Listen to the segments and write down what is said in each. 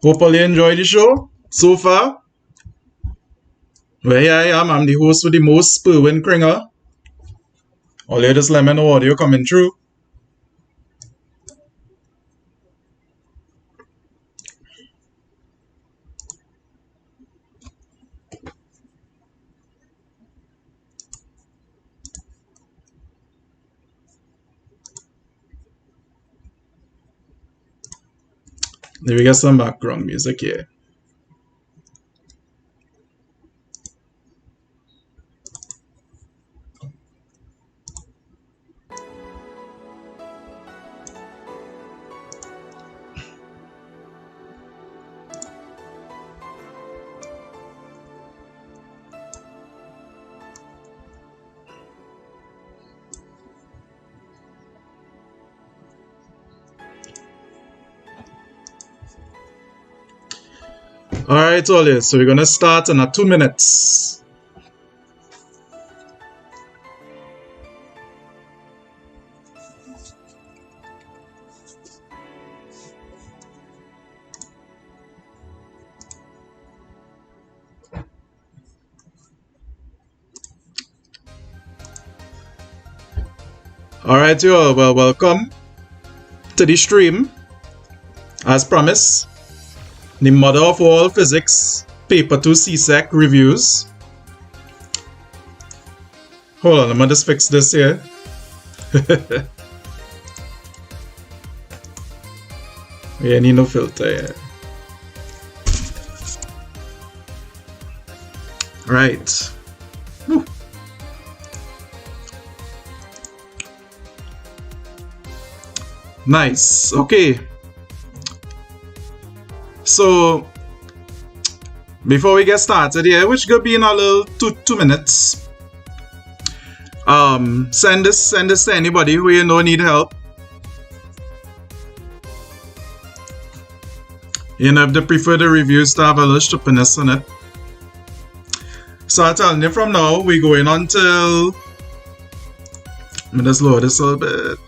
Hopefully you enjoyed the show so far. Well, here I am. I'm the host with the most, Sperwin Kringer. All you just let me know audio coming through. Let me get some background music here. Alright, all so we're gonna start in 2 minutes. Alright, you all, well, welcome. to the stream. As promised, the mother of all physics, paper 2 CSEC reviews. Hold on, let me just fix this here. We need no filter here. Right. Whew. Nice. Okay. So before we get started here, which could be in a little two minutes, send this to anybody who you know need help. You know, if they prefer the reviews to have a little stupidness on it. So I'm telling you from now, we're going on till, let me just lower this a little bit.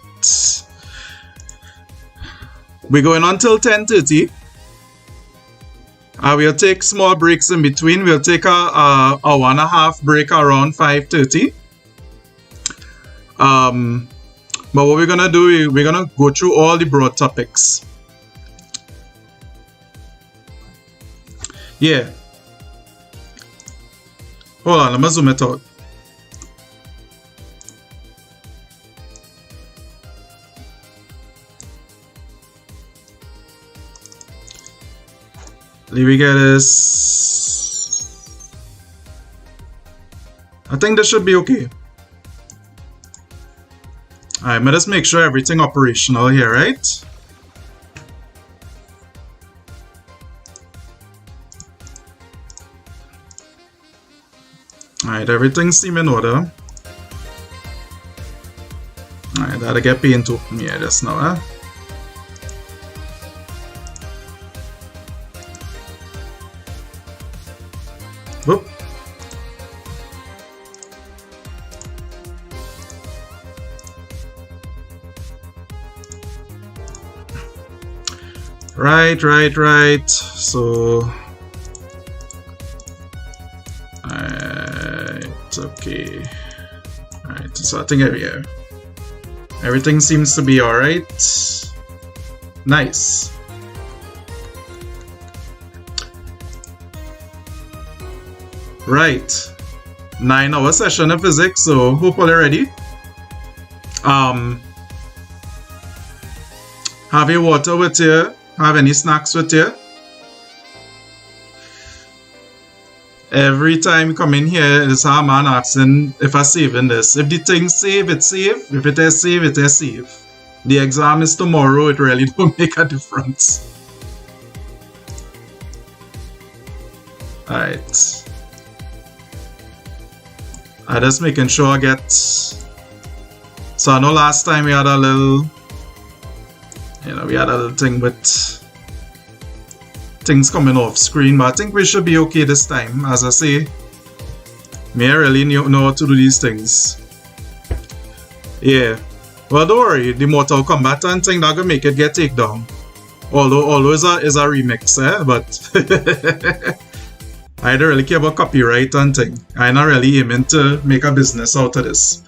We're going on till 10:30. We'll take small breaks in between. We'll take a 1.5 break around 5:30. But what we're gonna do, we're gonna go through all the broad topics. Yeah. Hold on, let me zoom it out. Let me get this. I think this should be okay. Alright, let's make sure everything operational here, right? Alright, everything seems in order. Alright, that'll get paint open here just now, huh? Whoop. Right. So, okay. Alright, so I think everything seems to be alright. Nice. Right. 9-hour session of physics, so hope all ready. Have your water with you? Have any snacks with you? Every time you come in here, it's our man asking if I saving this. If the thing save, it's save. If it is save, it is save. The exam is tomorrow, it really don't make a difference. Alright. I'm just making sure I get... So I know last time we had a little... we had a little thing with things coming off screen, but I think we should be okay this time. As I say, me I really know how to do these things. Yeah. Well, don't worry, the Mortal Kombat and thing that gonna make it get taken down. Although is a remix, but I don't really care about copyright and thing. I'm not really aiming to make a business out of this.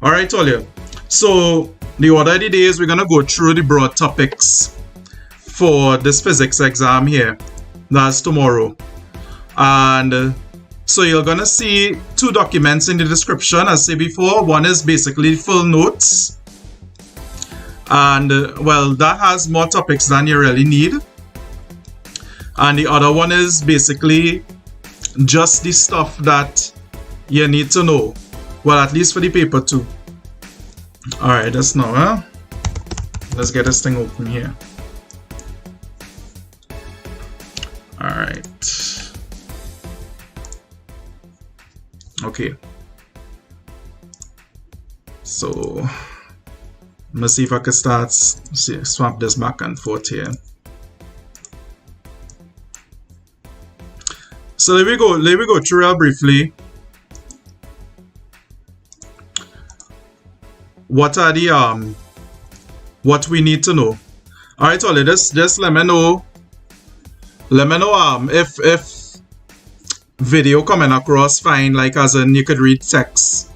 Alright, all you. So the order of the day is we're gonna go through the broad topics for this physics exam here. That's tomorrow. And so you're gonna see 2 documents in the description, as I said before. One is basically full notes. And well, that has more topics than you really need. And the other one is basically just the stuff that you need to know. Well, at least for the paper 2. Alright, that's now, huh? Let's get this thing open here. Alright. Okay. So, let's see if I can swap this back and forth here. So let me go through real briefly. What are the what we need to know? Alright, Ollie, just let me know if video coming across fine, like as in you could read text.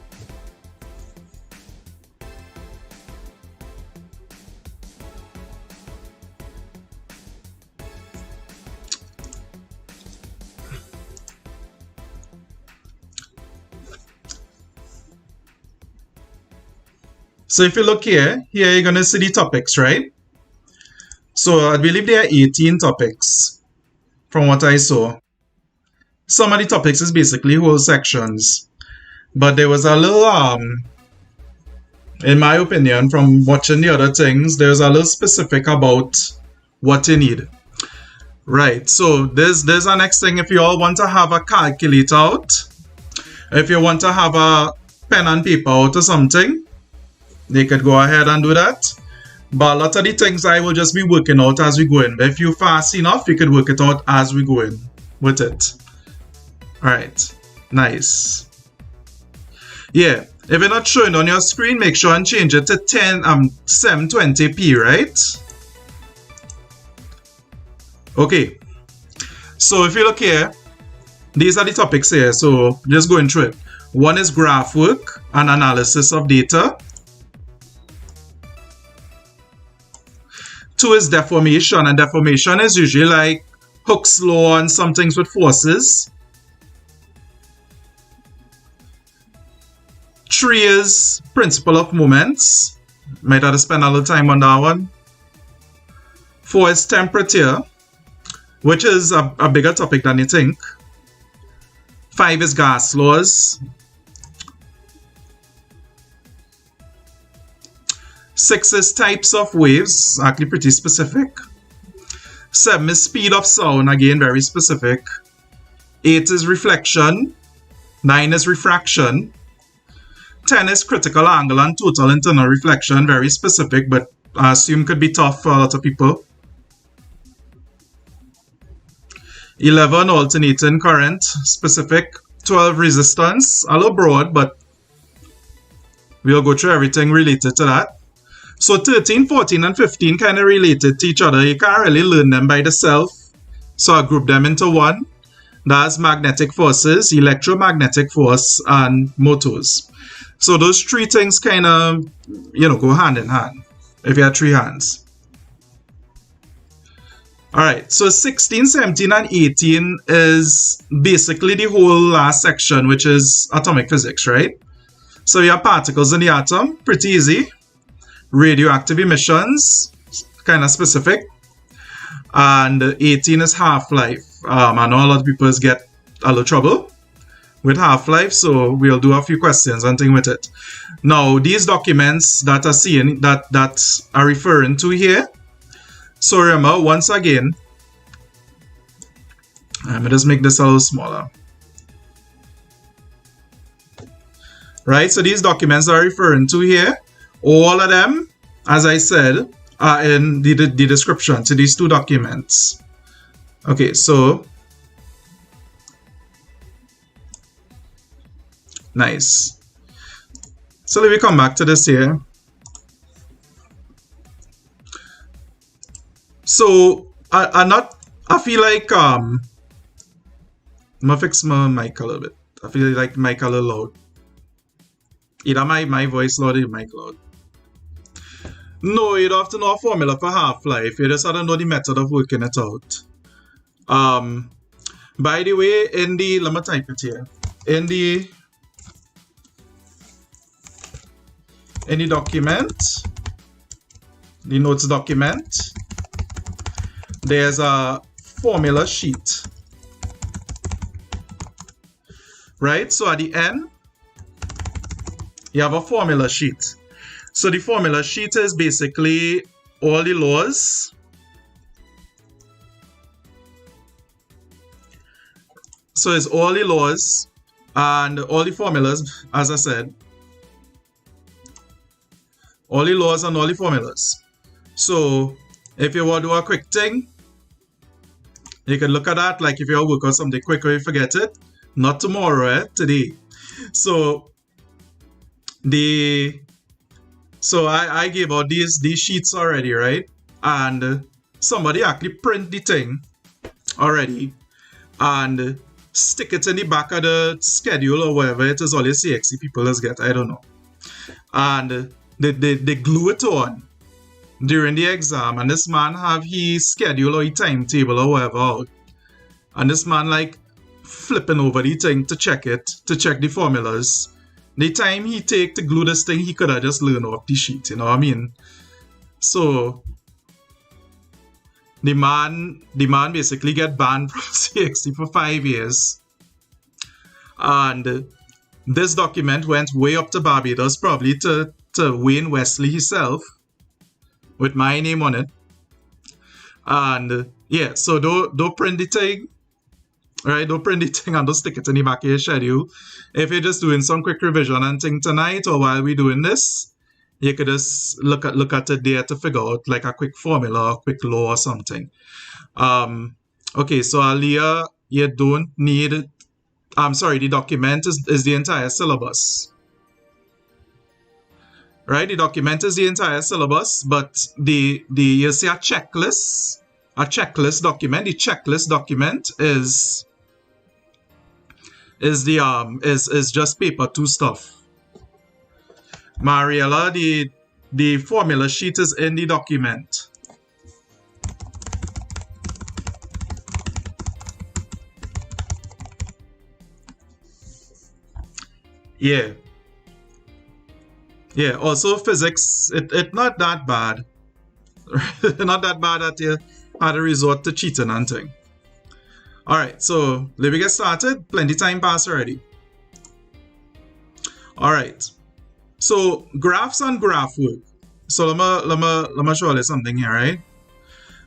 So if you look here you're going to see the topics, right? So I believe there are 18 topics from what I saw. Some of the topics is basically whole sections. But there was a little, in my opinion, from watching the other things, there's a little specific about what you need. Right, so there's our next thing. If you all want to have a calculator out, if you want to have a pen and paper out or something, they could go ahead and do that. But a lot of the things I will just be working out as we go in. But if you're fast enough, you could work it out as we go in with it. Alright, nice. Yeah, if you're not showing on your screen, make sure and change it to 720p, right? Okay, so if you look here, these are the topics here, so just going through it. One is graph work and analysis of data. 2 is deformation, and deformation is usually like Hooke's law and some things with forces. 3 is principle of moments. Might have to spend a little time on that one. 4 is temperature, which is a bigger topic than you think. 5 is gas laws. 6 is types of waves, actually pretty specific. 7 is speed of sound, again very specific. 8 is reflection. 9 is refraction. 10 is critical angle and total internal reflection, very specific, but I assume could be tough for a lot of people. 11 alternating current, specific. 12 resistance, a little broad, but we'll go through everything related to that. So 13, 14, and 15 kind of related to each other. You can't really learn them by themselves. So I group them into one. That's magnetic forces, electromagnetic force, and motors. So those 3 things kind of, go hand in hand if you have 3 hands. Alright, so 16, 17, and 18 is basically the whole last section, which is atomic physics, right? So you have particles in the atom, pretty easy. Radioactive emissions, kind of specific. And 18 is half-life. I know a lot of people get a little trouble with half-life, so we'll do a few questions and things with it. Now, these documents that are seen, that are referring to here. So remember, once again, let me just make this a little smaller. Right, so these documents are referring to here. All of them, as I said, are in the description to these 2 documents. Okay, so nice. So let me come back to this here. So I feel like I'm gonna fix my mic a little bit. I feel like the mic a little loud. Either my voice loud or the mic loud. No, you don't have to know a formula for half-life. You just have to know the method of working it out. By the way, let me type it here. In the document, the notes document, there's a formula sheet. Right? So at the end, you have a formula sheet. So the formula sheet is basically all the laws. So it's all the laws and all the formulas, as I said. All the laws and all the formulas. So if you want to do a quick thing, you can look at that, like if you work on something quick or you forget it. Not tomorrow, today. So I gave out these sheets already, right? And somebody actually print the thing already and stick it in the back of the schedule or whatever it is all your CSEC people just get, I don't know. And they glue it on during the exam, and this man have his schedule or his timetable or whatever out. And this man like flipping over the thing to check it, to check the formulas. the time he take to glue this thing, he could have just learned off the sheet, you know what I mean? So the man basically get banned from CXC for 5 years. And this document went way up to Barbados, probably to Wayne Wesley himself, with my name on it. And yeah, so don't print the thing, right? Don't print the thing and don't stick it in the back of your schedule. If you're just doing some quick revision and thing tonight, or while we're doing this, you could just look at it there to figure out like a quick formula, a quick law or something. Okay, so Aliyah, you don't need, I'm sorry, the document is the entire syllabus. Right, the document is the entire syllabus, but you see a checklist document. The checklist document is just paper 2 stuff. Mariella, the formula sheet is in the document. Yeah. Yeah, also physics, it not that bad. Not that bad that you had to resort to cheating and thing. Alright, so let me get started. Plenty time passed already. Alright. So graphs and graph work. So let me show you something here, right?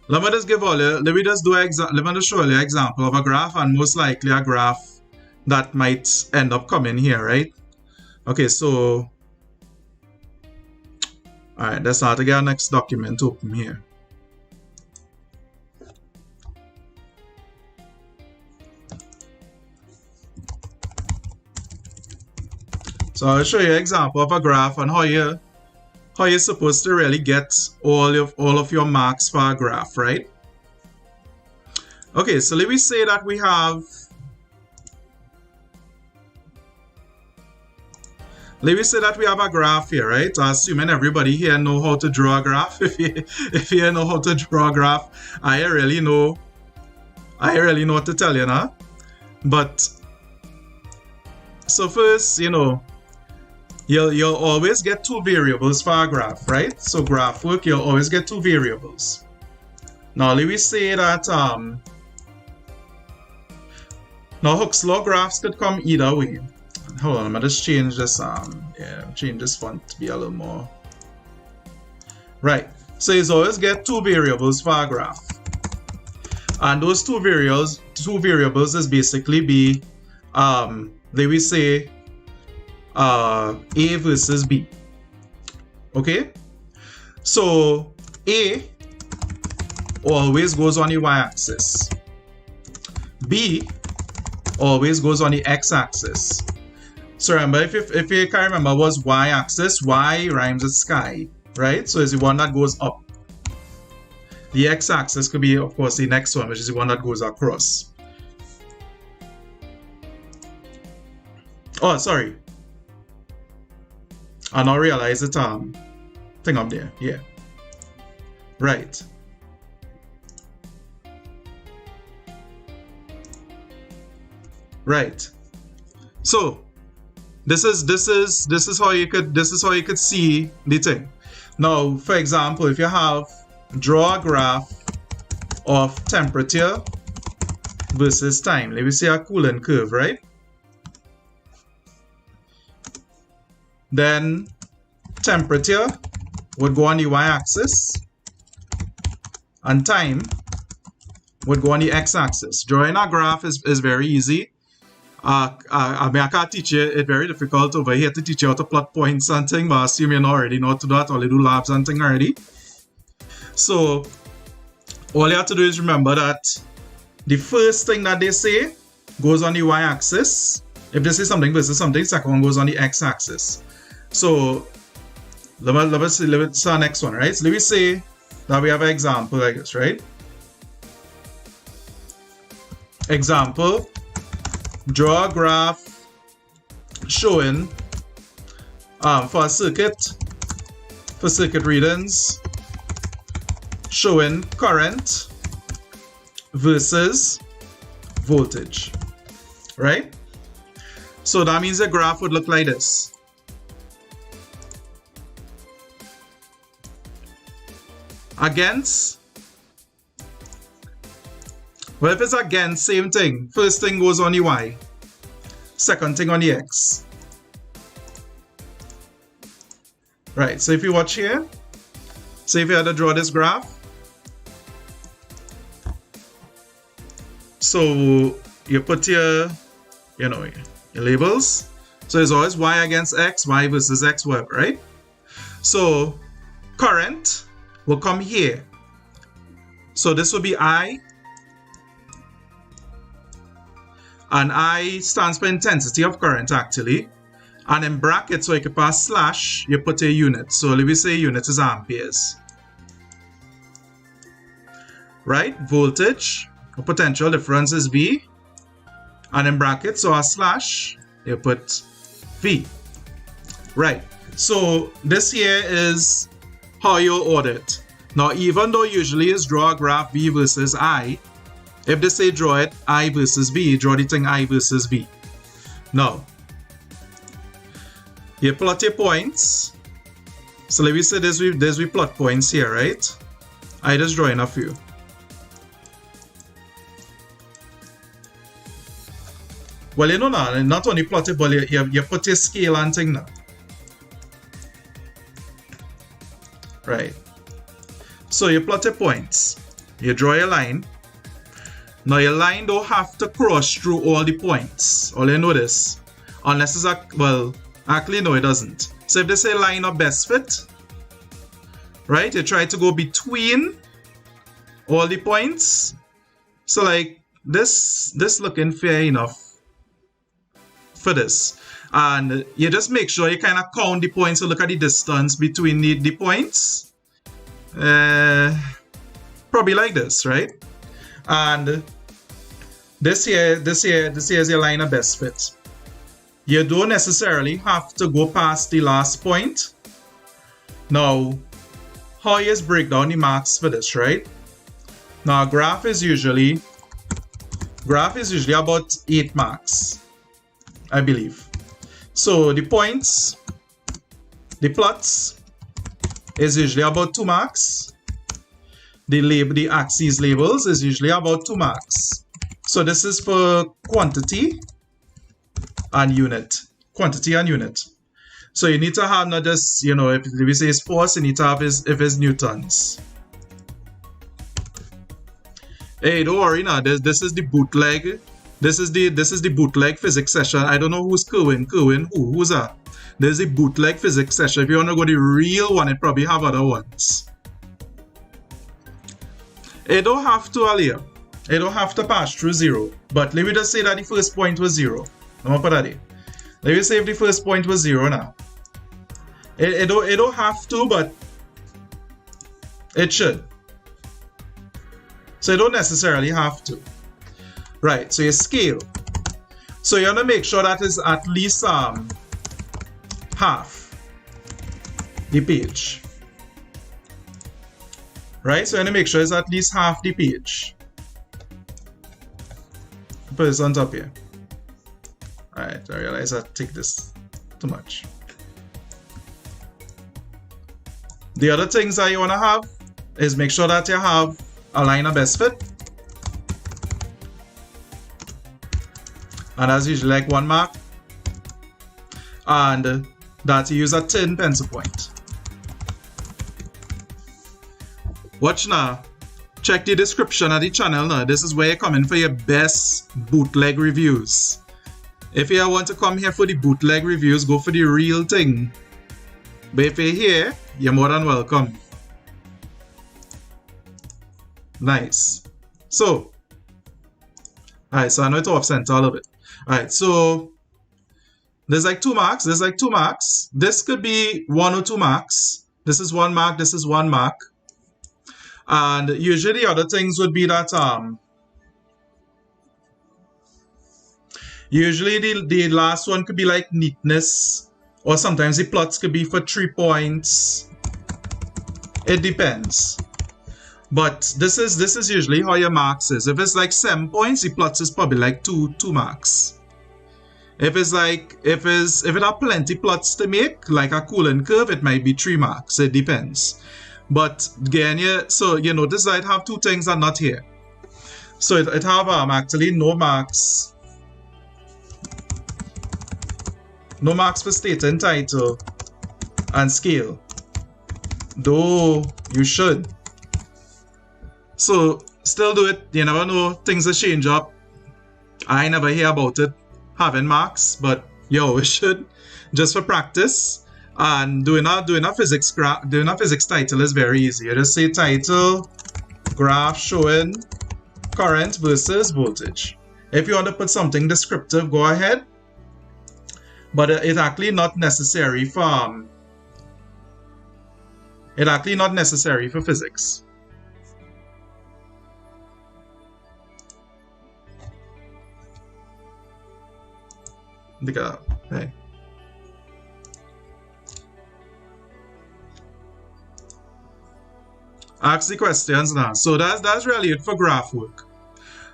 Let me just show you an example of a graph, and most likely a graph that might end up coming here, right? Okay, so alright, let's start to get our next document open here. So I'll show you an example of a graph and how you're supposed to really get all of your marks for a graph, right? Okay, so let me say that we have a graph here, right? Assuming everybody here know how to draw a graph. If you know how to draw a graph, I really know what to tell you now. But so first, you know, you'll always get 2 variables for a graph, right? So graph work, you'll always get 2 variables. Now let me say that now Hooke's law graphs could come either way. Hold on, I'm gonna just change this change this font to be a little more right. So you always get 2 variables for a graph, and those two variables is basically be they will say A versus B. Okay, so A always goes on the y-axis, B always goes on the x-axis. So remember, if you can remember, was y-axis, y rhymes with sky, right? So it's the one that goes up. The x-axis could be, of course, the next one, which is the one that goes across. Oh, sorry. I now realize the thing up there. Yeah. Right. Right. So this is how you could see the thing. Now, for example, if you draw a graph of temperature versus time, let me say a cooling curve, right? Then temperature would go on the y-axis and time would go on the x-axis. Drawing a graph is very easy. I mean, I can't teach you, it's very difficult over here to teach you how to plot points and things, but I assume you already know how to do that, or you do labs and things already. So all you have to do is remember that the first thing that they say goes on the y-axis. If they say something versus something, second one goes on the x-axis. So let's see our next one, right? So let me say that we have an example like this, right? Example, draw a graph showing for circuit readings, showing current versus voltage, right? So that means the graph would look like this. Against, well, if it's against, same thing. First thing goes on the Y, second thing on the X. Right, so if you watch here, so if you had to draw this graph, so you put your, you know, your labels. So it's always Y against X, Y versus X, whatever, right? So current will come here. So this will be I. And I stands for intensity of current, actually. And in brackets, so you can pass slash, you put a unit. So let me say unit is amperes. Right? Voltage, or potential difference is V. And in brackets, so a slash, you put V. Right. So this here is how you order it. Now, even though usually is draw a graph V versus I, if they say draw it I versus V, draw the thing I versus V. Now, you plot your points. So let me say this we plot points here, right? I just drawing a few. Well, you know now, not only plot it, but you put your scale and thing now. Right. So you plot your points. You draw your line. Now your line don't have to cross through all the points. All you notice. Unless it's a, well, actually no, it doesn't. So if they say line of best fit, right, you try to go between all the points. So like this looking fair enough for this. And you just make sure you kind of count the points to look at the distance between the points. Probably like this, right? And this here is your line of best fit. You don't necessarily have to go past the last point. Now, how you break down the marks for this, right? Now, graph is usually about 8 marks, I believe. So the points, the plots is usually about 2 marks. The axes labels is usually about 2 marks. So this is for quantity and unit. Quantity and unit. So you need to have not just, you know, if we say it's force, you need to have if it's newtons. Hey, don't worry now. This is the bootleg. This is the bootleg physics session. I don't know who's Kerwin. Who's that? There's a bootleg physics session. If you want to go the real one, it probably have other ones. It don't have to, Aliyah. It don't have to pass through 0. But let me just say that the first point was 0. I'm gonna put that in. Let me say if the first point was 0 now. It don't have to, but it should. So you don't necessarily have to. Right, so you scale. So you want to make sure that is at least half the page. Right, so you want to make sure it's at least half the page. Put this on top here. Alright, I realize I take this too much. The other things that you want to have is make sure that you have a line of best fit. And that's usually like 1 mark. And that you use a tin pencil point. Watch now. Check the description of the channel now. This is where you're coming for your best bootleg reviews. If you want to come here for the bootleg reviews, go for the real thing. But if you're here, you're more than welcome. Nice. So, alright, so I know it's off center a little bit. Alright, so there's like 2 marks. There's like 2 marks. This could be 1 or 2 marks. This is 1 mark. This is 1 mark. And usually the other things would be that usually the last one could be like neatness, or sometimes the plots could be for 3 points. It depends. But this is usually how your marks is. If it's like 7 points, the plots is probably like 2 marks. If it's like if it have plenty plots to make, like a coolant curve, it might be 3 marks. It depends. But again, yeah, so you notice that it have two things are not here. So it have actually no marks for stating title and scale, though you should. So still do it. You never know, things will change up. I never hear about it having marks, but yo, we should, just for practice. And doing a physics title is very easy. You just say title, graph showing current versus voltage. If you want to put something descriptive, go ahead. But it's actually not necessary for physics. Okay. Ask the questions now. So that's really it for graph work.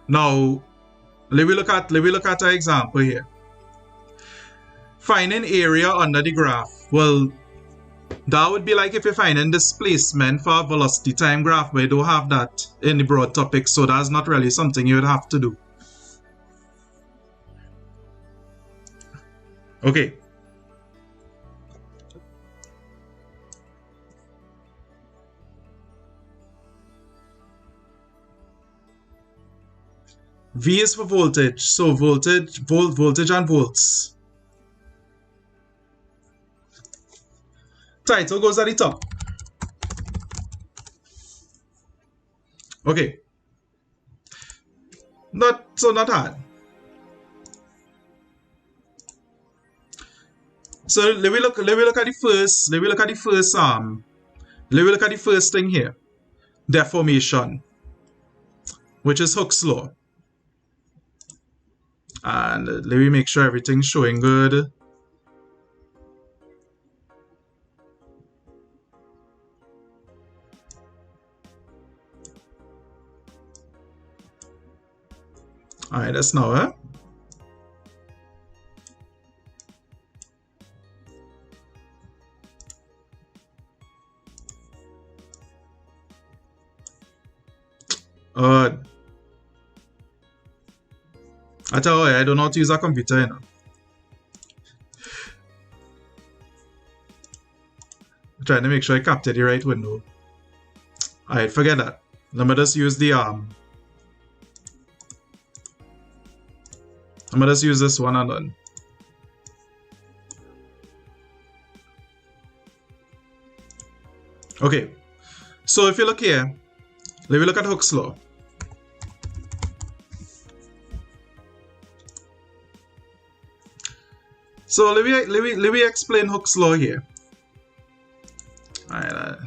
Now, let me look at an example here. Finding area under the graph. Well, that would be like if you're finding displacement for a velocity time graph, but you don't have that in the broad topic, so that's not really something you would have to do. Okay. V is for voltage, so voltage and volts. Title goes at the top. Okay. Not hard. So let me look at the first thing here. Deformation, which is Hooke's law. And let me make sure everything's showing good. Alright, that's now, huh? I tell you, I don't know how to use a computer, you know. I'm trying to make sure I captured the right window. Alright, forget that. Let me just use the I'm gonna just use this one and done. Okay, so if you look here, let me look at Hooke's law. So let me explain Hooke's law here. Alright.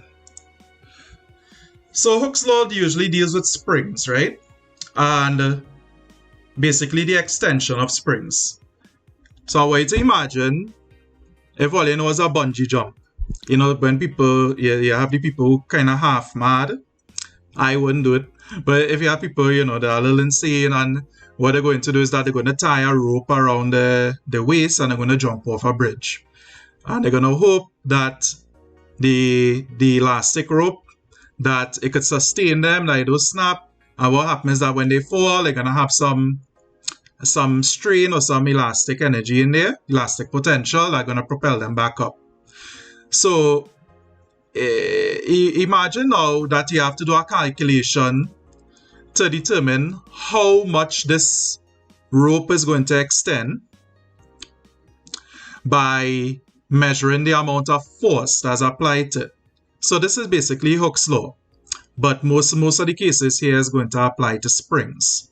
So Hooke's law usually deals with springs, right? And basically the extension of springs. So I want you to imagine if all you know is a bungee jump. You know, when people, you have the people who kind of half mad. I wouldn't do it. But if you have people, you know, that are a little insane, and what they're going to do is that they're going to tie a rope around the waist and they're going to jump off a bridge. And they're going to hope that the elastic rope, that it could sustain them, that it don't snap. And what happens is that when they fall, they're going to have some strain or some elastic energy in there, elastic potential, that's going to propel them back up. So imagine now that you have to do a calculation to determine how much this rope is going to extend by measuring the amount of force that's applied to it. So this is basically Hooke's law, but most of the cases here is going to apply to springs.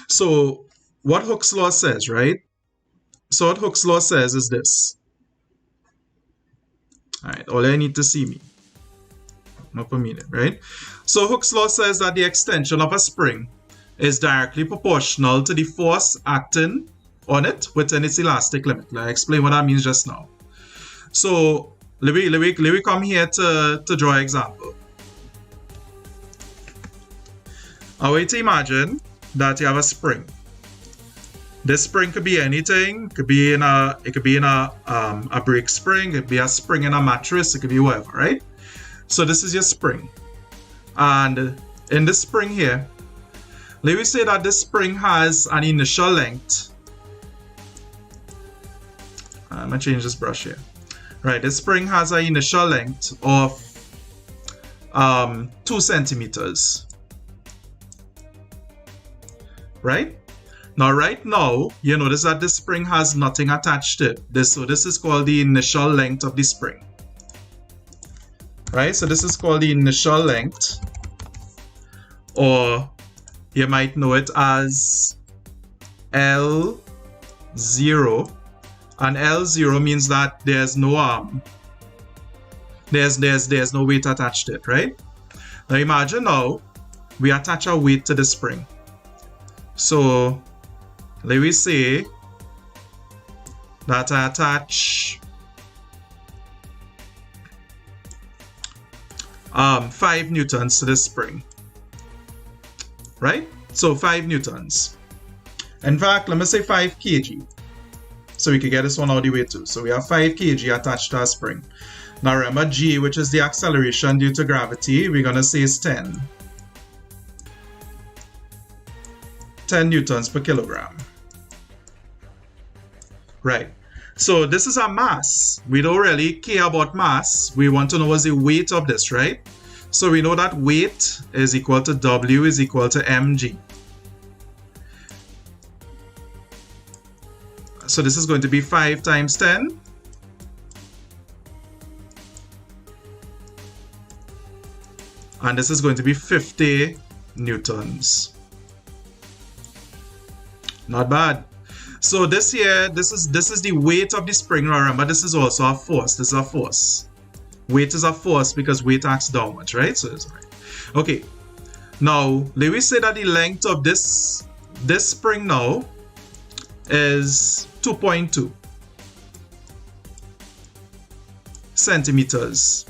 So what Hooke's law says, right? So what Hooke's law says is this. Alright, all I need to see me. Not per minute, right? So Hooke's law says that the extension of a spring is directly proportional to the force acting on it within its elastic limit. I'll explain what that means just now. So let me come here to draw an example. I want you to imagine that you have a spring. This spring could be anything. It could be in a brake spring. It could be a spring in a mattress. It could be whatever, right? So this is your spring. And in this spring here, let me say that this spring has an initial length. I'm going to change this brush here. Right, this spring has an initial length of 2 centimeters. Right? Right now, you notice that this spring has nothing attached to it. So this is called the initial length of the spring. Right? So this is called the initial length, or you might know it as L0. And L0 means that there's no there's no weight attached to it, right? Now imagine now we attach a weight to the spring. So let me say that I attach 5 newtons to this spring, right? So 5 newtons. In fact, let me say 5 kg. So we can get this one out of the way too. So we have 5 kg attached to our spring. Now remember G, which is the acceleration due to gravity, we're going to say is 10 newtons per kilogram. Right. So this is our mass. We don't really care about mass. We want to know what's the weight of this, right? So we know that weight is equal to W is equal to mg. So this is going to be 5 times 10. And this is going to be 50 newtons. Not bad. So this here, this is the weight of the spring. Remember, this is also a force. This is a force. Weight is a force because weight acts downwards, right? So that's right. Okay. Now, let me say that the length of this spring now is 2.2 centimeters.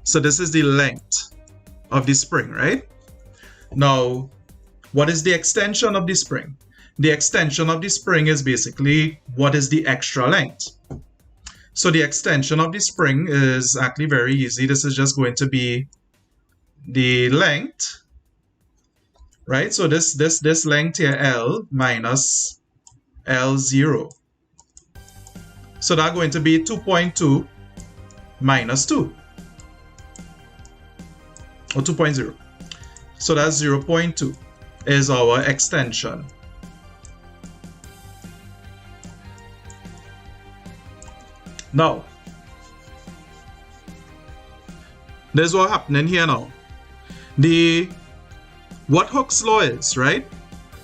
So this is the length of the spring, right? Now, what is the extension of the spring? The extension of the spring is basically what is the extra length. So the extension of the spring is actually very easy. This is just going to be the length, right? So this length here, L minus L0. So that's going to be 2.2 minus 2, or 2.0. So that's 0.2 is our extension. Now, there's what happening here now. What Hooke's law is, right?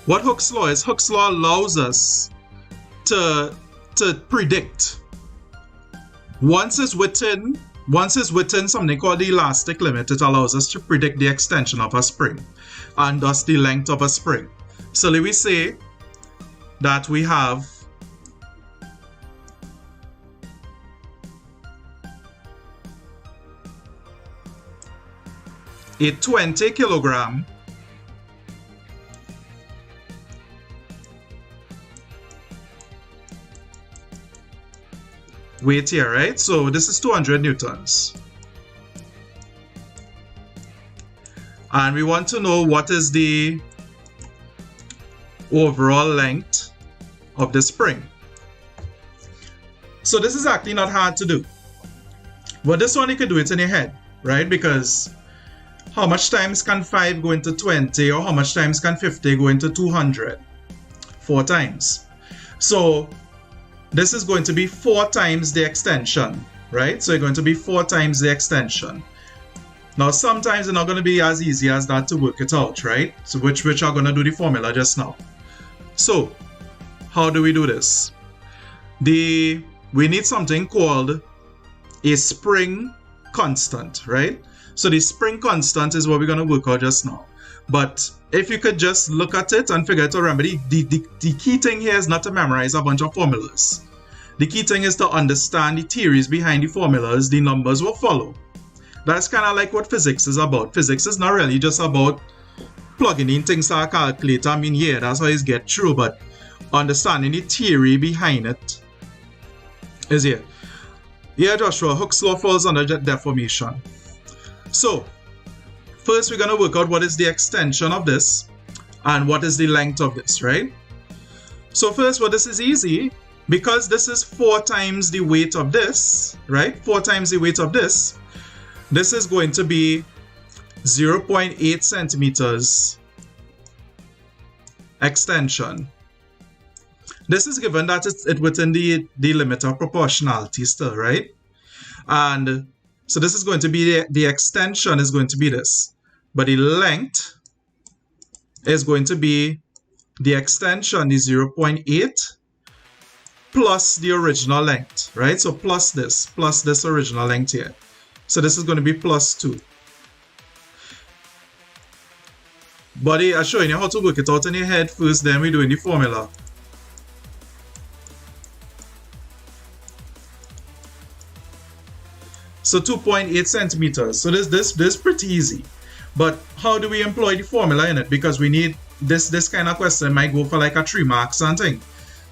What Hooke's law is, Hooke's law allows us to predict. Once it's within something called the elastic limit, it allows us to predict the extension of a spring and thus the length of a spring. So let me say that we have a 20 kilogram weight here, right? So this is 200 newtons. And we want to know what is the overall length of the spring. So this is actually not hard to do. But this one you can do it in your head, right? Because how much times can 5 go into 20, or how much times can 50 go into 200? 4 times. So this is going to be 4 times the extension, right? So you're going to be 4 times the extension. Now sometimes it's not going to be as easy as that to work it out, right? So which are going to do the formula just now. So how do we do this? We need something called a spring constant, right? So the spring constant is what we're going to work out just now. But if you could just look at it and figure it out, remember, the key thing here is not to memorize a bunch of formulas. The key thing is to understand the theories behind the formulas. The numbers will follow. That's kind of like what physics is about. Physics is not really just about plugging in things to a calculator. I mean, yeah, that's how it's get through, but understanding the theory behind it is here. Yeah, Joshua, Hooke's law falls under deformation. So, first we're going to work out what is the extension of this and what is the length of this, right? So first, well, this is easy because this is 4 times the weight of this, right? 4 times the weight of this. This is going to be 0.8 centimeters extension. This is given that it's within the limit of proportionality still, right? And so this is going to be the extension is going to be this, but the length is going to be the extension is 0.8 plus the original length, right? So plus this original length here. So this is going to be plus 2. But I'm showing you how to work it out in your head first, then we're doing the formula. So 2.8 centimeters. So this is pretty easy. But how do we employ the formula in it? Because we need this kind of question might go for like a 3 marks and thing.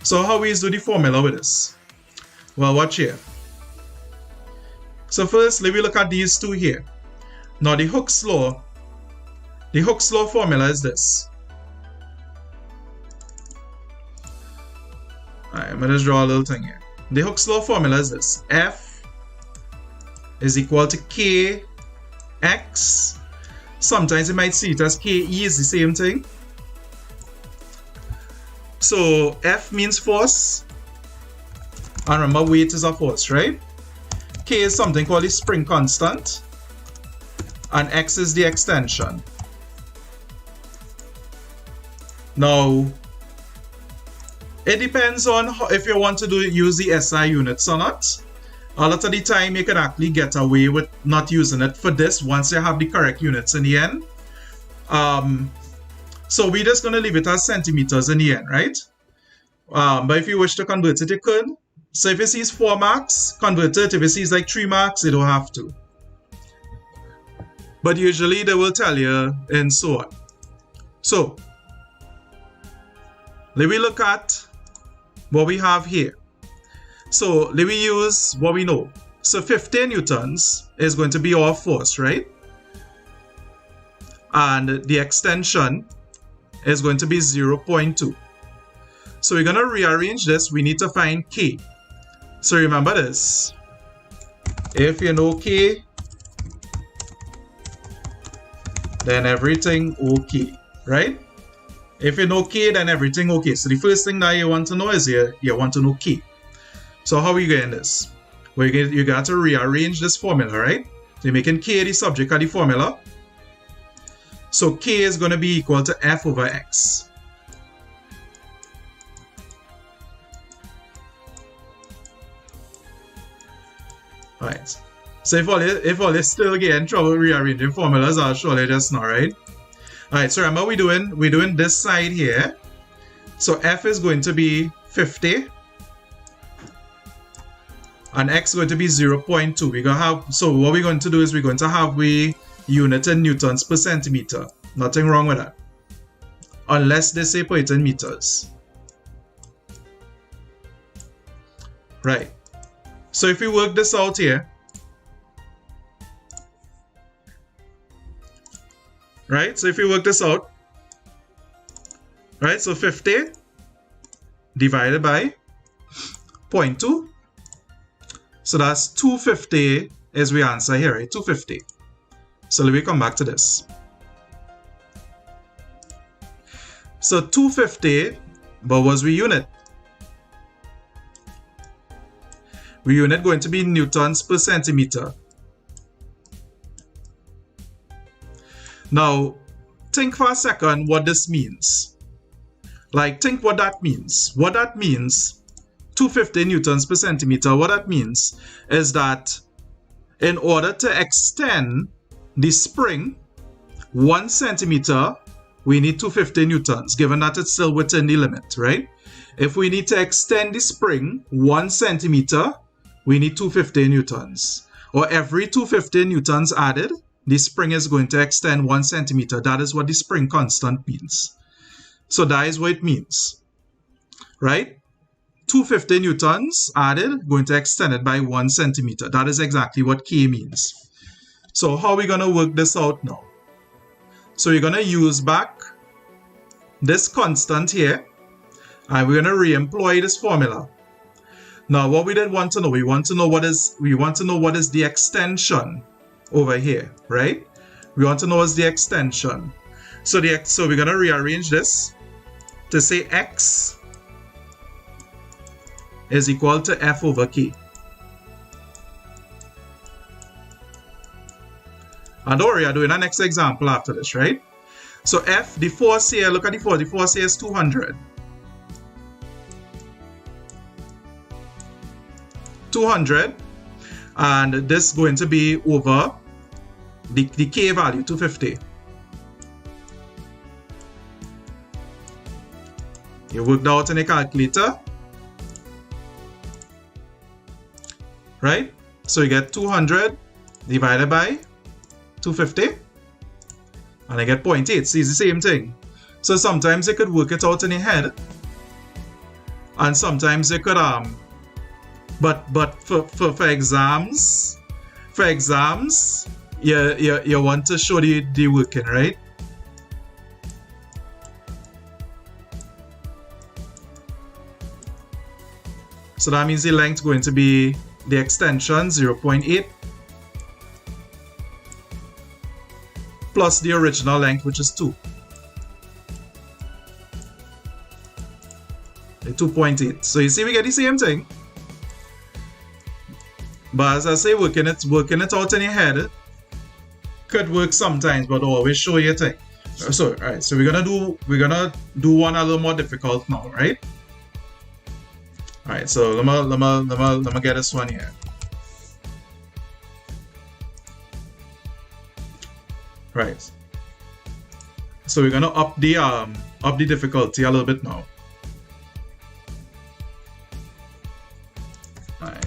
So how we do the formula with this? Well, watch here. So firstly, we look at these two here. Now the Hooke's law formula is this. Alright, I'm gonna draw a little thing here. The Hooke's law formula is this. F is equal to Kx. Sometimes you might see it as Ke is the same thing. So F means force. And remember, weight is a force, right? K is something called the spring constant. And X is the extension. Now, it depends on if you want to use the SI units or not. A lot of the time you can actually get away with not using it for this once you have the correct units in the end. So we're just going to leave it as centimeters in the end, right? But if you wish to convert it, you could. So if it sees 4 marks, convert it. If it sees like 3 marks, you don't have to. But usually they will tell you and so on. So let me look at what we have here. So let me use what we know. So 50 newtons is going to be our force, right? And the extension is going to be 0.2. So we're going to rearrange this. We need to find K. So remember this. If you know K, then everything okay, right? If you know K, then everything okay. So the first thing that you want to know is you want to know K. So how are we getting this? Well, you got to rearrange this formula, right? So you're making K the subject of the formula. So K is going to be equal to F over X. Alright. So if all is still getting trouble rearranging formulas, I'll show you just now, right? Alright, so remember we're doing this side here. So F is going to be 50. And X is going to be 0.2. We're gonna have, so what we're going to do is we're going to have we unit in newtons per centimeter. Nothing wrong with that. Unless they say put it in meters. Right. So if we work this out here, right? So if we work this out, right? So 50 divided by 0.2. So that's 250 is the answer here, right? 250. So let me come back to this. So 250, but what's the unit? The unit going to be newtons per centimeter. Now, think for a second what this means. Like, think what that means. What that means, 250 newtons per centimeter, what that means is that in order to extend the spring 1 centimeter, we need 250 newtons, given that it's still within the limit, right? If we need to extend the spring 1 centimeter, we need 250 newtons. Or every 250 newtons added, the spring is going to extend 1 centimeter. That is what the spring constant means. So that is what it means, right? 250 newtons added, going to extend it by 1 centimeter. That is exactly what K means. So how are we going to work this out now? So we're going to use back this constant here, and we're going to re-employ this formula. Now what we did want to know, we want to know what is the extension over here, right? We want to know what's the extension. So we're going to rearrange this to say X is equal to F over K. And don't worry, I'm doing our next example after this, right? So F, the force here, look at the force here is 200. 200, and this is going to be over the K value, 250. You worked out in a calculator, right? So you get 200 divided by 250, and I get 0.8. See, it's the same thing. So sometimes you could work it out in your head, and sometimes you could but for exams, you want to show the working, right? So that means the length is going to be the extension 0.8 plus the original length, which is 2. The 2.8. So you see, we get the same thing. But as I say, working it out in your head could work sometimes, but always show your thing. So alright, so we're gonna do one a little more difficult now, right? Alright, so let me get this one here. Right. So we're gonna up the difficulty a little bit now. Alright.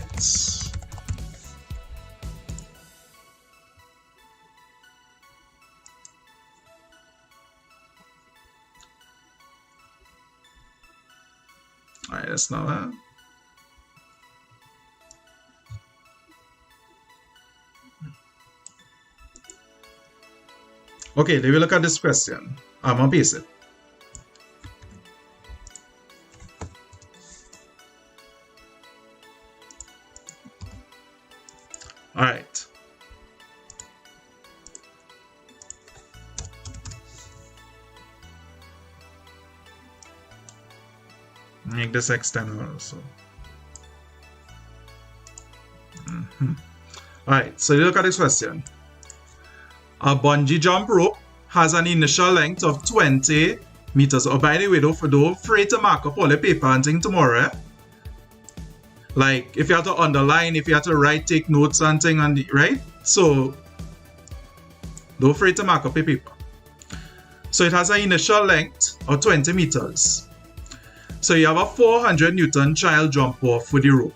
Alright, that's not that. Okay, then we look at this question. I'm gonna paste it. Alright. Make this extend also. Alright, so you look at this question. A bungee jump rope has an initial length of 20 meters. Oh, by the way, don't afraid to mark up all the paper and thing tomorrow. Like, if you have to underline, if you have to take notes and thing, right? So, don't afraid to mark up a paper. So, it has an initial length of 20 meters. So, you have a 400 Newton child jump off with the rope.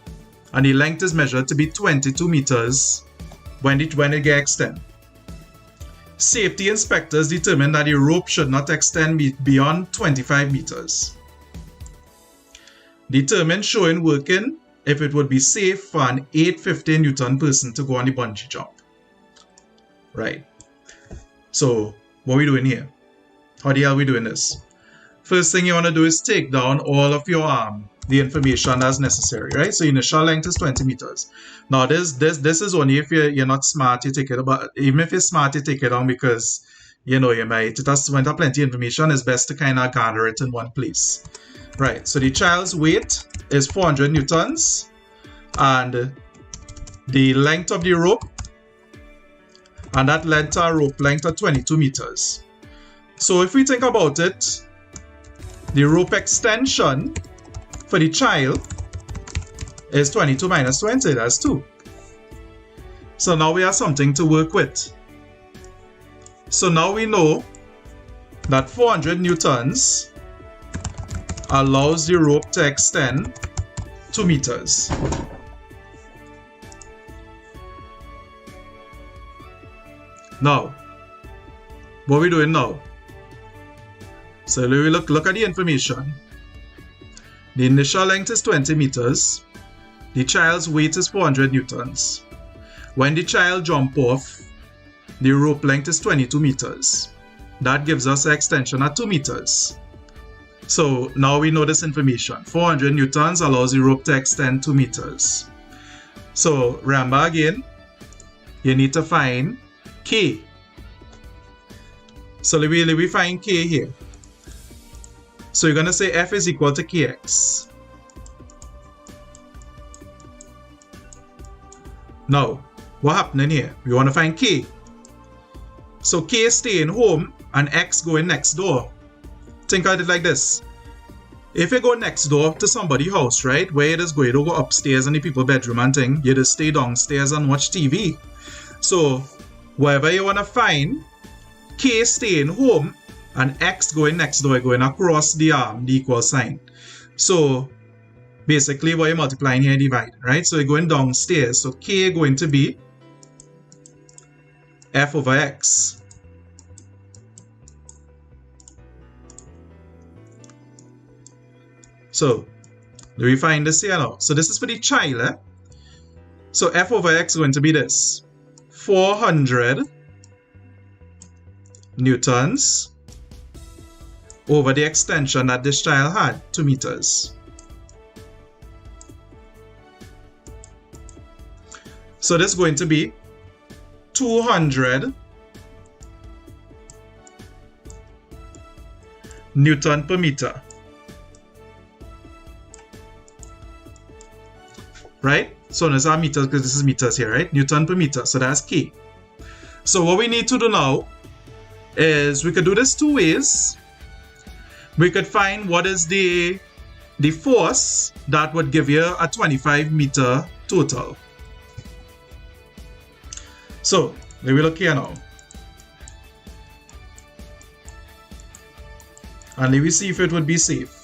And the length is measured to be 22 meters when it gets extended. Safety inspectors determined that the rope should not extend beyond 25 meters. Determined showing working if it would be safe for an 850 Newton person to go on the bungee jump. Right. So, what are we doing here? How the hell are we doing this? First thing you want to do is take down all of your the information that's necessary, right? So initial length is 20 meters. Now this is only if you're not smart, you take it, but even if you're smart, you take it down because you might, it has plenty of information. It's best to kind of gather it in one place. Right, so the child's weight is 400 newtons and the length of the rope, and that length of rope length of 22 meters. So if we think about it, the rope extension for the child is 22 minus 20, that's 2. So now we have something to work with. So now we know that 400 newtons allows the rope to extend 2 meters. Now, what are we doing now? So we look at the information. The initial length is 20 meters. The child's weight is 400 newtons. When the child jump off, the rope length is 22 meters. That gives us an extension at 2 meters. So now we know this information. 400 newtons allows the rope to extend 2 meters. So remember again, you need to find K. So let me find K here. So you're going to say F is equal to Kx. Now, what happening here? We want to find K. So K is staying home and X going next door. Think of it like this. If you go next door to somebody's house, right, where you just go upstairs in the people's bedroom and thing, you just stay downstairs and watch TV. So, wherever you want to find, K staying home and X going next door, going across the equal sign. So, basically what you're multiplying here, divide, right? So, you're going downstairs. So, K going to be F over X. So, do we find this here now? So, this is for the child. Eh? So, F over X is going to be this. 400 newtons over the extension that this child had, 2 meters. So, this is going to be 200 Newton per meter. Right? So this is meters because this is meters here, right? Newton per meter. So that's K. So what we need to do now is we could do this 2 ways. We could find what is the force that would give you a 25 meter total. So let me look here now. And let me see if it would be safe.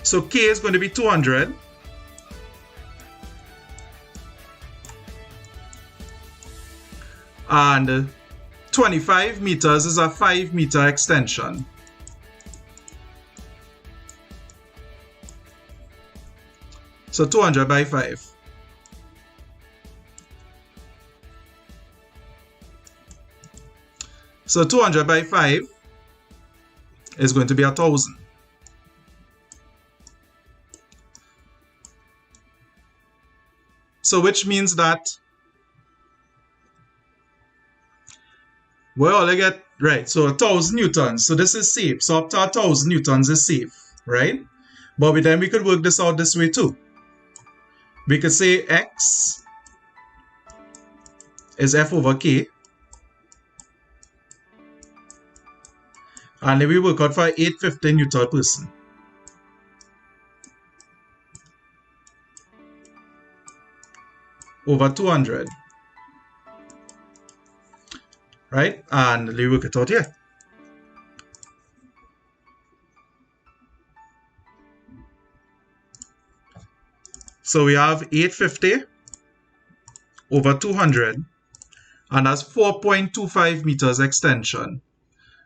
So K is going to be 200. And 25 meters is a 5 meter extension. So 200 by 5. So 200 by 5 is going to be 1,000. So which means that we only get, right, so 1,000 newtons. So this is safe. So up to 1,000 newtons is safe, right? But then we could work this out this way too. We could say X is F over K. And then we work out for 850 Newton per person. Over 200. Right? And we work it out here. So we have 850 over 200. And that's 4.25 meters extension.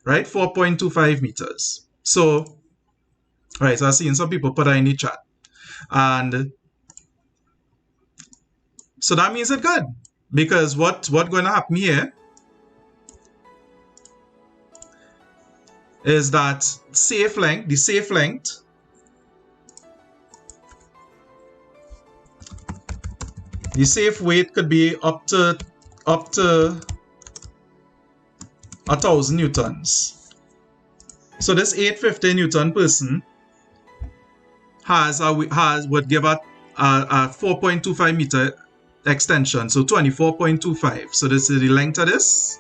Right? 4.25 meters. So, right, so I've seen some people put that in the chat. And so that means it's good. Because what's going to happen here is that the safe length the safe weight could be up to 1,000 newtons. So this 850 Newton person would give a 4.25 meter extension, so 24.25. So this is the length of this.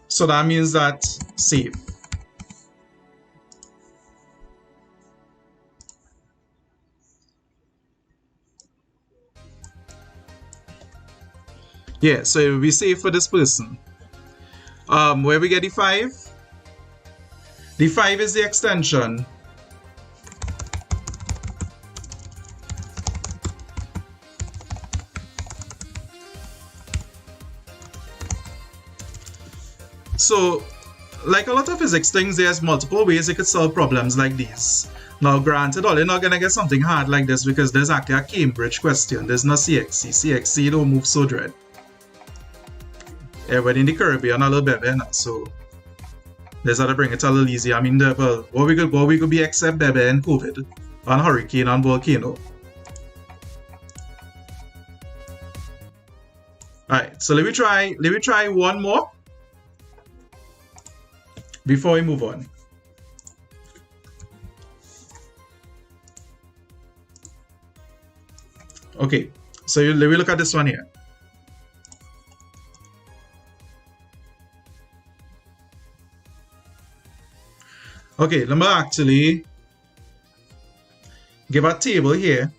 So that means that safe. Yeah, so it will be safe for this person. Where we get the 5? The 5 is the extension. So like a lot of physics things, there's multiple ways you could solve problems like these. Now granted, you're not gonna get something hard like this because there's actually a Cambridge question. There's no CXC. CXC don't move so dread. Everybody in the Caribbean a little bit better, so let's have to bring it a little easy. I mean, well, what we could be except Bebe and COVID, and hurricane and volcano. Alright, so let me try one more before we move on. Okay, so let me look at this one here. Okay, let me actually give a table here.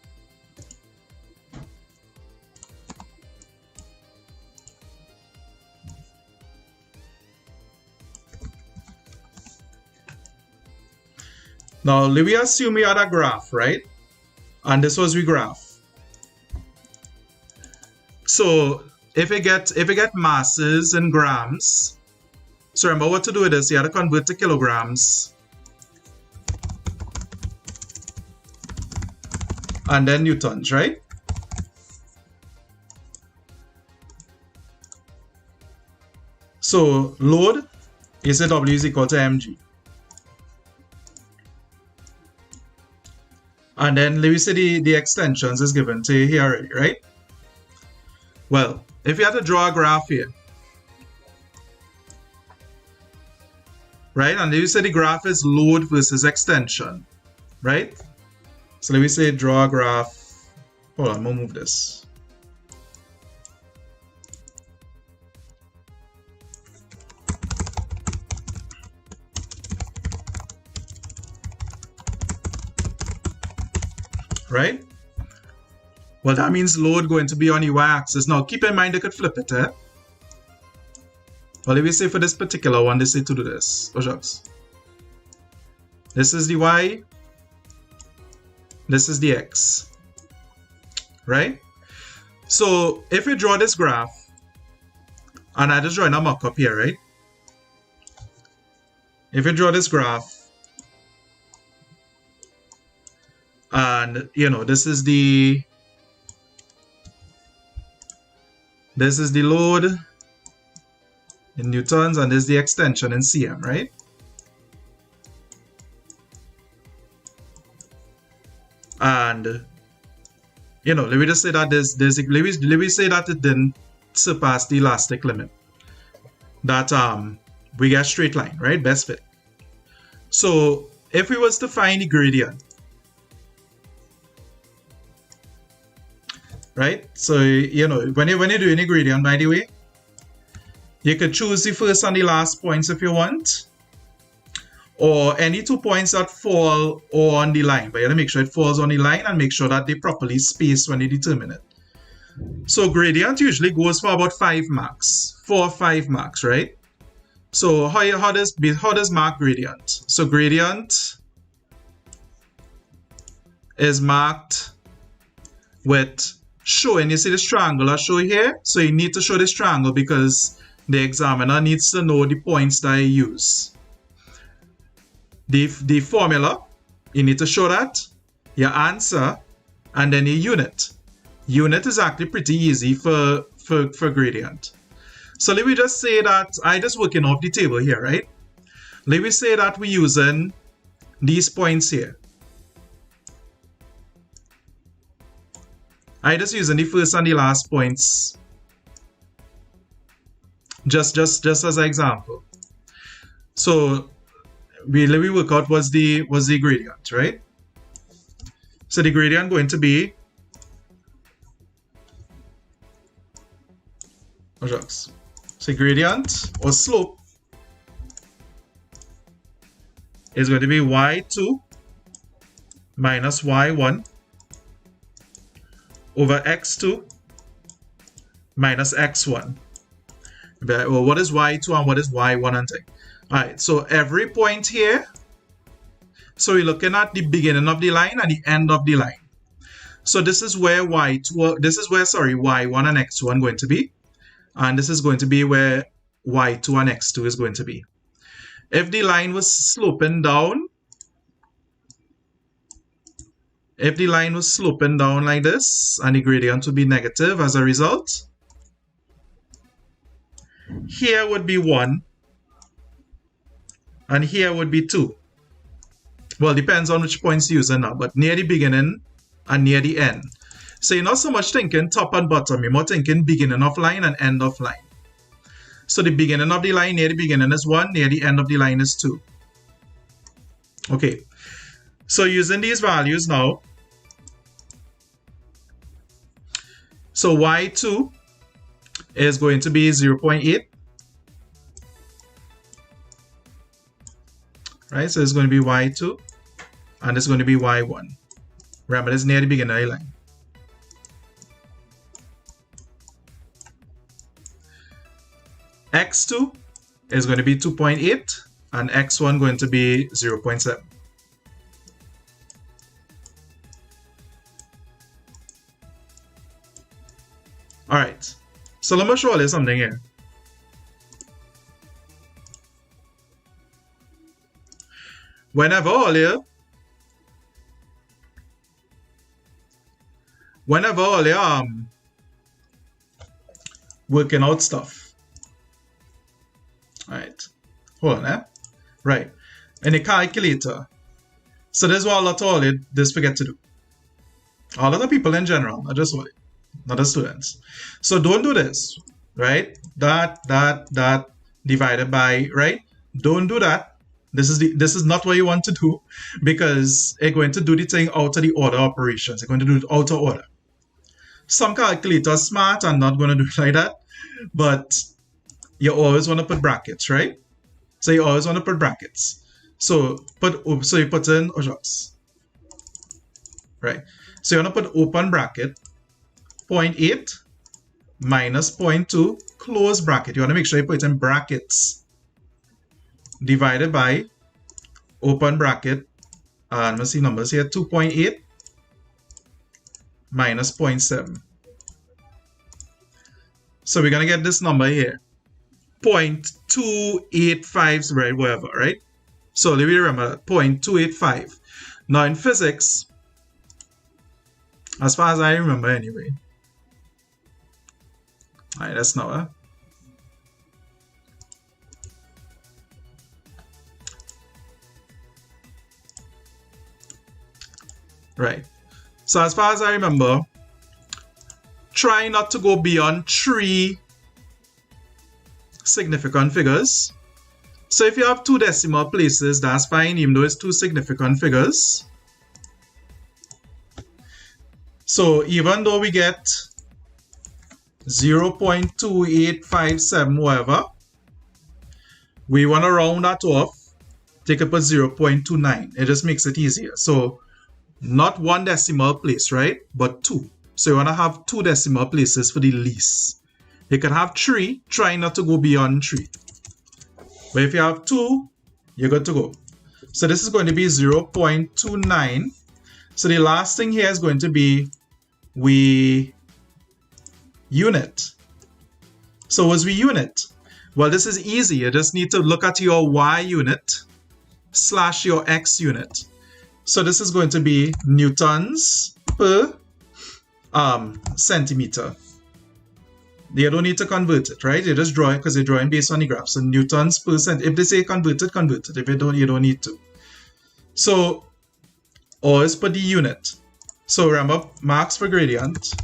Now, let me assume we had a graph, right? And this was we graph. So if we get masses in grams, so remember what to do with this, you have to convert to kilograms. And then newtons, right? So load is a W is equal to mg. And then let me say the extensions is given to here already, right? Well, if you had to draw a graph here, right? And you say the graph is load versus extension, right? So let me say draw a graph. Hold on, I'm gonna move this. Right? Well, that means load going to be on the y-axis. Now, keep in mind they could flip it, eh? Well, if we say for this particular one, they say to do this. Oh, shucks. This is the y. This is the x. Right? So, if we draw this graph, and I just draw a mock-up here, right? If you draw this graph, and you know, this is the load in newtons, and this is the extension in cm, right? And you know, let me just say that let me say that it didn't surpass the elastic limit. That we get straight line, right? Best fit. So if we was to find the gradient, right? So you know, when you're doing a gradient, by the way, you could choose the first and the last points if you want, or any 2 points that fall on the line, but you have to make sure it falls on the line and make sure that they properly spaced when you determine it. So gradient usually goes for about 5 marks, 4 or 5 marks, right? So how does mark gradient? So gradient is marked with showing, you see this triangle I show here, so you need to show this triangle because the examiner needs to know the points that you use. The formula, you need to show that, your answer, and then your unit. Unit is actually pretty easy for gradient. So let me just say that I just working off the table here, right? Let me say that we're using these points here. I just using the first and the last points just as an example. So let me work out what's the gradient, right? So the gradient going to be so gradient or slope is going to be y2 minus y1 over x2 minus x1. Well, what is y2 and what is y1 and thing? Alright, so every point here, so we're looking at the beginning of the line and the end of the line. So this is where y1 and x1 going to be, and this is going to be where y2 and x2 is going to be. If the line was sloping down, like this, and the gradient would be negative as a result, here would be 1, and here would be 2. Well, depends on which points you're using now, but near the beginning and near the end. So you're not so much thinking top and bottom, you're more thinking beginning of line and end of line. So the beginning of the line, near the beginning is 1, near the end of the line is 2. Okay, so using these values now, so y2 is going to be 0.8. Right, so it's going to be y2, and it's going to be y1. Remember, it's near the beginning of the line. X2 is going to be 2.8, and x1 going to be 0.7. All right, so let me show you something here. Whenever all you working out stuff. All right, hold on, right, in a calculator. So this is what a lot of all this forget to do. A lot of people in general, not just all, not the students. So don't do this, right? That divided by, right? Don't do that. This is not what you want to do, because it's going to do the thing out of the order operations. It's going to do it out of order. Some calculators smart and not going to do it like that, but you always want to put brackets, right? So you always want to put brackets. So you put in right? So you want to put open bracket 0.8 minus 0.2 close bracket. You want to make sure you put it in brackets, divided by open bracket, and let's see numbers here, 2.8 minus 0.7. So we're going to get this number here, 0.285, right, whatever, right? So let me remember, 0.285. Now in physics, as far as I remember anyway, all right, that's now, right. So as far as I remember, try not to go beyond 3 significant figures. So if you have 2 decimal places, that's fine, even though it's 2 significant figures. So even though we get 0.2857, whatever, we want to round that off, take up a 0.29. It just makes it easier. So not 1 decimal place, right? But 2. So you want to have 2 decimal places for the least. You can have 3, try not to go beyond 3. But if you have 2, you're good to go. So this is going to be 0.29. So the last thing here is going to be we unit. So what's we unit? Well, this is easy. You just need to look at your y unit slash your x unit. So this is going to be newtons per centimeter. You don't need to convert it, right? You just draw it because you're drawing based on the graph. So newtons per cent. If they say convert it, convert it. If you don't need to. So always put the unit. So remember, marks for gradient.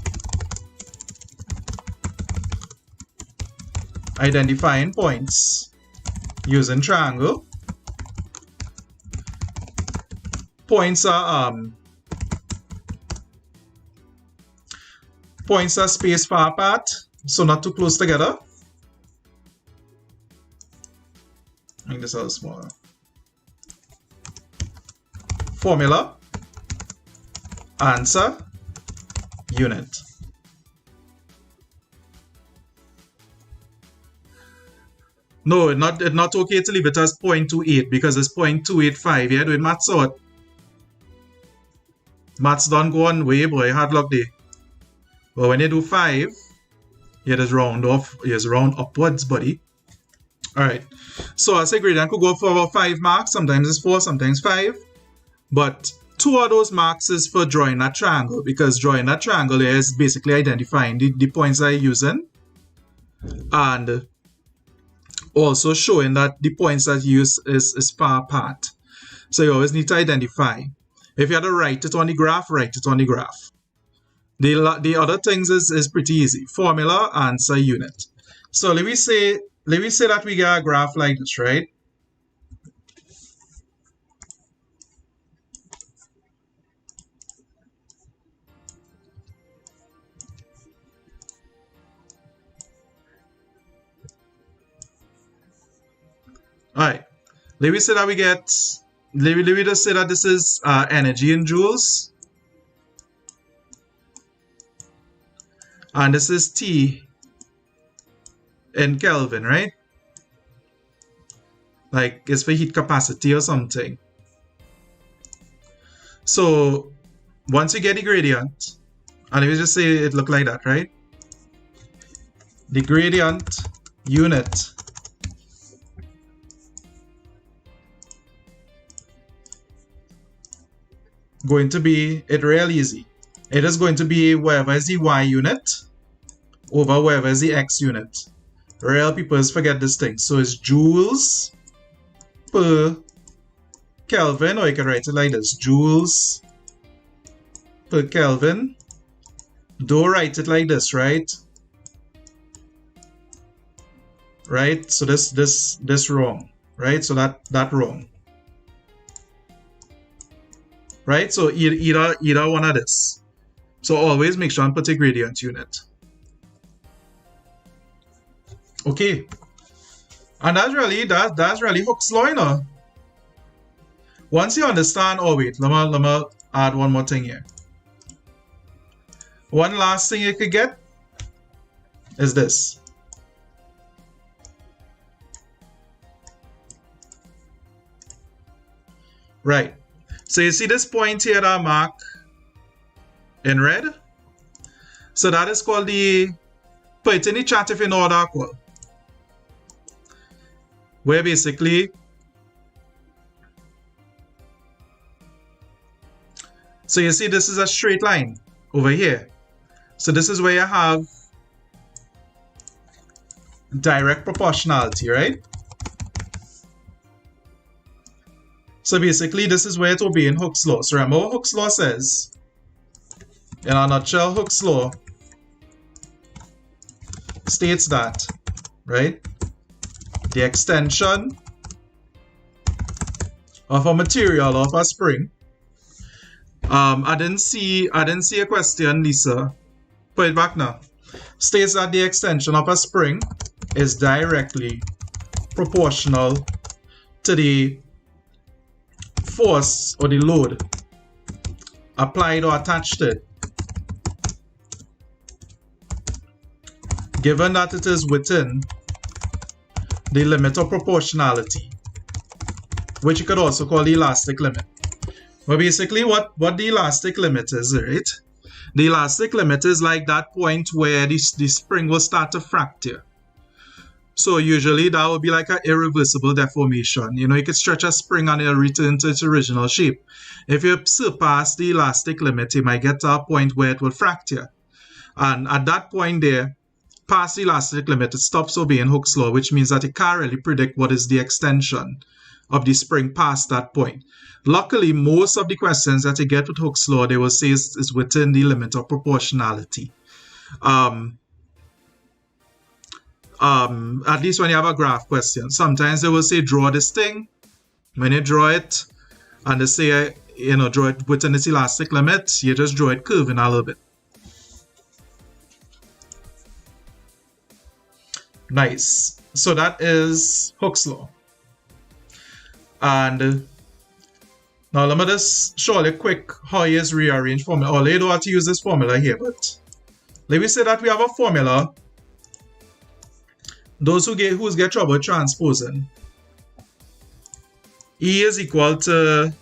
Identifying points using triangle. Points are spaced far apart, so not too close together. Make this a little smaller. Formula, answer, unit. No, it's not okay to leave it as 0.28 because it's 0.285. You're doing maths out. Maths don't go on way, boy. Hard luck there. But when you do 5, you just round off. You just round upwards, buddy. All right. So I say gradient could go for about 5 marks. Sometimes it's 4, sometimes 5. But 2 of those marks is for drawing that triangle, because drawing that triangle is basically identifying the points that you're using and also showing that the points that you use is far apart. So you always need to identify. If you had to write it on the graph, write it on the graph. The other things is pretty easy. Formula, answer, unit. So let me say that we get a graph like this, right? All right. Let me say that we get. Let me just say that this is energy in joules, and this is T in Kelvin, right? Like it's for heat capacity or something. So once you get the gradient, and let me just say it look like that, right? The gradient unit going to be it real easy. It is going to be wherever is the Y unit over wherever is the X unit. Real people forget this thing. So it's joules per Kelvin, or you can write it like this: joules per Kelvin. Don't write it like this, right? Right? So this wrong, right? So that wrong. Right? So either one of this. So always make sure and put a gradient unit. Okay. And that's really Hooke's law, you know. Once you understand, oh wait, let me add one more thing here. One last thing you could get is this. Right. So you see this point here that I mark in red? So that is called the, put it in the chat if you know what I call. Where basically, so you see this is a straight line over here. So this is where you have direct proportionality, right? So basically, this is where it obeys Hooke's law. So remember what Hooke's law says. In a nutshell, Hooke's law states that, right, the extension of a material of a spring. I didn't see a question, Lisa. Put it back now. States that the extension of a spring is directly proportional to the force or the load applied or attached to it, given that it is within the limit of proportionality, which you could also call the elastic limit. But basically what the elastic limit is, right? The elastic limit is like that point where the spring will start to fracture. So usually that would be like an irreversible deformation. You know, you could stretch a spring and it'll return to its original shape. If you surpass the elastic limit, you might get to a point where it will fracture. And at that point there, past the elastic limit, it stops obeying Hooke's law, which means that you can't really predict what is the extension of the spring past that point. Luckily, most of the questions that you get with Hooke's law, they will say is within the limit of proportionality. At least when you have a graph question. Sometimes they will say draw this thing. When you draw it, and they say, you know, draw it within its elastic limit, you just draw it curving a little bit. Nice. So that is Hooke's law. And now let me just show you quick how you rearrange formula. Or you don't have to use this formula here, but let me say that we have a formula. Those who get trouble transposing, E is equal to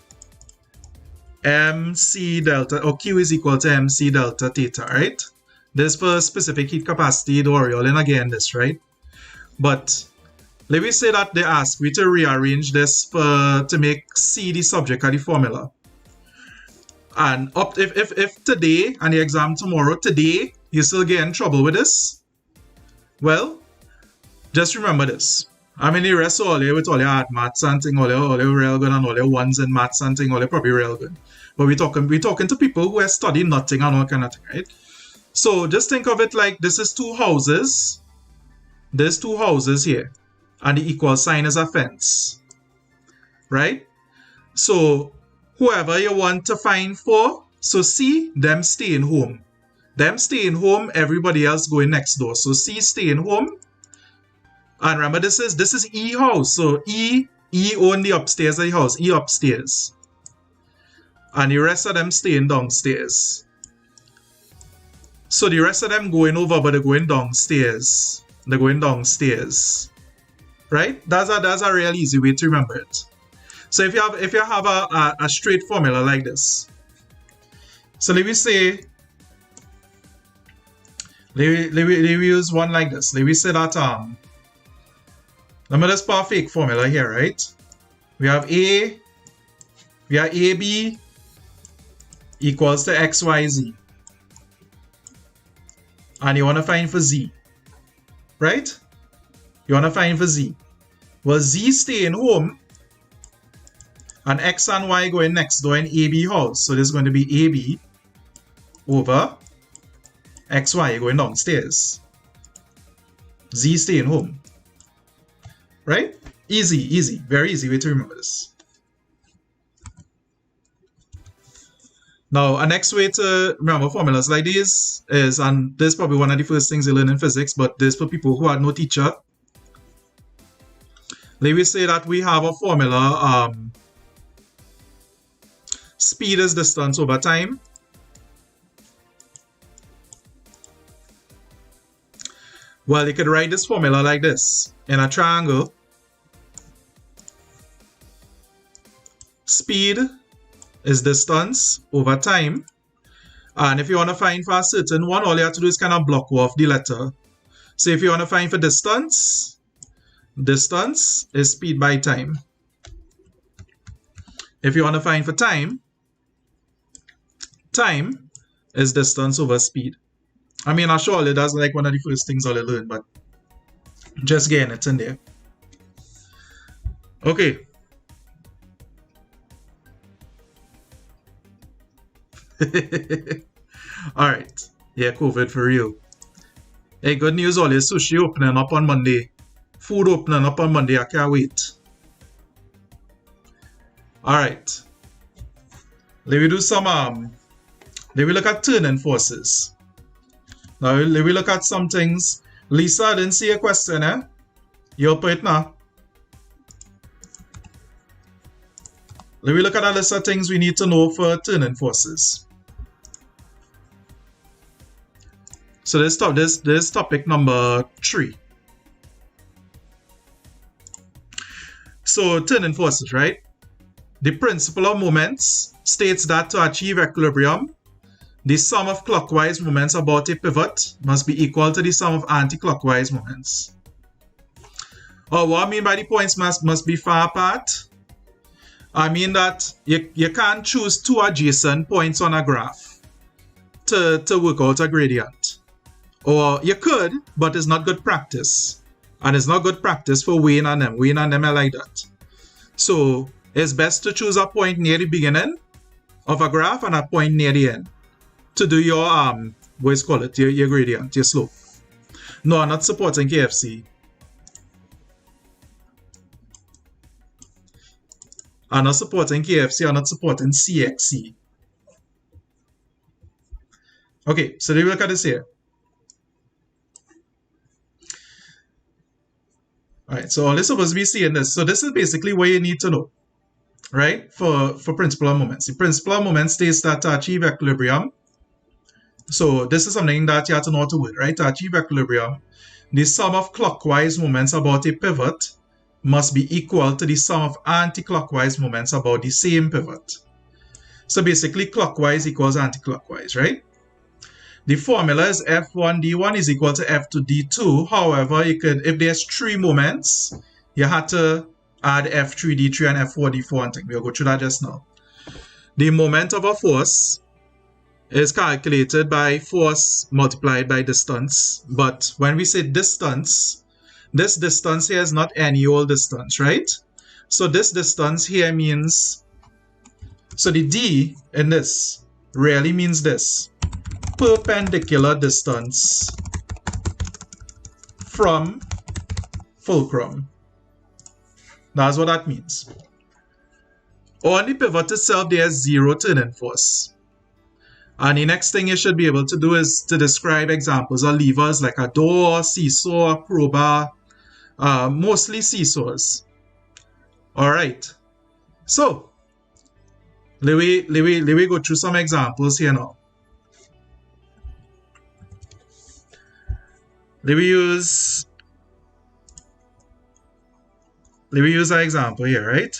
MC delta, or Q is equal to MC delta theta, right? This for specific heat capacity, don't worry, I'll in again this, right? But let me say that they ask me to rearrange this to make C the subject of the formula. And if today and the exam tomorrow, today, you still get in trouble with this, well, just remember this. I mean, the rest of all with all your hard maths and thing, all your real good and all your ones in maths and thing, all your probably real good. But we're talking to people who are studying nothing and all kind of thing, right? So just think of it like this is two houses. There's two houses here. And the equal sign is a fence. Right? So whoever you want to find for, so C, them staying home. Them staying home, everybody else going next door. So C staying home. And remember, this is E house. So E own the upstairs of the house. E upstairs. And the rest of them staying downstairs. So the rest of them going over, but they're going downstairs. They're going downstairs. Right? That's a real easy way to remember it. So if you have a straight formula like this. So let me say, let me use one like this. Let me say that let me just put a fake formula here, right? We have AB equals to XYZ. And you want to find for Z. Right? You want to find for Z. Well, Z staying home. And X and Y going next door in AB house. So this is going to be AB over XY going downstairs. Z staying home. Right? Easy. Very easy way to remember this. Now, a next way to remember formulas like these is, and this is probably one of the first things you learn in physics, but this for people who are no teacher. Let me say that we have a formula, speed is distance over time. Well, you could write this formula like this. In a triangle, speed is distance over time. And if you want to find for a certain one, all you have to do is kind of block off the letter. So if you want to find for distance is speed by time. If you want to find for time is distance over speed. I mean, surely that's like one of the first things I'll learn, but just getting it in there. Okay. Alright. Yeah, COVID for real. Hey, good news all is sushi opening up on Monday. Food opening up on Monday. I can't wait. Alright. Let me do some let me look at turning forces. Now let me look at some things. Lisa, I didn't see a question, eh? You'll put it now. Let me look at a list of things we need to know for turning forces. So this topic number 3. So turning forces, right? The principle of moments states that to achieve equilibrium, the sum of clockwise moments about a pivot must be equal to the sum of anti-clockwise moments. Or what I mean by the points must be far apart. I mean that you can't choose two adjacent points on a graph to work out a gradient. Or you could, but it's not good practice. And it's not good practice for weighing on them. Weighing on them are like that. So it's best to choose a point near the beginning of a graph and a point near the end to do your what's called it, your gradient, your slope. No, I'm not supporting KFC. I'm not supporting KFC, I'm not supporting CXC. Okay, so let me look at this here. Alright, so all this supposed to be seeing this. So this is basically what you need to know, right? For principle of moments. The principle of moments states that to achieve equilibrium. So this is something that you have to know how to work, right? To achieve equilibrium, the sum of clockwise moments about a pivot must be equal to the sum of anti-clockwise moments about the same pivot. So basically clockwise equals anti-clockwise, right? The formula is F1 D1 is equal to F2 D2. However, you could, if there's 3 moments, you had to add F3D3 and F4D4 and things. We'll go through that just now. The moment of a force is calculated by force multiplied by distance. But when we say distance, this distance here is not any old distance, right? So this distance here means, so the D in this really means this: perpendicular distance from fulcrum. That's what that means. On the pivot itself, there's zero turning force. And the next thing you should be able to do is to describe examples of levers like a door, seesaw, crowbar, mostly seesaws. Alright, so let me go through some examples here now. Let me use an example here, right?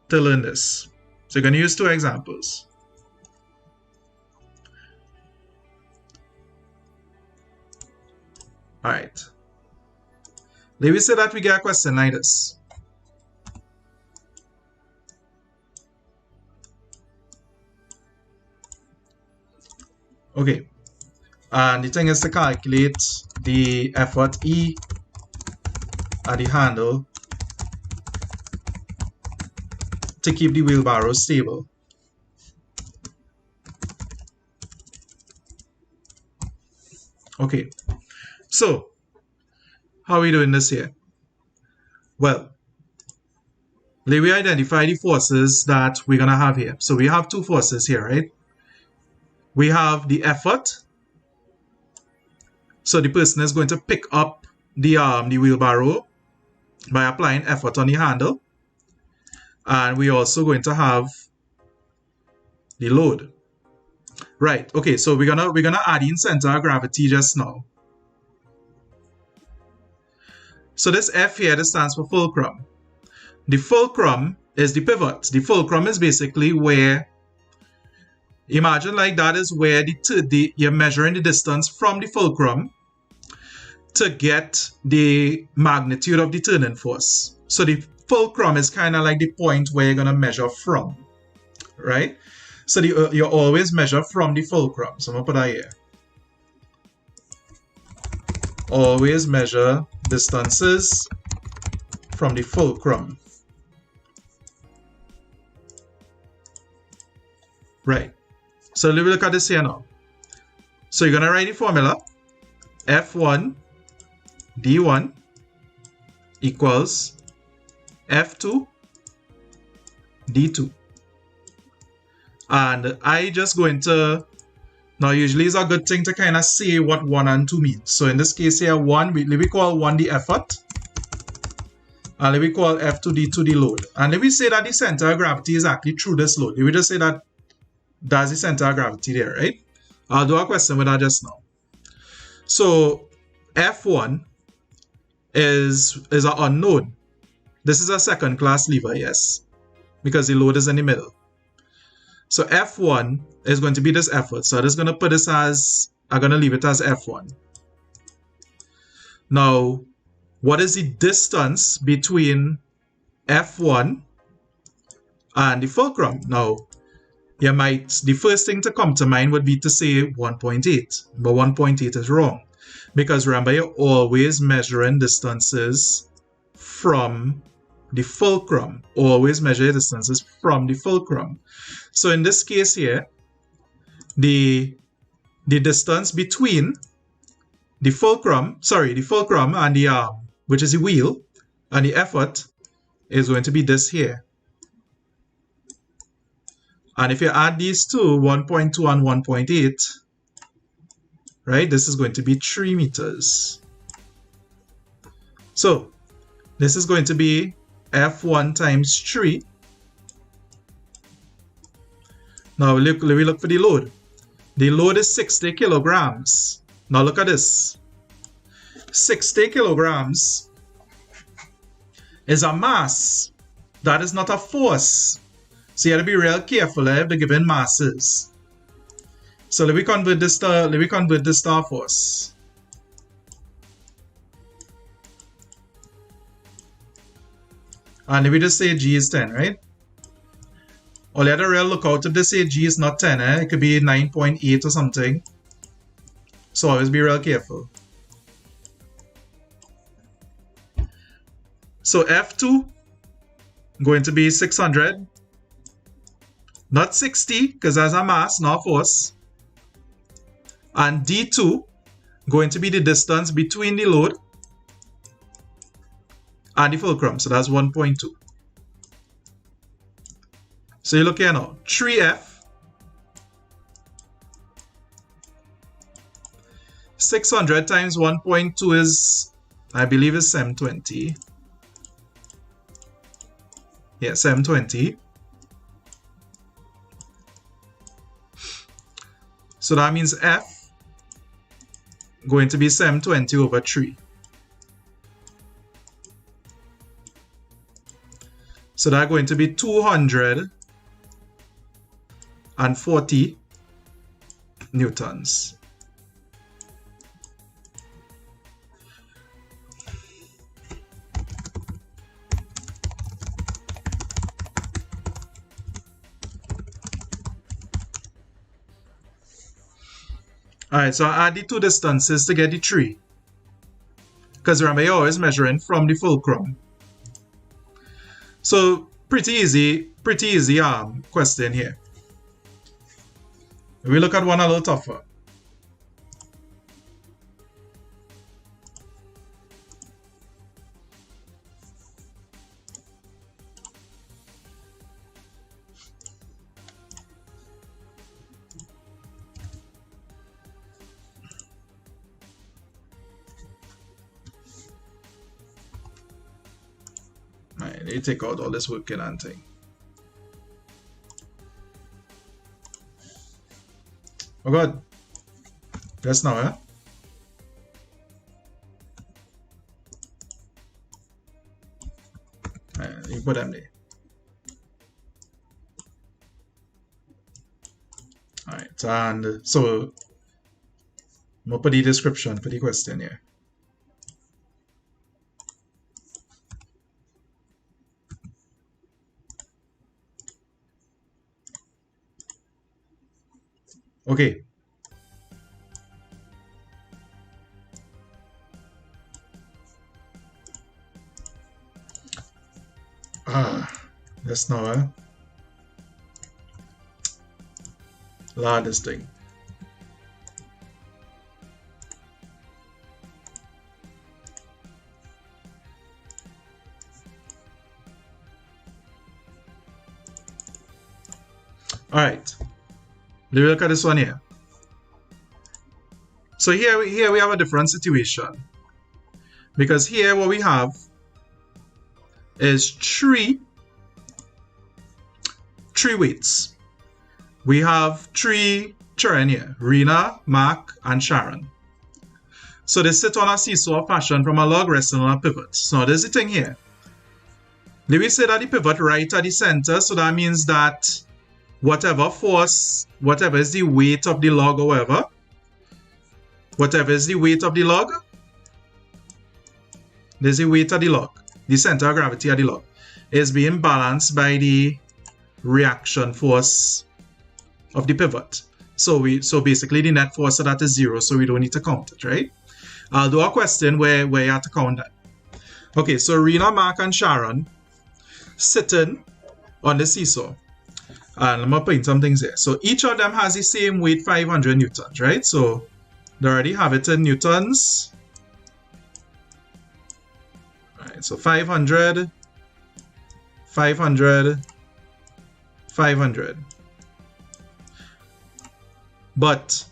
To learn this. So you're going to use two examples. Alright. Let me say that we get a question like this. Okay. And the thing is to calculate the effort E at the handle to keep the wheelbarrow stable. Okay. So, how are we doing this here? Well, let me identify the forces that we're going to have here. So we have two forces here, right? We have the effort. So the person is going to pick up the wheelbarrow by applying effort on the handle. And we're also going to have the load. Right, okay, so we're gonna add in center of gravity just now. So this F here, this stands for fulcrum. The fulcrum is the pivot. The fulcrum is basically where, imagine like that is where you're measuring the distance from the fulcrum to get the magnitude of the turning force. So the fulcrum is kind of like the point where you're going to measure from, right? So you always measure from the fulcrum. So I'm going to put that here. Always measure distances from the fulcrum. Right. So let me look at this here now. So you're going to write the formula. F1 D1 equals F2 D2. And I just going to, now usually it's a good thing to kind of say what 1 and 2 means. So in this case here, 1, let me call 1 the effort. And let me call F2 D2 the load. And let me say that the center of gravity is actually through this load. Let me just say that that's the center of gravity there, right? I'll do a question with that just now. So F1 is an unknown. This is a second class lever, yes, because the load is in the middle. So F1 is going to be this effort. So I'm just going to put this as, I'm going to leave it as F1. Now, what is the distance between F1 and the fulcrum? Now, the first thing to come to mind would be to say 1.8, but 1.8 is wrong. Because remember, you're always measuring distances from the fulcrum. Always measure distances from the fulcrum. So in this case here, the distance between the fulcrum and the arm, which is the wheel, and the effort is going to be this here. And if you add these two, 1.2 and 1.8, right, this is going to be 3 meters. So this is going to be F1 times 3. Now let me look for the load. The load is 60 kilograms. Now look at this. 60 kilograms is a mass. That is not a force. So you have to be real careful if they're given masses. So let me convert this to force. And if we just say G is 10, right? All you have to really look out if they say G is not 10, it could be 9.8 or something. So always be real careful. So F2 going to be 600, not 60 because that's a mass, not force. And D2 going to be the distance between the load and the fulcrum, so that's 1.2. So you look here now, 3F 600 times 1.2 is, I believe, is 720. Yeah, 720. So that means F going to be 720 over 3. So that's going to be 240 newtons. Alright, so I add the two distances to get the 3. Because remember, you're always measuring from the fulcrum. So pretty easy question here. We look at one a little tougher. Alright, they take out all this working and thing. Oh god. Yes now, eh? Alright, you put them there. Alright, and so I'm gonna put the description for the question here. Okay. That's now, eh? Load this thing. Alright. Let's look at this one here. So here we have a different situation. Because here what we have is three weights. We have 3 children here, Rena, Mark, and Sharon. So they sit on a seesaw fashion from a log resting on a pivot. So there's the thing here. Let me say that the pivot right at the center, so that means that whatever force, whatever is the weight of the log or whatever is the weight of the log, there's the weight of the log, the center of gravity of the log, is being balanced by the reaction force of the pivot. So basically the net force of that is 0, so we don't need to count it, right? I'll do a question where you have to count that. Okay, so Rena, Mark, and Sharon sitting on the seesaw. And I'm going to point some things here. So each of them has the same weight, 500 newtons, right? So they already have it in newtons. Alright, so 500, 500, 500. But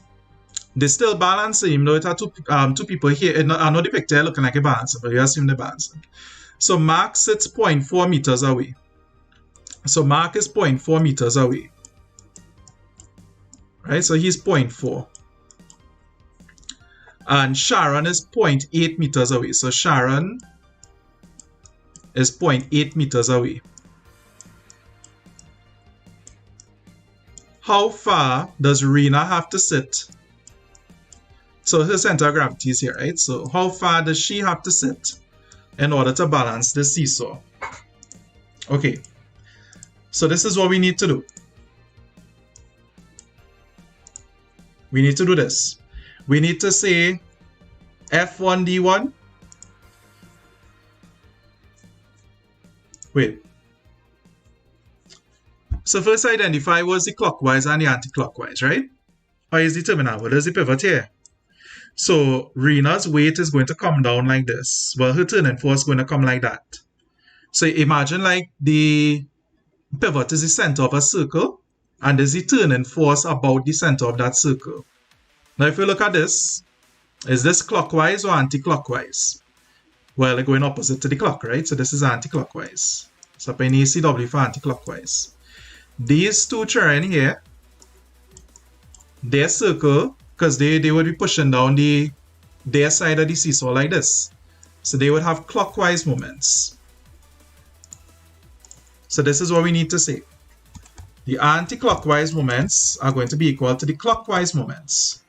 they still balancing, even though it had two people here. I know the picture looking like a balance, but you assume they're balancing. So Mark sits 0.4 meters away. So Mark is 0.4 meters away. Right, so he's 0.4. And Sharon is 0.8 meters away. So Sharon is 0.8 meters away. How far does Rena have to sit? So her center of gravity is here, right? So how far does she have to sit in order to balance the seesaw? Okay, so this is what we need to do. We need to do this. We need to say F1 D1. Wait. So first identify what's the clockwise and the anti-clockwise, right? Or is the terminal? What is the pivot here? So Rena's weight is going to come down like this. Well, her turning force is going to come like that. So imagine like the pivot is the center of a circle, and there's the turning force about the center of that circle. Now if you look at this, is this clockwise or anti-clockwise? Well, they're going opposite to the clock, right? So this is anti-clockwise. So up in ACW for anti-clockwise. These two children here, their circle, because they would be pushing down their side of the seesaw like this. So they would have clockwise moments. So this is what we need to say. The anti-clockwise moments are going to be equal to the clockwise moments.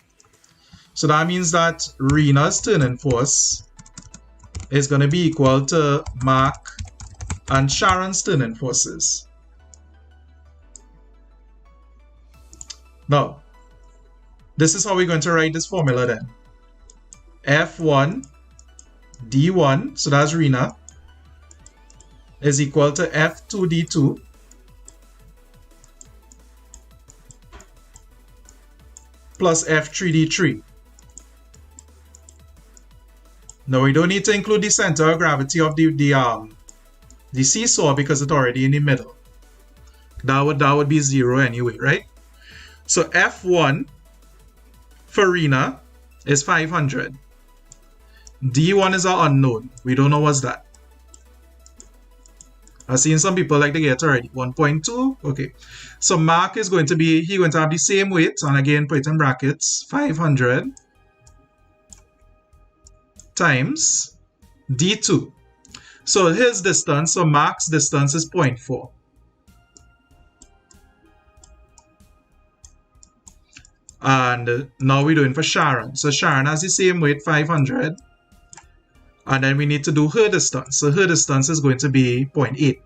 So that means that Rena's turning force is going to be equal to Mark and Sharon's turning forces. Now, this is how we're going to write this formula then. F1 D1, so that's Rena, is equal to F2 D2 plus F3 D3. Now we don't need to include the center of gravity of the seesaw because it's already in the middle. That would be 0 anyway, right? So F1 for Rena is 500. D1 is our unknown. We don't know what's that. I've seen some people like to get already. 1.2. Okay. So Mark is going to have the same weight, and again put it in brackets, 500 times D2. So his distance, so Mark's distance is 0.4. And now we're doing for Sharon. So Sharon has the same weight, 500. And then we need to do her distance. So her distance is going to be 0.8.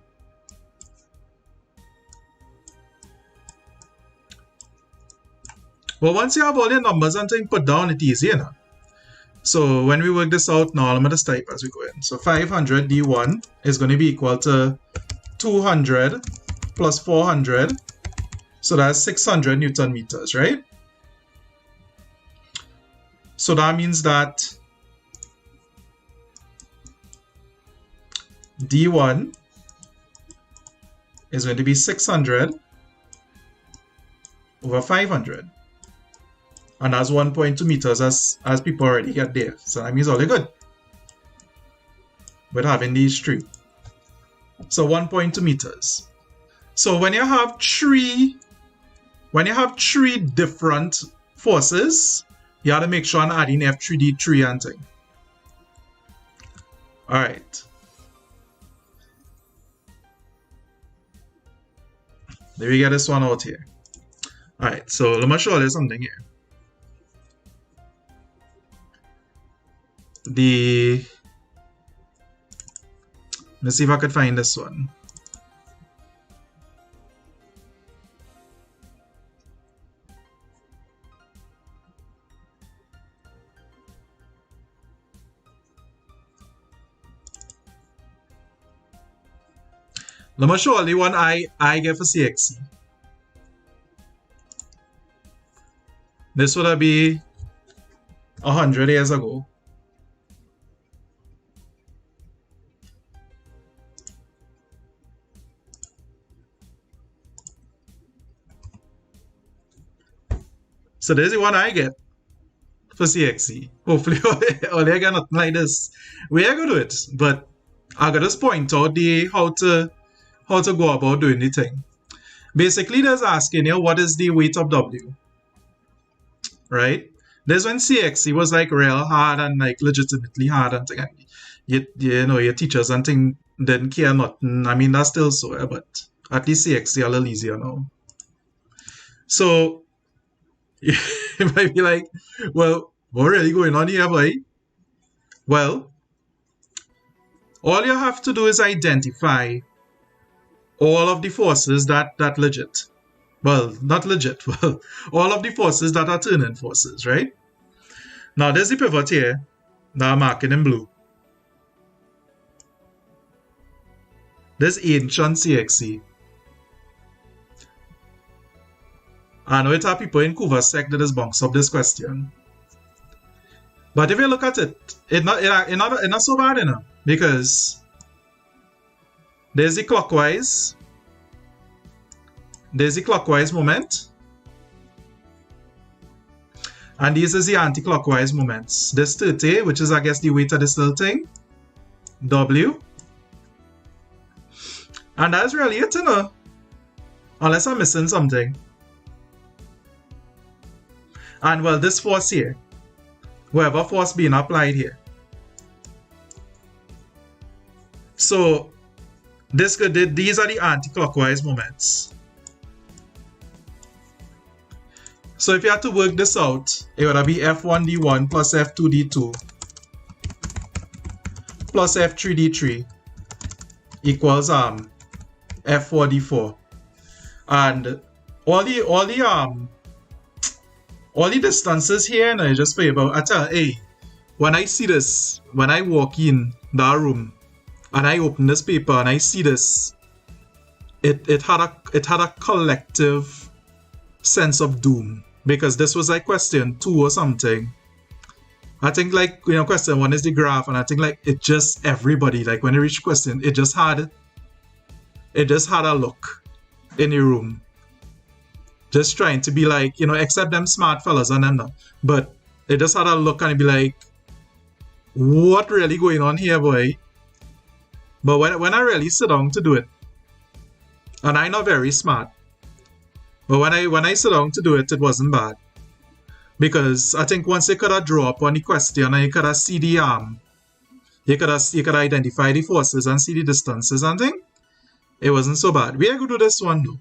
Well, once you have all your numbers and things put down, it's easier now. So when we work this out now, I'm going to just type as we go in. So 500 D1 is going to be equal to 200 plus 400. So that's 600 Newton meters, right? So that means that D1 is going to be 600 over 500. And that's 1.2 meters as people already get there. So that means all are good with having these three. So 1.2 meters. So when you have three different forces, you have to make sure and add in F3D3 and thing. Alright. There we get this one out here. Alright, so let me show you something here. Let's see if I could find this one. Let me show you the one I get for CXC. This would be 100 years ago. So there's the one I get for CXC. Hopefully, only I get nothing like this. We are going to do it, but I got to point out how to go about doing the thing. Basically, there's asking you what is the weight of W, right? There's when CXC was like real hard and like legitimately hard and thing. You know, your teachers and thing didn't care nothing. I mean, that's still so, but at least CXC a little easier now. So you might be like, well, what really going on here, boy? Well, all you have to do is identify all of the forces that legit. Well, not legit. Well, all of the forces that are turning forces, right? Now, there's the pivot here that I'm marking in blue. This ancient CXC. I know it have people in CSEC that just bunks up this question. But if you look at it, it's not so bad, you know, because there's the clockwise moment, and this is the anti-clockwise moments. This 30, which is, I guess, the weight of this little thing, W. And that's really it, you know, unless I'm missing something. And well, this force here, whatever force being applied here. So these are the anti-clockwise moments. So if you had to work this out, it would be F1d1 plus F2d2 plus F3d3 equals F4d4, and all the distances here now just for about. I tell, hey, when I see this, when I walk in that room and I open this paper and I see this, it had a collective sense of doom, because this was like question 2 or something. I think, like, you know, question 1 is the graph, and I think like it just, everybody, like when they reach question, it just had a look in the room, just trying to be like, you know, except them smart fellas and them, but it just had a look and be like, what really going on here, boy? But when I really sit down to do it, and I'm not very smart, but when I sit down to do it, it wasn't bad, because I think once you could have draw up on the question and you could have see the you could identify the forces and see the distances and thing, it wasn't so bad. We are going to do this one though.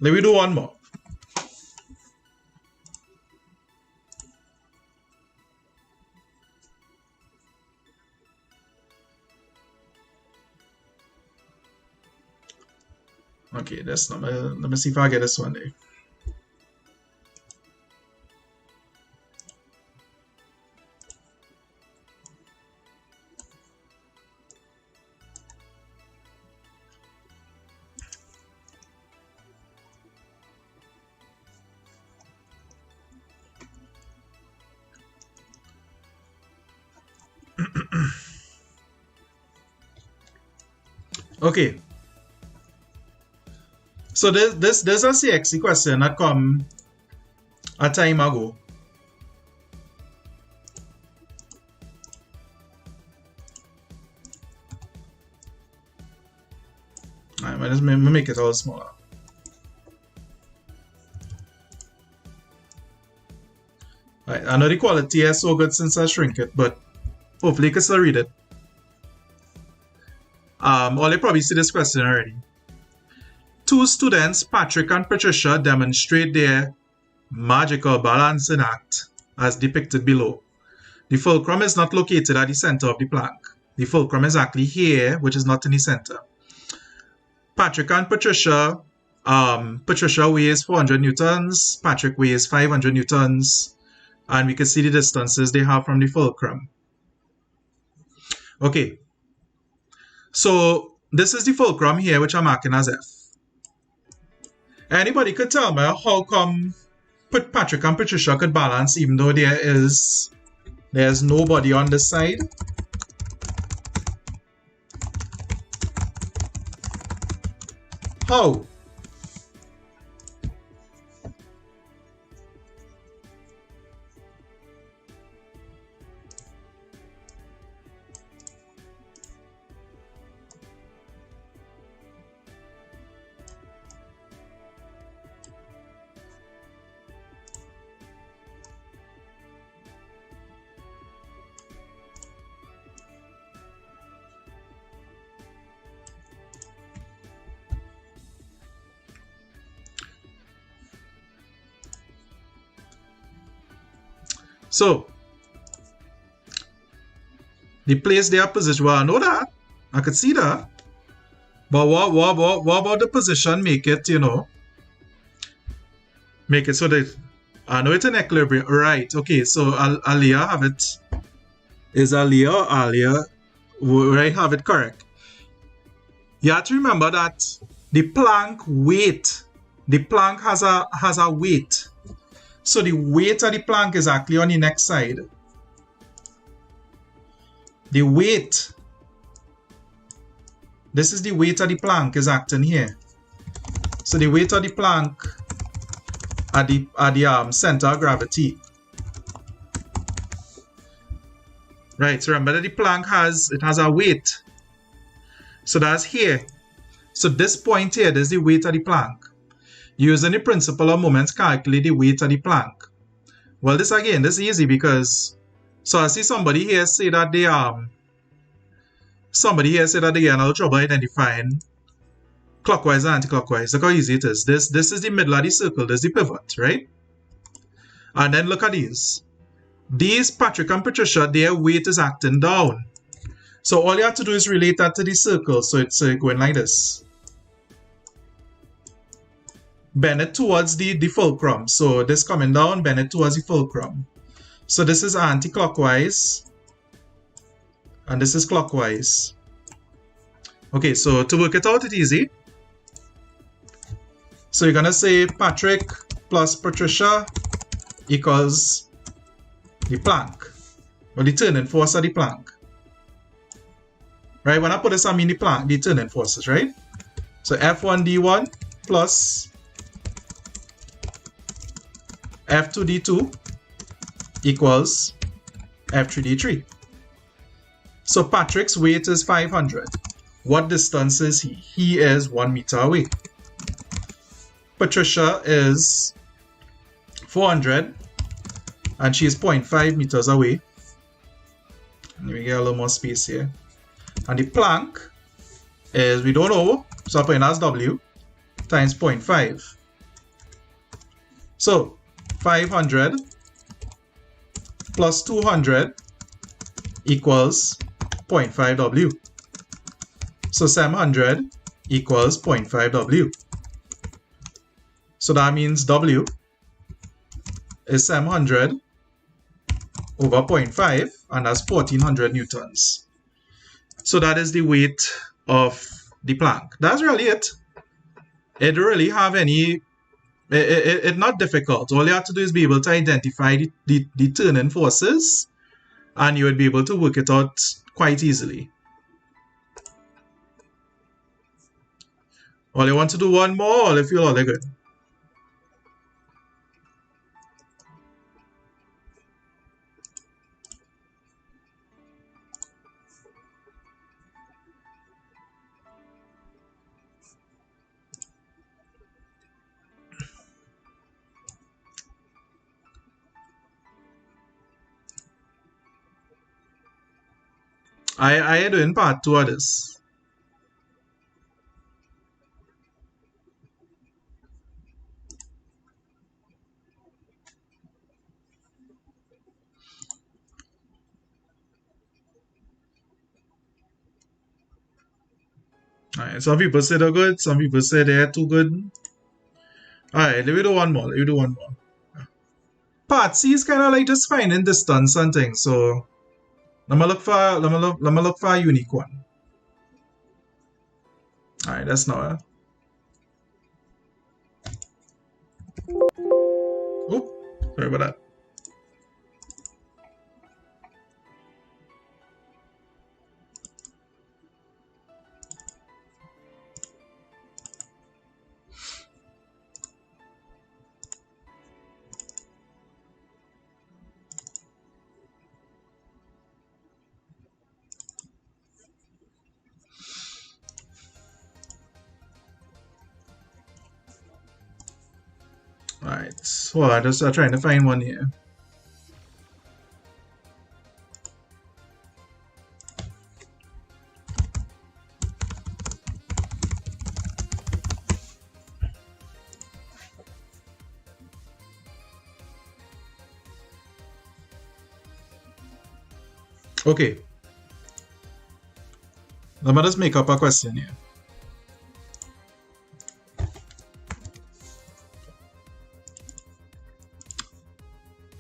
Let me do one more. Okay, that's not. Let me see if I get this one there. Okay. So there's a CXC question that come a time ago. Alright, let me make it all smaller. Right, I know the quality is so good since I shrink it, but hopefully you can still read it. Well, you probably see this question already. 2 students, Patrick and Patricia, demonstrate their magical balancing act as depicted below. The fulcrum is not located at the center of the plank. The fulcrum is actually here, which is not in the center. Patrick and Patricia, Patricia weighs 400 newtons, Patrick weighs 500 newtons, and we can see the distances they have from the fulcrum. Okay, so this is the fulcrum here, which I'm marking as F. Anybody could tell me how come Patrick and Patricia could balance even though there's nobody on this side? How? So, the place they are positioned, well, I know that. I could see that. But what about the position? Make it, you know, make it so that I know it's in equilibrium. Right. Okay. So Alia have it. Is Alia or Alia? Where I have it correct. You have to remember that the Planck weight, the Planck has a weight. So the weight of the Planck is actually on the next side. The weight, this is the weight of the Planck is acting here. So the weight of the Planck at the center of gravity. Right, so remember that the Planck has a weight. So that's here. So this point here, this is the weight of the Planck. Using the principle of moments, calculate the weight of the Planck. Well, this again, this is easy because, so I see somebody here say that they are in trouble identifying clockwise and anti-clockwise. Look how easy it is. This is the middle of the circle, this is the pivot, right? And then look at these. These, Patrick and Patricia, their weight is acting down. So all you have to do is relate that to the circle. So it's going like this. Bend it towards the fulcrum. So this coming down, bend it towards the fulcrum. So this is anti-clockwise. And this is clockwise. Okay, so to work it out, it's easy. So you're going to say Patrick plus Patricia equals the Planck, or the turning force of the Planck. Right, when I put this, I mean the Planck, the turning forces, right? So F1D1 plus F2D2 equals F3D3. So Patrick's weight is 500. What distance is he? He is 1 meter away. Patricia is 400 and she is 0.5 meters away. Let me get a little more space here. And the Planck is, we don't know, so I put in as W times 0.5. So 500 plus 200 equals 0.5 W. So 700 equals 0.5 W. So that means W is 700 over 0.5, and that's 1400 newtons. So that is the weight of the Planck. That's really it. It don't really have any, it's not difficult. All you have to do is be able to identify the turning forces, and you would be able to work it out quite easily. Or you want to do one more, or if you're all good. I am doing part 2 of this. Alright, some people say they're good, some people say they're too good. Alright, let me do one more. Part C is kind of like just finding distance and things, so let me look for a unique one. Alright, that's not it. Oh, sorry about that. Alright, so I'm just trying to find one here. Okay. Let me just make up a question here.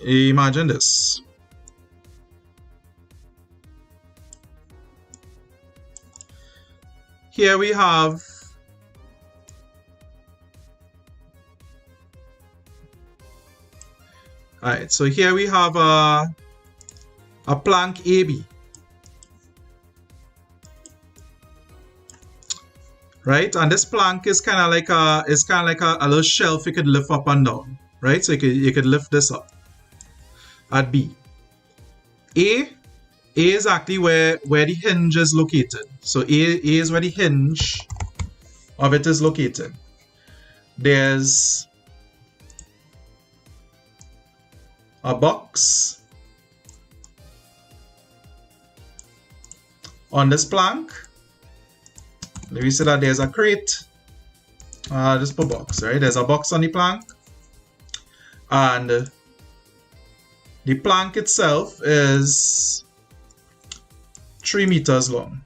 Imagine this. Here we have alright, so here we have a plank AB. Right, and this plank is kind of like a little shelf you could lift up and down, right? So you could lift this up at B. A is actually where the hinge is located. So A is where the hinge of it is located. There's a box on this plank. Let me say that there's a crate. Just put box, right? There's a box on the plank. And the plank itself is 3 meters long.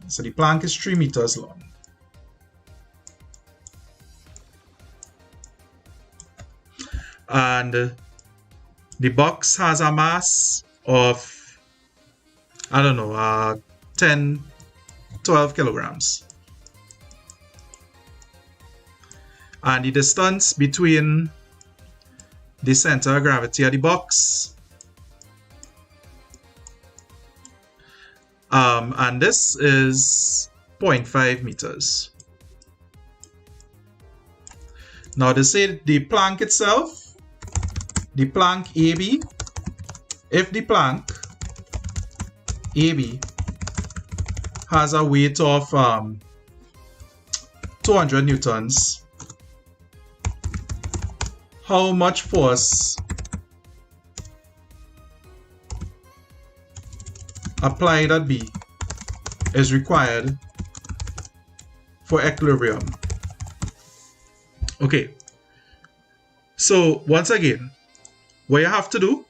So the plank is 3 meters long. And the box has a mass of, I don't know, 10, 12 kilograms. And the distance between the center of gravity of the box and this is 0.5 meters. Now to say the plank itself, the plank AB, if the plank AB has a weight of 200 newtons, how much force applied at B is required for equilibrium? Okay, so once again, what you have to do,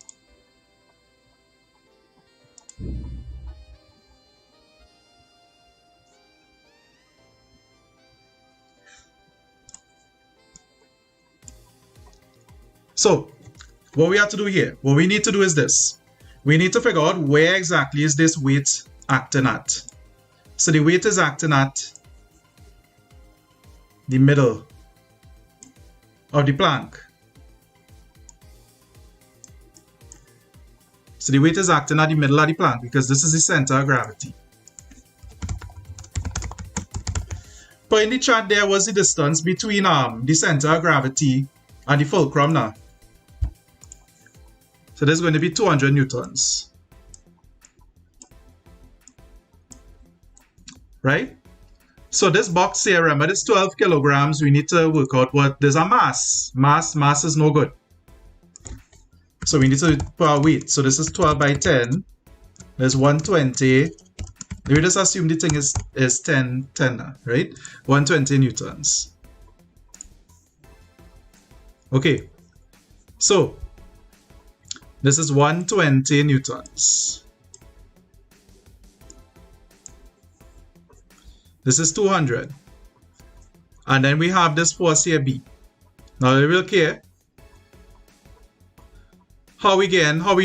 so what we have to do here, what we need to do is this. We need to figure out where exactly is this weight acting at. So the weight is acting at the middle of the plank. So the weight is acting at the middle of the plank because this is the center of gravity. But in the chart there was the distance between the center of gravity and the fulcrum now. So this is going to be 200 newtons. Right? So this box here, remember this 12 kilograms, we need to work out what, there's a mass. Mass is no good. So we need to put our weight. So this is 12 by 10. There's 120. Let me just assume the thing is 10 now, right? 120 newtons. Okay. So this is 120 newtons. This is 200. And then we have this force here, B. Now we will care. How we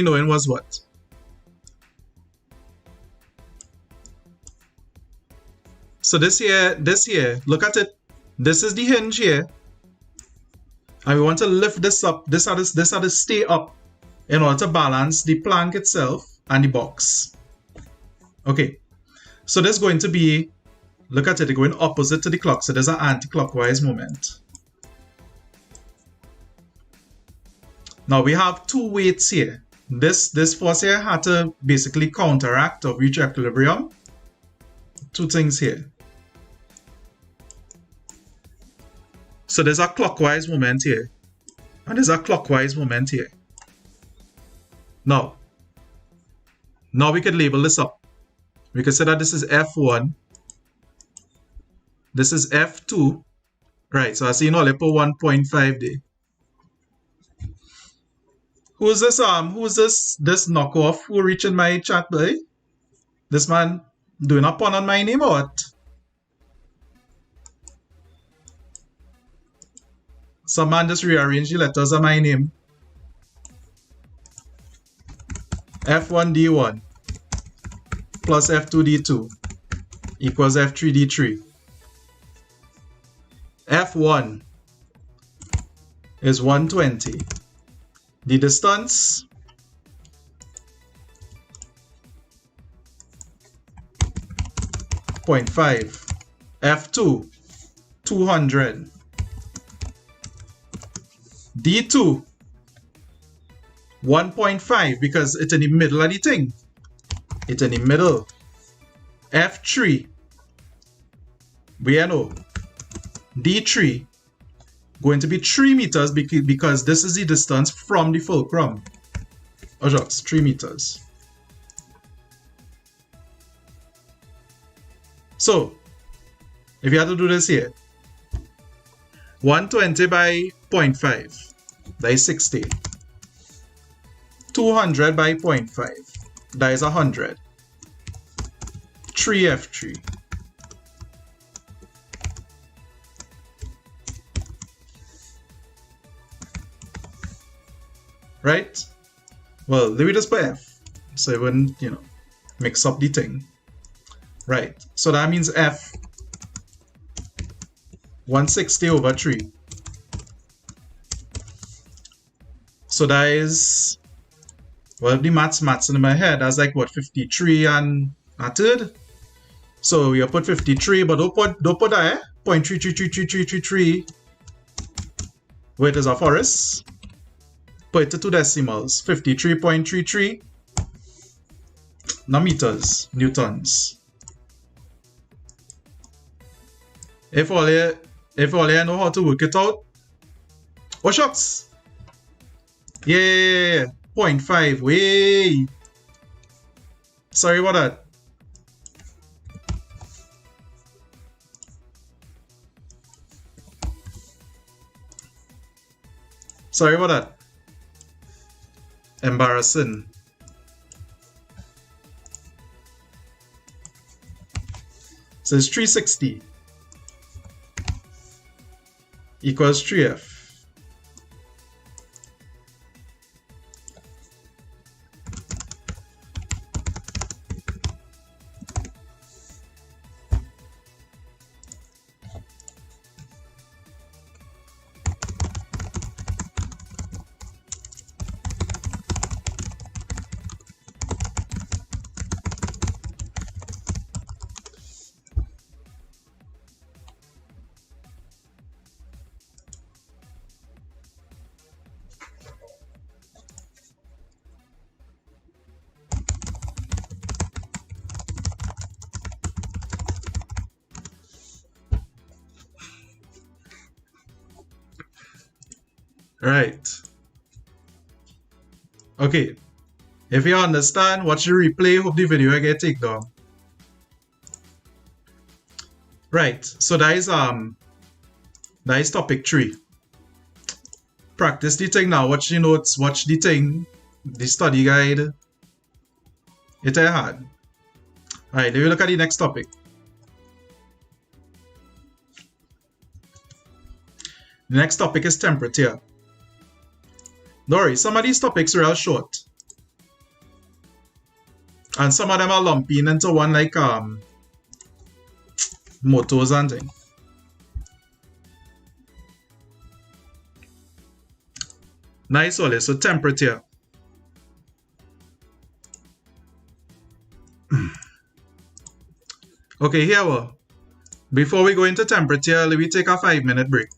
knowing was what? So this here, look at it. This is the hinge here. And we want to lift this up. This had to stay up in order to balance the plank itself and the box. Okay. So this is going to be, look at it, it's going opposite to the clock. So there's an anti-clockwise moment. Now we have two weights here. This force here had to basically counteract or reach equilibrium. Two things here. So there's a clockwise moment here. And there's a clockwise moment here. Now we could label this up. We could say that this is F1. This is F2. Right, so I see let's put 1.5 there. Who's this knockoff who reaching my chat, boy? This man doing a pun on my name or what? Some man just rearrange the letters of my name. F1D1 plus F2D2 equals F3D3. F1 is 120. The distance .5. F2 200. D2 1.5 because it's in the middle of the thing. It's in the middle. F3 we know D3 going to be 3 meters because this is the distance from the fulcrum. Oh shucks, 3 meters. So if you have to do this here, 120 by 0.5, that is 60. 200 by 0.5, that is 100. 3F3. Right? Well, let me just put F, so it wouldn't, mix up the thing. Right, so that means F 160 over 3. So that is, well, the maths in my head, that's like what, 53 and a third? So you put 53, but don't put that, 0.333333, where it is a forest. Put it to 2 decimals, 53.33, not meters, newtons. If all you know how to work it out, oh shucks! Yeah, 0.5, way! Sorry about that. Sorry about that. Embarrassing. So it's 360 equals 3F. Right. Okay. If you understand, watch the replay of the video I get taken down. Right. So that is topic 3. Practice the thing now. Watch the notes. Watch the thing. The study guide. It's hard. Alright, let me look at the next topic. The next topic is temperature. Don't worry, some of these topics are real short. And some of them are lumping into one like motors and things. Nice, Ole. So temperature. Okay, here we go. Before we go into temperature, let me take a 5-minute break.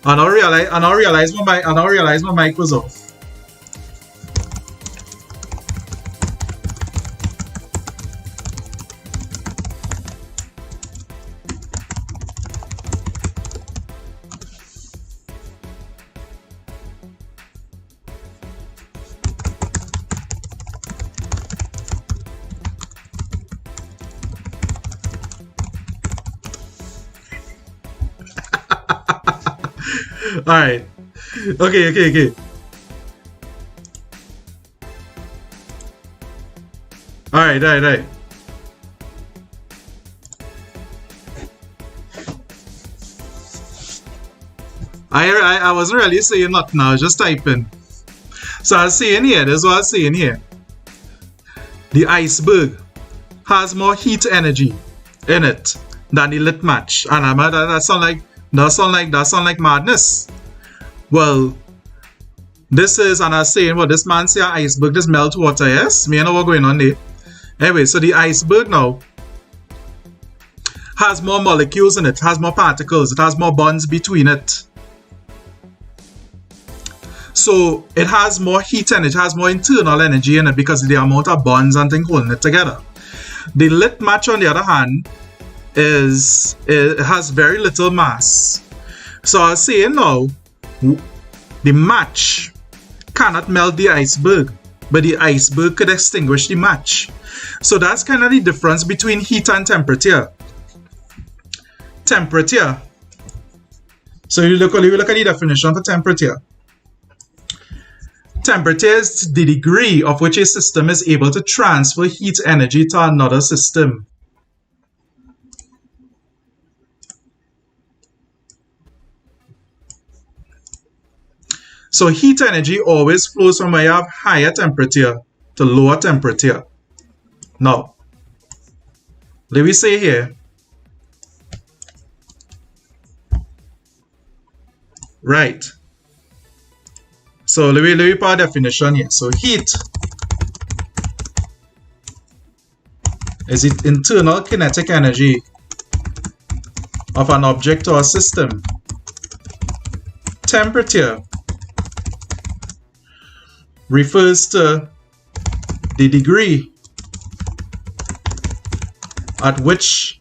I now realize my mic was off. Alright. Okay. Alright. I wasn't really saying nothing, I was just typing. So I was saying here, this is what I was saying here. The iceberg has more heat energy in it than the lit match. And that sound like madness. Well, this is, and I was saying, well, this man say iceberg, this melt water, yes? Me know what's going on there. Anyway, so the iceberg now has more molecules in it, has more particles, it has more bonds between it. So it has more heat energy, it has more internal energy in it because of the amount of bonds and things holding it together. The lit match, on the other hand, it has very little mass. So I was saying now, the match cannot melt the iceberg, but the iceberg could extinguish the match. So that's kind of the difference between heat and temperature. Temperature. So you look at the definition for temperature. Temperature is the degree of which a system is able to transfer heat energy to another system. So heat energy always flows from where you have higher temperature to lower temperature. Now, let me say here, right. So let me put a definition here. So heat is the internal kinetic energy of an object or a system. Temperature refers to the degree at which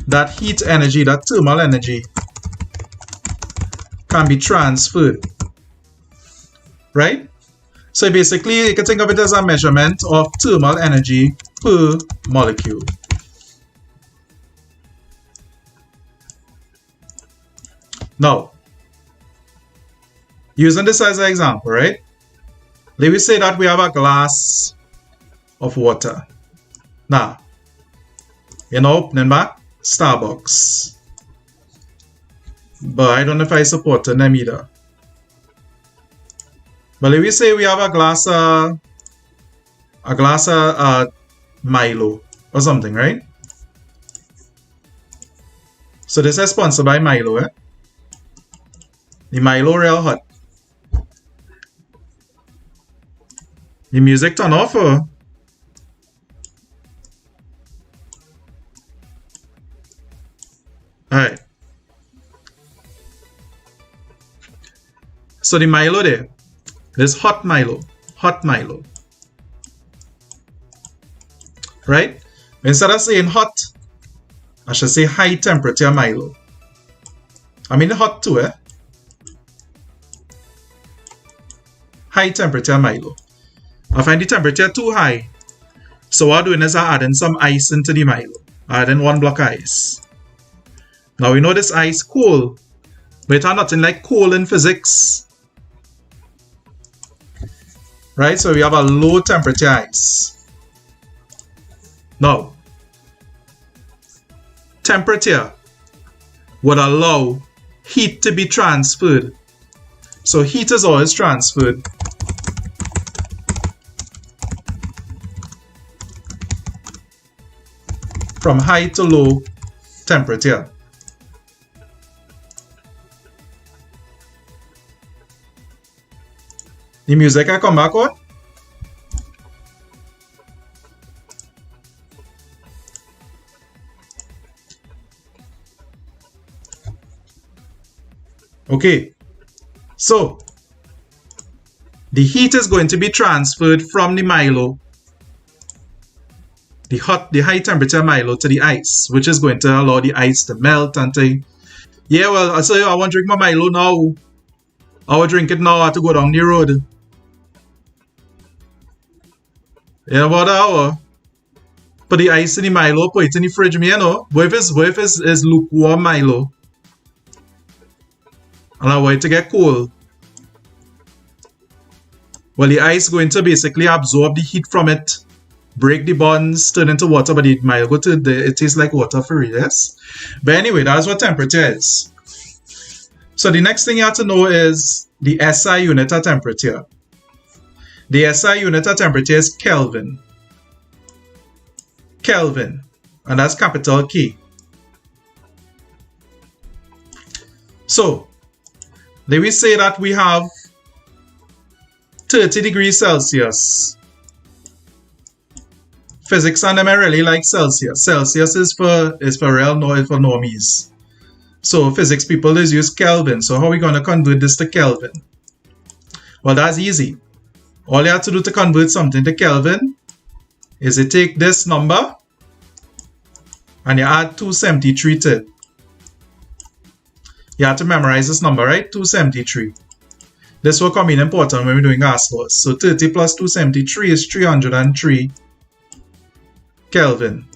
that heat energy, that thermal energy, can be transferred. Right? So basically, you can think of it as a measurement of thermal energy per molecule. Now, using this as an example, right? Let me say that we have a glass of water. Now, opening back Starbucks. But I don't know if I support them either. But let me say we have a glass of Milo or something, right? So this is sponsored by Milo, eh? The Milo real hot. The music turn off, or? Alright. So the Milo there. There's hot Milo. Right? Instead of saying hot, I should say high temperature Milo. I mean hot too, eh? High temperature Milo. I find the temperature too high. So what I'm doing is I'm adding some ice into the Milo. I'm adding 1 block of ice. Now we know this ice cold, but it's nothing like cold in physics. Right, so we have a low temperature ice. Now, temperature would allow heat to be transferred. So heat is always transferred from high to low temperature. The music can come back on. Okay. So the heat is going to be transferred from the Milo, the high temperature Milo, to the ice, which is going to allow the ice to melt and to, yeah, well, I say I want to drink my Milo now. I will drink it now. I have to go down the road. Yeah, about an hour. Put the ice in the Milo, put it in the fridge, me, you know. What if it's lukewarm Milo? And I want it to get cold. Well, the ice is going to basically absorb the heat from it, break the bonds, turn into water, but it might go to it tastes like water for real, yes? But anyway, that's what temperature is. So the next thing you have to know is the SI unit of temperature. The SI unit of temperature is Kelvin. Kelvin, and that's capital K. So, let me say that we have 30 degrees Celsius. Physics and them are really like Celsius. Celsius is for real, no, for normies. So physics people is use Kelvin. So how are we going to convert this to Kelvin? Well, that's easy. All you have to do to convert something to Kelvin is you take this number and you add 273 to it. You have to memorize this number, right? 273. This will come in important when we're doing gas laws. So 30 plus 273 is 303 Kelvin.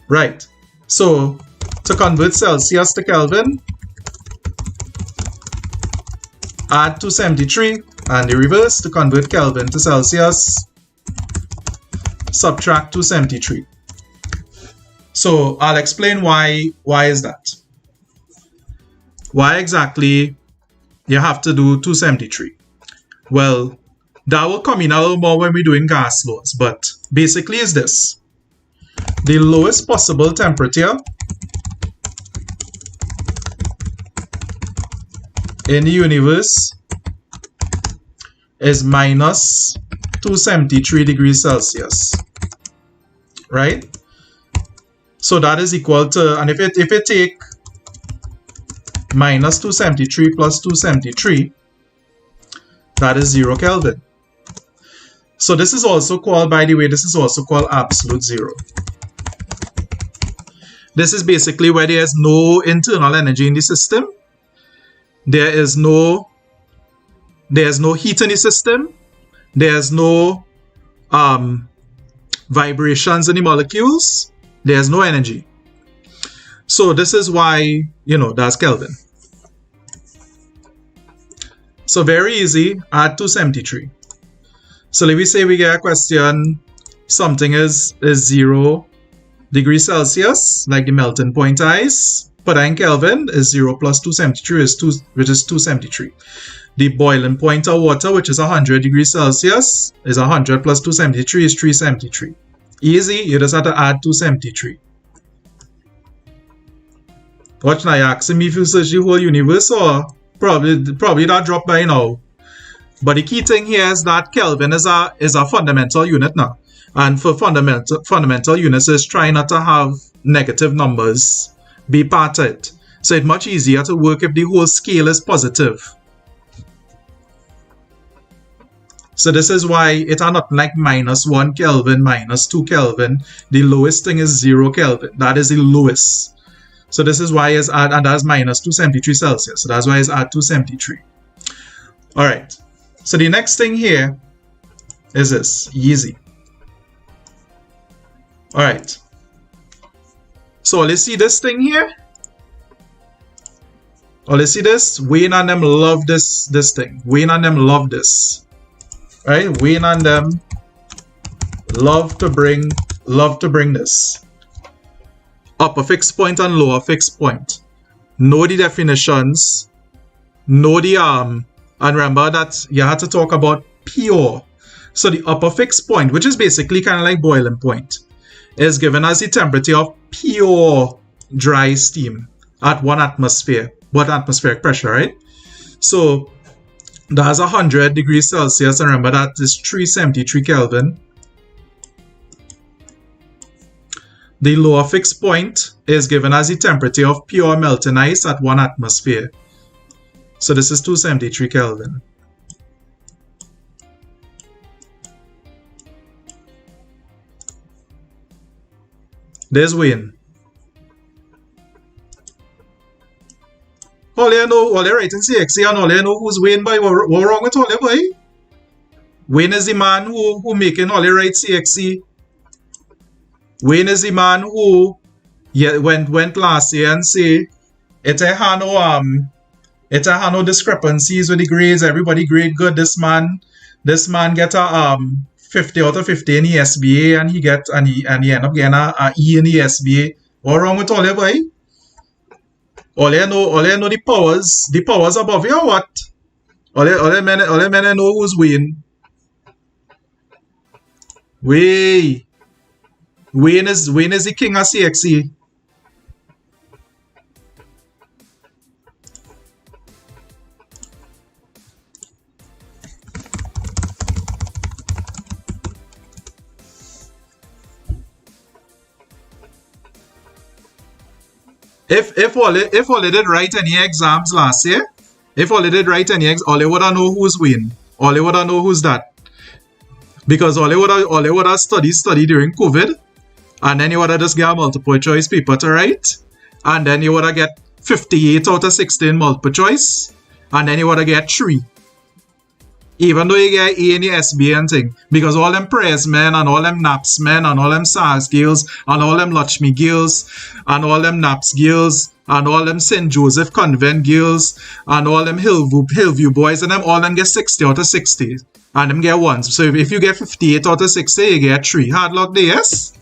Right. So to convert Celsius to Kelvin, add 273, and the reverse to convert Kelvin to Celsius, subtract 273. So I'll explain why is that. Why exactly you have to do 273? Well, that will come in a little more when we're doing gas laws, but basically is this. The lowest possible temperature in the universe is minus 273 degrees Celsius, right? So that is equal to, and if you take minus 273 plus 273, that is 0 Kelvin. So this is also called, by the way, this is also called absolute zero. This is basically where there is no internal energy in the system. There is no heat in the system. There's no vibrations in the molecules. There's no energy. So this is why, that's Kelvin. So very easy, add 273. So let me say we get a question, something is 0 degrees Celsius, like the melting point ice, but in Kelvin is 0 plus 273 which is 273. The boiling point of water, which is 100 degrees Celsius, is 100 plus 273 is 373. Easy, you just have to add 273. Watch now, you're asking me if you search the whole universe, or probably that dropped by now. But the key thing here is that Kelvin is a fundamental unit now. And for fundamental units is try not to have negative numbers be part of it. So it's much easier to work if the whole scale is positive. So this is why it are not like minus 1 Kelvin, minus 2 Kelvin. The lowest thing is 0 Kelvin. That is the lowest. So this is why it's add, and that's minus 273 Celsius. So that's why it's add 273. Alright. So the next thing here is this. Easy. Alright. So let's see this thing here. Oh, let's see this. Wayne and them love this thing. Wayne and them love this. Right? Wayne and them love to bring this. Upper fixed point and lower fixed point. Know the definitions. Know the and remember that you have to talk about pure. So the upper fixed point, which is basically kind of like boiling point, is given as the temperature of pure dry steam at 1 atmospheric pressure, right? So that's 100 degrees Celsius, and remember that is 373 Kelvin. the lower fixed point is given as the temperature of pure melting ice at 1 atmosphere. So this is 273 Kelvin. There's Wayne. All you know, all you write in CXC and all you know who's Wayne, boy. What wrong with all you, boy? Wayne is the man who making all you write CXC. Wayne is the man who went last year and say it had no discrepancies with the grades. Everybody grade good. This man get a 50 out of 50 in the SBA, and he end up getting a E in the SBA. What wrong with all you, boy? All you know the powers above you or what? All you men know who's Wayne. Wayne is the king of CXC. If all they did write any exams last year, all they would have know who's Wayne. All they would have know who's that. Because all they would have study during COVID, and then you would have just get a multiple choice paper to write, and then you would have get 58 out of 16 multiple choice, and then you would have get 3. Even though you get A in the SBA and thing. Because all them press men and all them naps men and all them SARS girls and all them Lakshmi girls and all them naps girls and all them St. Joseph Convent girls and all them Hillview boys, and them all them get 60 out of 60. And them get 1. So if you get 58 out of 60, you get 3. Hard luck there, yes?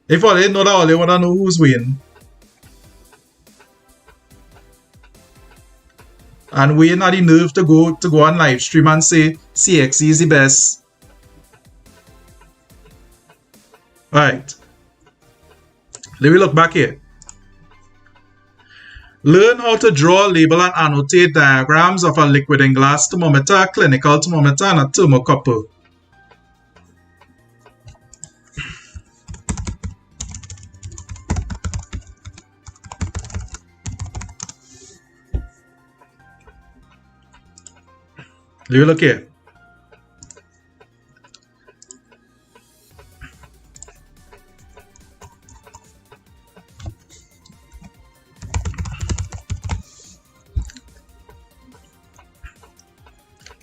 If all they know that, all they want to know who's Wayne. And Wayne had the nerve to go on live stream and say CXC is the best. Alright. Let me look back here. Learn how to draw, label, and annotate diagrams of a liquid and glass thermometer, clinical thermometer, and a thermocouple. Let me look here.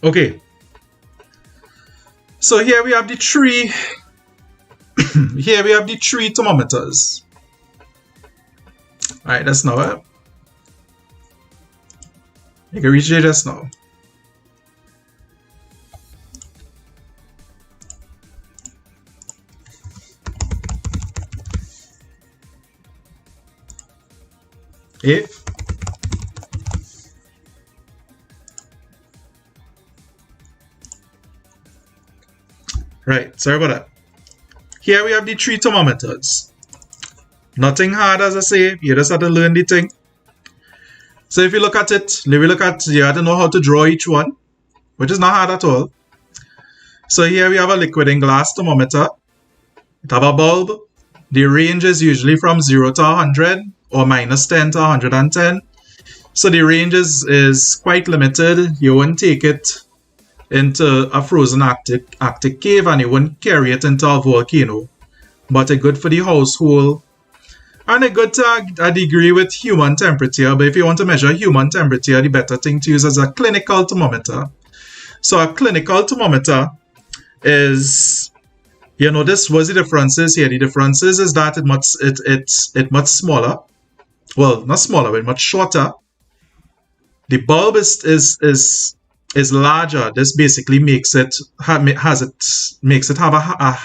Okay. So here we have the 3 here we have the 3 thermometers. Alright, that's now it. You can reach it just now. Yeah. Right, sorry about that. Here we have the 3 thermometers. Nothing hard, as I say, you just have to learn the thing. So if you look at it, you have to know how to draw each one, which is not hard at all. So here we have a liquid and glass thermometer. It have a bulb. The range is usually from 0 to 100 or minus 10 to 110. So the range is quite limited. You wouldn't take it into a frozen Arctic cave, and you wouldn't carry it into a volcano. But it's good for the household, and it's good to a degree with human temperature. But if you want to measure human temperature, the better thing to use is a clinical thermometer. So a clinical thermometer is, you know, this was the differences here. The differences is that it's much smaller. Well, not smaller, but much shorter. The bulb is larger. This basically makes it have a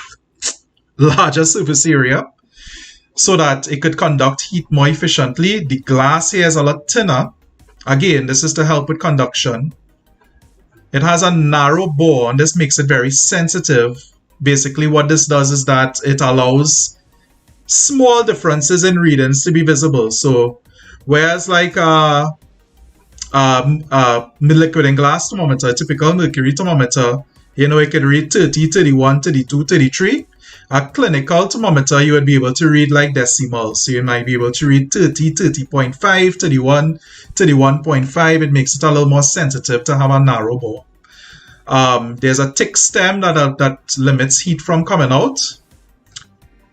larger surface area, so that it could conduct heat more efficiently. The glass here is a lot thinner. Again, this is to help with conduction. It has a narrow bore, and this makes it very sensitive. Basically, what this does is that it allows small differences in readings to be visible. So, whereas like liquid and glass thermometer, typical mercury thermometer, you know, it could read 30, 31, 32, 33. A clinical thermometer, you would be able to read like decimals. So you might be able to read 30, 30.5, 31, 31.5. It makes it a little more sensitive to have a narrow bore. There's a thick stem that limits heat from coming out,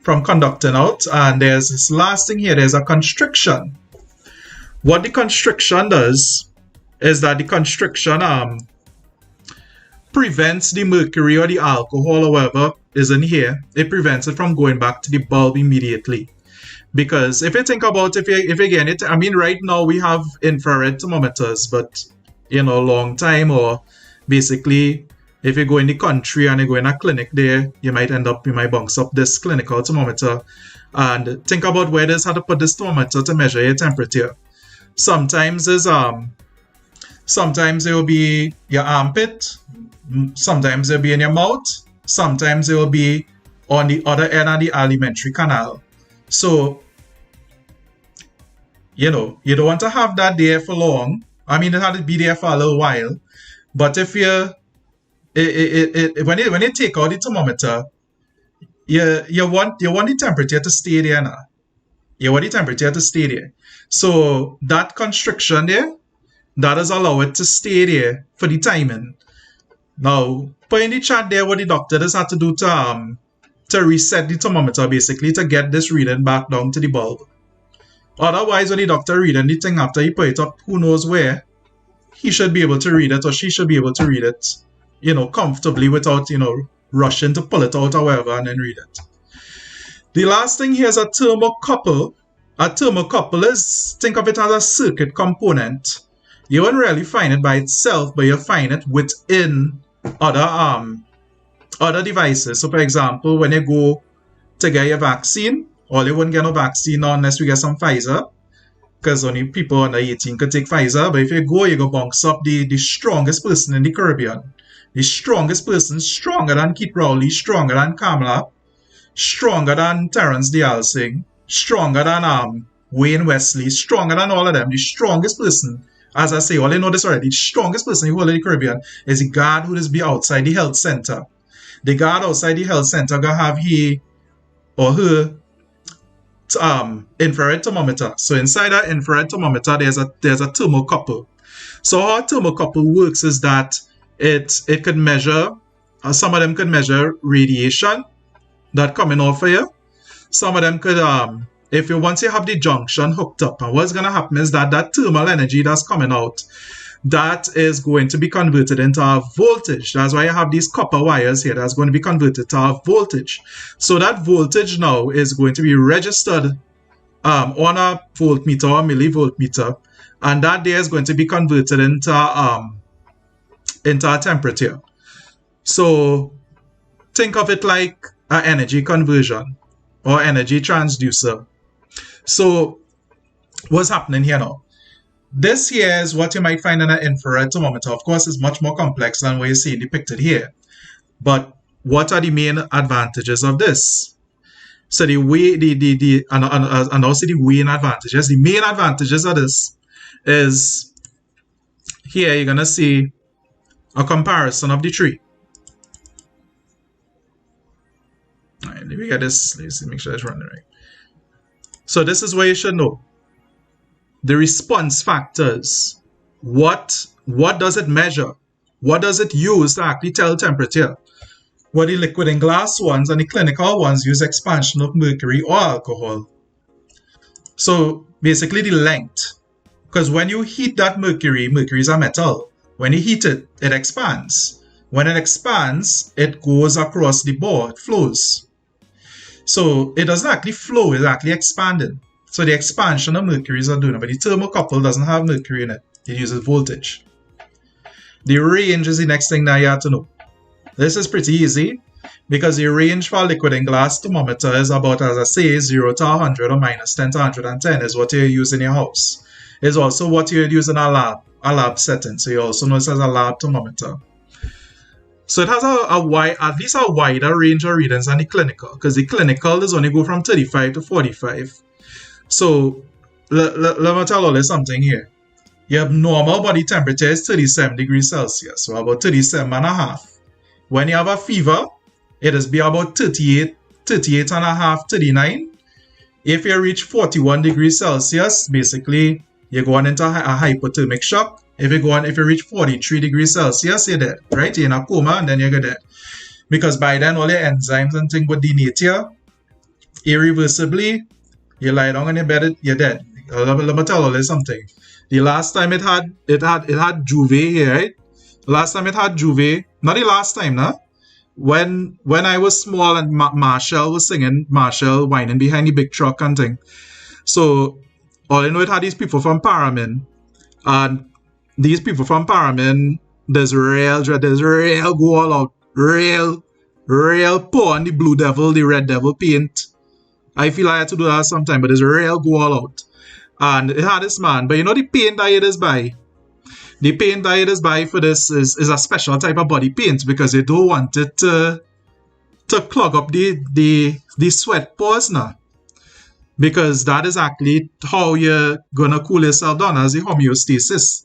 from conducting out. And there's this last thing here, there's a constriction. What the constriction does is that the constriction prevents the mercury or the alcohol or whatever is in here. It prevents it from going back to the bulb immediately. Because if you think about if you get it, I mean, right now we have infrared thermometers, but you know, long time, or basically if you go in the country and you go in a clinic there, you might bounce up this clinical thermometer. And think about where this how to put this thermometer to measure your temperature. Sometimes it will be your armpit, sometimes it will be in your mouth, sometimes it will be on the other end of the alimentary canal. So, you know, you don't want to have that there for long. I mean, it had to be there for a little while. But if you, when you take out the thermometer, you want the temperature to stay there now. You want the temperature to stay there. So that constriction there, that does allow it to stay there for the timing. Now, put in the chat there what the doctor does have to do to reset the thermometer, basically, to get this reading back down to the bulb. Otherwise, when the doctor reading the thing after he put it up, who knows where, he should be able to read it, or she should be able to read it, you know, comfortably without, you know, rushing to pull it out or whatever and then read it. The last thing here is a thermocouple. A thermocouple is, think of it as a circuit component. You won't really find it by itself, but you'll find it within other devices. So for example, when you go to get your vaccine, or you won't get no vaccine unless we get some Pfizer, because only people under 18 could take Pfizer. But if you go bounce up the strongest person in the Caribbean. The strongest person, stronger than Keith Rowley, stronger than Kamala, stronger than Terence D'Alsing, stronger than Wayne Wesley, stronger than all of them. The strongest person, as I say, all you know this already, the strongest person in the whole of the Caribbean is the guard who is be outside the health center. The guard outside the health center gonna have he or her infrared thermometer. So inside that infrared thermometer, there's a thermocouple. So how a thermocouple works is that it could measure, some of them could measure radiation that coming off of you. Some of them could, if you once you have the junction hooked up, and what's going to happen is that thermal energy that's coming out, that is going to be converted into a voltage. That's why you have these copper wires here that's going to be converted to a voltage. So that voltage now is going to be registered on a voltmeter or millivoltmeter, and that there is going to be converted into a temperature. So think of it like an energy conversion or energy transducer. So what's happening here now? This here is what you might find in an infrared thermometer. Of course, it's much more complex than what you see depicted here. But what are the main advantages of this? So the way and also the weighing advantages. The main advantages of this is here you're gonna see a comparison of the three. All right, let me get this. Let's make sure it's running right. So this is where you should know the response factors. What does it measure? What does it use to actually tell temperature? Well, the liquid and glass ones and the clinical ones use expansion of mercury or alcohol. So basically the length, because when you heat that mercury is a metal. When you heat it, it expands. When it expands, it goes across the bore, it flows. So it doesn't actually flow, it's actually expanding. So the expansion of mercuries are doing it, but the thermocouple doesn't have mercury in it. It uses voltage. The range is the next thing that you have to know. This is pretty easy because the range for a liquid and glass thermometer is about, as I say, 0 to 100 or minus 10 to 110 is what you use in your house. It's also what you use in a lab setting. So you also know this as a lab thermometer. So it has at least a wider range of readings than the clinical, because the clinical does only go from 35 to 45. So let me tell you something here. Your normal body temperature is 37 degrees Celsius, so about 37 and a half. When you have a fever, it is be about 38 38 and a half, 39. If you reach 41 degrees Celsius, basically you're going into a hypothermic shock. If you reach 43 degrees Celsius, you're dead, right? You're in a coma and then you're dead. Because by then all your enzymes and things would denature irreversibly. You lie down on your bed, you're dead. Let me tell you something. The last time it had Juve here, right? Last time it had Juve, not the last time, no? When I was small and Marshall was singing, Marshall whining behind the big truck and thing. So all I know, it had these people from Paramin, and these people from Paramin, there's real go all out, real pour on the blue devil, the red devil paint. I feel I had to do that sometime, but there's a real go all out. And it had this man, but you know the paint that it is by? The paint that it is by for this is a special type of body paint, because they don't want it to clog up the sweat pores now. Because that is actually how you're gonna cool yourself down, as the homeostasis.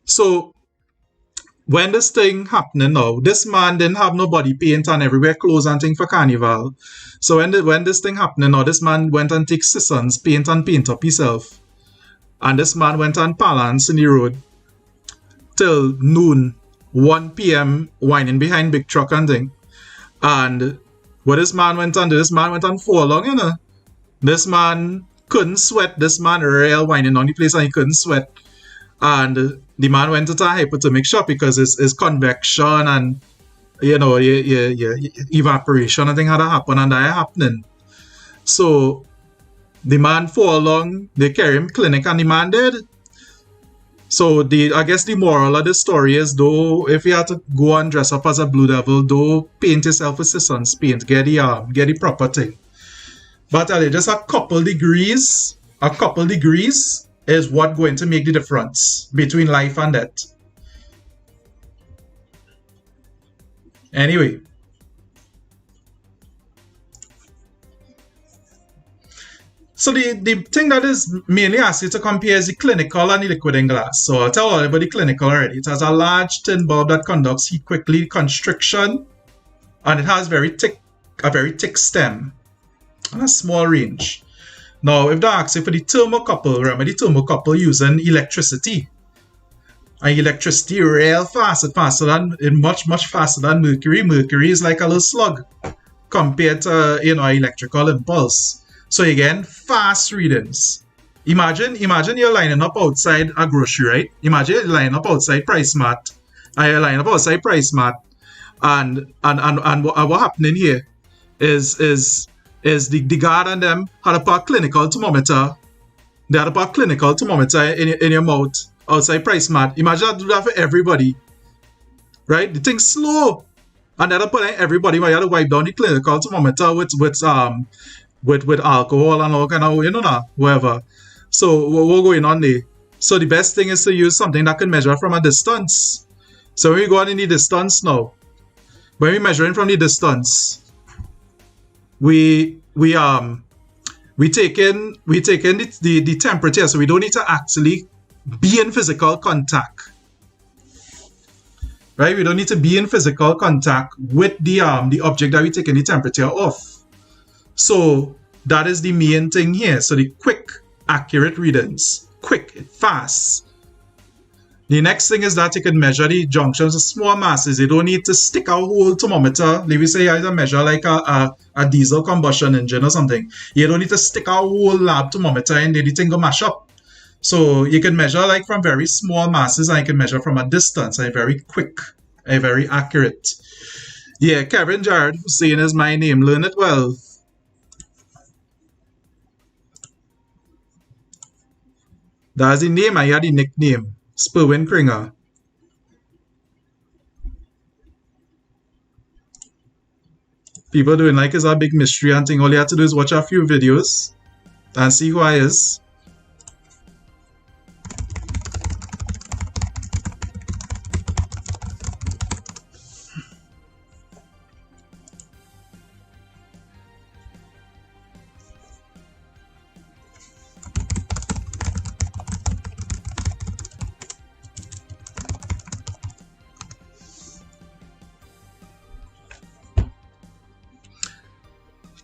So when this thing happening now, this man didn't have no body paint and everywhere clothes and thing for carnival. So when this thing happening now, this man went and take Sisson's paint and paint up himself. And this man went and balance in the road till noon, 1 p.m. whining behind big truck and thing. And what this man went on, this man went on for long, you know. This man couldn't sweat. This man real whining on the place and he couldn't sweat. And the man went into a hypothermic shock because his convection and, you know, evaporation and thing had to happen, and that happening. So the man fall along, they carry him clinic and the man dead. So I guess the moral of the story is, though, if you had to go and dress up as a blue devil, though, paint yourself with Sisson's paint, get the proper thing. But I tell you, just a couple degrees is what going to make the difference between life and death. Anyway. So the thing that is mainly asked you to compare is the clinical and the liquid in glass. So I'll tell you about the clinical already. It has a large tin bulb that conducts heat quickly, constriction, and it has a very thick stem and a small range. Now, if they ask you for the thermocouple, remember the thermocouple using electricity. And electricity real fast, much faster than mercury. Mercury is like a little slug compared to, you know, electrical impulse. So again, fast readings. Imagine you're lining up outside a grocery, right? Imagine you're lining up outside Price Mart. You're lining up outside Price Mart, and what happening here is the guard and them had a clinical thermometer. They had a clinical thermometer in your mouth outside Price Mart. Imagine that do that for everybody, right? The thing's slow, and they had to put everybody. You had to wipe down the clinical thermometer with alcohol and all kind of, you know, whatever. So we're going on there. So the best thing is to use something that can measure from a distance. So when we go on in the distance now, when we're measuring from the distance, we take in the temperature. So we don't need to actually be in physical contact, right? We don't need to be in physical contact with the object that we're taking the temperature of. So that is the main thing here. So the quick, accurate readings. Quick, fast. The next thing is that you can measure the junctions of small masses. You don't need to stick a whole thermometer. Let me say you have to measure like a diesel combustion engine or something. You don't need to stick a whole lab thermometer in there. The thing will mash up. So you can measure like from very small masses, and you can measure from a distance, and very quick and very accurate. Yeah, Kevin Jared Hussein is my name. Learn it well. That's the name, I had the nickname. Spurwin Kringer. People doing like it's a big mystery and thing. All you have to do is watch a few videos and see who I is.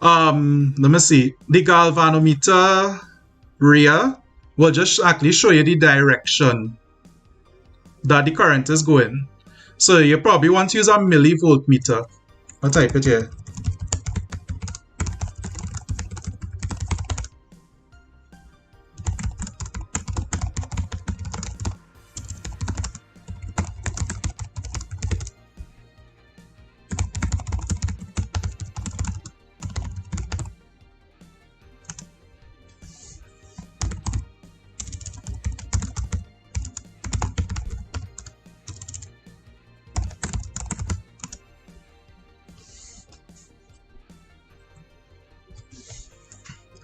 Let me see. The galvanometer rear will just actually show you the direction that the current is going. So you probably want to use a millivoltmeter. I'll type it here.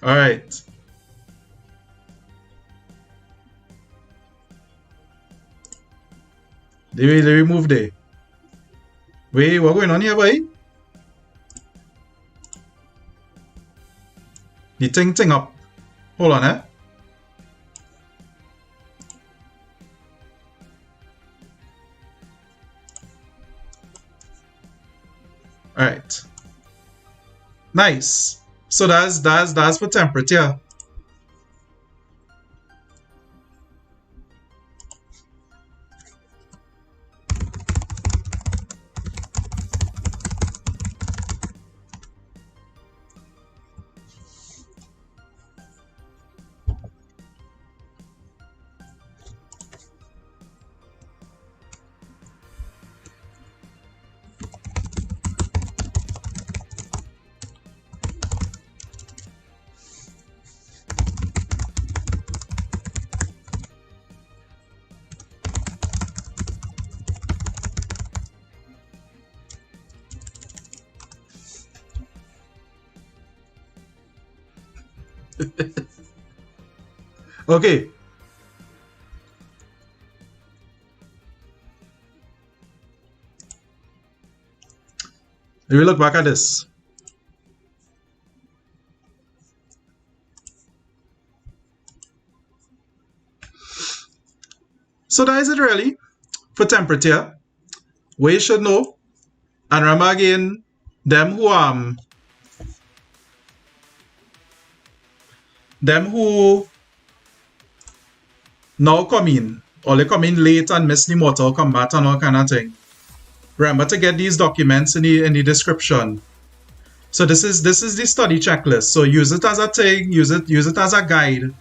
All right. Let me move there. Wait, what's going on here, boy? The thing up. Hold on, eh? All right. Nice. So that's for temperature. Okay. Let me look back at this. So that is it really for temperature. What you should know. And remember again, them who now come in, or they come in late and miss the Mortal Kombat and all kind of thing. Remember to get these documents in the description. So this is the study checklist. So use it as a thing, use it as a guide,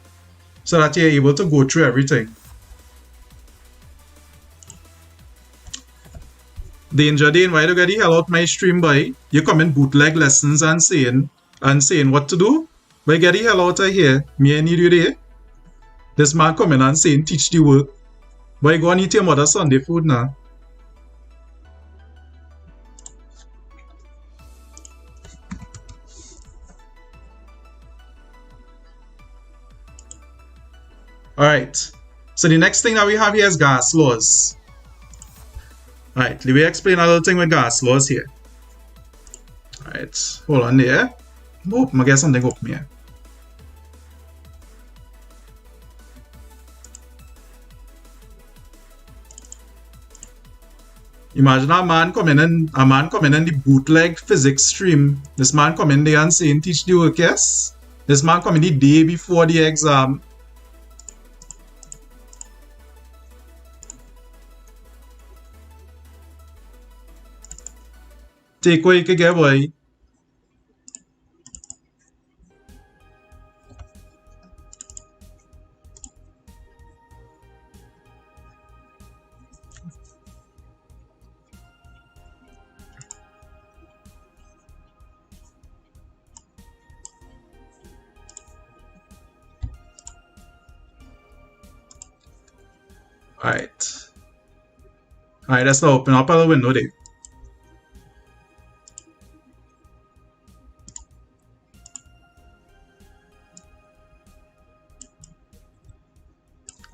so that you're able to go through everything. Danger Dane, why do you get the hell out my stream, boy? You come in bootleg lessons and saying what to do? But get the hell out of here. Me, I need you there. This man coming and saying teach the work. But you go and eat your mother Sunday food now. Alright. So the next thing that we have here is gas laws. Alright, let me explain a little thing with gas laws here. Alright, hold on there. Oh, I get something open here. Imagine a man coming in the bootleg physics stream. This man coming there and saying teach the work, yes? This man coming the day before the exam. Take what you can get, boy. Alright. Alright, let's now open up a window there.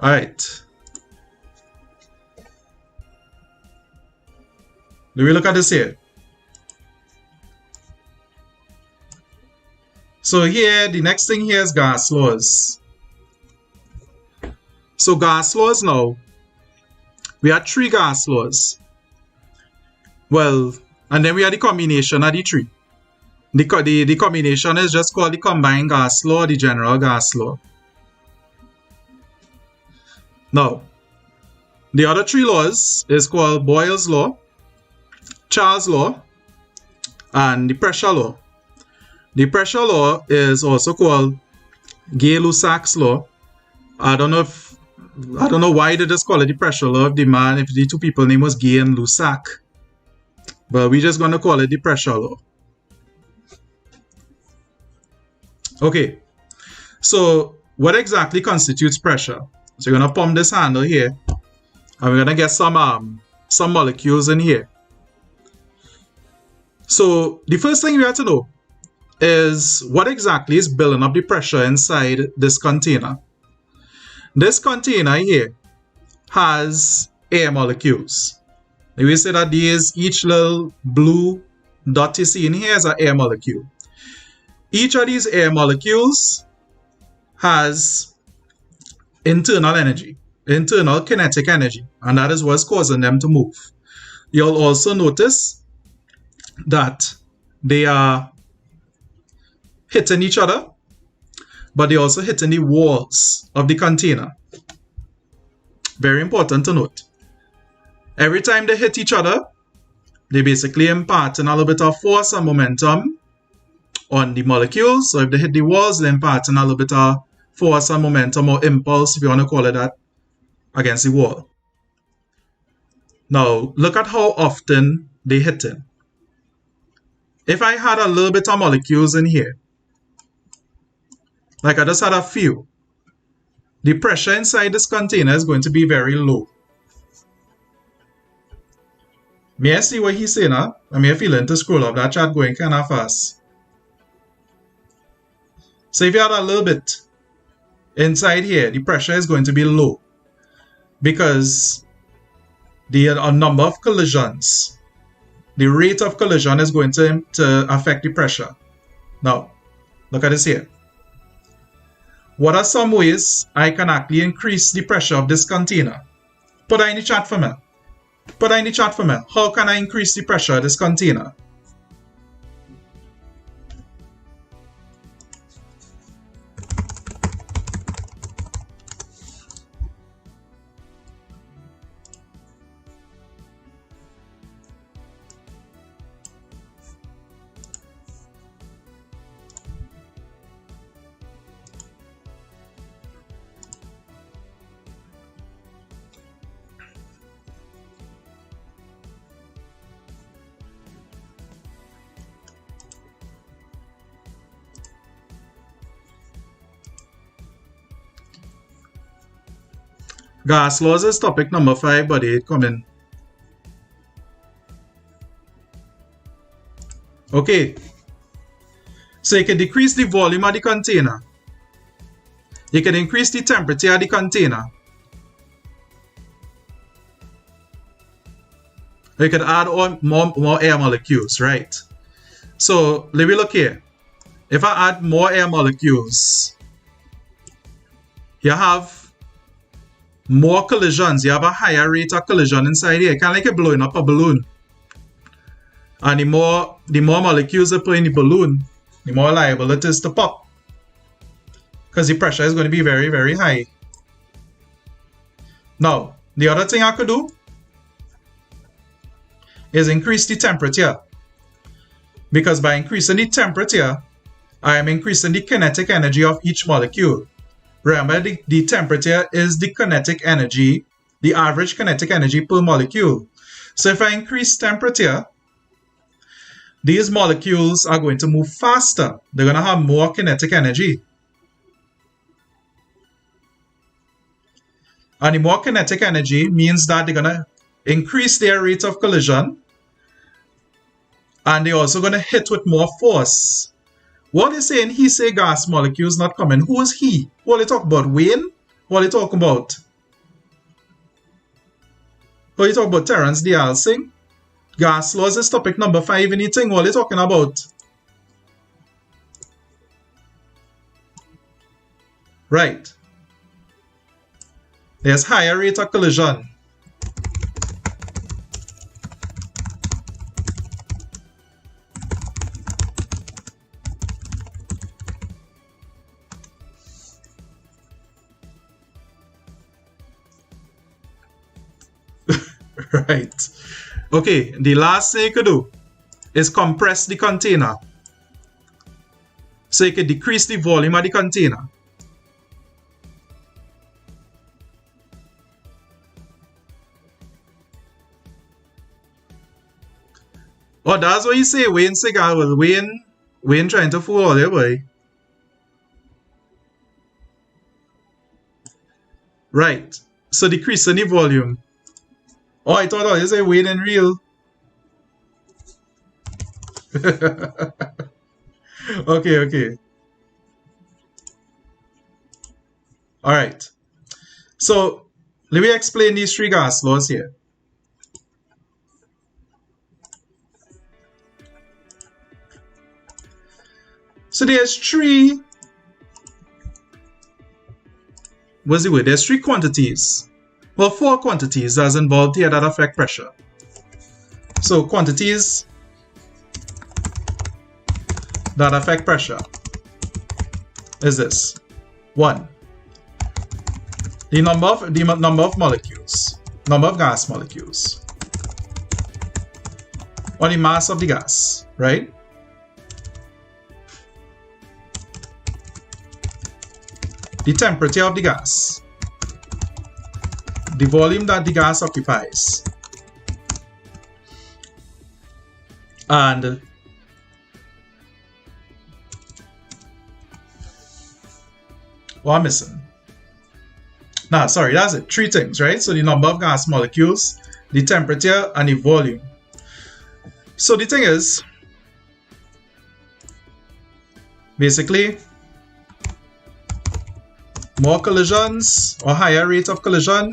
Alright. Do we look at this here? So here, the next thing here is gas laws. So gas laws now. We have 3 gas laws. Well, and then we have the combination of the 3. The combination is just called the combined gas law, the general gas law. Now, the other three laws is called Boyle's law, Charles' law, and the pressure law. The pressure law is also called Gay-Lussac's law. I don't know why they just call it the pressure law if the two people name was Gay and Lussac. But we're just gonna call it the pressure law. Okay, so what exactly constitutes pressure? So you're gonna pump this handle here, and we're gonna get some molecules in here. So the first thing we have to know is what exactly is building up the pressure inside this container. This container here has air molecules. We say that each little blue dot you see in here is an air molecule. Each of these air molecules has internal energy, internal kinetic energy, and that is what's causing them to move. You'll also notice that they are hitting each other, but they're also hitting the walls of the container. Very important to note. Every time they hit each other, they basically imparting a little bit of force and momentum on the molecules. So if they hit the walls, they're imparting a little bit of force and momentum, or impulse, if you want to call it that, against the wall. Now, look at how often they hit it. If I had a little bit of molecules in here, like I just had a few, the pressure inside this container is going to be very low. May I see what he's saying now? I may feel to scroll up that chat going kind of fast. So if you had a little bit inside here, the pressure is going to be low because the number of collisions, the rate of collision is going to affect the pressure. Now, look at this here. What are some ways I can actually increase the pressure of this container? Put that in the chat for me. Put that in the chat for me. How can I increase the pressure of this container? Gas laws is topic number 5, but it come in. Okay. So you can decrease the volume of the container. You can increase the temperature of the container. You can add on more air molecules, right? So let me look here. If I add more air molecules, you have more collisions. You have a higher rate of collision inside here. Kind of like you're blowing up a balloon. And the more molecules you put in the balloon, the more liable it is to pop. Because the pressure is going to be very, very high. Now, the other thing I could do is increase the temperature. Because by increasing the temperature, I am increasing the kinetic energy of each molecule. Remember, the temperature is the kinetic energy, the average kinetic energy per molecule. So if I increase temperature, these molecules are going to move faster. They're going to have more kinetic energy. And the more kinetic energy means that they're going to increase their rate of collision. And they're also going to hit with more force. What is saying? He say gas molecules not coming. Who is he? What are you talking about? Wayne? What are you talking about? What are you talking about? Terence D. Alsing? Gas laws is topic number 5. Anything? What are you talking about? Right. There's higher rate of collision. Right. Okay, the last thing you could do is compress the container. So you can decrease the volume of the container. Oh, that's what you say, Wayne Segal. Well, Wayne trying to fool all the way. Right. So decreasing the volume. Oh, I thought you say Wayne in real. Okay. Alright. So let me explain these three gas laws here. So there's three. What's the word? There's three quantities. Well, four quantities that's involved here that affect pressure. So quantities that affect pressure is this. 1. The number of molecules, number of gas molecules, or the mass of the gas, right? The temperature of the gas, the volume that the gas occupies, and what I'm missing. Nah, sorry, that's it. Three things, right? So the number of gas molecules, the temperature, and the volume. So the thing is, basically, more collisions or higher rate of collision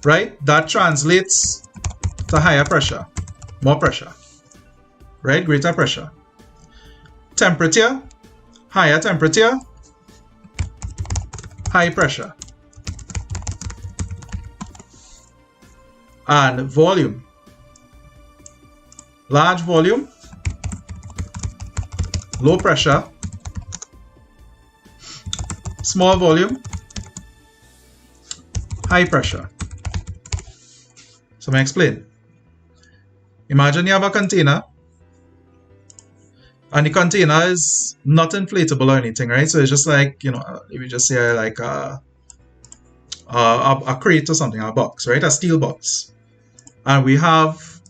right? That translates to higher pressure, more pressure, right? Greater pressure. Temperature, higher temperature, high pressure. And volume, large volume, low pressure, small volume, high pressure. So let me explain. Imagine you have a container and the container is not inflatable or anything, right? So it's just like, you know, let me just say like a crate or something, a box, right? A steel box. And we have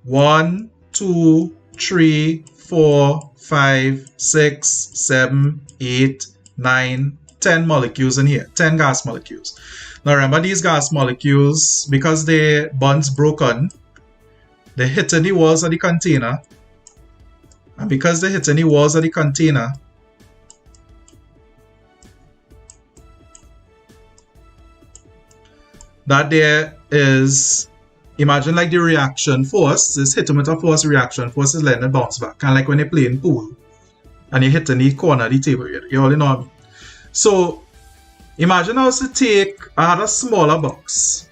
1, 2, 3, 4, 5, 6, 7, 8, 9, 10 molecules in here, 10 gas molecules. Now remember, these gas molecules, because the bonds broken, they hit in the walls of the container. And because they hit in the walls of the container, that there is, imagine like the reaction force, this hitometer force, reaction force is letting it bounce back. Kind of like when you play in pool and you hit in the corner of the table, you all know what I mean. So imagine I was to take, I had a smaller box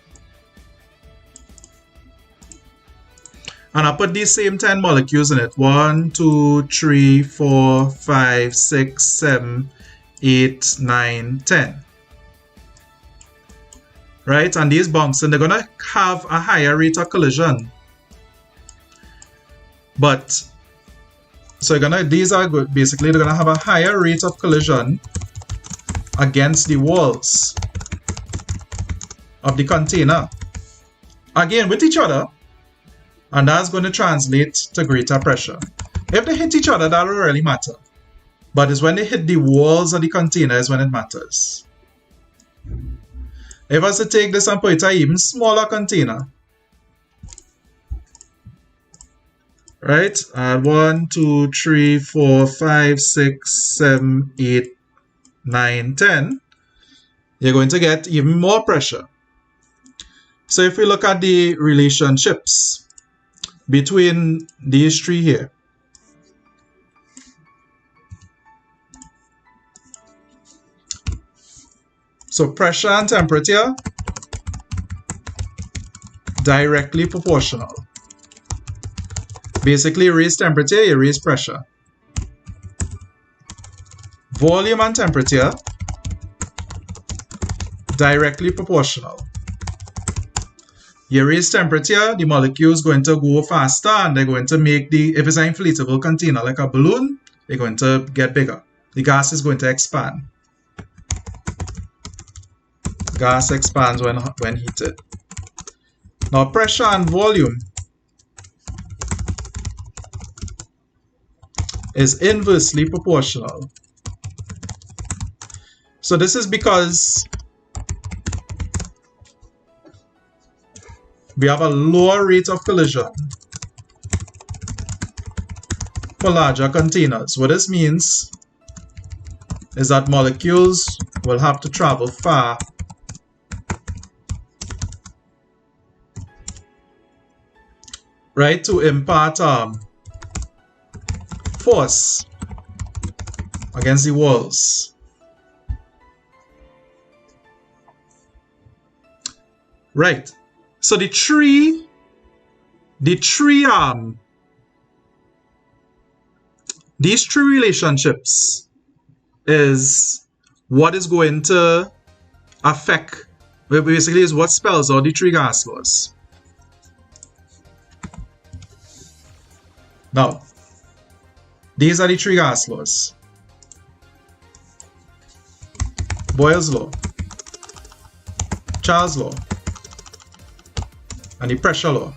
and I put these same 10 molecules in it. 1, 2, 3, 4, 5, 6, 7, 8, 9, 10. Right? And these bumps, and they're going to have a higher rate of collision. But, so you're gonna, these are good. Basically, they're going to have a higher rate of collision against the walls of the container. Again, with each other. And that's going to translate to greater pressure. If they hit each other, that will really matter. But it's when they hit the walls of the container is when it matters. If I was to take this and put it in an even smaller container, right? 1, 2, 3, 4, 5, 6, 7, 8, 9, 10, you're going to get even more pressure. So if we look at the relationships between these three here, so pressure and temperature directly proportional. Basically, you raise temperature, you raise pressure. Volume and temperature directly proportional. You raise temperature, the molecule is going to go faster, and they're going to make if it's an inflatable container like a balloon, they're going to get bigger. The gas is going to expand. Gas expands when heated. Now pressure and volume is inversely proportional. So this is because we have a lower rate of collision for larger containers. What this means is that molecules will have to travel far right to impart force against the walls. Right. So these three relationships is what is going to affect, basically is what spells out the three gas laws. Now, these are the three gas laws. Boyle's law, Charles' law, and the pressure law.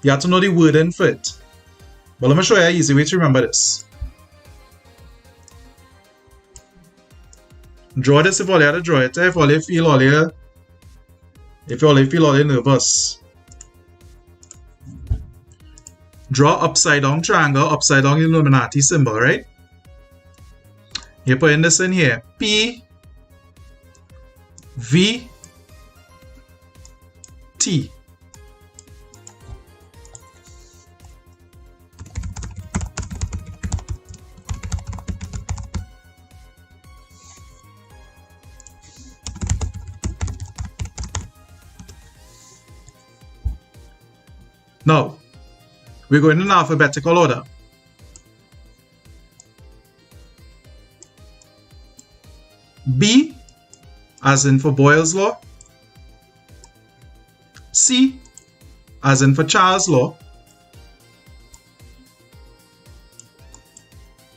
You have to know the wording for it. But let me show you an easy way to remember this. Draw this if all you have to draw it. If all you feel all you nervous. Draw upside down triangle, upside down Illuminati symbol, right? You put in this in here. P V T. Now, we're going in alphabetical order. B, as in for Boyle's law. C, as in for Charles' law.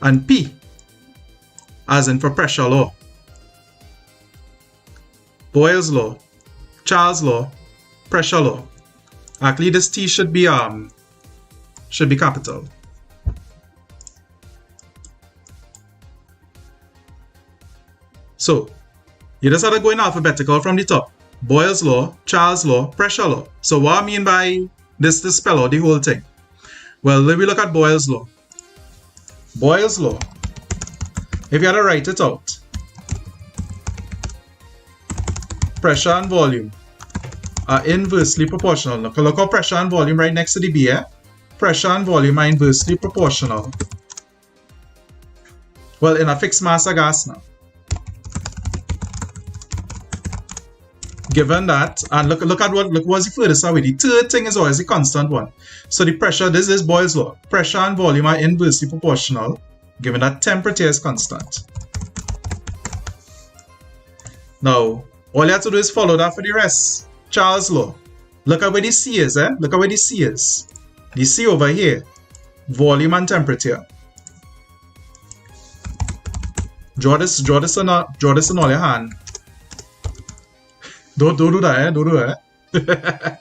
And P, as in for pressure law. Boyle's law, Charles' law, pressure law. Actually, this T should be capital. So, you just have to go in alphabetical from the top. Boyle's law, Charles' law, pressure law. So what I mean by this to spell out the whole thing? Well, let me look at Boyle's law. Boyle's law, if you had to write it out, pressure and volume are inversely proportional. Look how pressure and volume right next to the B here. Pressure and volume are inversely proportional. Well, in a fixed mass of gas now. Given that, and look what's the furthest away. The third thing is always a constant one. So the pressure, this is Boyle's law. Pressure and volume are inversely proportional, given that temperature is constant. Now, all you have to do is follow that for the rest. Charles' law. Look at where the C is, eh? Look at where the C is. The C over here. Volume and temperature. Draw this in all your hand. Don't do that, eh? Don't do that.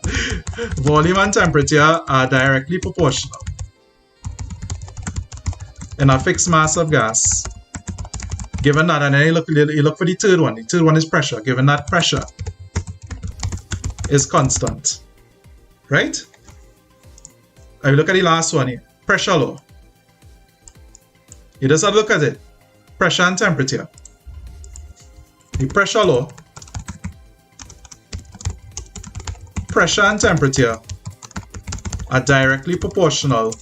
Volume and temperature are directly proportional in a fixed mass of gas. Given that, and then you look for the third one. The third one is pressure. Given that pressure is constant, right? I look at the last one here. Pressure law. You just have to look at it. Pressure and temperature. The pressure law. Pressure and temperature are directly proportional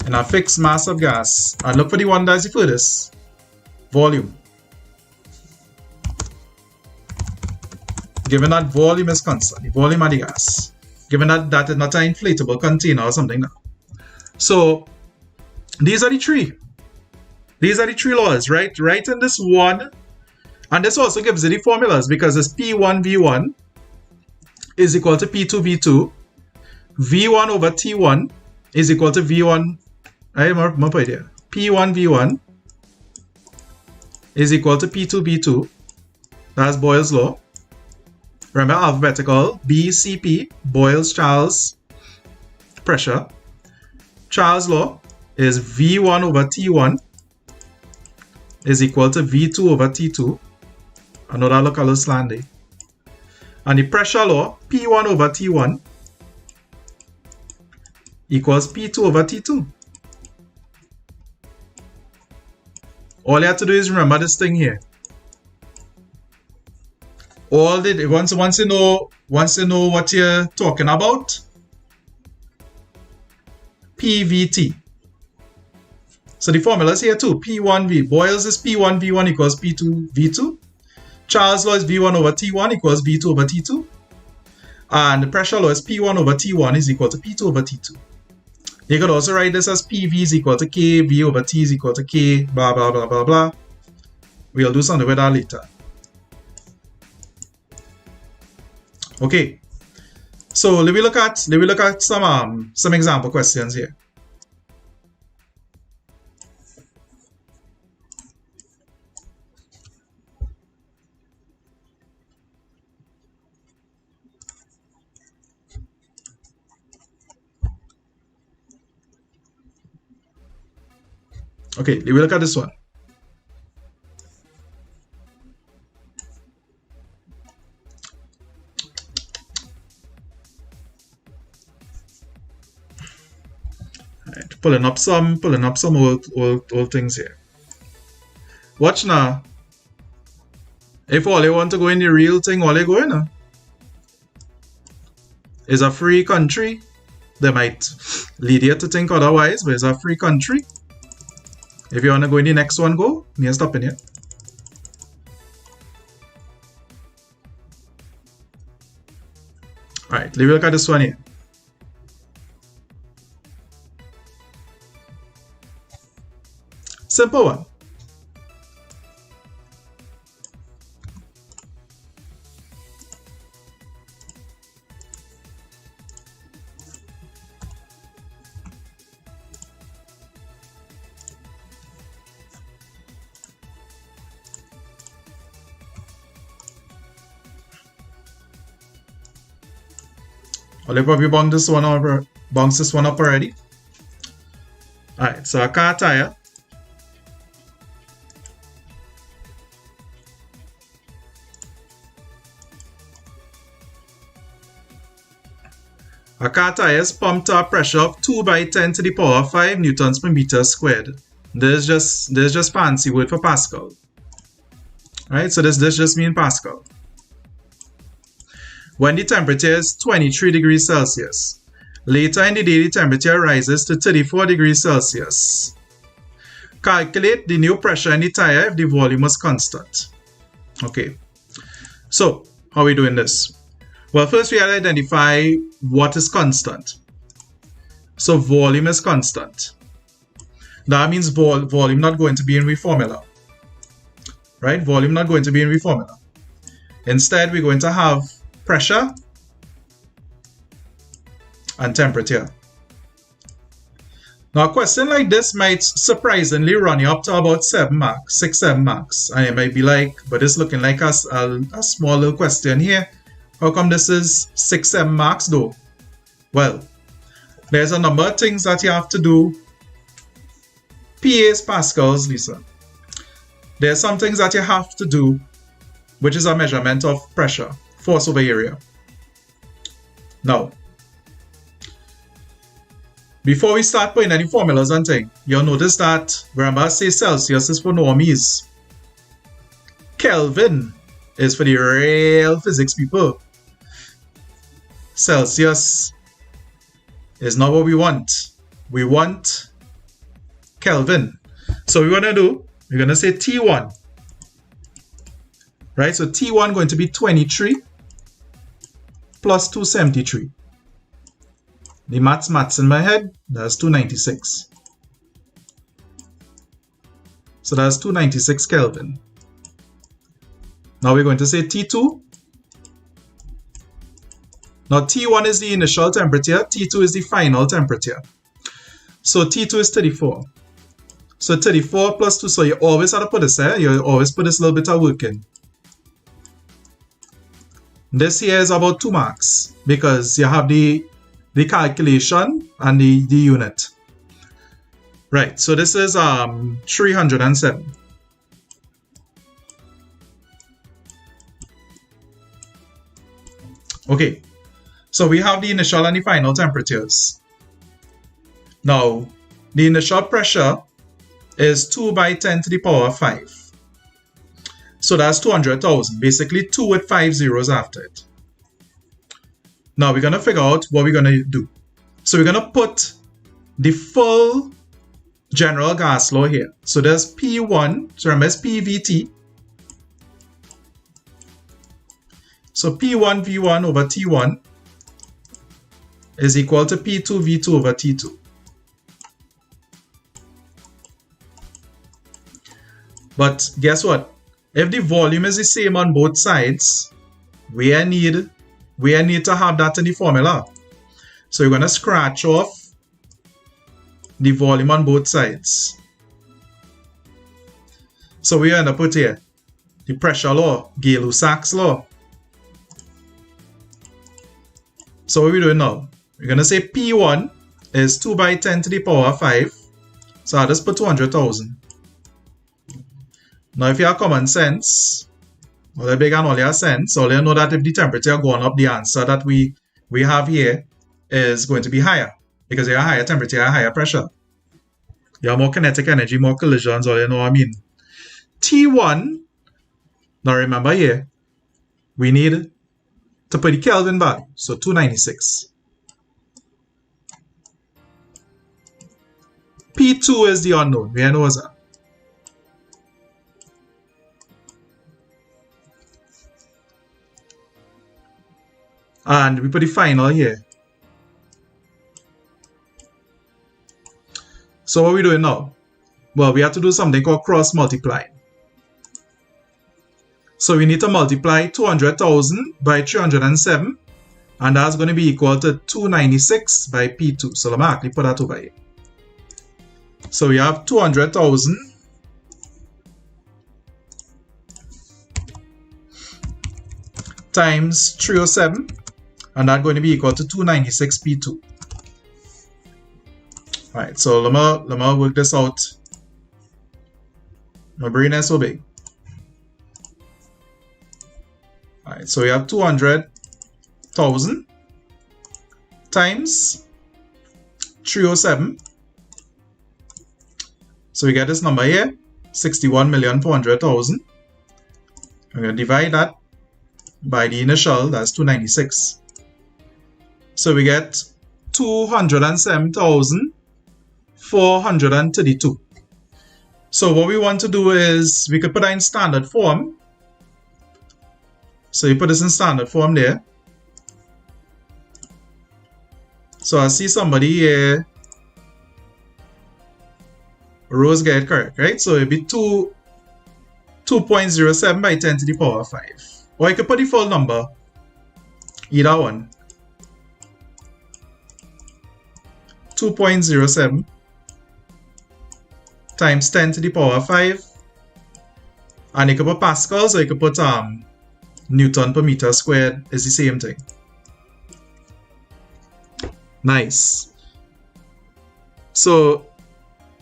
in a fixed mass of gas. And look for the one that's the furthest. Volume. Given that volume is constant, the volume of the gas. Given that is not an inflatable container or something. So, these are the three. These are the three laws, right? Right in this one. And this also gives you the formulas because it's P1V1 is equal to P2V2. V1 over T1 is equal to V1. P1V1 is equal to P2V2. That's Boyle's law. Remember alphabetical. BCP, Boyle's Charles pressure. Charles' law is V1 over T1 is equal to V2 over T2. Another look a little slanty. And the pressure law, P1 over T1 equals P2 over T2. All you have to do is remember this thing here. Once you know what you're talking about, PVT. So the formula is here too. P1V. Boyle's is P1V1 equals P2V2. Charles' law is V1 over T1 equals V2 over T2. And the pressure law is P1 over T1 is equal to P2 over T2. You could also write this as PV is equal to K, V over T is equal to K, blah, blah, blah, blah, blah. We'll do something with that later. Okay. So let me look at some example questions here. Okay, we look at this one. Alright, pulling up some old things here. Watch now. If all you want to go in the real thing, all you go in now is a free country. They might lead you to think otherwise, but it's a free country. If you want to go in the next one, go. Me stopping here. Alright, let me look at this one here. Simple one. Well, I probably bounce this one up already. Alright, so a car tire. A car tire is pumped to a pressure of 2 by 10 to the power of 5 newtons per meter squared. There's just fancy word for Pascal. Alright, so this just means Pascal. When the temperature is 23 degrees Celsius. Later in the day, the temperature rises to 34 degrees Celsius. Calculate the new pressure in the tire if the volume was constant. Okay, so how are we doing this? Well, first we have to identify what is constant. So volume is constant. That means volume not going to be in the formula. Right? Volume not going to be in the formula. Instead, we're going to have pressure and temperature. Now a question like this might surprisingly run you up to about 7 marks, 6-7 marks. And it might be like, but it's looking like a small little question here. How come this is 6-7 marks though? Well, there's a number of things that you have to do. PA is Pascals, Lisa. There's some things that you have to do, which is a measurement of pressure. Force over area. Now, before we start putting any formulas and things, you'll notice that, remember I say Celsius is for normies. Kelvin is for the real physics people. Celsius is not what we want. We want Kelvin. So what we're going to do, we're going to say T1. Right, so T1 going to be 23 plus 273. The maths in my head, that's 296. So that's 296 Kelvin. Now we're going to say T2. Now T1 is the initial temperature, T2 is the final temperature. So T2 is 34. So 34 plus 2, so you always have to put this there, you always put this little bit of work in. This here is about 2 marks because you have the calculation and the unit. Right, so this is 307. Okay, so we have the initial and the final temperatures. Now, the initial pressure is 2 by 10 to the power 5. So that's 200,000, basically 2 with 5 zeros after it. Now we're going to figure out what we're going to do. So we're going to put the full general gas law here. So there's P1, so remember it's PVT. So P1 V1 over T1 is equal to P2 V2 over T2. But guess what? If the volume is the same on both sides, we need to have that in the formula. So we're going to scratch off the volume on both sides. So we end up with here the pressure law, Gay-Lussac's law. So what are we doing now? We're going to say P1 is 2 by 10 to the power 5. So I'll just put 200,000. Now if you have common sense, all the big and all your sense, all you know that if the temperature going up, the answer that we have here is going to be higher. Because you have higher temperature, you have higher pressure. You have more kinetic energy, more collisions, all you know what I mean. T1, now remember here, we need to put the Kelvin value, so 296. P2 is the unknown, we know that. And we put the final here. So what are we doing now? Well, we have to do something called cross multiply. So we need to multiply 200,000 by 307, and that's going to be equal to 296 by P2. So let me actually put that over here. So we have 200,000 times 307, and that's going to be equal to 296 P2. Alright, so let me work this out. My brain is so big. Alright, so we have 200,000 times 307. So we get this number here, 61,400,000. I'm going to divide that by the initial, that's 296. So we get 207,432. So what we want to do is, we could put that in standard form. So you put this in standard form there. So I see somebody here, Rose get it correct, right? So it'd be 2.07 by 10 to the power 5. Or you could put the full number, either one. 2.07 times 10 to the power 5. And you could put pascals, or you could put Newton per meter squared, is the same thing. Nice. So,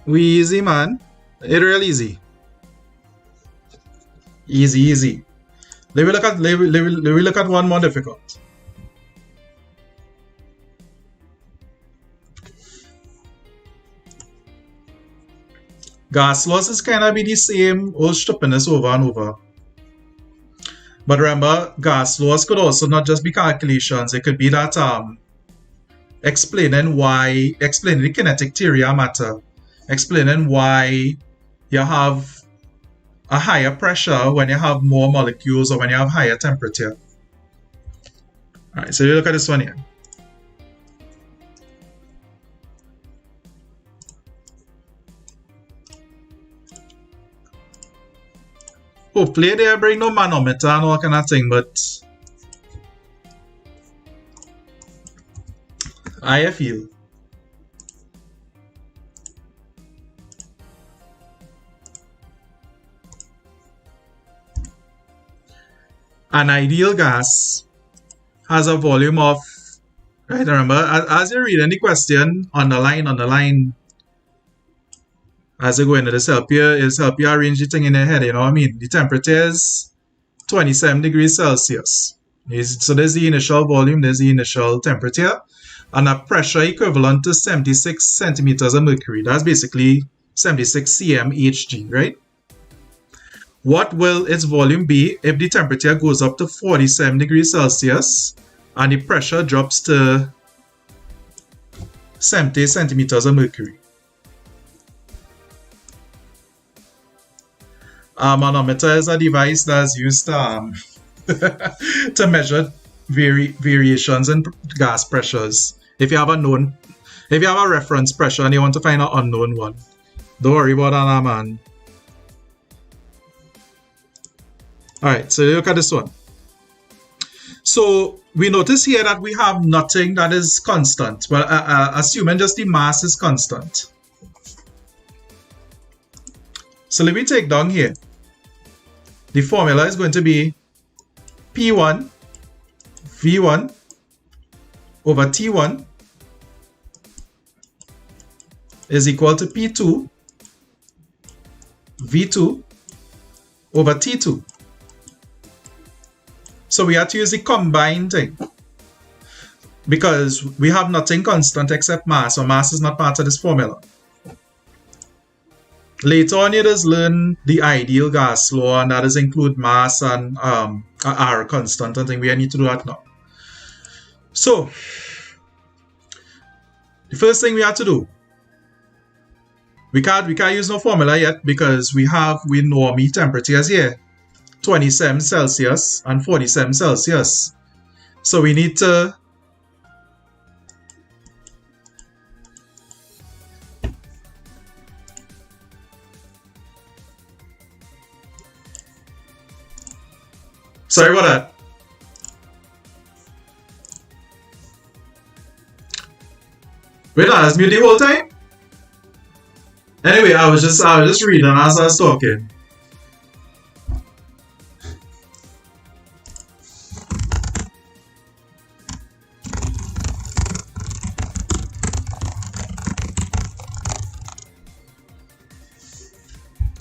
we easy, man. It real easy. Easy, easy. Let me look at one more difficult. Gas laws is kind of be the same old stupidness over and over. But remember, gas laws could also not just be calculations. It could be that explaining the kinetic theory of matter, explaining why you have a higher pressure when you have more molecules or when you have higher temperature. Alright, so you look at this one here. Hopefully they bring no manometer and all kind of thing, but I feel. An ideal gas has a volume of, right, remember, as you read any question, underline, as you go into this, help you arrange the thing in your head, you know what I mean? The temperature is 27 degrees Celsius. So there's the initial volume, there's the initial temperature, and a pressure equivalent to 76 centimeters of mercury. That's basically 76 cm Hg, right? What will its volume be if the temperature goes up to 47 degrees Celsius and the pressure drops to 70 centimeters of mercury? A manometer is a device that's used to measure variations in gas pressures. If you have a reference pressure and you want to find an unknown one, don't worry about that, man. Alright, so look at this one. So we notice here that we have nothing that is constant. Well, assuming just the mass is constant. So let me take down here. The formula is going to be P1 V1 over T1 is equal to P2 V2 over T2. So we have to use the combined thing because we have nothing constant except mass, so mass is not part of this formula. Later on, you just learn the ideal gas law, and that does include mass and R constant. I think we need to do that now. So the first thing we have to do, we can't use no formula yet because we know our temperatures here. 27 Celsius and 47 Celsius. So we need to sorry about that. Wait, I was mute the whole time? Anyway, I was just reading as I was talking.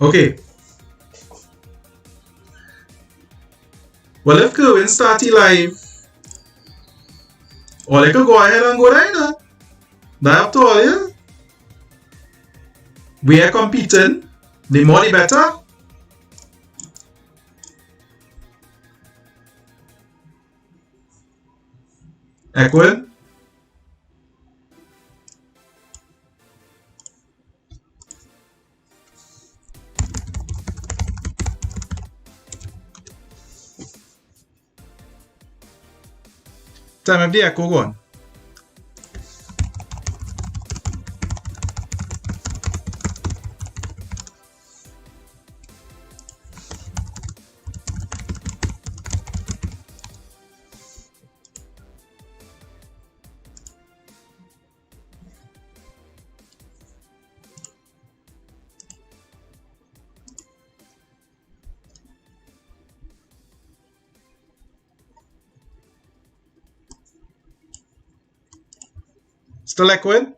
Okay. Well, if Kerwin start live, or they could go ahead and go down. That up to all, yeah? We are competing. The more the better. Equal. Time of the echo gone. Still echoing?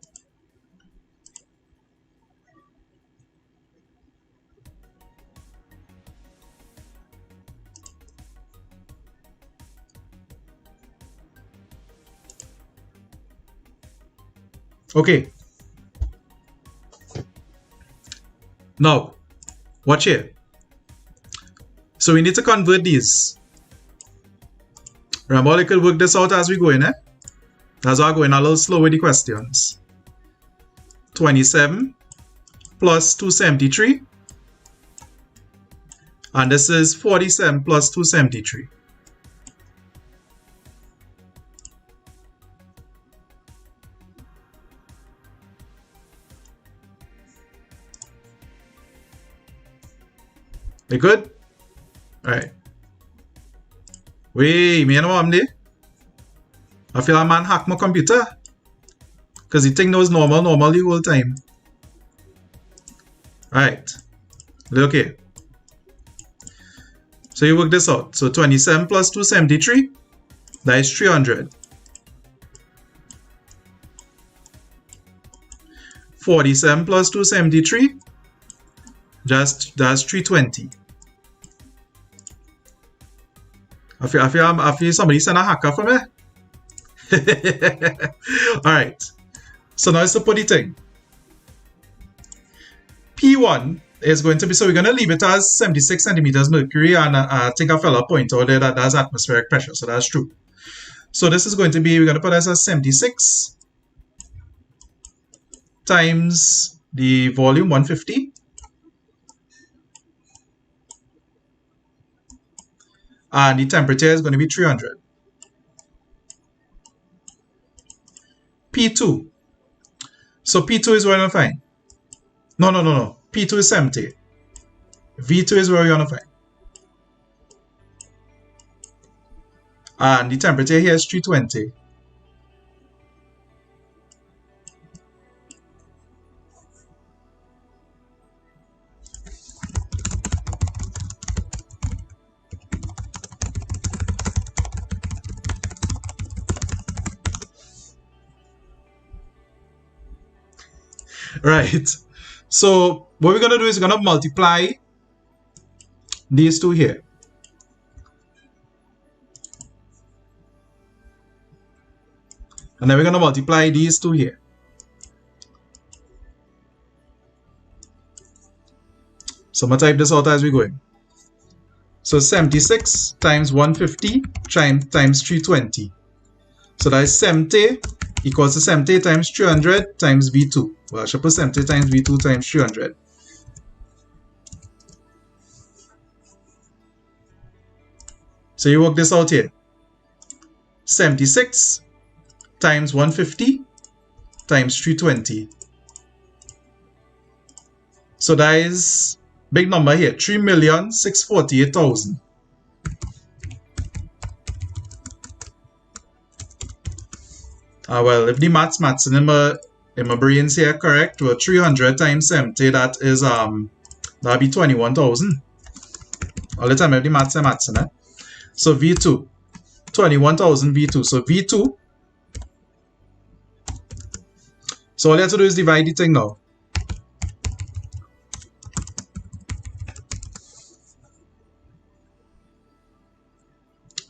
Okay. Now, watch here. So we need to convert these. Remember, we could work this out as we go in, eh? That's why I'm going a little slow with the questions. 27 plus 273. And this is 47 plus 273. We good? Alright. Wait, me know what I'm there? I feel a man hack my computer. Because he think knows normal the whole time. Alright. Look here. So you work this out. So 27 plus 273, that is 300. 47 plus 273, that's 320. I feel somebody sent a hacker for me. Alright. So now it's the put the thing. P1 is going to be, so we're going to leave it as 76 centimeters mercury, and I think a fella point out there that that's atmospheric pressure, so that's true. So this is going to be, we're going to put this as 76 times the volume 150, and the temperature is going to be 300. P2. So P2 is where we're going to find. No. P2 is 70. V2 is where we're going to find. And the temperature here is 320. Right. So what we're going to do is we're going to multiply these two here. And then we're going to multiply these two here. So I'm going to type this out as we're going. So 76 times 150 times 320. So that is 70 equals to 70 times 300 times V2. Well, I should put 70 times V2 times 300. So you work this out here. 76 times 150 times 320. So that is big number here, 3,648,000. Well, if the maths in my brains here correct, well, 300 times 70, that is that'll be 21,000. All the time I have the maths in it. So V2, 21,000 V2. So V2. So all you have to do is divide the thing now.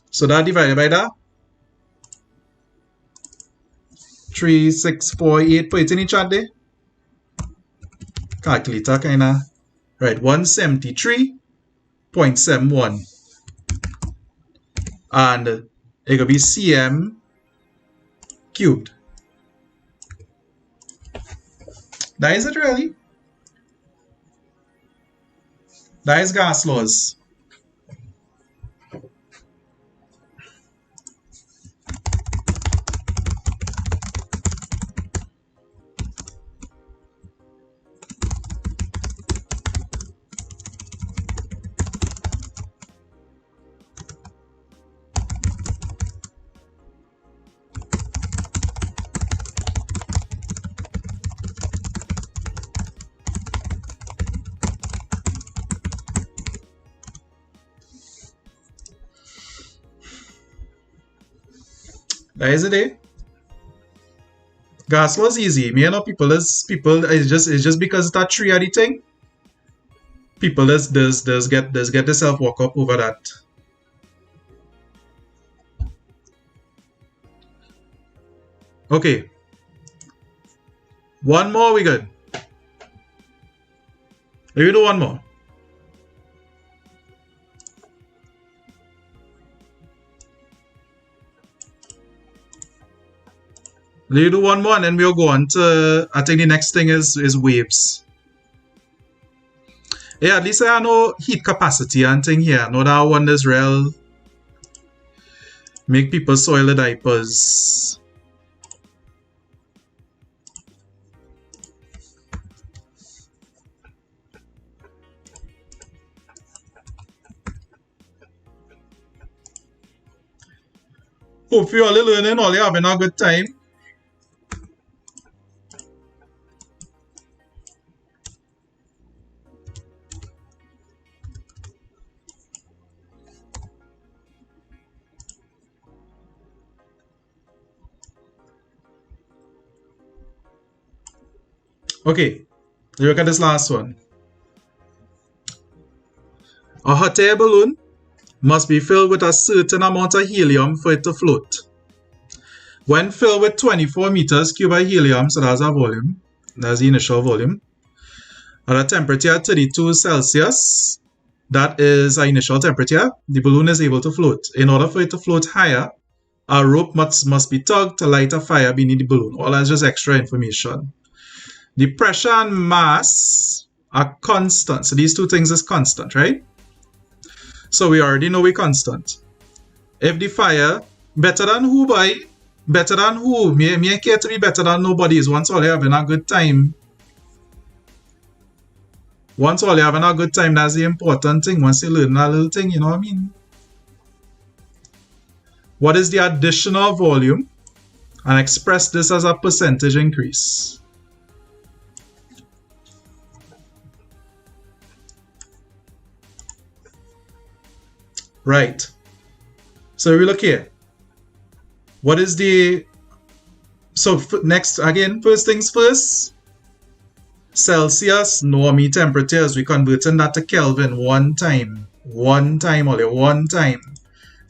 So that divided by that. 3648, put it in each chat there. Calculator kinda. Right, 173.71. And it could be cm cubed. That is it really. That is gas laws. That is it, eh? Gas law is easy. Me and know people it's just because it's that tree or the thing. People does get themselves walk up over that. Okay. One more we good. Let me do one more. Let me do one more and then we'll go on to, I think the next thing is waves. Yeah, at least I know heat capacity and thing here. I know that one is real. Make people soil the diapers. Hope you all are learning, all you having a good time. Okay, look at this last one. A hot air balloon must be filled with a certain amount of helium for it to float. When filled with 24 meters cubed of helium, so that's our volume, that's the initial volume, at a temperature of 32 Celsius, that is our initial temperature, the balloon is able to float. In order for it to float higher, a rope must be tugged to light a fire beneath the balloon. All that's just extra information. The pressure and mass are constant. So these two things is constant, right? So we already know we're constant. If the fire, better than who, boy? Better than who? Me care to be better than nobody is once all you having a good time. Once all you having a good time, that's the important thing. Once you learn a little thing, you know what I mean? What is the additional volume? And express this as a percentage increase. Right. So we look here. What is the... So next, again, first things first. Celsius, normy temperatures. We converting that to Kelvin one time. One time, only one time.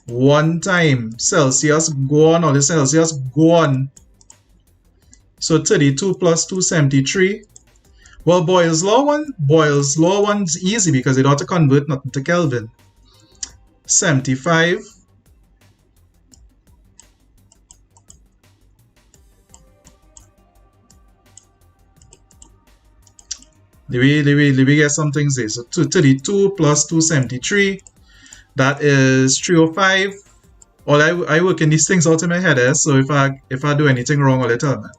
One time. Celsius, go on, only Celsius, go on. So 32 plus 273. Well, Boyle's law one's easy because it ought to convert nothing to Kelvin. 75 let me get some things here. So 232 plus 273, that is 305. All I work in these things out in my head, so if I do anything wrong, I'll tell me.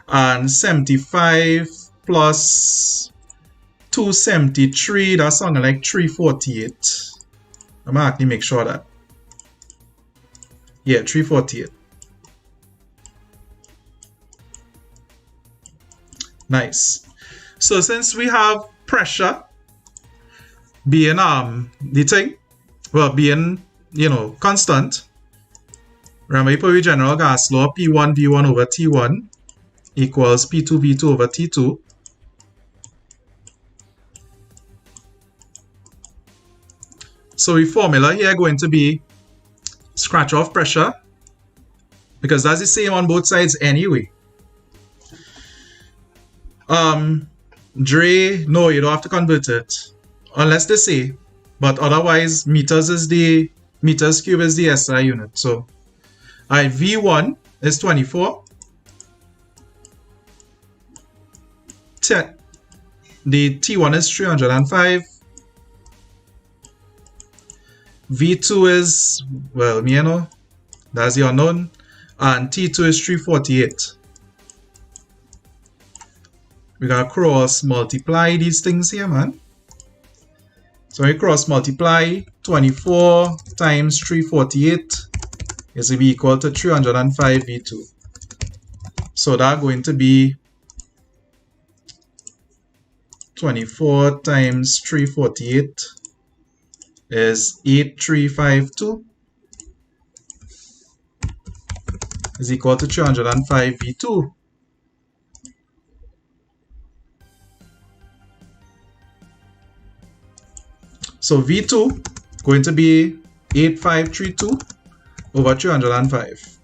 And 75 plus 273, that's something like 348. I'm gonna actually make sure that. Yeah, 348. Nice. So since we have pressure being the thing, well, being, you know, constant, remember you put your general gas law, P1 V1 over T1 equals P2 V2 over T2. So the formula here going to be scratch off pressure, because that's the same on both sides anyway. Dre, no, you don't have to convert it unless they say, but otherwise meters cube is the SI unit. So V1 is 24. The T1 is 305. V2 is, well, me, you know, that's the unknown, and T2 is 348. We're gonna cross multiply these things here, man. So we cross multiply 24 times 348 is to be equal to 305 V2. So that's going to be 24 times 348 is 8352 is equal to 305 V2. So V2 going to be 8532 over 305.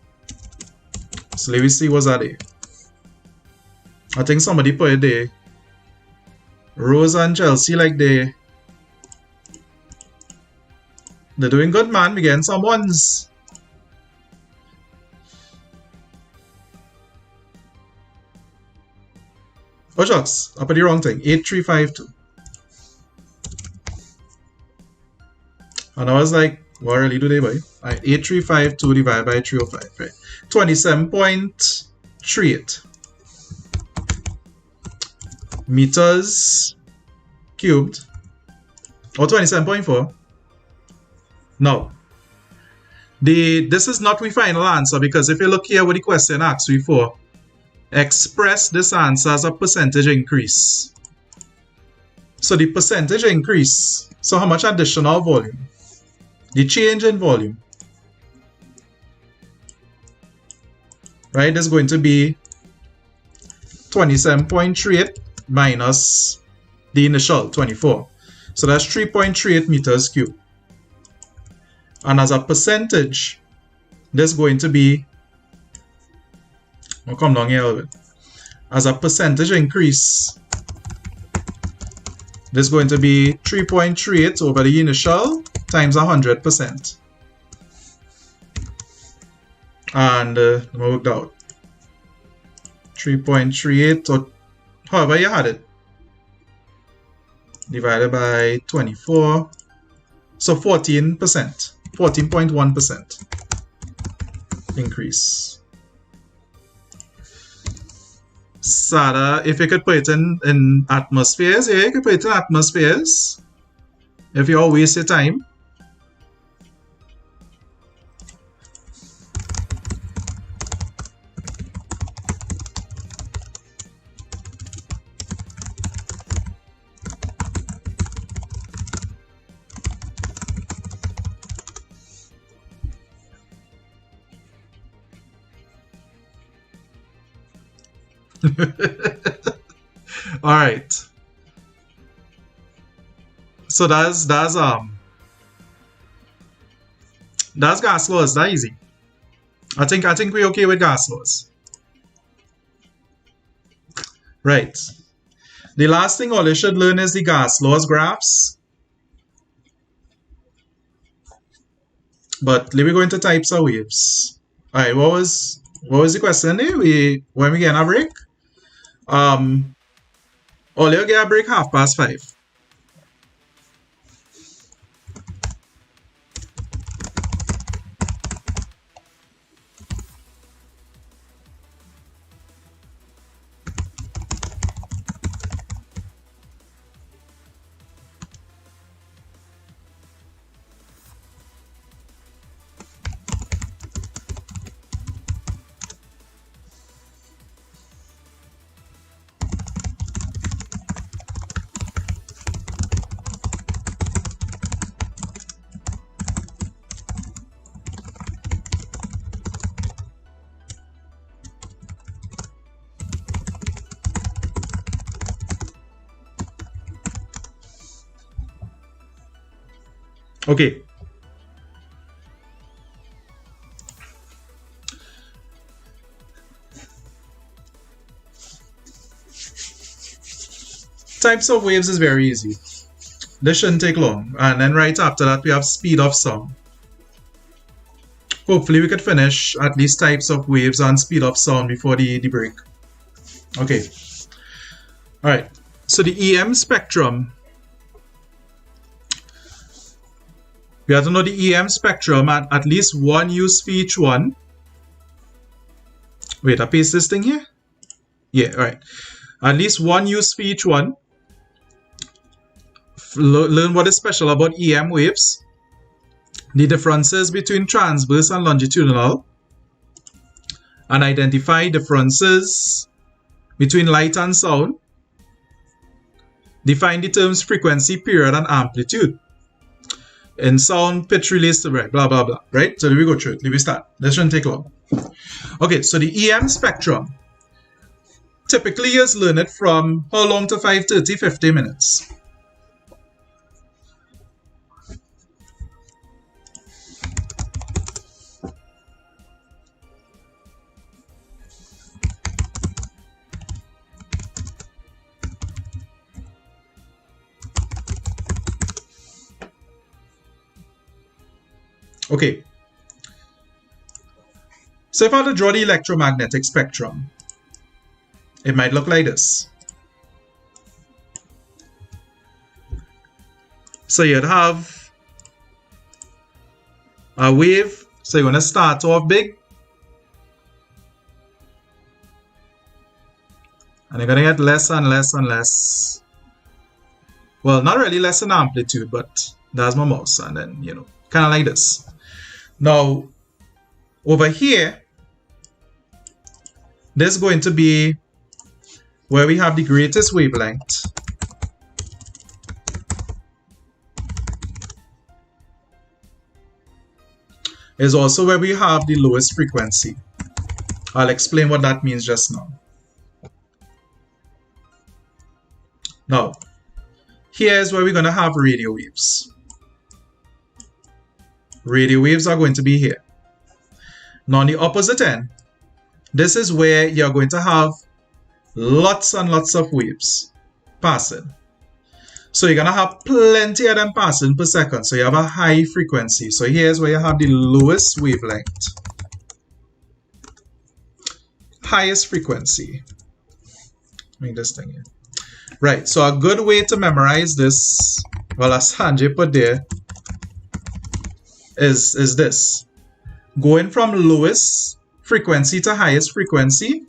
So let me see what's that there. I think somebody put it there. Rose and Chelsea, like they're doing good, man. We're getting some ones. Oh shucks, I put the wrong thing. 8352. And I was like, what really do they buy? 8352 divided by 305, right? 27.38 meters cubed, or 27.4. No, This is not my final answer, because if you look here what the question asks you for, express this answer as a percentage increase. So the percentage increase, so how much additional volume? The change in volume, right, is going to be 27.38 minus the initial 24. So that's 3.38 meters cubed. And as a percentage, this is going to be, I'll come down here a little bit. As a percentage increase, this is going to be 3.38 over the initial times 100%. And let me work that out. 3.38, or however you had it, divided by 24. So 14%, 14.1% increase. Sada, if you could put it in atmospheres, yeah, you could put it in atmospheres. If you all waste your time. All right. So that's gas laws. That's easy. I think we're okay with gas laws. Right. The last thing all you should learn is the gas laws graphs. But let me go into types of waves. All right. What was the question there? When we get a break? All you get a break 5:30. Okay. Types of waves is very easy. This shouldn't take long. And then right after that, we have speed of sound. Hopefully we could finish at least types of waves and speed of sound before the break. Okay. All right. So the EM spectrum. We have to know the EM spectrum at least one use for each one. Wait, I paste this thing here? Yeah, all right. At least one use for each one. Learn what is special about EM waves. The differences between transverse and longitudinal. And identify differences between light and sound. Define the terms frequency, period, and amplitude. In sound, pitch relates to blah, blah, blah, right? So let me go through it. Let me start. This shouldn't take long. Okay, so the EM spectrum. Typically, you just learn it from how long to 5:30, 50 minutes. Okay, so if I were to draw the electromagnetic spectrum, it might look like this. So you'd have a wave, so you're going to start off big, and you're going to get less and less and less. Well, not really less in amplitude, but that's my mouse, and then, you know, kind of like this. Now, Over here, this is going to be where we have the greatest wavelength. Is also where we have the lowest frequency. I'll explain what that means just now. Now, here's where we're going to have radio waves. Radio waves are going to be here. Now, on the opposite end, this is where you're going to have lots and lots of waves passing. So you're going to have plenty of them passing per second. So you have a high frequency. So here's where you have the lowest wavelength. Highest frequency. Make this thing here. Right, so a good way to memorize this, well, as Sanjay put there, is this. Going from lowest frequency to highest frequency,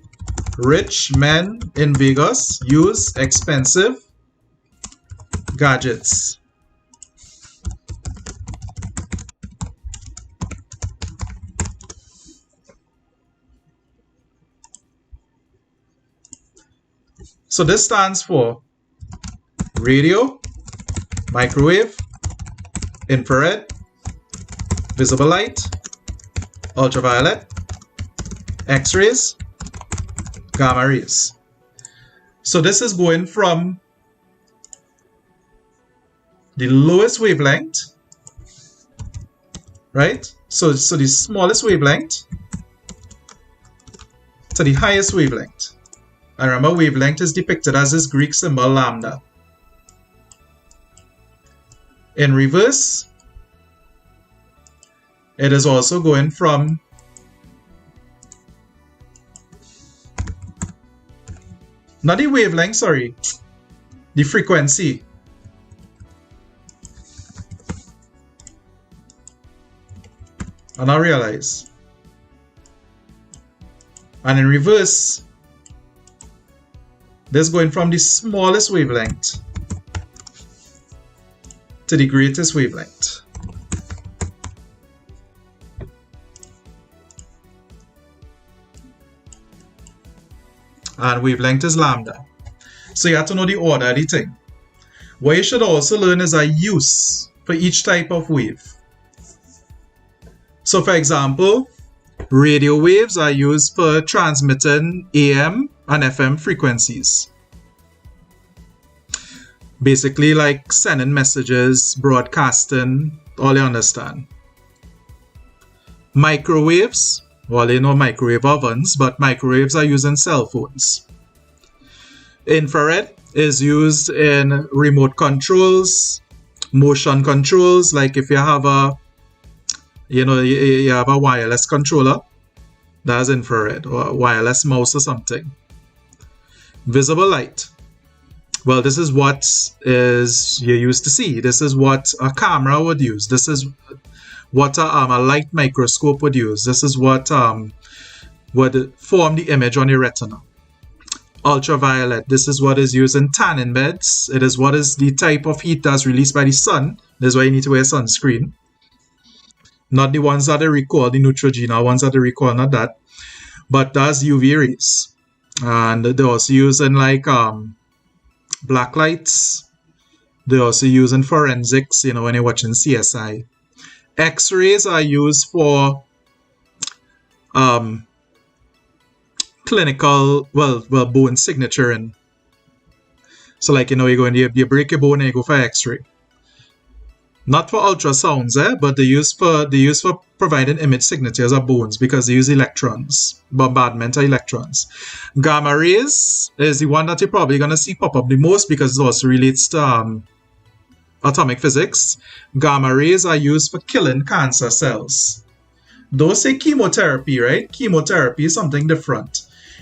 rich men in Vegas use expensive gadgets. So this stands for radio, microwave, infrared, visible light, ultraviolet, X-rays, gamma rays. So this is going from the lowest wavelength, right? So the smallest wavelength to the highest wavelength. And remember, wavelength is depicted as this Greek symbol lambda. In reverse, it is also going from not the wavelength, sorry, the frequency. And I realize. And in reverse, this is going from the smallest wavelength to the greatest wavelength. And wavelength is lambda. So you have to know the order of the thing. What you should also learn is a use for each type of wave. So for example, radio waves are used for transmitting AM and FM frequencies. Basically like sending messages, broadcasting, all you understand. Microwaves, well, you know microwave ovens, but microwaves are used in cell phones. Infrared is used in remote controls, motion controls, like if you have a you have a wireless controller, that's infrared, or a wireless mouse or something. Visible light. Well, this is what you used to see. This is what a camera would use. This is what a light microscope would use. This is what would form the image on your retina. Ultraviolet. This is what is used in tanning beds. It is what is the type of heat that's released by the sun. This is why you need to wear sunscreen. Not the ones that they recall, the Neutrogena ones that they recall, not that. But that's UV rays. And they're also used in like black lights. They're also used in forensics, when you're watching CSI. X-rays are used for clinical, bone signaturing. So like, you break your bone and you go for X-ray. Not for ultrasounds, but they use for providing image signatures of bones because they use electrons, bombardment of electrons. Gamma rays is the one that you're probably going to see pop up the most because it also relates to atomic physics. Gamma rays are used for killing cancer cells. Don't say chemotherapy, right? Chemotherapy is something different.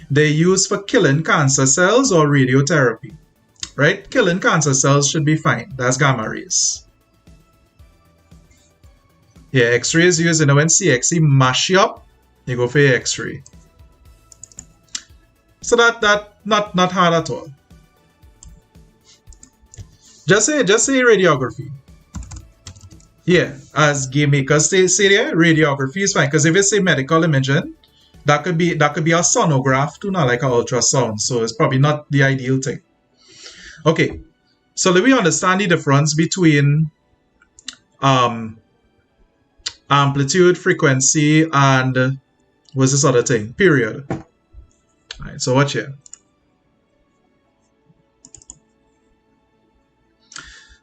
They're used for killing cancer cells or radiotherapy, right? Killing cancer cells should be fine. That's gamma rays. Yeah, X-ray is used, when CSEC mash you up, you go for your X-ray. So that not hard at all. Just say radiography. Yeah, as game makers say there, radiography is fine. Because if you say medical imaging, that could be a sonograph too, not like an ultrasound. So it's probably not the ideal thing. Okay, so let me understand the difference between amplitude, frequency, and what's this other thing? Period. All right, so watch here.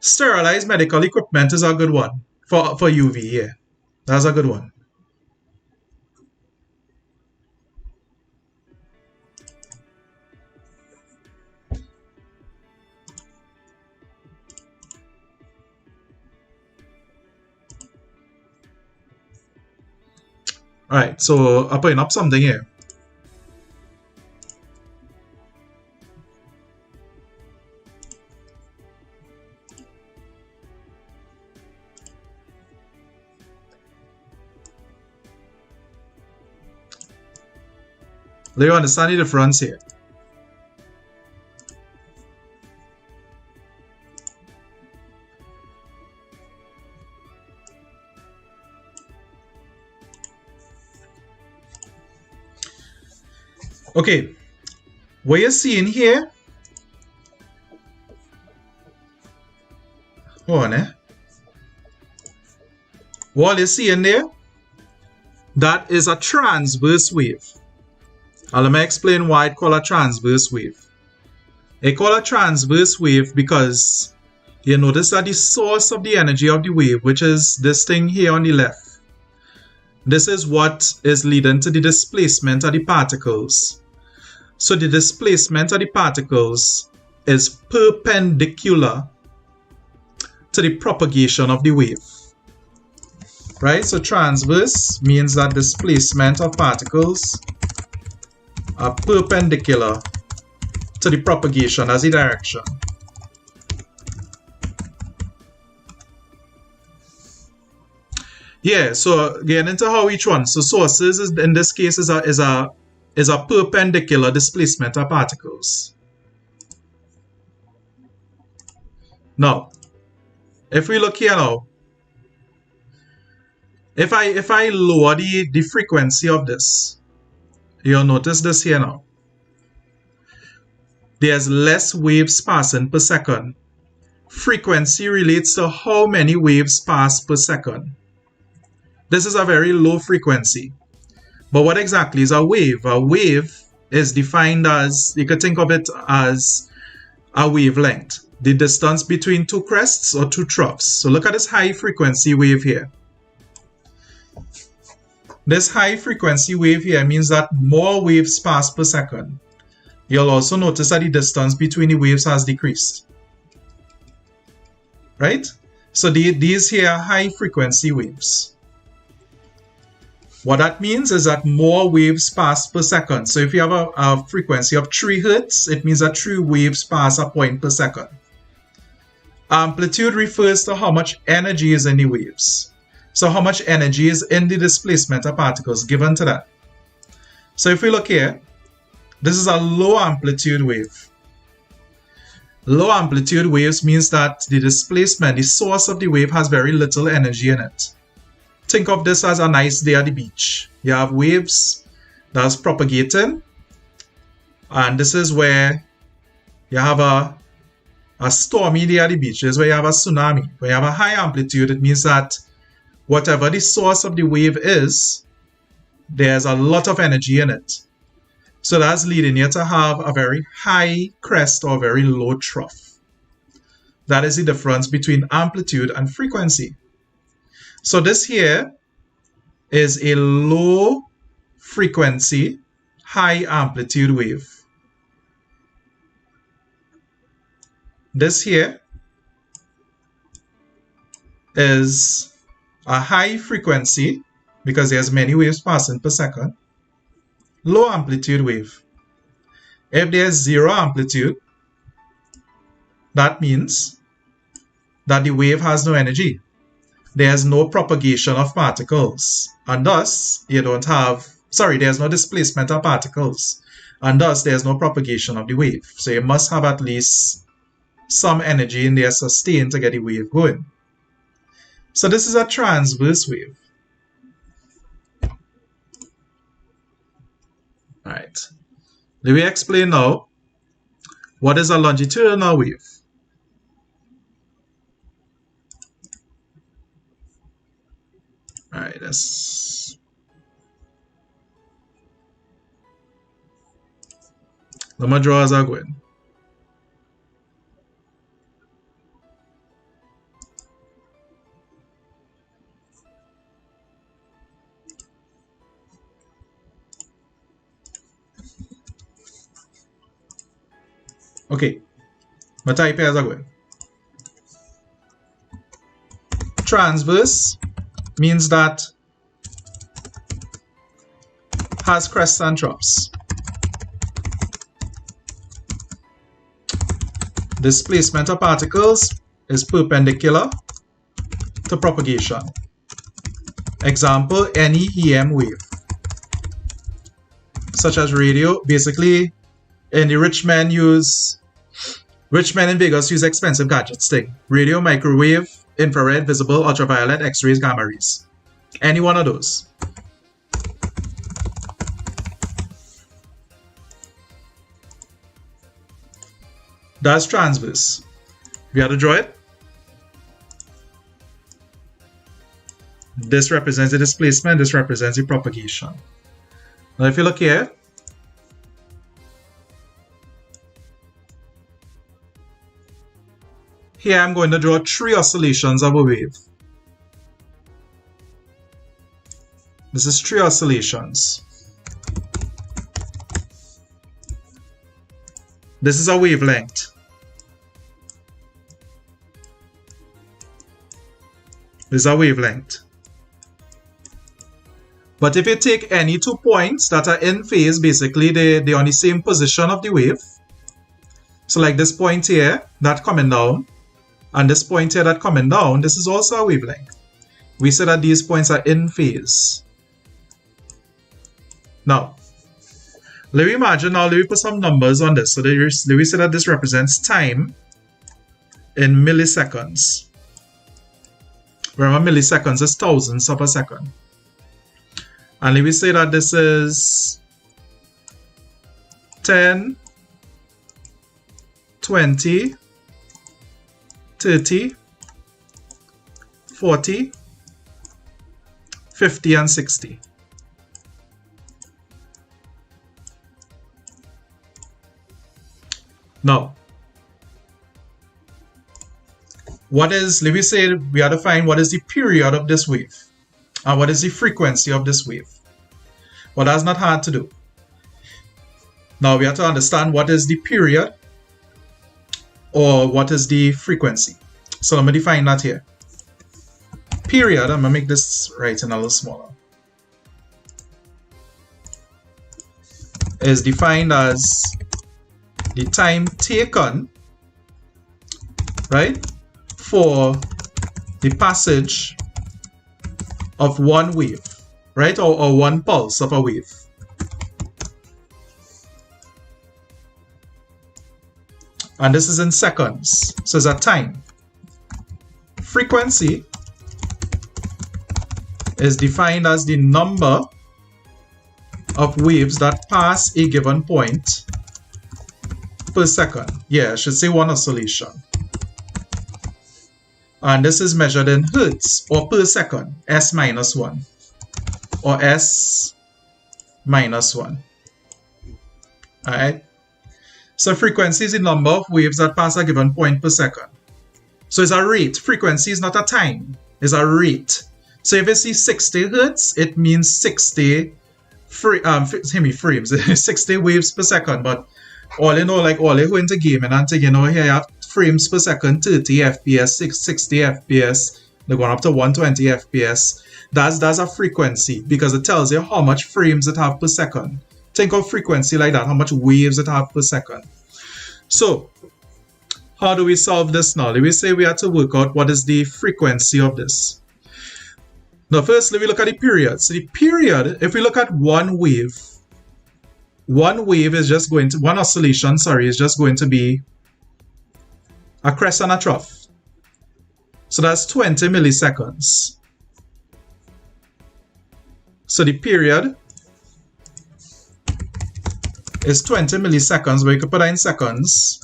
Sterilized medical equipment is a good one for UV. Yeah, that's a good one. All right, so I'm putting up something here. Let you understand the difference here. Okay, what you're seeing here, hold on, what you're seeing there, that is a transverse wave. Now let me explain why it's called a transverse wave. It's called a transverse wave because you notice that the source of the energy of the wave, which is this thing here on the left, this is what is leading to the displacement of the particles. So the displacement of the particles is perpendicular to the propagation of the wave. Right? So transverse means that displacement of particles are perpendicular to the propagation as the direction. Yeah, so getting into how each one. So sources is, in this case is a perpendicular displacement of particles. Now, if we look here now, if I lower the frequency of this, you'll notice this here now. There's less waves passing per second. Frequency relates to how many waves pass per second. This is a very low frequency. But what exactly is a wave? A wave is defined as, you could think of it as a wavelength, the distance between two crests or two troughs. So look at this high frequency wave here. This high frequency wave here means that more waves pass per second. You'll also notice that the distance between the waves has decreased. Right? So these here are high frequency waves. What that means is that more waves pass per second. So if you have a frequency of 3 Hertz, it means that 3 waves pass a point per second. Amplitude refers to how much energy is in the waves. So how much energy is in the displacement of particles given to that. So if we look here, this is a low amplitude wave. Low amplitude waves means that the displacement, the source of the wave has very little energy in it. Think of this as a nice day at the beach. You have waves that's propagating, and this is where you have a stormy day at the beach. This is where you have a tsunami. When you have a high amplitude, it means that whatever the source of the wave is, there's a lot of energy in it. So that's leading you to have a very high crest or very low trough. That is the difference between amplitude and frequency. So this here is a low frequency, high amplitude wave. This here is a high frequency because there's many waves passing per second. Low amplitude wave. If there's 0 amplitude, that means that the wave has no energy. There's no propagation of particles, and thus you don't have, there's no displacement of particles, and thus there's no propagation of the wave. So you must have at least some energy in there sustained to get the wave going. So this is a transverse wave. Alright. Let me explain now what is a longitudinal wave. Alright, let's let me draw as I go in. Okay, my type here as I go in. Transverse means that has crests and troughs. Displacement of particles is perpendicular to propagation. Example, any EM wave, such as radio. Basically, in the rich men in Vegas use expensive gadgets thing. Radio, microwave, infrared, visible, ultraviolet, x-rays, gamma rays. Any one of those. That's transverse. We have to draw it. This represents the displacement, this represents the propagation. Now if you look here, here I'm going to draw 3 oscillations of a wave. This is 3 oscillations. This is a wavelength. This is a wavelength. But if you take any 2 points that are in phase, basically they're on the same position of the wave. So like this point here, that coming down, and this point here that coming down, this is also a wavelength. We say that these points are in phase. Now, let me imagine now, let me put some numbers on this. So let me say that this represents time in milliseconds. Remember, milliseconds is thousandths of a second. And let me say that this is 10, 20, 30, 40, 50, and 60. Now, let me say we have to find what is the period of this wave and what is the frequency of this wave. Well, that's not hard to do. Now we have to understand what is the period or what is the frequency. So let me define that here. Period, I'm going to make this writing a little smaller, is defined as the time taken, right, for the passage of one wave, right, or one pulse of a wave. And this is in seconds, so it's a time. Frequency is defined as the number of waves that pass a given point per second. Yeah, I should say one oscillation. And this is measured in hertz or per second, S minus 1 or S minus 1. Alright? So frequency is the number of waves that pass a given point per second. So it's a rate. Frequency is not a time, it's a rate. So if you see 60 hertz, it means 60 frames, 60 waves per second. But all you know, like all you go into gaming and here you have frames per second, 30 FPS, 60 FPS, they're going up to 120 FPS. That's a frequency because it tells you how much frames it have per second. Think of frequency like that, how much waves it have per second. So, how do we solve this now? Let me say we have to work out what is the frequency of this. Now first, let me look at the period. So the period, if we look at one wave is just going to, one oscillation, sorry, is just going to be a crest and a trough. So that's 20 milliseconds. So the period is 20 milliseconds, but you can put that in seconds.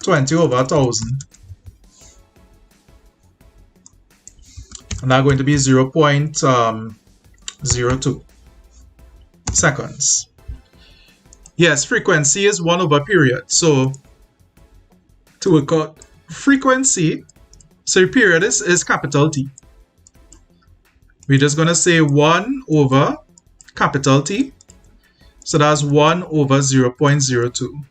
20 over 1,000. And that's going to be 0.02 seconds. Yes, frequency is 1 over period. So to work out frequency, so your period is capital T. We're just going to say 1 over capital T. So that's 1 over 0.02.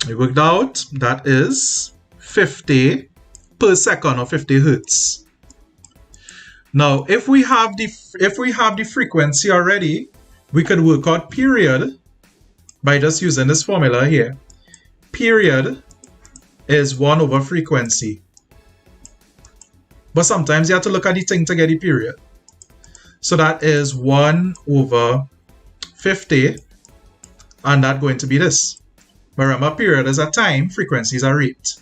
We worked out that is 50 per second or 50 hertz. Now, if we have the frequency already, we could work out period by just using this formula here. Period is 1 over frequency. But sometimes you have to look at the thing to get the period. So that is 1 over 50, and that's going to be this. But remember, period is a time, frequency is a rate.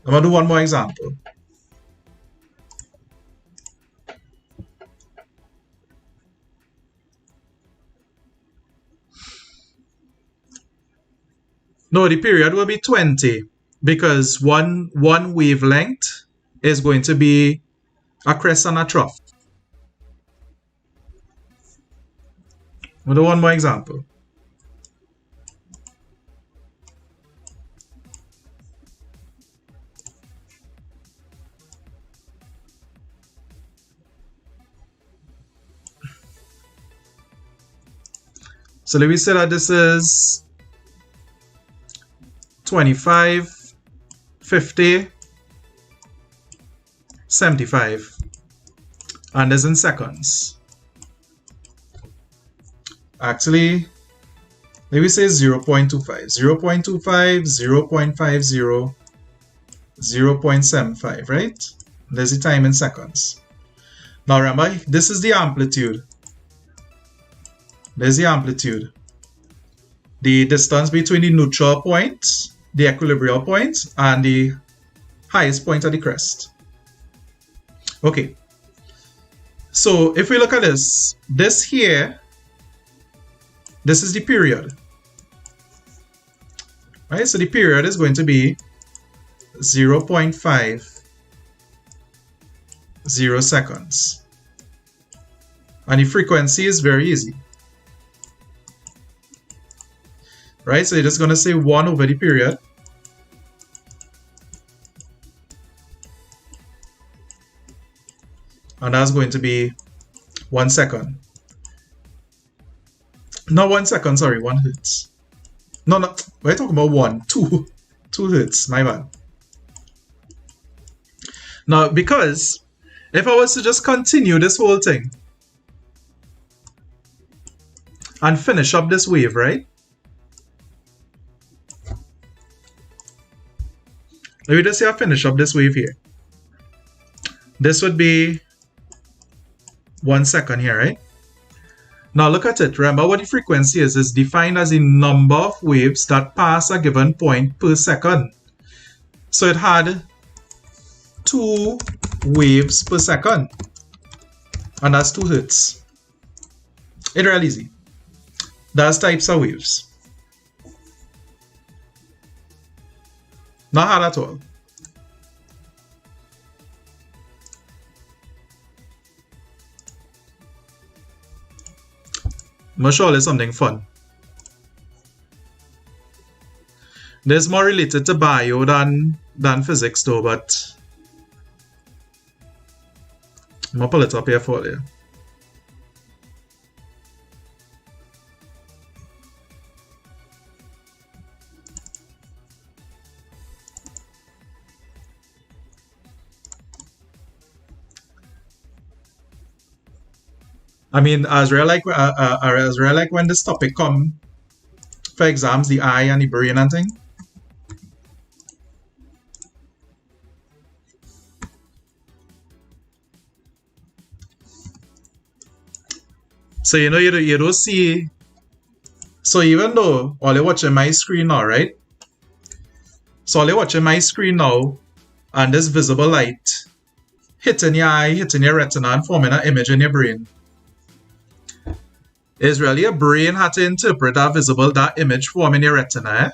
I'm going to do one more example. No, the period will be 20 because one wavelength is going to be a crest and a trough. We'll do one more example. So let me say that this is 25, 50, 75, and this in seconds. Actually, let me say 0.25, 0.25, 0.50, 0.75, right? There's the time in seconds. Now remember, this is the amplitude. There's the amplitude. The distance between the neutral point, the equilibrium point, and the highest point of the crest. Okay. So if we look at this here, this is the period. Right? So the period is going to be 0.50 seconds. And the frequency is very easy. Right, so you're just going to say 1 over the period. And that's going to be 1 second. Not 1 second, sorry, 1 hertz. No, we're talking about 2 hertz, my bad. Now, because if I was to just continue this whole thing and finish up this wave, right? Let me just say I finish up this wave here. This would be 1 second here, right? Now look at it. Remember what the frequency is. It's defined as the number of waves that pass a given point per second. So it had 2 waves per second. And that's 2 hertz. It's real easy. That's types of waves. Not hard at all. I'm sure there's something fun. There's more related to bio than physics though, but I'm gonna pull it up here for you. I mean, as real like when this topic come for exams, the eye and the brain and thing. So you know you don't see. So even though while you're watching my screen now, right? So all you're watching my screen now, and this visible light hitting your eye, hitting your retina, and forming an image in your brain. It's really a brain had to interpret that image forming in your retina. Eh?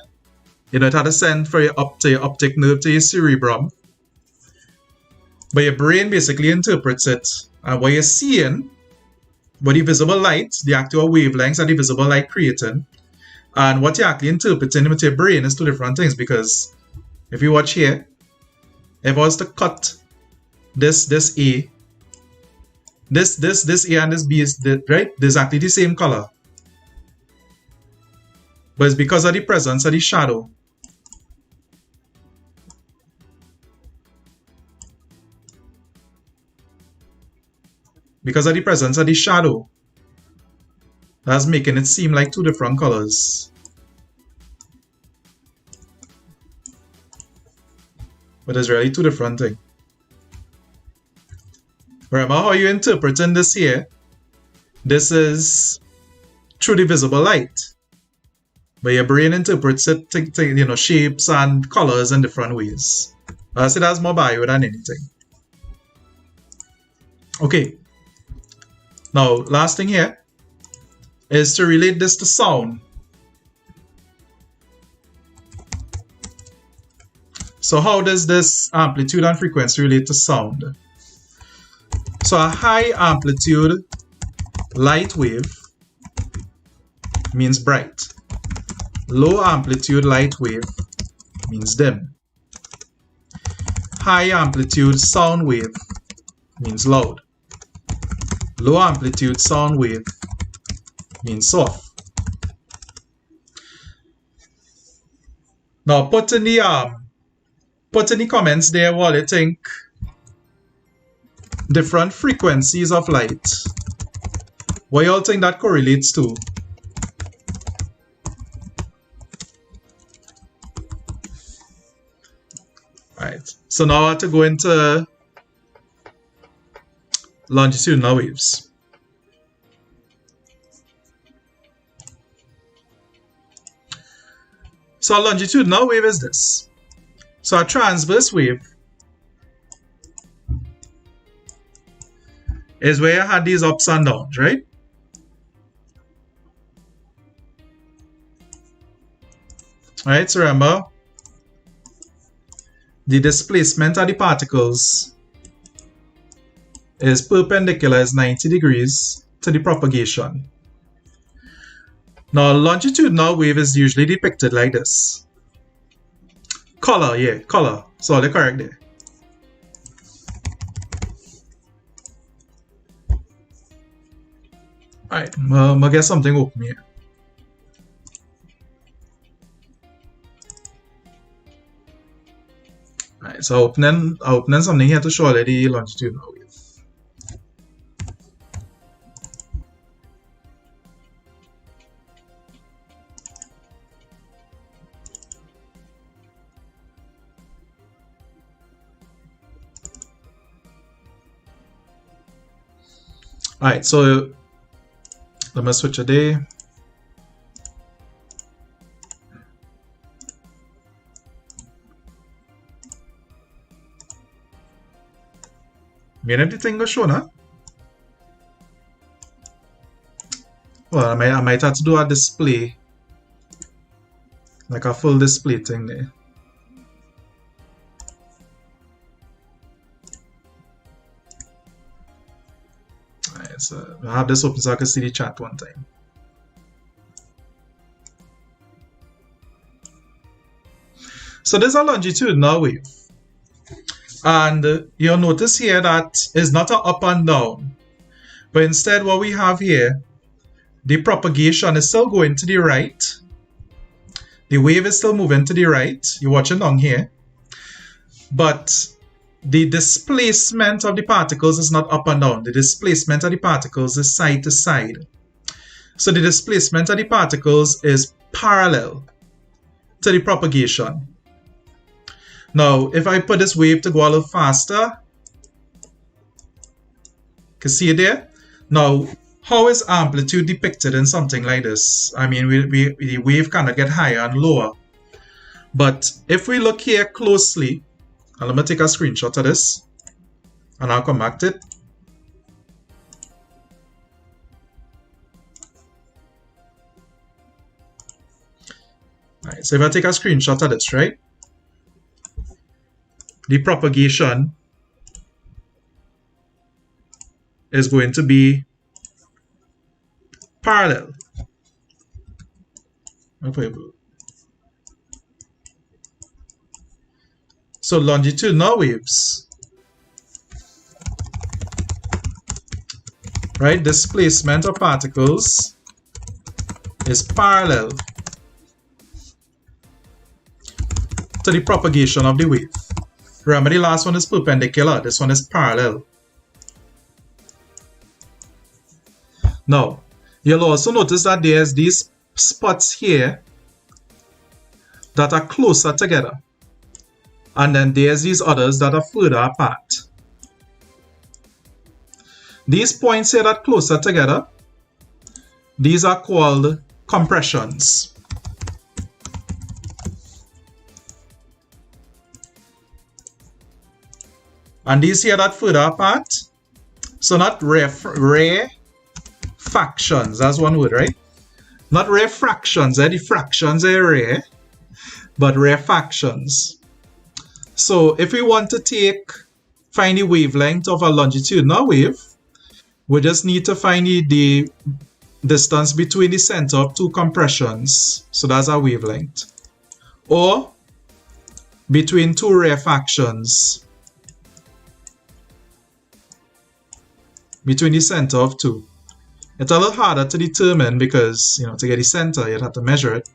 You know, it had to send for your optic nerve to your cerebrum. But your brain basically interprets it. And what you're seeing, what the visible light, the actual wavelengths that the visible light creating, and what you're actually interpreting with your brain is two different things. Because if you watch here, if I was to cut this A, this A and this B is right, they're exactly the same color. But it's because of the presence of the shadow. Because of the presence of the shadow, that's making it seem like two different colors. But it's really two different things. Remember how you're interpreting this here? This is through the visible light. But your brain interprets it, you know, shapes and colors in different ways. I say that's more bio than anything. Okay. Now, last thing here is to relate this to sound. So how does this amplitude and frequency relate to sound? So a high amplitude light wave means bright. Low amplitude light wave means dim. High amplitude sound wave means loud. Low amplitude sound wave means soft. Now put in the comments there what you think different frequencies of light. What y'all think that correlates to? Right. So now I have to go into longitudinal waves. So a longitudinal wave is this. So a transverse wave is where you had these ups and downs, right? Alright, so remember, the displacement of the particles is perpendicular, is 90 degrees to the propagation. Now, a longitudinal wave is usually depicted like this. Color, yeah, color. So they're correct there. Alright, I'm gonna get something open here. Alright, so opening something here to show you the longitudinal wave. Alright, so let me switch a day. Made everything go show now. Well, I might have to do a display, like a full display thing there. Alright, so I have this open so I can see the chat one time. So there's a longitudinal wave. And you'll notice here that it's not an up and down, but instead what we have here, the propagation is still going to the right. The wave is still moving to the right. You're watching down here. But the displacement of the particles is not up and down. The displacement of the particles is side to side. So the displacement of the particles is parallel to the propagation. Now, if I put this wave to go a little faster, you can see it there? Now, how is amplitude depicted in something like this? I mean, the wave cannot get higher and lower. But if we look here closely, and let me take a screenshot of this, and I'll come back to it. Alright, so if I take a screenshot of this, right? The propagation is going to be parallel. So longitudinal waves, right? Displacement of particles is parallel to the propagation of the wave. Remember, the last one is perpendicular, this one is parallel. Now, you'll also notice that there's these spots here that are closer together. And then there's these others that are further apart. These points here that are closer together, these are called compressions. And these here that further apart, so not refractions, that's one word, right? Not refractions, the fractions are rare, but refractions. So if we want to find the wavelength of a longitudinal wave, we just need to find the distance between the center of two compressions. So that's our wavelength. Or between two refractions. Between the center of two. It's a little harder to determine because, to get the center, you'd have to measure it.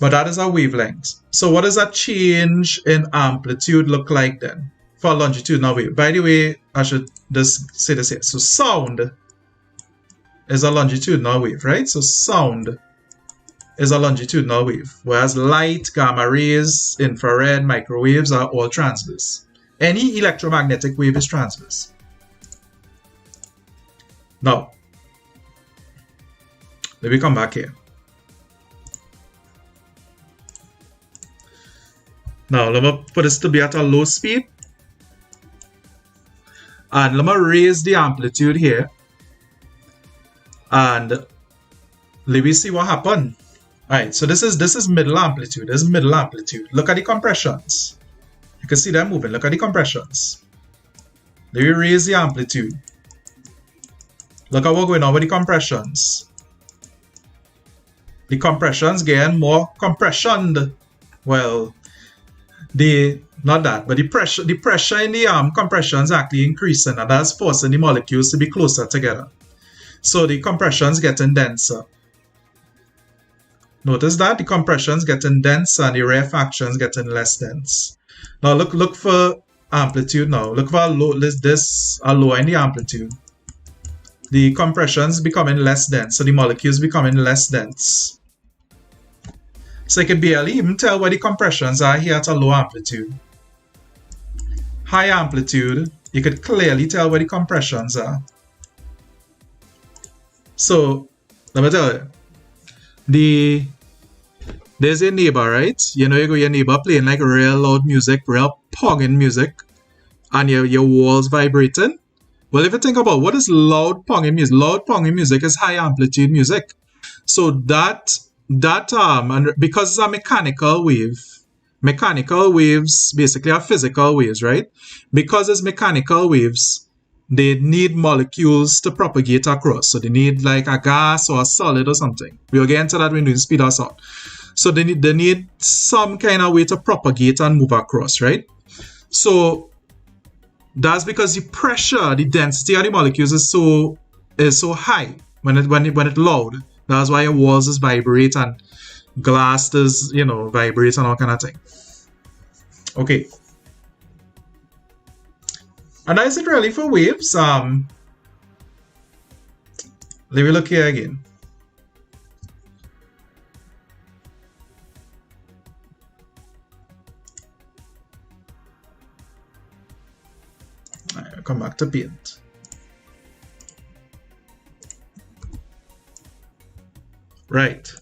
But that is our wavelength. So what does that change in amplitude look like then for a longitudinal wave? By the way, I should just say this here. So sound is a longitudinal wave, right? So sound is a longitudinal wave, whereas light, gamma rays, infrared, microwaves are all transverse. Any electromagnetic wave is transverse. Now, let me come back here. Now, let me put this to be at a low speed. And let me raise the amplitude here. And let me see what happened. Alright, so this is middle amplitude. This is middle amplitude. Look at the compressions. You can see them moving. Look at the compressions. Let me raise the amplitude. Look at what's going on with the compressions. The compressions getting more compressioned. Well, not that, but the pressure in the compressions actually increasing, and that's forcing the molecules to be closer together. So the compressions getting denser. Notice that the compressions getting denser and the rarefactions getting less dense. Now look for amplitude now. Look for this low in the amplitude. The compressions becoming less dense, so the molecules becoming less dense. So you can barely even tell where the compressions are here at a low amplitude. High amplitude, you could clearly tell where the compressions are. So, let me tell you, there's your neighbor, right? You know, you got your neighbor playing like real loud music, real pogging music, and your walls vibrating. Well, if you think about what is loud ponging music is high amplitude music. So that and because it's a mechanical waves basically are physical waves, right? Because it's mechanical waves, they need molecules to propagate across. So they need like a gas or a solid or something. We'll get into that when we speed us out. So they need some kind of way to propagate and move across, right? So that's because the pressure, the density of the molecules is so high when it loud. That's why your walls is vibrate and glass does, vibrate and all kind of thing. Okay. And that is it really for waves. Let me look here again. I'll come back to paint. Right.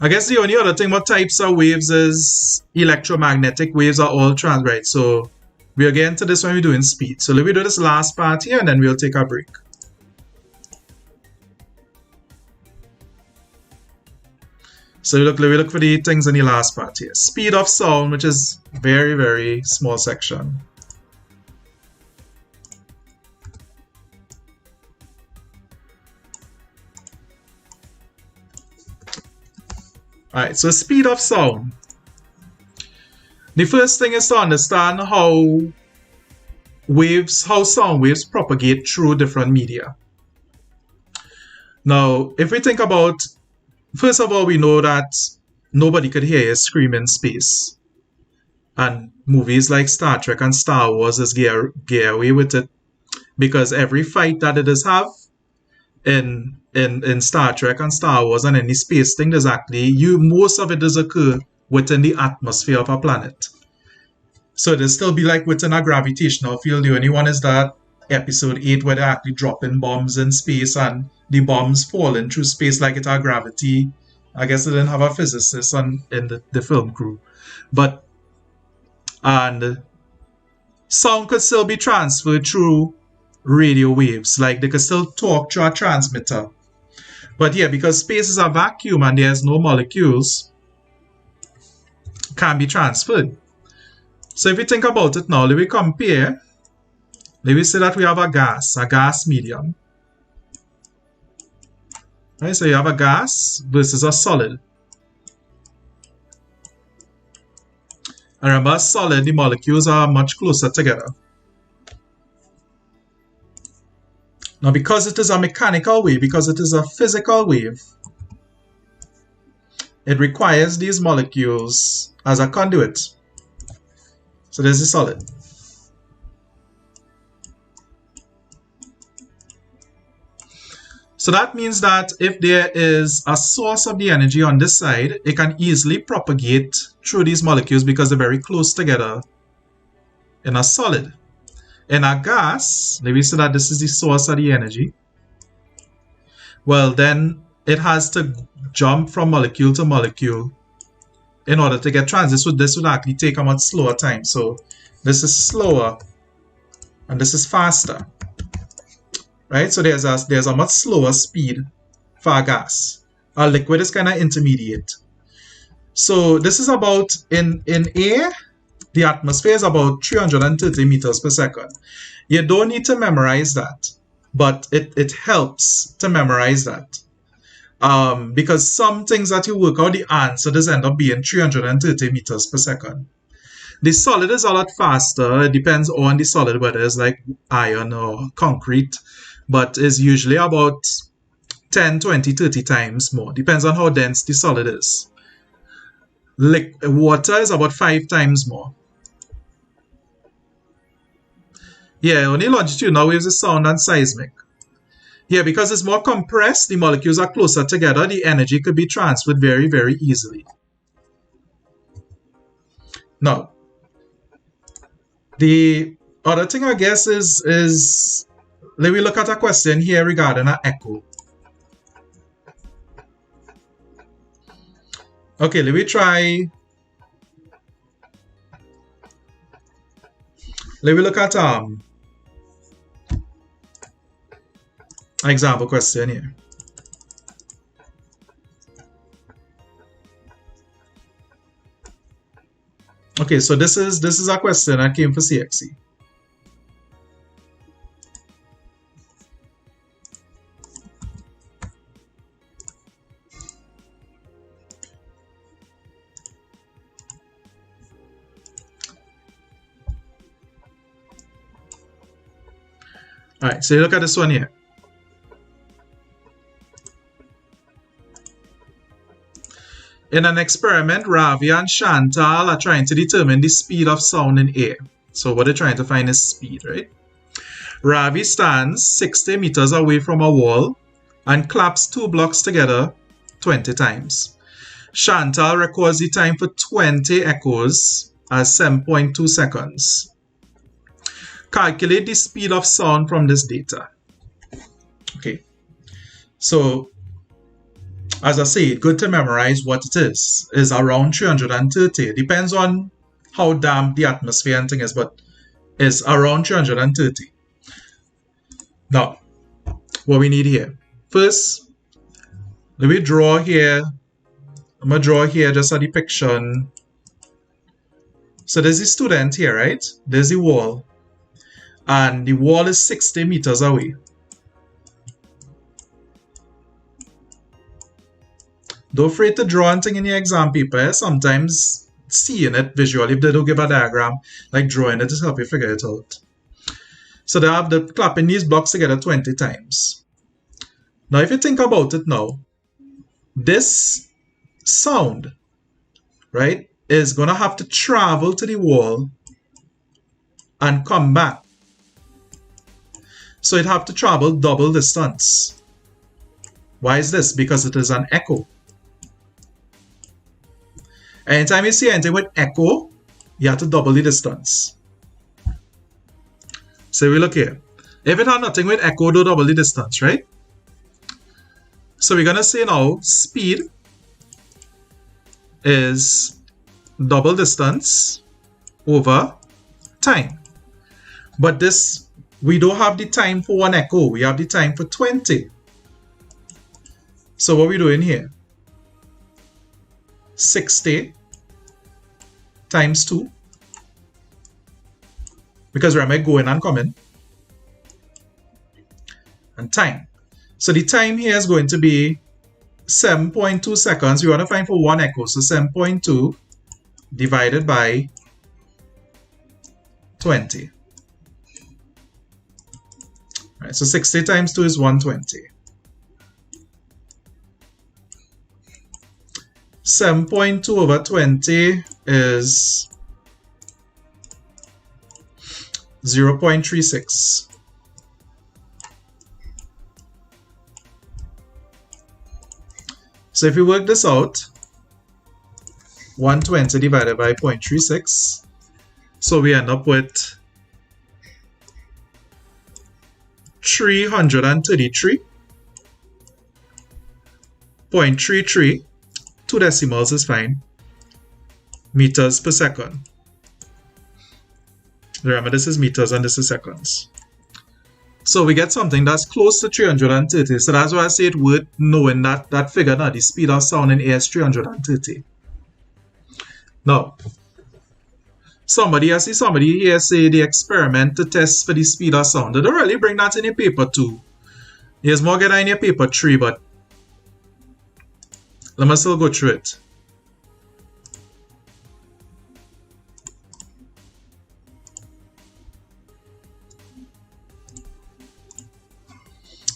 I guess the only other thing about types of waves is electromagnetic waves are all trans, right? So we'll get into this when we're doing speed. So let me do this last part here and then we'll take a break. So we look for the things in the last part here. Speed of sound, which is very, very small section. Alright, so speed of sound. The first thing is to understand how sound waves propagate through different media. Now, if we think about, first of all, we know that nobody could hear you scream in space. And movies like Star Trek and Star Wars just get away with it because every fight that it does have in Star Trek and Star Wars and any space thing, there's actually most of it does occur within the atmosphere of a planet. So it'll still be like within a gravitational field. The only one is that episode 8 where they're actually dropping bombs in space and the bombs falling through space like it had gravity. I guess they didn't have a physicist in the film crew. And sound could still be transferred through radio waves. Like they could still talk through a transmitter. But yeah, because space is a vacuum and there's no molecules, can be transferred. So if you think about it now, let me compare. Let me say that we have a gas medium. Right, so you have a gas versus a solid. And remember, solid, the molecules are much closer together. Now, because it is a mechanical wave, because it is a physical wave, it requires these molecules as a conduit. So there's the solid. So that means that if there is a source of the energy on this side, it can easily propagate through these molecules because they're very close together in a solid. In a gas, let me say that this is the source of the energy. Well, then it has to jump from molecule to molecule in order to get transit. This would actually take a much slower time. So this is slower and this is faster. Right, so there's a much slower speed for a gas. A liquid is kind of intermediate. So this is about, in air, the atmosphere is about 330 meters per second. You don't need to memorize that, but it helps to memorize that. Because some things that you work out, the answer does end up being 330 meters per second. The solid is a lot faster. It depends on the solid, whether it's like iron or concrete. But is usually about 10, 20, 30 times more. Depends on how dense the solid is. Water is about 5 times more. Yeah, only longitudinal waves is sound and seismic. Yeah, because it's more compressed, the molecules are closer together, the energy could be transferred very, very easily. Now, the other thing I guess is let me look at a question here regarding an echo. Okay, let me look at an example question here. Okay, so this is a question that came for CXC. Alright, so you look at this one here. In an experiment, Ravi and Chantal are trying to determine the speed of sound in air. So what they're trying to find is speed, right? Ravi stands 60 meters away from a wall and claps 2 blocks together 20 times. Chantal records the time for 20 echoes as 7.2 seconds. Calculate the speed of sound from this data. Okay, so as I say, good to memorize what it is around 330. Depends on how damp the atmosphere and thing is, but it's around 330. Now, what we need here. First, let me draw here. I'm going to draw here just a depiction. So there's the student here, right? There's the wall. And the wall is 60 meters away. Don't afraid to draw anything in your exam paper. Sometimes seeing it visually, if they don't give a diagram, like drawing it, just help you figure it out. So they have the clapping these blocks together 20 times. Now if you think about it now, this sound, right, is going to have to travel to the wall and come back. So it have to travel double distance. Why is this? Because it is an echo. Anytime you see anything with echo, you have to double the distance. So we look here. If it had nothing with echo, do double the distance, right? So we're going to say now, speed is double distance over time. But this, we don't have the time for one echo. We have the time for 20. So what are we doing here? 60 times 2. Because remember, going and coming. And time. So the time here is going to be 7.2 seconds. We want to find for one echo. So 7.2 divided by 20. Right, so 60 times 2 is 120. 7.2 over 20 is 0.36. So if you work this out, 120 divided by 0.36, so we end up with 333.33, 2 decimals is fine, meters per second. Remember, this is meters and this is seconds. So we get something that's close to 330. So that's why I say it worth knowing that figure now, the speed of sound in air is 330. Now, I see somebody here say the experiment to test for the speed of sound. They don't really bring that in your paper 2. There's more get in your paper 3, but let me still go through it.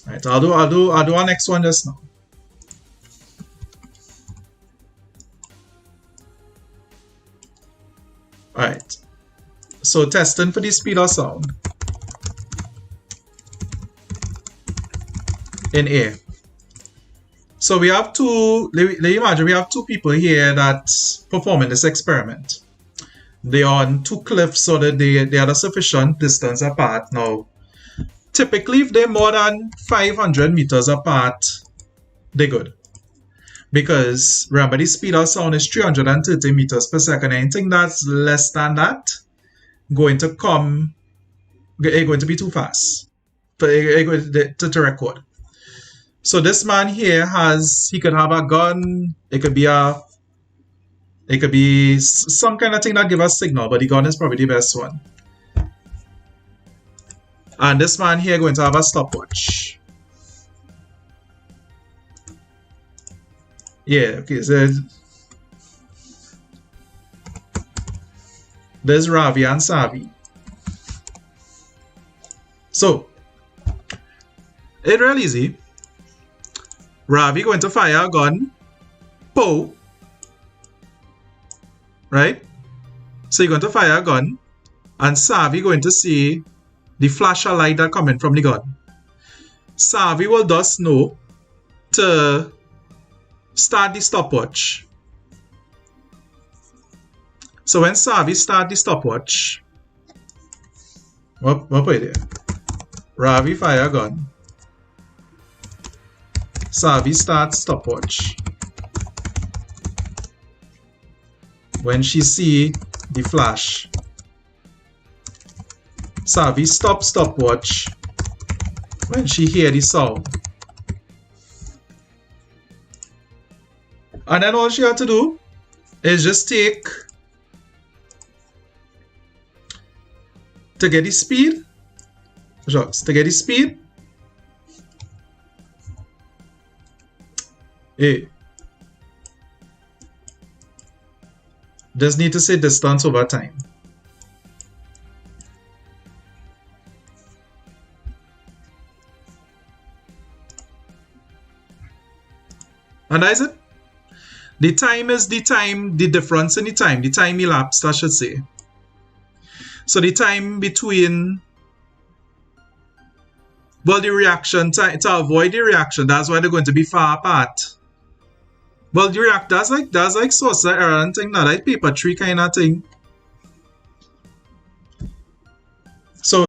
Alright, I'll do our next one just now. Alright. So testing for the speed of sound in air. So we have two, let you imagine we have two people here that performing this experiment. They are on two cliffs so that they are a sufficient distance apart. Now, typically if they're more than 500 meters apart, they're good. Because remember, the speed of sound is 330 meters per second. Anything that's less than that going to be too fast to record. So this man here he could have a gun. It could be some kind of thing that give us signal, but the gun is probably the best one. And this man here going to have a stopwatch. Yeah, okay, so there's Ravi and Savi. So, it's real easy. Ravi going to fire a gun. Pow! Right? So you're going to fire a gun. And Savi going to see the flash of light that coming from the gun. Savi will thus know to start the stopwatch. So when Savi start the stopwatch, what put it there? Ravi fire gun. Savvy start stopwatch when she see the flash. Savvy stop stopwatch when she hear the sound. And then all she had to do is just take, to get the speed, hey, just need to say distance over time. And that's it. The time is the time, the difference in the time elapsed, I should say. So the time between, well, the reaction time, to avoid the reaction, that's why they're going to be far apart. Well, the that's like source error and thing, not like paper tree kind of thing. So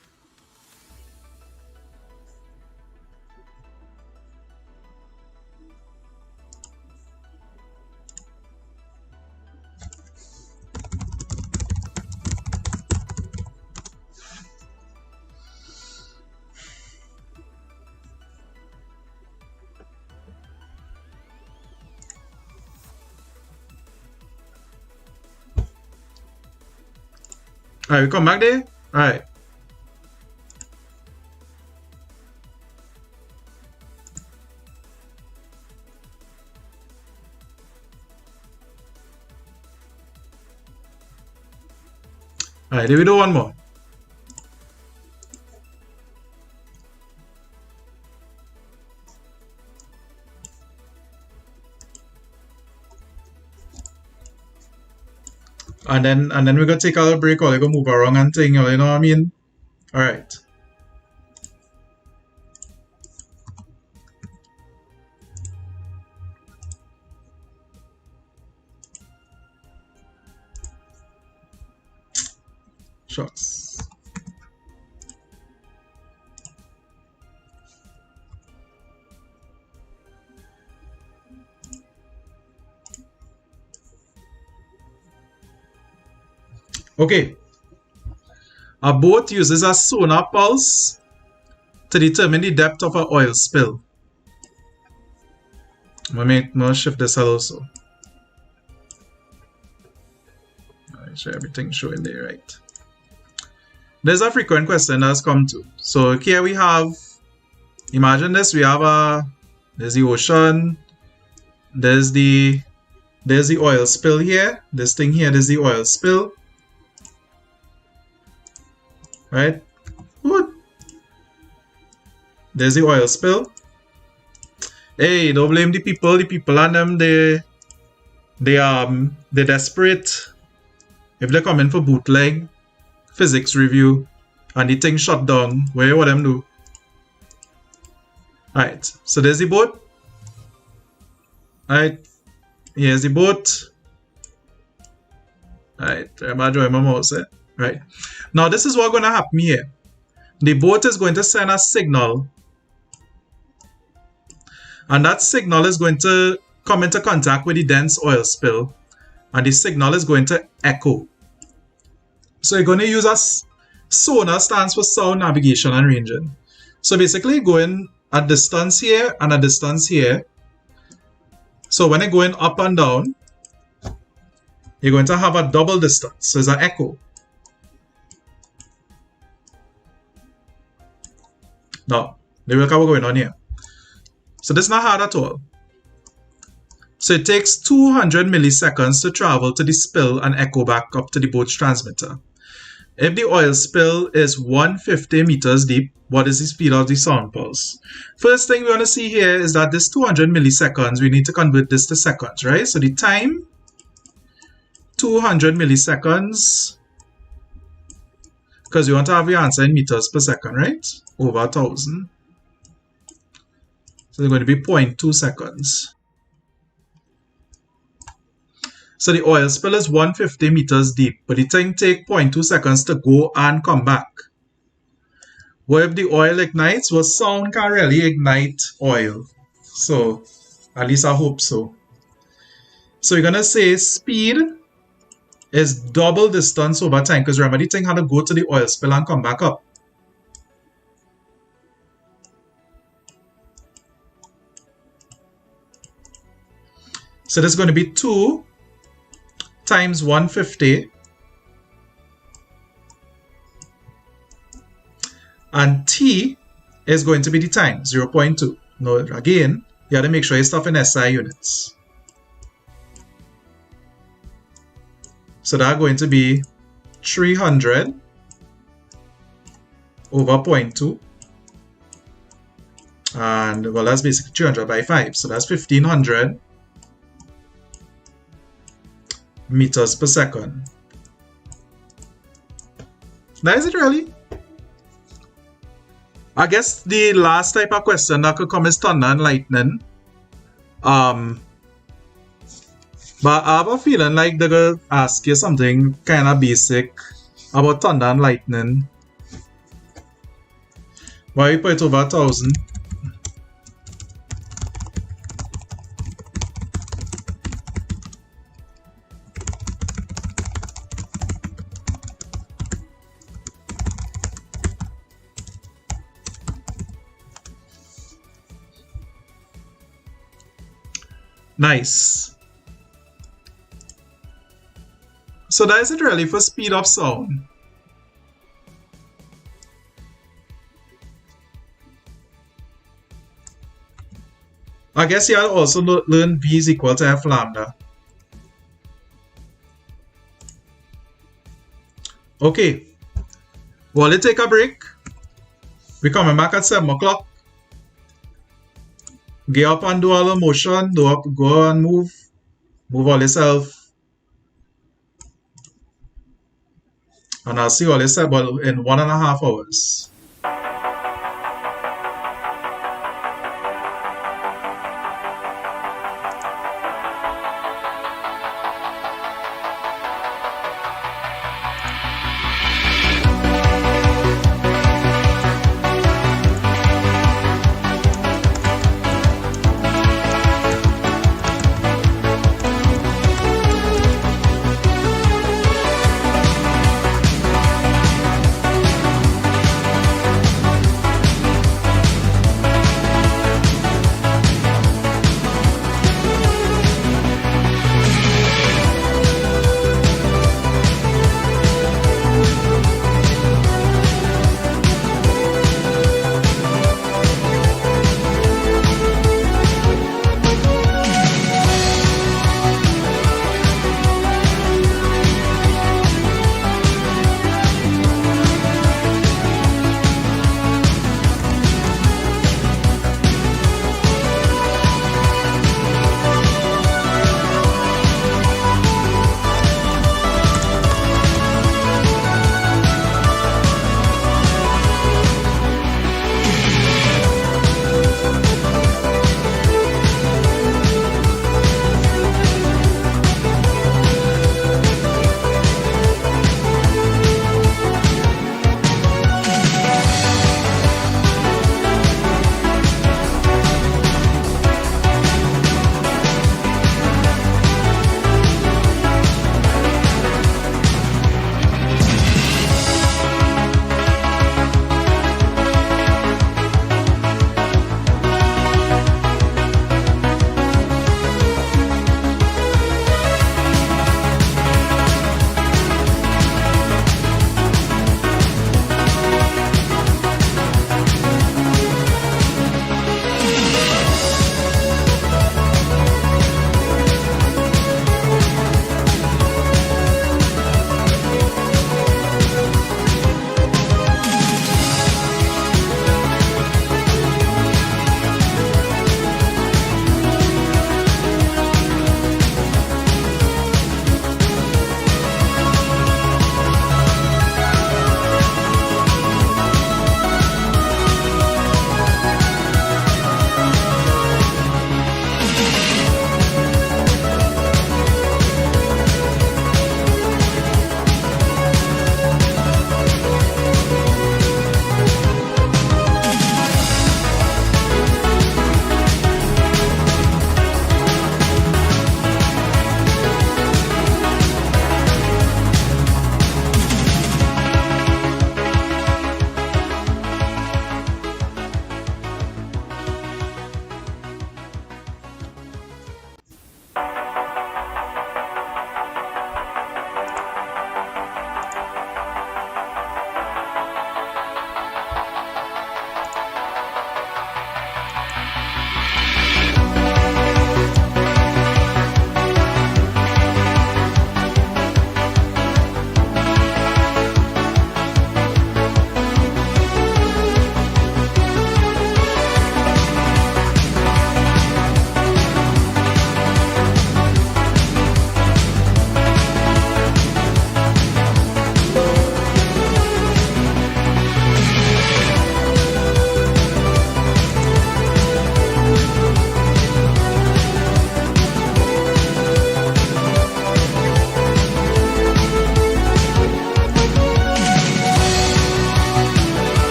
alright, we come back there. Alright. Alright, then we do one more. And then we're gonna take a little break or we're gonna move around and thing, you know what I mean? Alright. Shots. Okay. A boat uses a sonar pulse to determine the depth of an oil spill. I'm gonna shift this also. Make sure everything's showing there, right? There's a frequent question that's come to. So here we have, imagine this, we have there's the ocean, there's the oil spill here, this thing here, there's the oil spill. Right? Good. There's the oil spill. Hey, don't blame the people. The people and them, they're desperate. If they're coming for bootleg physics review and the thing shut down, what them do? Alright, so there's the boat. Alright, here's the boat. Alright, I'm drawing my mouse there. Right. Now this is what's going to happen here. The boat is going to send a signal. And that signal is going to come into contact with the dense oil spill. And the signal is going to echo. So you're going to use a sonar, stands for sound navigation and ranging. So basically going a distance here and a distance here. So when you're going up and down, you're going to have a double distance. So it's an echo. Now, let me look at what's going on here. So this is not hard at all. So it takes 200 milliseconds to travel to the spill and echo back up to the boat's transmitter. If the oil spill is 150 meters deep, what is the speed of the sound pulse? First thing we want to see here is that this 200 milliseconds, we need to convert this to seconds, right? So the time, 200 milliseconds, because you want to have your answer in meters per second, right? Over 1,000. So they're going to be 0.2 seconds. So the oil spill is 150 meters deep, but the thing takes 0.2 seconds to go and come back. What if the oil ignites? Well, sound can really ignite oil. So at least I hope so. So you're going to say speed is double distance over time, because remember the thing had to go to the oil spill and come back up. So this is going to be 2 times 150, and T is going to be the time, 0.2. Now again, you have to make sure you stuff in SI units. So that's going to be 300 over 0.2. And well, that's basically 300 by 5. So that's 1500 meters per second. That is it really. I guess the last type of question that could come is thunder and lightning. But I have a feeling like they're going to ask you something kind of basic about thunder and lightning. Why we put it over 1000? Nice. So that is it really for speed of sound. I guess you will also learn V is equal to F lambda. Okay. Well, let's take a break. We're coming back at 7 o'clock. Get up and do all the motion. Go and move. Move all yourself. And I'll see all this about in 1.5 hours.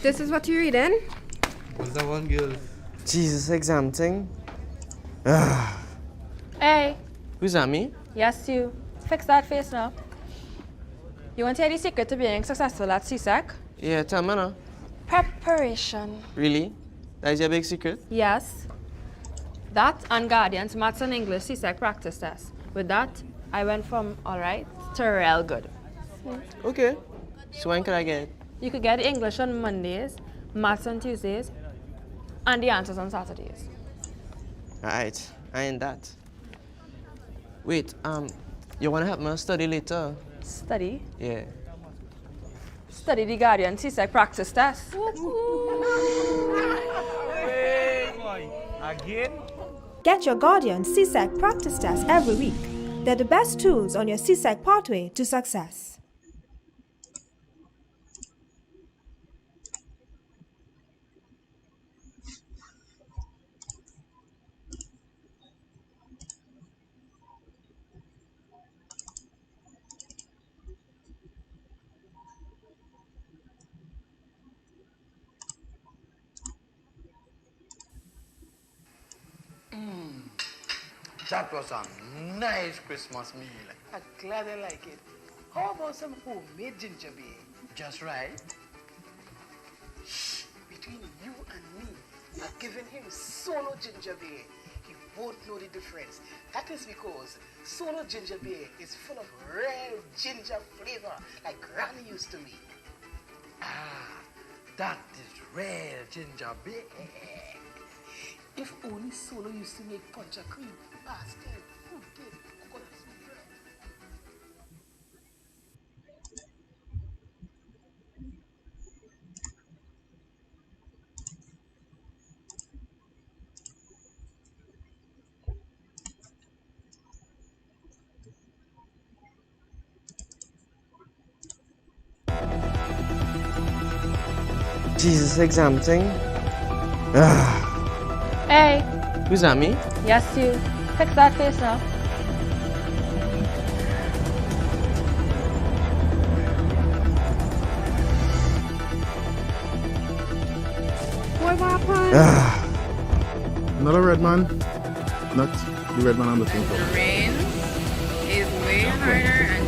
This is what you're reading? What's that one, girl? Jesus, exam thing. Hey, Who's that, me? yes you. Fix that face now. You want to hear the secret to being successful at CSEC? Yeah, tell me now. Preparation. Really? That is your big secret? Yes. That and Guardian's Maths and English CSEC practice test. With that, I went from alright to real good. Okay. So when can I get it? You could get English on Mondays, Maths on Tuesdays, and the answers on Saturdays. Alright, I ain't that. Wait, you wanna help me study later? Study. Yeah. Study the Guardian CSEC practice test. Again? Get your Guardian CSEC practice tests every week. They're the best tools on your CSEC pathway to success. That was a nice Christmas meal. I'm glad I like it. How about some homemade ginger beer? Just right. Shh, between you and me, I've given him solo ginger beer. He won't know the difference. That is because solo ginger beer is full of real ginger flavor, like Granny used to make. Ah, that is real ginger beer. If only Solo used to make punch of cream, pastel, fruit cake, coconut sweet bread. Jesus, exam thing. Hey, Who's that, me? yes you. Fix that face now. What happened? Another red man. Not the red man I'm looking for. The rain is way harder and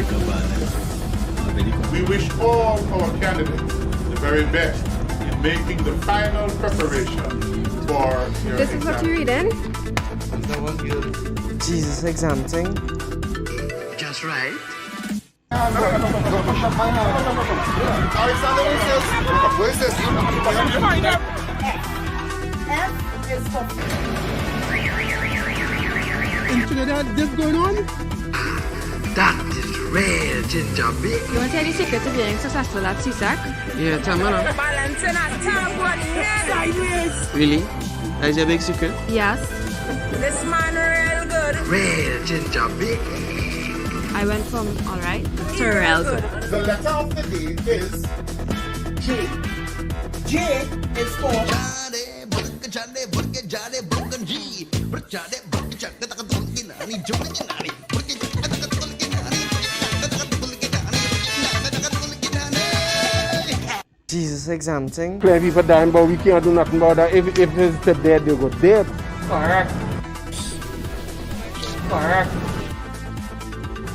the wind is... We wish all our candidates the very best in making the final preparation for their This is what you're reading? What's that one, girl? Jesus, exam thing. Just right. In Trinidad, this going on? That is real ginger beer. You want to hear the secret to being successful at CSEC? Yeah, tell me now. Balancing a tank sideways. Really? That is your big secret? Yes. This man real good. Real ginger beer. I went from alright to real good. The letter of the day is J. J is for Jesus, exam thing. Plenty people dying, but we can't do nothing about that. If it's dead, they go dead. correct. Correct.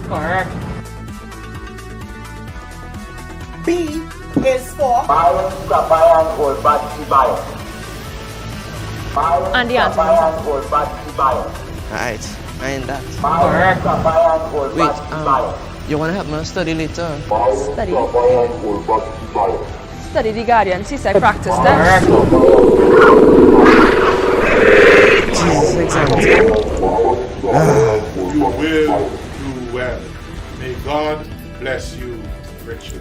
Correct. B is for And the answer is Alright, I ain't that. correct. Wait, you wanna help me study later? study. Study the Guardian CSEC practice test. Correct. Jesus, exam thing. you will do well. May God bless you richly.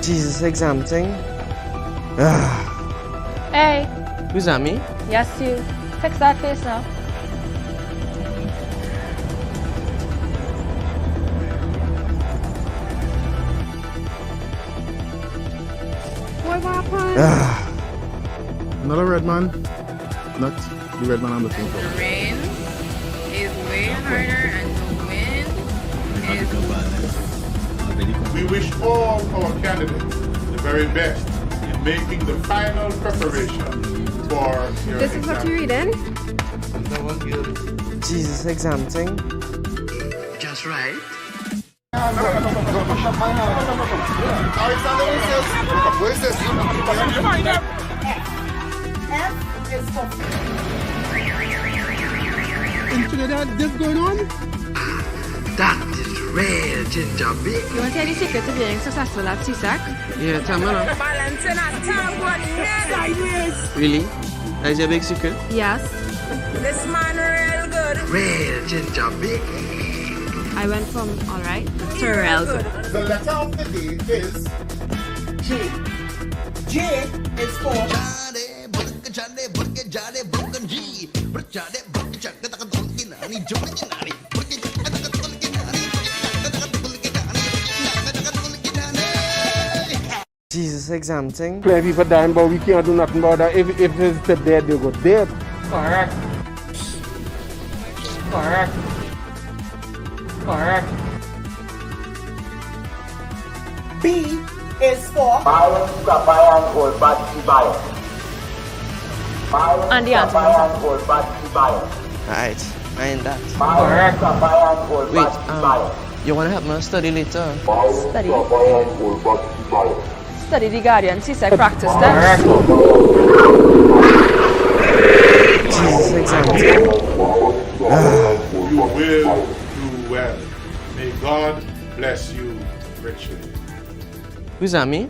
Jesus, exam thing. Hey, Who's that, me? yes, you. Fix that face now. What happened? Another red man. Not the red man I'm looking The for. rain is way harder and the wind is We wish all our candidates the very best in making the final preparation for your This is what exam. you're reading? Jesus, exam thing. Just right. F is for In Trinidad, this going on? That is real ginger beer. You want any secret to being successful at CSEC? Yeah, tell me now. balancing a sideways. Really? That is your big secret? Yes. This man real good. Real ginger beer. I went from alright to real good. The letter of the day is J. J is for Jesus, exam thing. Plenty people dying, but we can't do nothing about that. If it's dead, they go dead. correct. Correct. Correct. B is for And the answer is Alright, I ain't that. correct. Wait, you wanna help me study later? study. Study the Guardian CSEC practice test. Correct. Jesus, exam thing. you will do well. May God bless you richly. Who's that, me?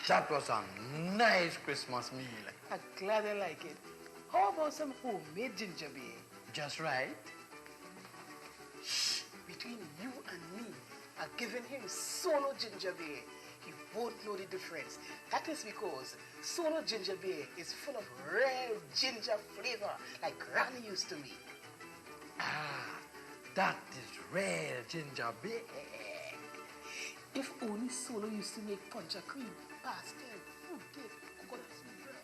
That was a nice Christmas meal. I'm glad I like it. How about some homemade ginger beer? Just right. Shh. Between you and me, I've given him solo ginger beer. He won't know the difference. That is because solo ginger beer is full of real ginger flavor, like Granny used to make. Ah, that is real ginger beer. If only Solo used to make punch of cream, pastel, fruit cake, coconut sweet bread.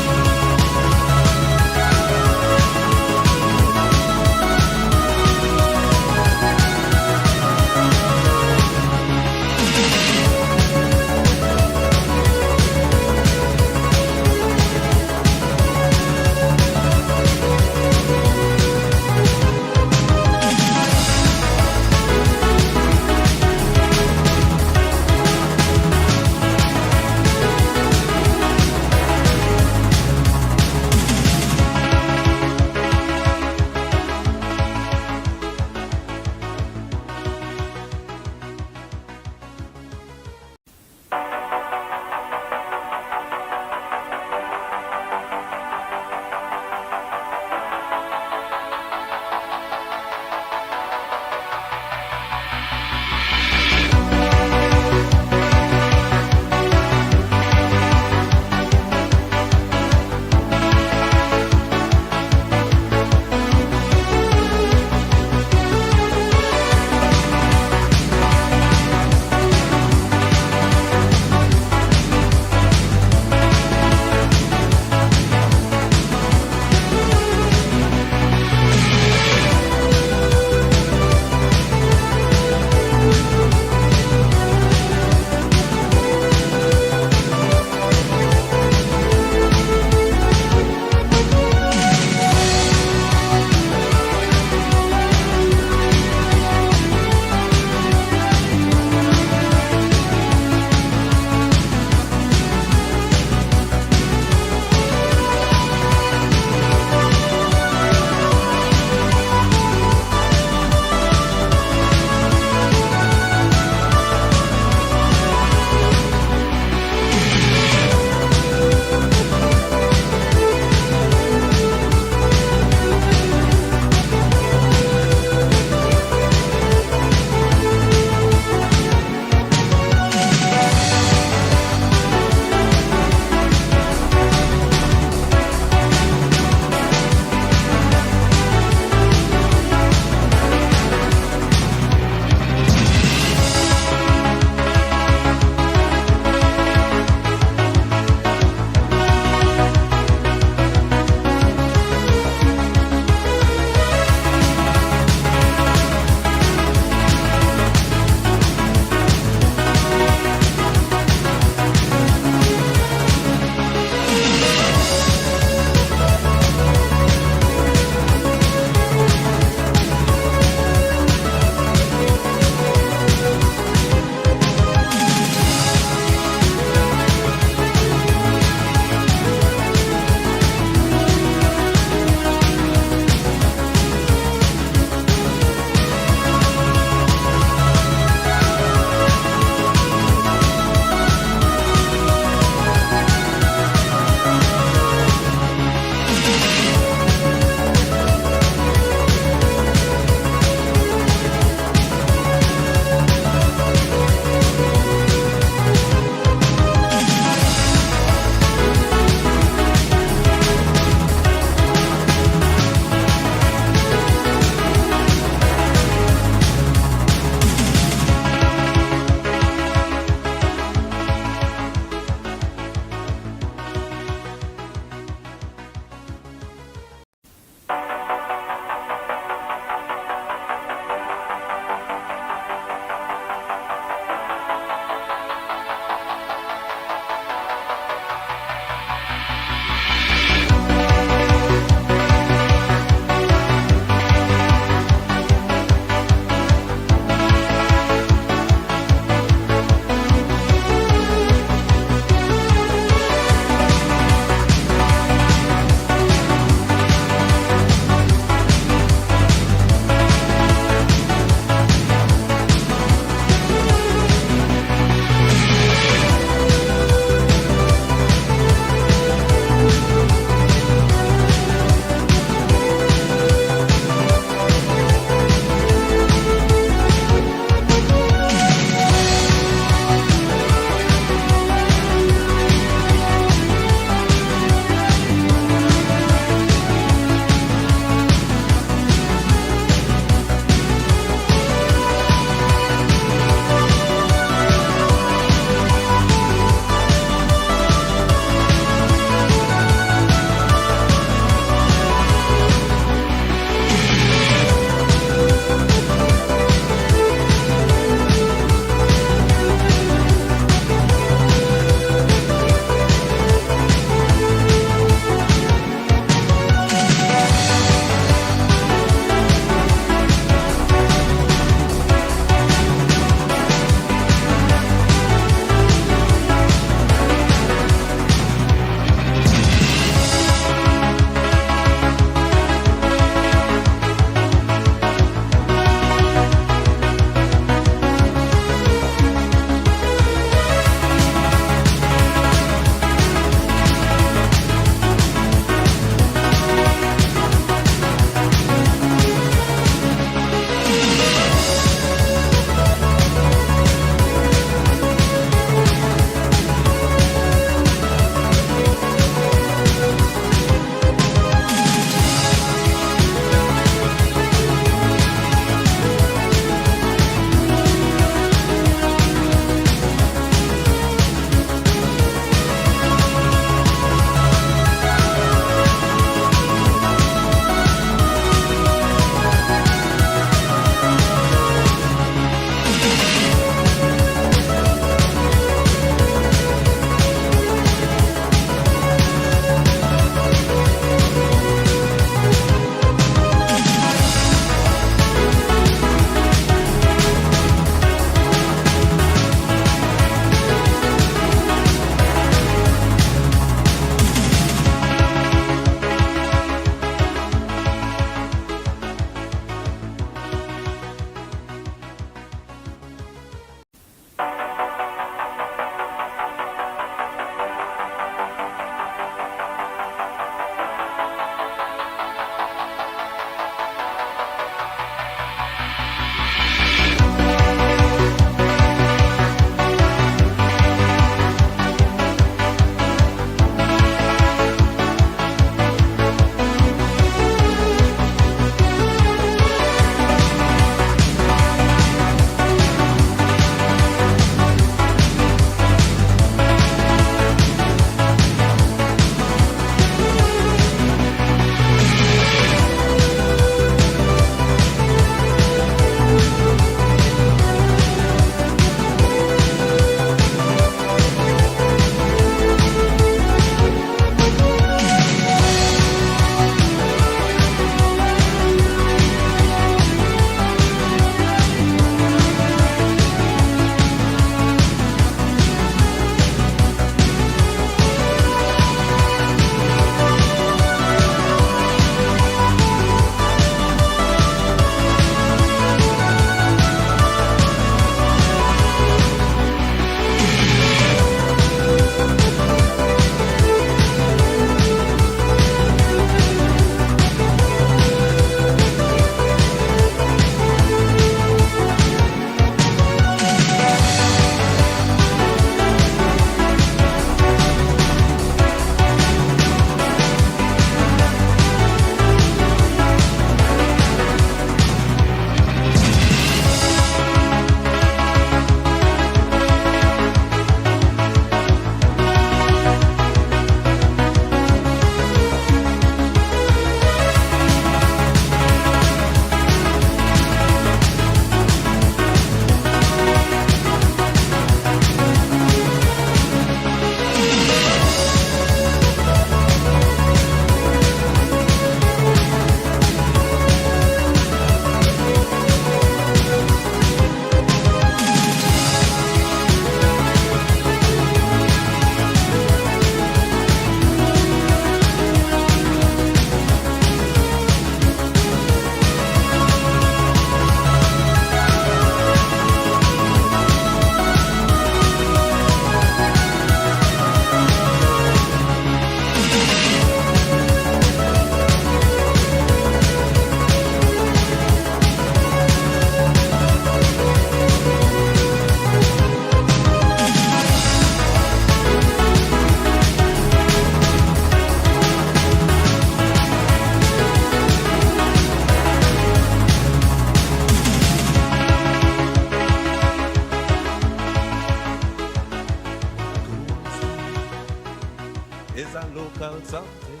is a local something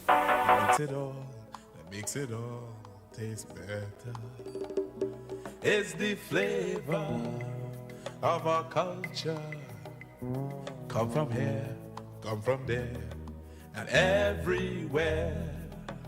that makes it all taste better. It's the flavor of our culture. Come from here, come from there, and everywhere.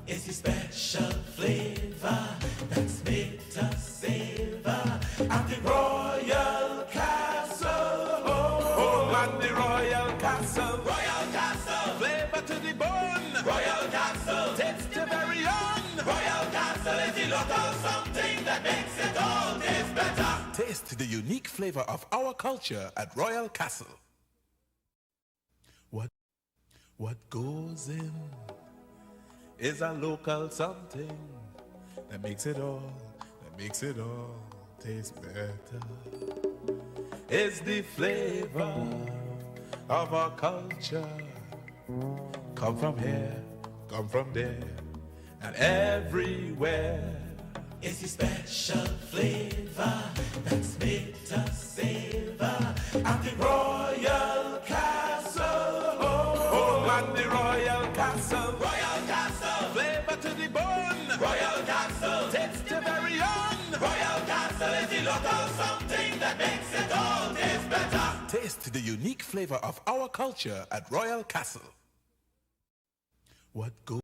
It's the special flavor that's made us savor at the Royal Castle. Oh, at the Royal Castle. Royal Castle. Flavor to the bone. Royal Castle. Taste the very own. Royal Castle is the local something that makes it all taste better. Taste the unique flavor of our culture at Royal Castle. What goes in is a local something that makes it all taste better. It's the flavor of our culture. Come from here, come from there, and everywhere. It's the special flavor that's made us savor at the Royal Castle. Oh, at the Royal Castle. Royal Castle. Flavor to the bone. Royal Castle. Taste the very own. Royal Castle is the local something that makes it all taste better. Taste the unique flavor of our culture at Royal Castle. What goes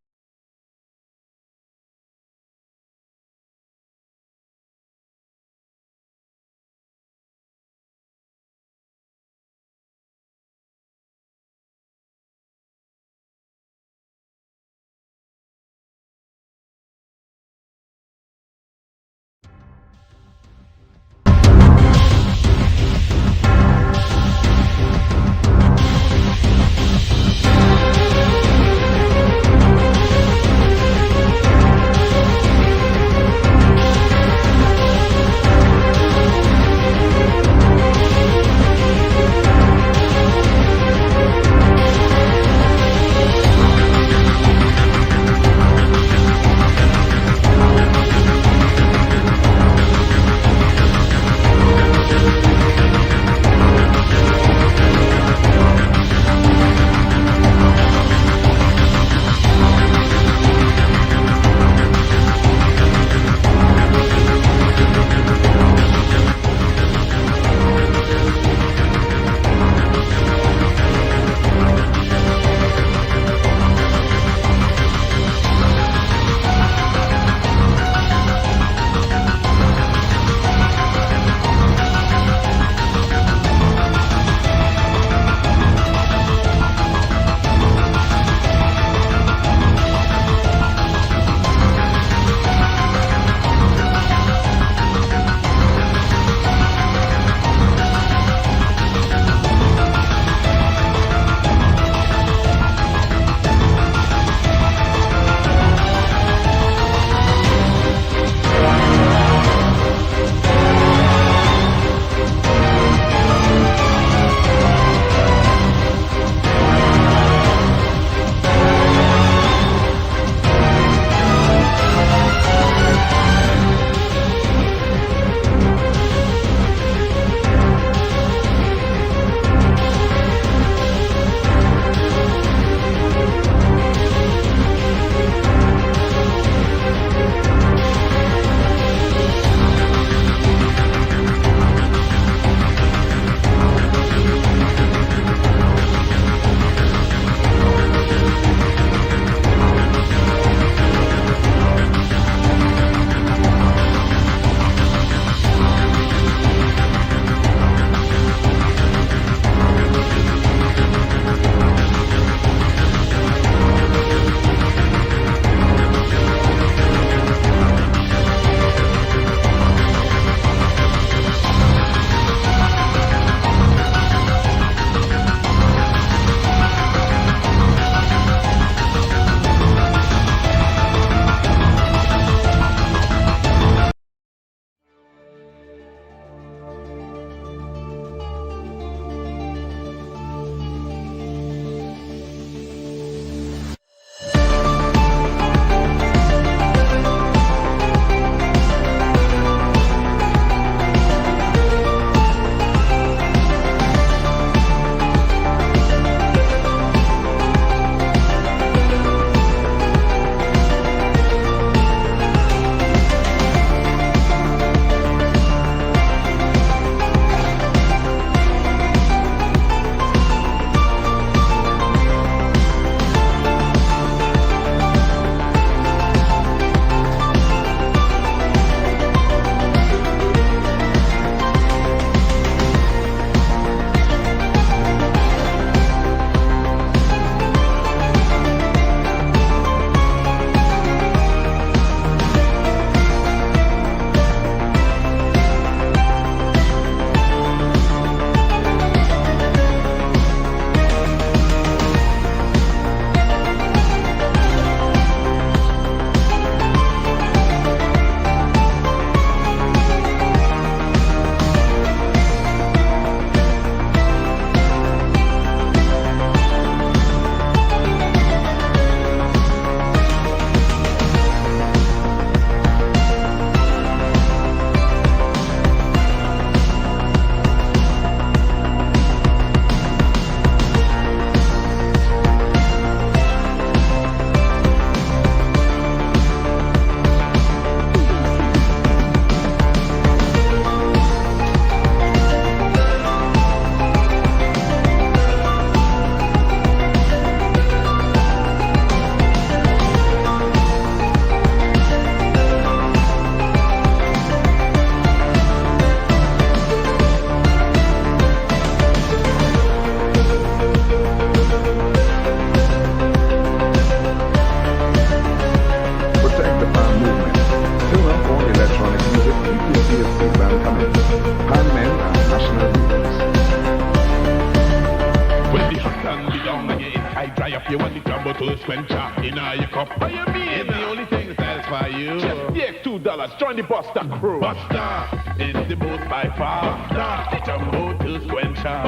up, you want the jumbo toast quencher in your cup. What you mean? It's the only thing to satisfy you. Just take $2, join the Buster crew. Buster is the most by far. Buster, the jumbo toast quencher.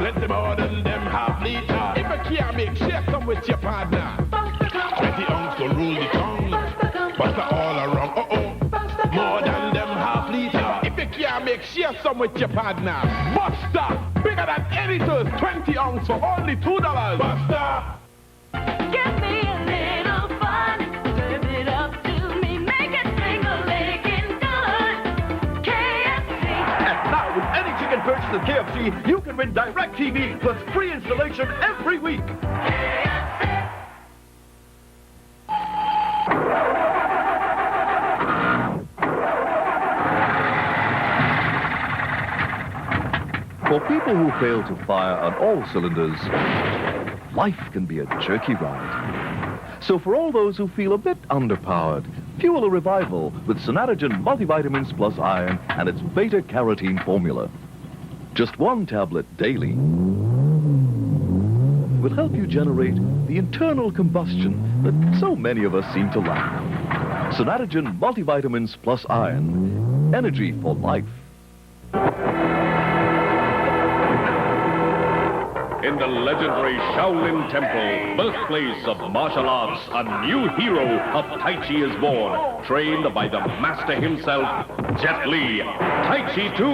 Let them more than them half liter. If you can't make, share some with your partner. 20 ounce to rule the tongue. Buster all around. More than them half liter. If you can't make, share some with your partner. Buster, bigger than any toast. 20 ounce for only $2. Buster. Give me a little fun. Serve it up to me. Make it single-legged good. KFC. And now with any chicken purchase at KFC, you can win DirecTV plus free installation every week. For people who fail to fire on all cylinders, life can be a jerky ride. So for all those who feel a bit underpowered, fuel a revival with Sonarigen multivitamins plus iron and its beta-carotene formula. Just one tablet daily will help you generate the internal combustion that so many of us seem to lack. Sonarigen multivitamins plus iron, energy for life. In the legendary Shaolin Temple, birthplace of martial arts, a new hero of Tai Chi is born, trained by the master himself, Jet Li. Tai Chi 2.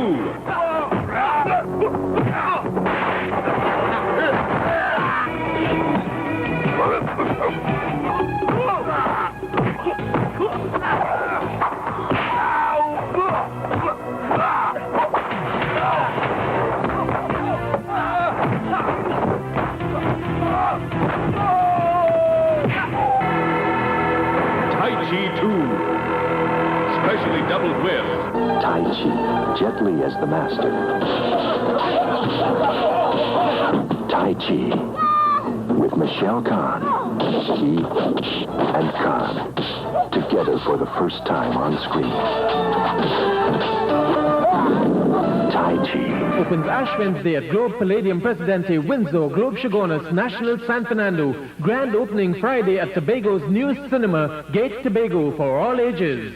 Tai Chi 2, specially doubled with Tai Chi, Jet Li as the master. Tai Chi, with Michelle Khan, Ki, and Khan, together for the first time on screen. Tai Chi. Opens Ash Wednesday at Globe Palladium Presidente, Windsor, Globe Chagonas, National San Fernando. Grand opening Friday at Tobago's newest cinema, Gate Tobago, for all ages.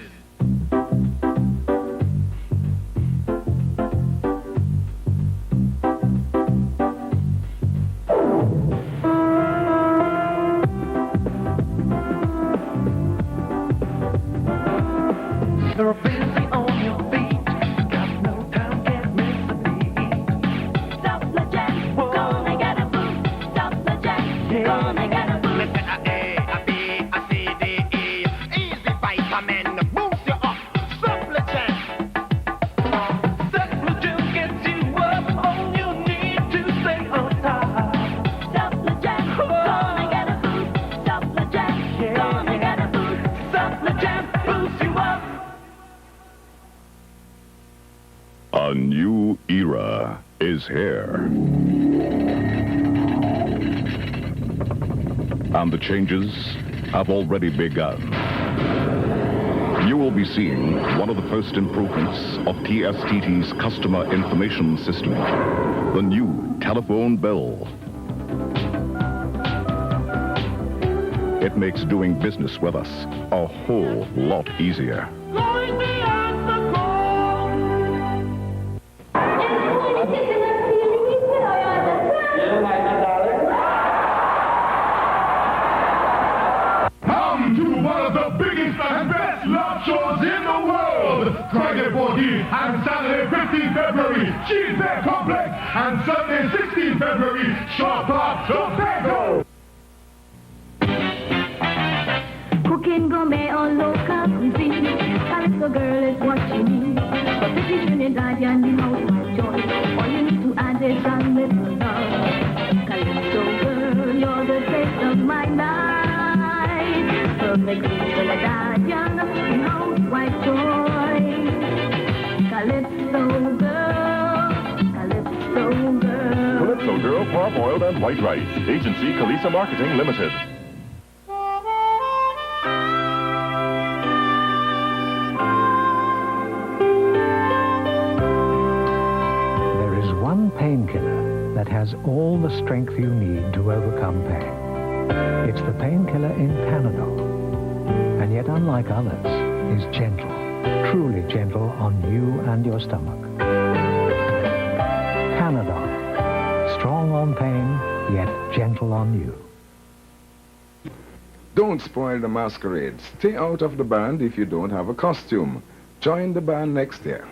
A new era is here. And the changes have already begun. You will be seeing one of the first improvements of TSTT's customer information system, the new telephone bill. It makes doing business with us a whole lot easier. Friday 14th and Saturday 15th February, Cheese Bear Complex, and Sunday 16th February, Shaw Park, Tobago. Cooking gourmet or local cuisine, Calypso girl is what you need. For pretty Trinidadian, the housewife choice, all you need to add is a little love. Calypso girl, you're the taste of my life. Perfect Trinidadian, the housewife choice. Calypso girl, Calypso girl. Calypso Girl, parboiled and white rice. Agency Kalisa Marketing Limited. There is one painkiller that has all the strength you need to overcome pain. It's the painkiller in Panadol. And yet, unlike others, is gentle, truly gentle on you and your stomach. Panadol. Strong on pain, yet gentle on you. Don't spoil the masquerade. Stay out of the band if you don't have a costume. Join the band next year.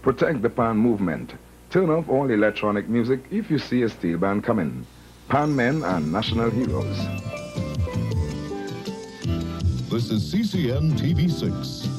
Protect the pan movement. Turn off all electronic music if you see a steel band coming. Pan men are national heroes. This is CCN TV6.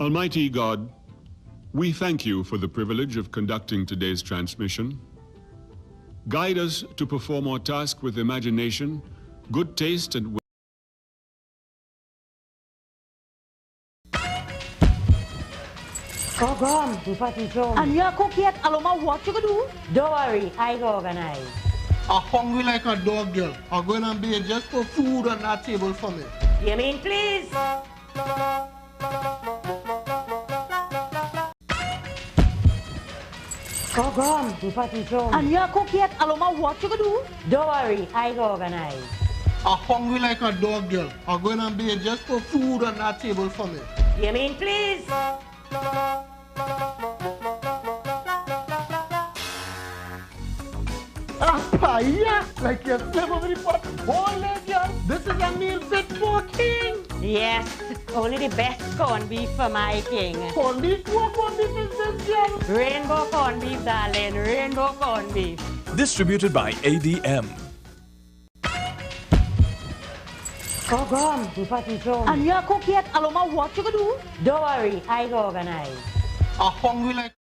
Almighty God, we thank you for the privilege of conducting today's transmission. Guide us to perform our task with imagination, good taste, and Come on, and you're cooking at Aloma, what you gonna do? Don't worry, I go organize. I'm hungry like a dog, girl. I'm going to be just for food on that table for me. You mean please? Come on, and you're cooking at Aloma, what you gonna do? Don't worry, I go organize. I'm hungry like a dog, girl. I'm going to be just for food on that table for me. You mean please? Yeah, like your flip over the pot. Holy girl, this is a meal fit for a king. Yes, only the best corned beef for my king. Corned beef? What corned beef is this, girl? Rainbow corned beef, darling. Rainbow corned beef. Distributed by ADM. Come on, and you're cooking at Aloma, what you gonna do? Don't worry, I go organize. I'm hungry like...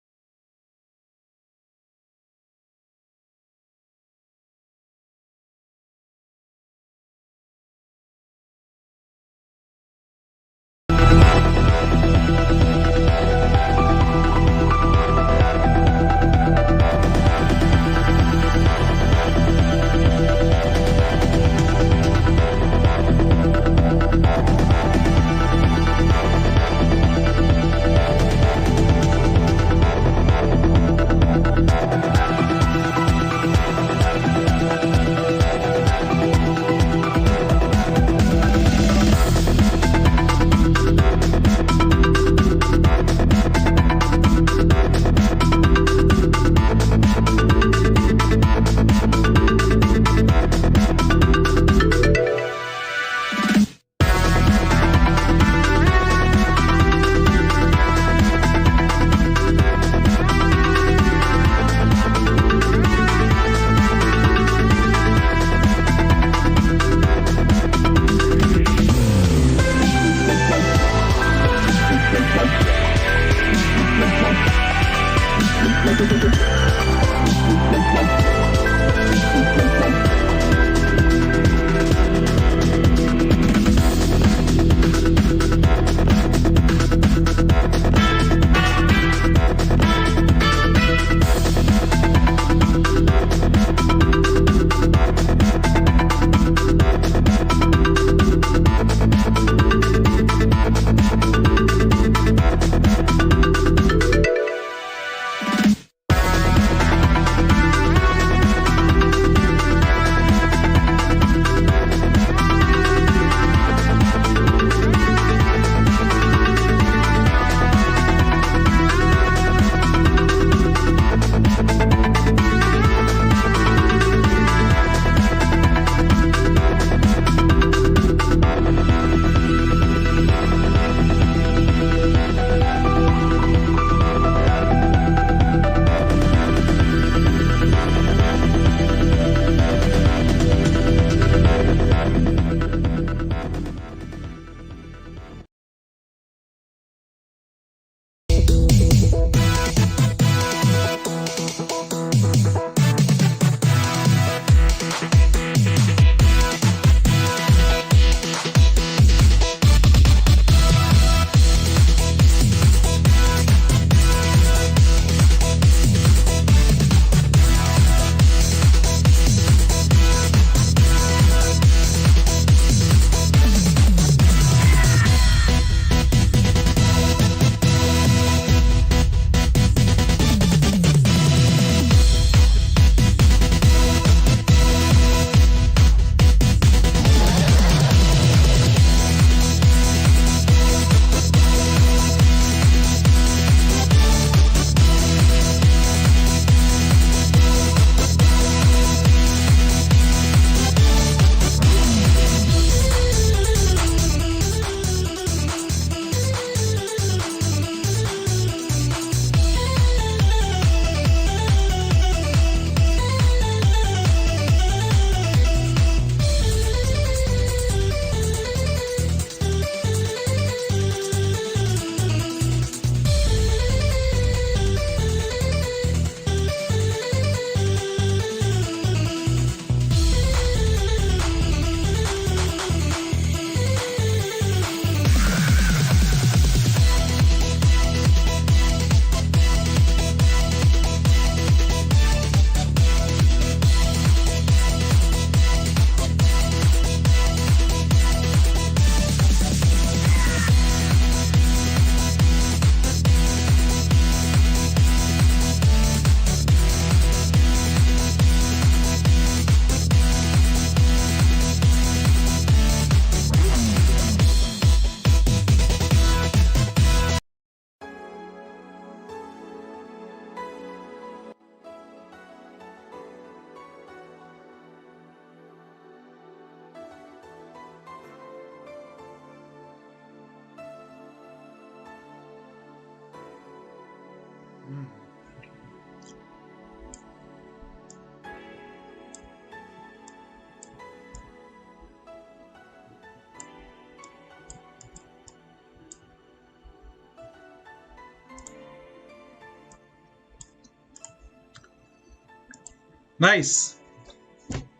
Nice.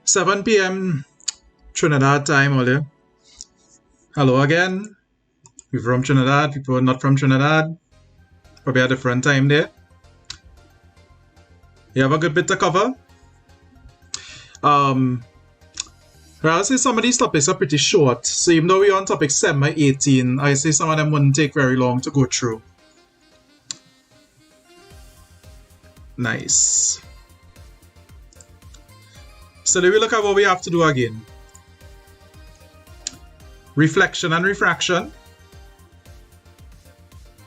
7 p.m. Trinidad time, Ollie. Hello again. We're from Trinidad. People are not from Trinidad. Probably a different time there. You have a good bit to cover. I'll say some of these topics are pretty short. So even though we're on topic 7 or 18, I say some of them wouldn't take very long to go through. Nice. So let me look at what we have to do again. Reflection and refraction.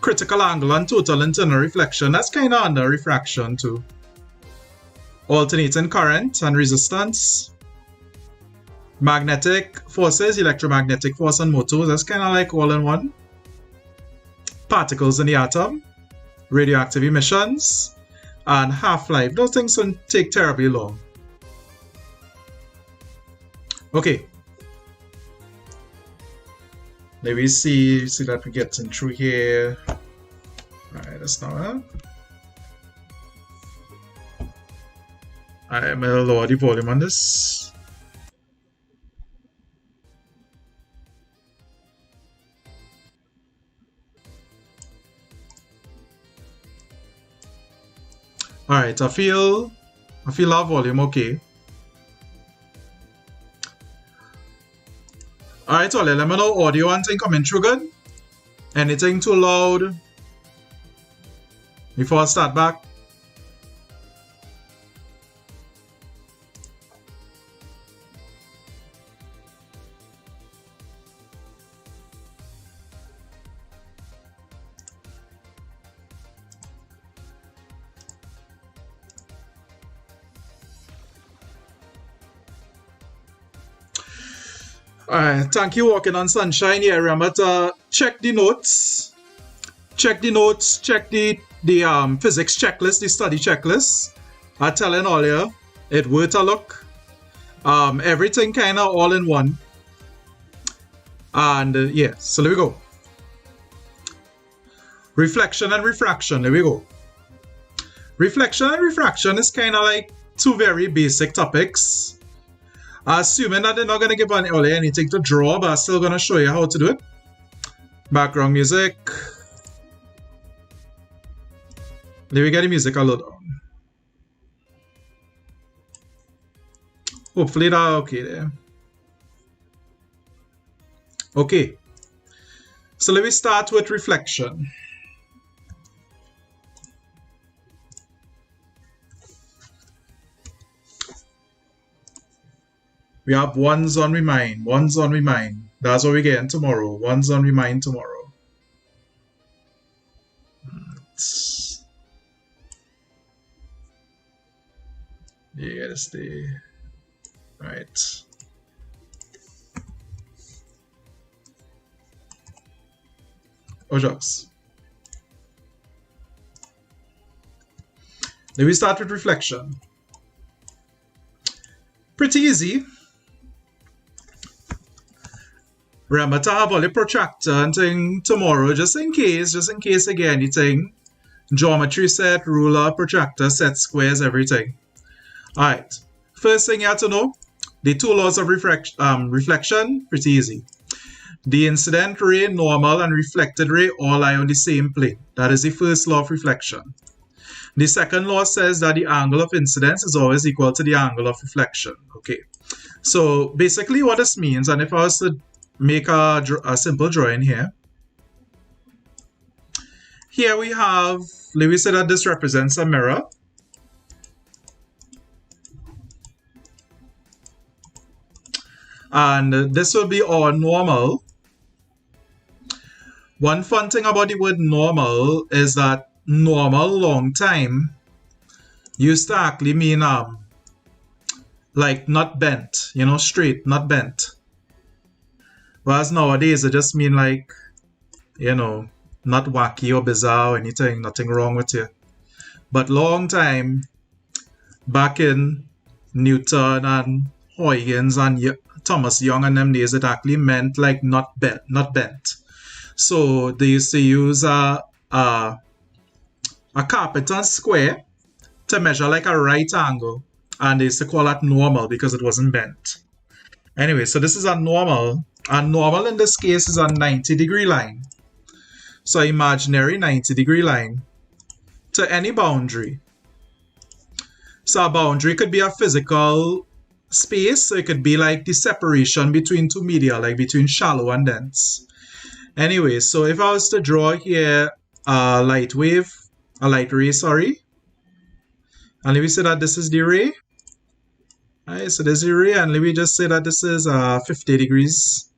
Critical angle and total internal reflection. That's kind of under refraction too. Alternating current and resistance. Magnetic forces, electromagnetic force and motors. That's kind of like all in one. Particles in the atom. Radioactive emissions. And half-life. Those things don't take terribly long. Okay. Let me see that we're getting through here. Alright, that's not it. I'm going to lower the volume on this. Alright, I feel our volume okay. Alright, so let me know audio and thing coming through good. Anything too loud before I start back? Alright, thank you walking on sunshine here. Remember to check the notes. Check the notes, check the physics checklist, the study checklist. I'm telling all you, it worth a look. Everything kind of all in one. And yeah, so there we go. Reflection and refraction, there we go. Reflection and refraction is kind of like two very basic topics. Assuming that they're not going to give anything to draw, but I'm still going to show you how to do it. Background music. Let me get the music a little down. Hopefully that's okay there. Okay. So let me start with reflection. We have ones on my mind, ones on my mind. That's what we're getting tomorrow. Ones on my mind tomorrow. You gotta stay. Right. Oh, shucks. Let me start with reflection. Pretty easy. Remember to have all the protractor and thing tomorrow, just in case again, anything. Geometry set, ruler, protractor, set squares, everything. Alright. First thing you have to know, the two laws of reflection, pretty easy. The incident ray, normal, and reflected ray all lie on the same plane. That is the first law of reflection. The second law says that the angle of incidence is always equal to the angle of reflection. Okay. So basically what this means, and if I was to make a simple drawing here. Here we have, let me say that this represents a mirror. And this will be our normal. One fun thing about the word normal is that normal long time used to actually mean like not bent, you know, straight, not bent. Whereas nowadays it just mean like, you know, not wacky or bizarre or anything, nothing wrong with you. But long time, back in Newton and Huygens and Thomas Young and them days, it actually meant like not bent. So they used to use a carpenter square to measure like a right angle. And they used to call that normal because it wasn't bent. Anyway, so this is a normal. And normal in this case is a 90-degree line. So imaginary 90-degree line to any boundary. So a boundary could be a physical space. So it could be like the separation between two media, like between shallow and dense. Anyway, so if I was to draw here a light ray, and let me say that this is the ray. Alright, so there's the ray, and let me just say that this is 50 degrees.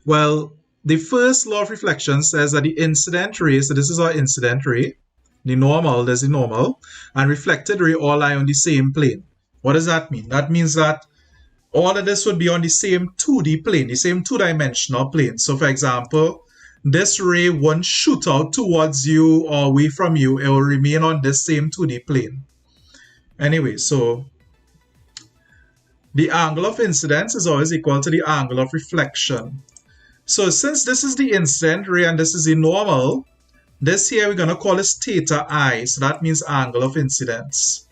Well, the first law of reflection says that the incident ray, so this is our incident ray, the normal, there's the normal, and reflected ray all lie on the same plane. What does that mean? That means that all of this would be on the same 2D plane, the same two-dimensional plane. So for example, this ray won't shoot out towards you or away from you. It will remain on this same 2D plane. Anyway, so the angle of incidence is always equal to the angle of reflection. So since this is the incident ray and this is the normal, this here we're going to call this theta I. So that means angle of incidence.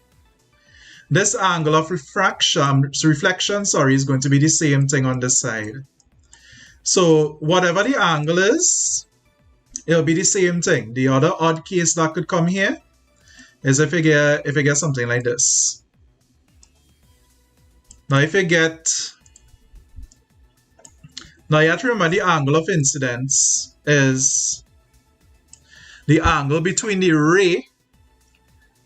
This angle of reflection is going to be the same thing on this side. So whatever the angle is, it'll be the same thing. The other odd case that could come here is if you get something like this. Now you have to remember the angle of incidence is the angle between the ray,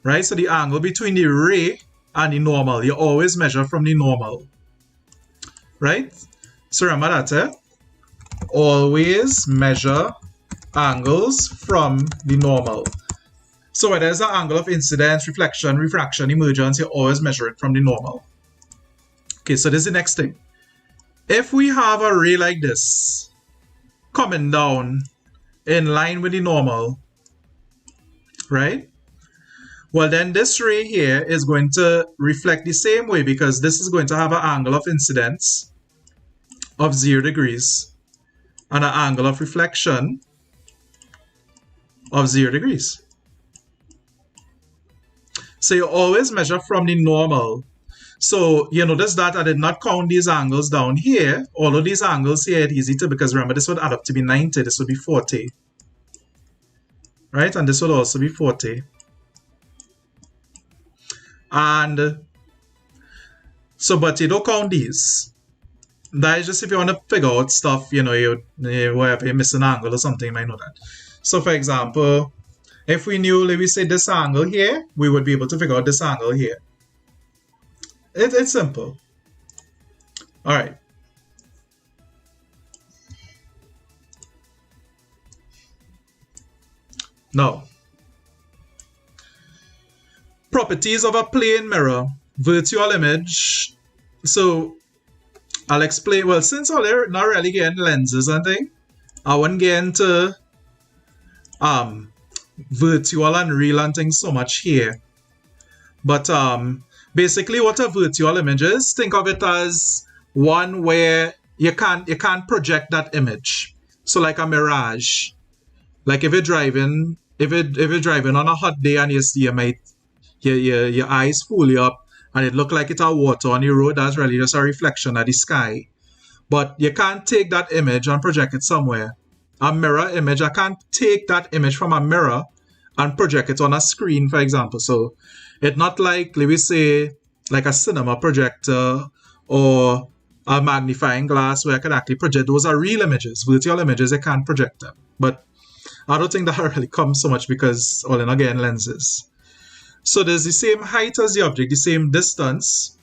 right? So the angle between the ray and the normal. You always measure from the normal, right? So remember that, eh? Always measure angles from the normal. So whether it's an angle of incidence, reflection, refraction, emergence, you always measure it from the normal. Okay, so this is the next thing. If we have a ray like this coming down in line with the normal, right? Well, then this ray here is going to reflect the same way because this is going to have an angle of incidence of 0 degrees and an angle of reflection of 0 degrees. So you always measure from the normal. So you notice that I did not count these angles down here. All of these angles here, it's easy to, because remember this would add up to be 90, this would be 40. Right? And this would also be 40. And so, but you don't count these. That is just if you want to figure out stuff, you know, wherever you miss an angle or something, you might know that. So for example, if we knew, let me say this angle here, we would be able to figure out this angle here. It's simple. All right. Now, properties of a plane mirror, virtual image. So I'll explain. Well, since I'm not really getting lenses and thing, I won't get into virtual and real and things so much here. But basically what a virtual image is, think of it as one where you can't project that image. So like a mirage. Like if you're driving on a hot day and you see your eyes fool you up and it look like it's a water on the road, that's really just a reflection of the sky. But you can't take that image and project it somewhere. A mirror image, I can't take that image from a mirror and project it on a screen, for example. So it's not like, let me say, like a cinema projector or a magnifying glass where I can actually project. Those are real images. Virtual images, I can't project them. But I don't think that really comes so much because, all in again, lenses. So there's the same height as the object, the same distance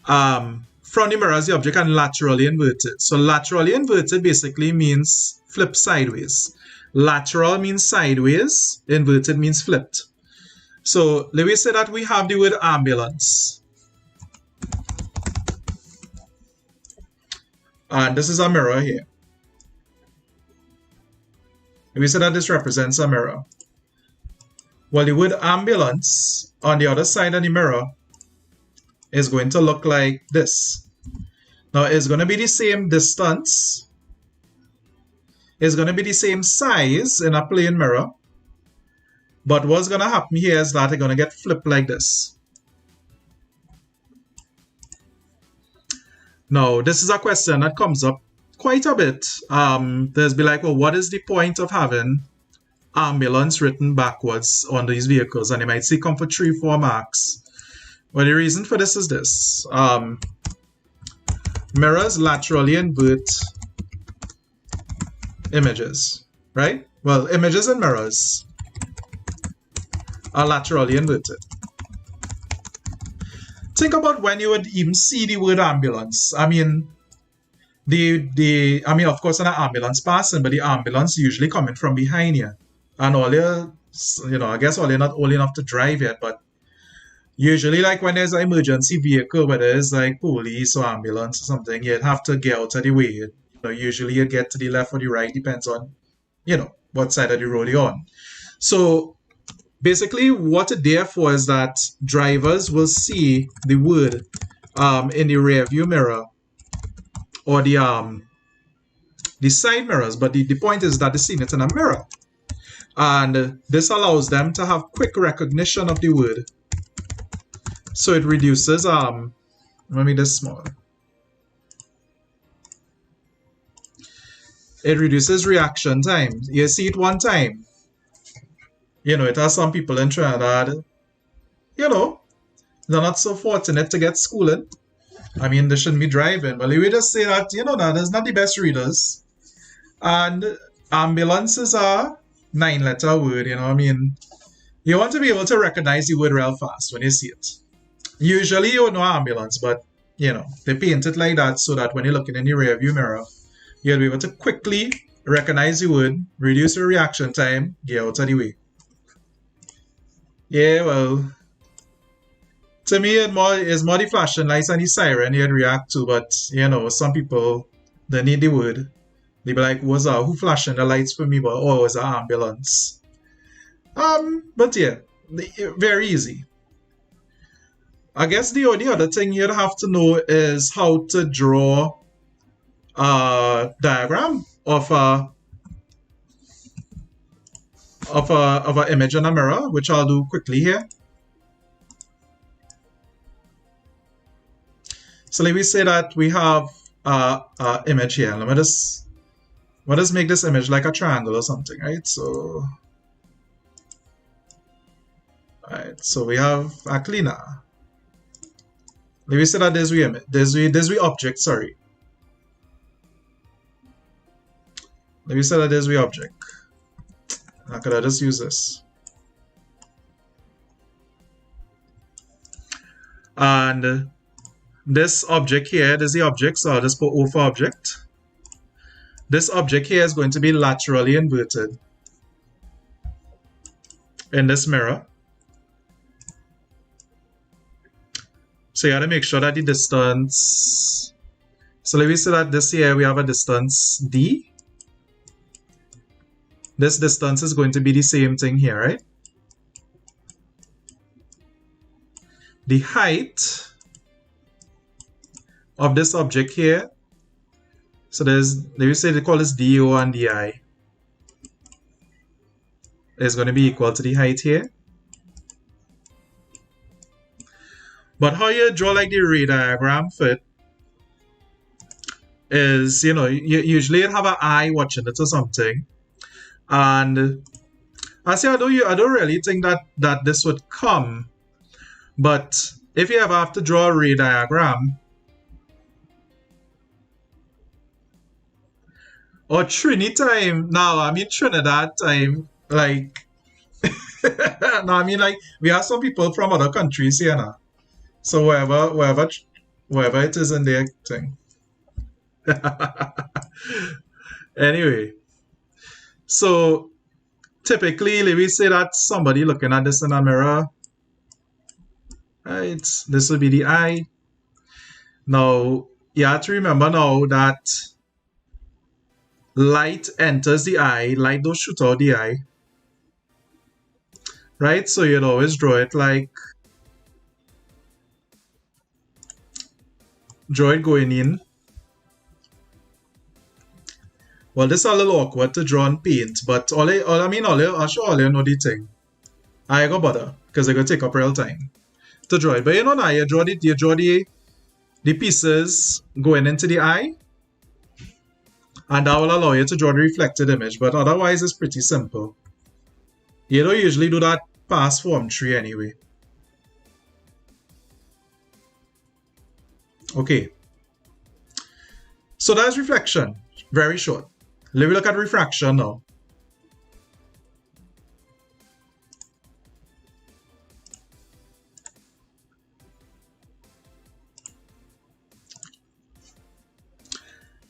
from the mirror as the object, and laterally inverted. So laterally inverted basically means flip sideways. Lateral means sideways, inverted means flipped. So let me say that we have the word ambulance. And this is a mirror here. Let me say that this represents a mirror. Well, the word ambulance on the other side of the mirror is going to look like this. Now, it's going to be the same distance. It's going to be the same size in a plane mirror. But what's going to happen here is that they're going to get flipped like this. Now, this is a question that comes up quite a bit. There's be like, well, what is the point of having ambulance written backwards on these vehicles? And you might see come for 3-4 marks. Well, the reason for this is this. Mirrors laterally invert images, right? Well, images and mirrors are laterally inverted. Think about when you would even see the word ambulance. I mean, of course, an ambulance passing, but the ambulance usually coming from behind you. And all I guess all you're not old enough to drive yet, but usually, like when there's an emergency vehicle, whether it's like police or ambulance or something, you'd have to get out of the way. Usually you get to the left or the right, depends on, what side of the road you're on. So basically, what it's there for is that drivers will see the word in the rear view mirror or the side mirrors, but the point is that they're seeing it in a mirror. And this allows them to have quick recognition of the word. So it reduces, let me make this smaller. It reduces reaction time. You see it one time. It has some people in Trinidad, they're not so fortunate to get schooling. I mean, they shouldn't be driving. But we just say that, that is not the best readers. And ambulances are 9-letter word, I mean, you want to be able to recognize the word real fast when you see it. Usually you know ambulance, but, they paint it like that so that when you're looking in the rear view mirror, you'll be able to quickly recognize the word, reduce your reaction time, get out of the way. Yeah, well, to me, it's more the flashing lights and the siren you'd react to, but, some people, they need the word. They be like, who flashing the lights for me? But, it's an ambulance. But yeah, very easy. I guess the only other thing you'd have to know is how to draw a diagram of an image in a mirror, which I'll do quickly here. So let me say that we have an image here. Let me just make this image like a triangle or something, right? So, we have a cleaner. Let me say that there's we object, sorry. Let me say that there's we object. How could I just use this? And this object here, there's the object, so I'll just put O for object. This object here is going to be laterally inverted in this mirror. So you got to make sure that the distance, so let me say that this here we have a distance D. This distance is going to be the same thing here, right? The height of this object here, so let me say they call this DO and DI, is going to be equal to the height here. But how you draw like the ray diagram for it is, you usually have an eye watching it or something. And I say I don't really think that this would come. But if you ever have to draw a ray diagram, or Trini time, now I mean Trinidad time, like no, I mean like we have some people from other countries here now. So wherever it is in their thing. Anyway, so typically, let me say that somebody looking at this in a mirror, right? This will be the eye. Now, you have to remember now that light enters the eye, light don't shoot out the eye, right? So you'd always draw it like, draw it going in. Well, this is a little awkward to draw and paint, but I'll show all you know the thing. I go bother because I go take up real time to draw it. But you know now, you draw the pieces going into the eye, and that will allow you to draw the reflected image. But otherwise, it's pretty simple. You don't usually do that past form 3 anyway. Okay. So that's reflection. Very short. Let me look at refraction now.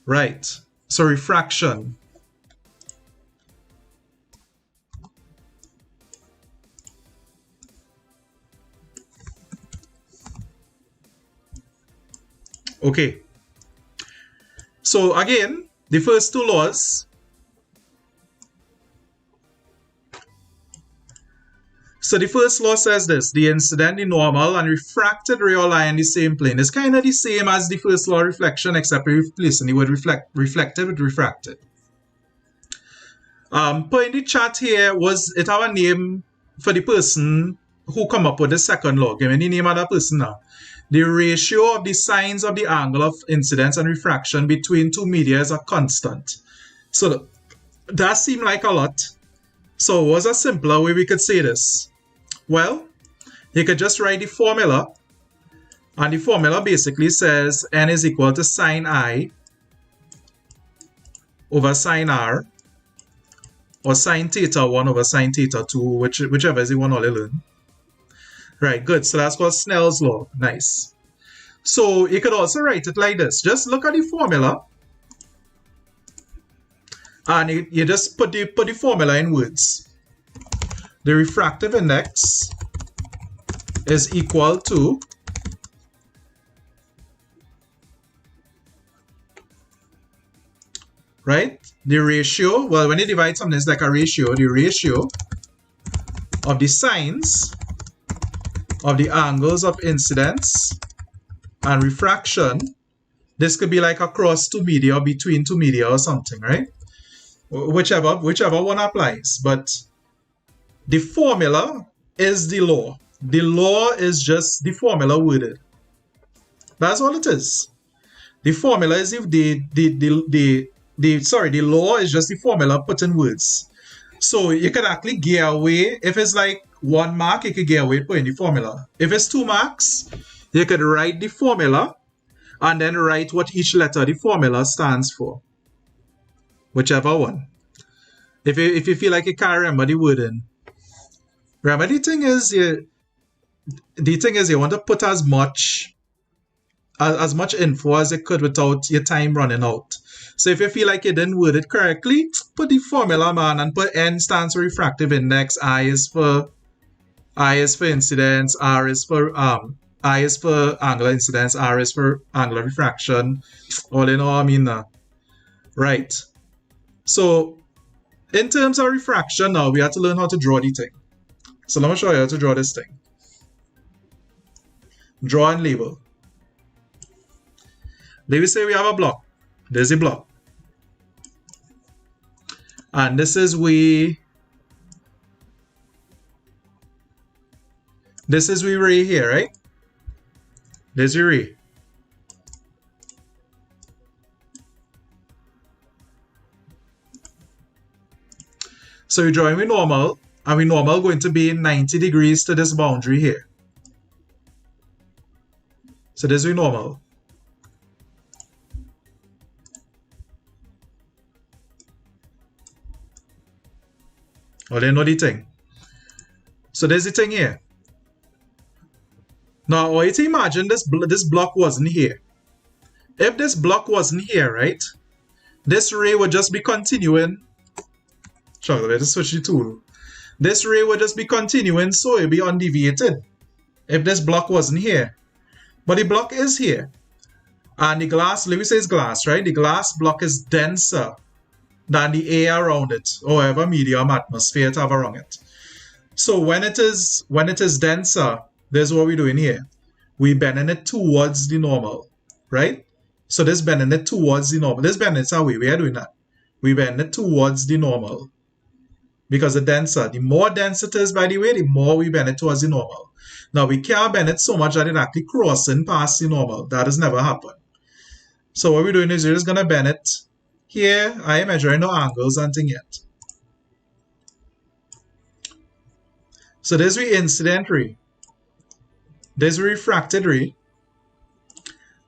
Right. So refraction. Okay. So again, the first two laws. So the first law says this: the incident, the normal, and refracted ray lie in the same plane. It's kind of the same as the first law of reflection, except we're replacing the word reflective with refracted. Put in the chat here, was it our name for the person who come up with the second law? Give me the name of that person now. The ratio of the sines of the angle of incidence and refraction between two media is a constant. So that seemed like a lot. So what's a simpler way we could say this? Well, you could just write the formula. And the formula basically says n is equal to sine I over sine R, or sine theta 1 over sine theta 2, whichever is the one all you learn. Right, good. So that's called Snell's law. Nice. So you could also write it like this. Just look at the formula. And you just put the formula in words. The refractive index is equal to the ratio. Well, when you divide something, it's like a ratio. The ratio of the sines of the angles of incidence and refraction. This could be like across two media or between two media or something, right? Whichever one applies. But the formula is the law. The law is just the formula worded. That's all it is. The formula is if the law is just the formula put in words. So you can actually get away. If it's like 1 mark, you could get away putting the formula. If it's 2 marks, you could write the formula and then write what each letter of the formula stands for. Whichever one. If you feel like you can't remember the wording. Remember, the thing is you want to put as much info as you could without your time running out. So if you feel like you didn't word it correctly, put the formula, man, and put N stands for refractive index, I is for incidence, I is for angular incidence, R is for angular refraction. All in all, I mean, right. So in terms of refraction now, we have to learn how to draw the thing. So let me show you how to draw this thing. Draw and label. Let me say we have a block. There's a block. And this is we ray here, right? There's your ray. So we're drawing with normal, and we normal going to be 90 degrees to this boundary here. So this is normal. Oh, they know the thing. So there's the thing here. Now, I want you to imagine this block wasn't here. If this block wasn't here, right, this ray would just be continuing. Sorry, let me switch the tool. This ray would just be continuing, so it'll be undeviated if this block wasn't here. But the block is here. And the glass, let me say it's glass, right? The glass block is denser than the air around it, or whatever medium atmosphere it have around it. So when it is denser, this is what we're doing here. We're bending it towards the normal, right? So this bending it towards the normal. This bending it away. We are doing that. We bend it towards the normal. because the more dense it is, by the way, the more we bend it towards the normal. Now, we can't bend it so much that it actually crossing past the normal. That has never happened. So what we're doing is we're just going to bend it here. I am measuring no angles and thing yet. So this is the incident ray. This is the refracted ray.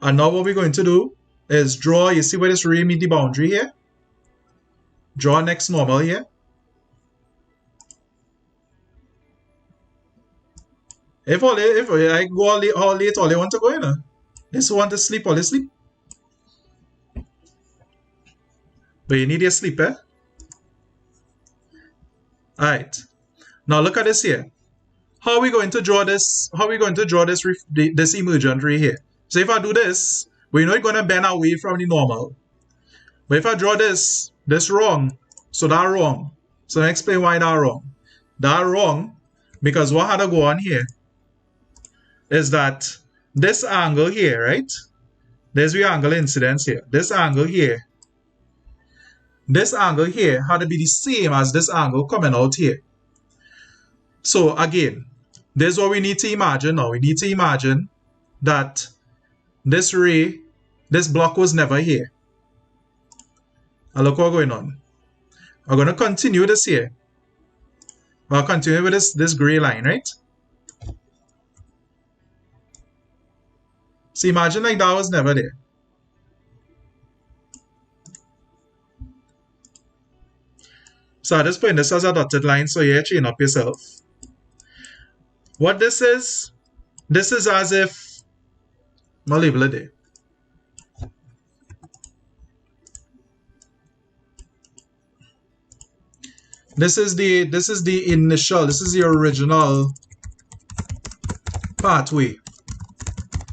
And now what we're going to do is draw, you see where this ray meet the boundary here? Draw next normal here. If I go all late, all they want to go in. This want to sleep, all they sleep. But you need your sleep, eh? Alright. Now look at this here. How are we going to draw this? How are we going to draw this emergent ray here? So if I do this, we're not going to bend away from the normal. But if I draw this wrong, so that wrong. So let me explain why that wrong. That wrong because what had to go on here is that this angle here, right? There's the angle incidence here. This angle here had to be the same as this angle coming out here. So again, this is what we need to imagine now. We need to imagine that this ray, this block was never here. And look what's going on. I'm going to continue this here. I'll continue with this gray line, right? So imagine like that was never there. So I just put this as a dotted line so you chain up yourself. What this is as if, I'll label it there. This is the original pathway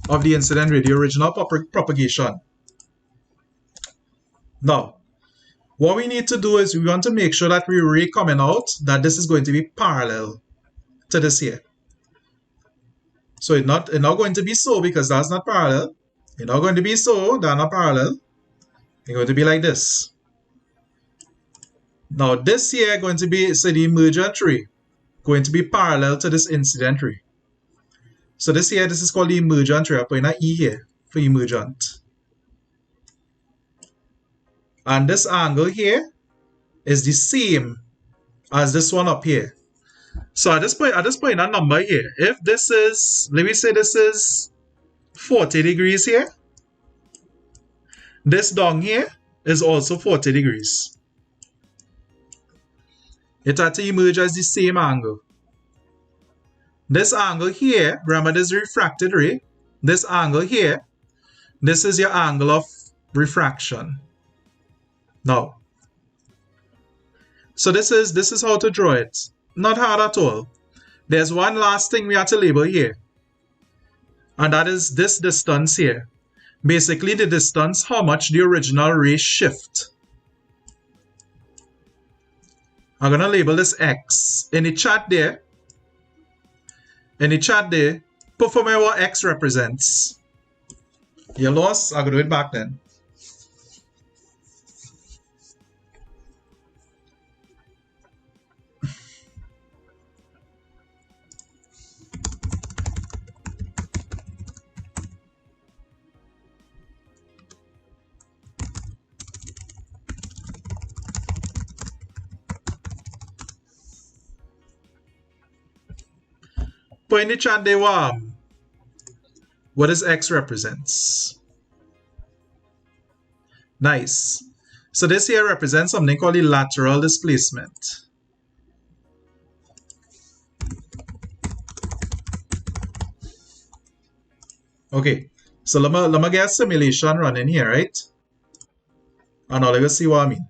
of the incident ray, the original propagation. Now, what we need to do is we want to make sure that we ray coming out, that this is going to be parallel to this here. So it's not going to be so because that's not parallel. It's not going to be so, that's not parallel. It's going to be like this. Now this here going to be, so the emergent ray going to be parallel to this incident ray. So this here, this is called the emergent ray. I put in an E here for emergent. And this angle here is the same as this one up here. So I just put in a number here. If this is, let me say this is 40 degrees here. This down here is also 40 degrees. It had to emerge as the same angle. This angle here, remember this refracted ray. This angle here, this is your angle of refraction. Now, so this is how to draw it. Not hard at all. There's one last thing we have to label here. And that is this distance here. Basically the distance, how much the original ray shift. I'm going to label this X. In the chart there, put for me what X represents. You lost? I'll do it back then. Put in the chat there what does X represents. Nice. So this here represents something called the lateral displacement. Okay, so let me get a simulation running here, right? And now let's see what I mean.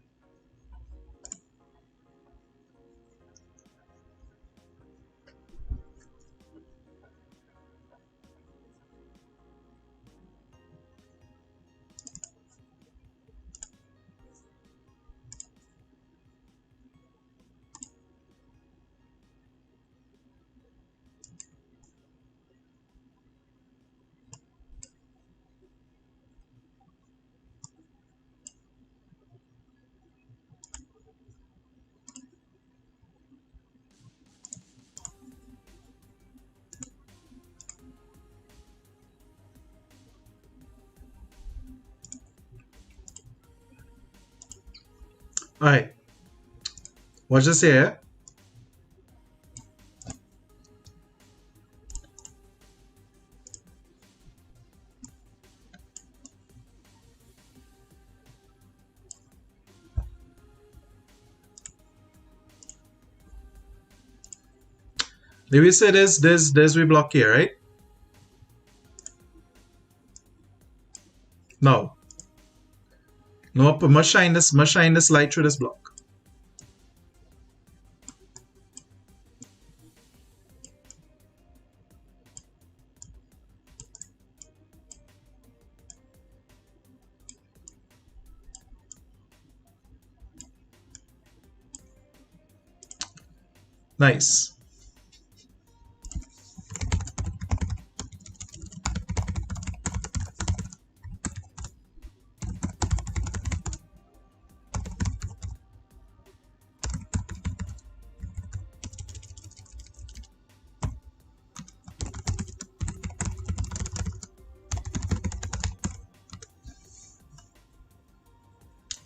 Alright. Watch this here. Let me say this we block here, right? Now, must shine this light through this block. Nice.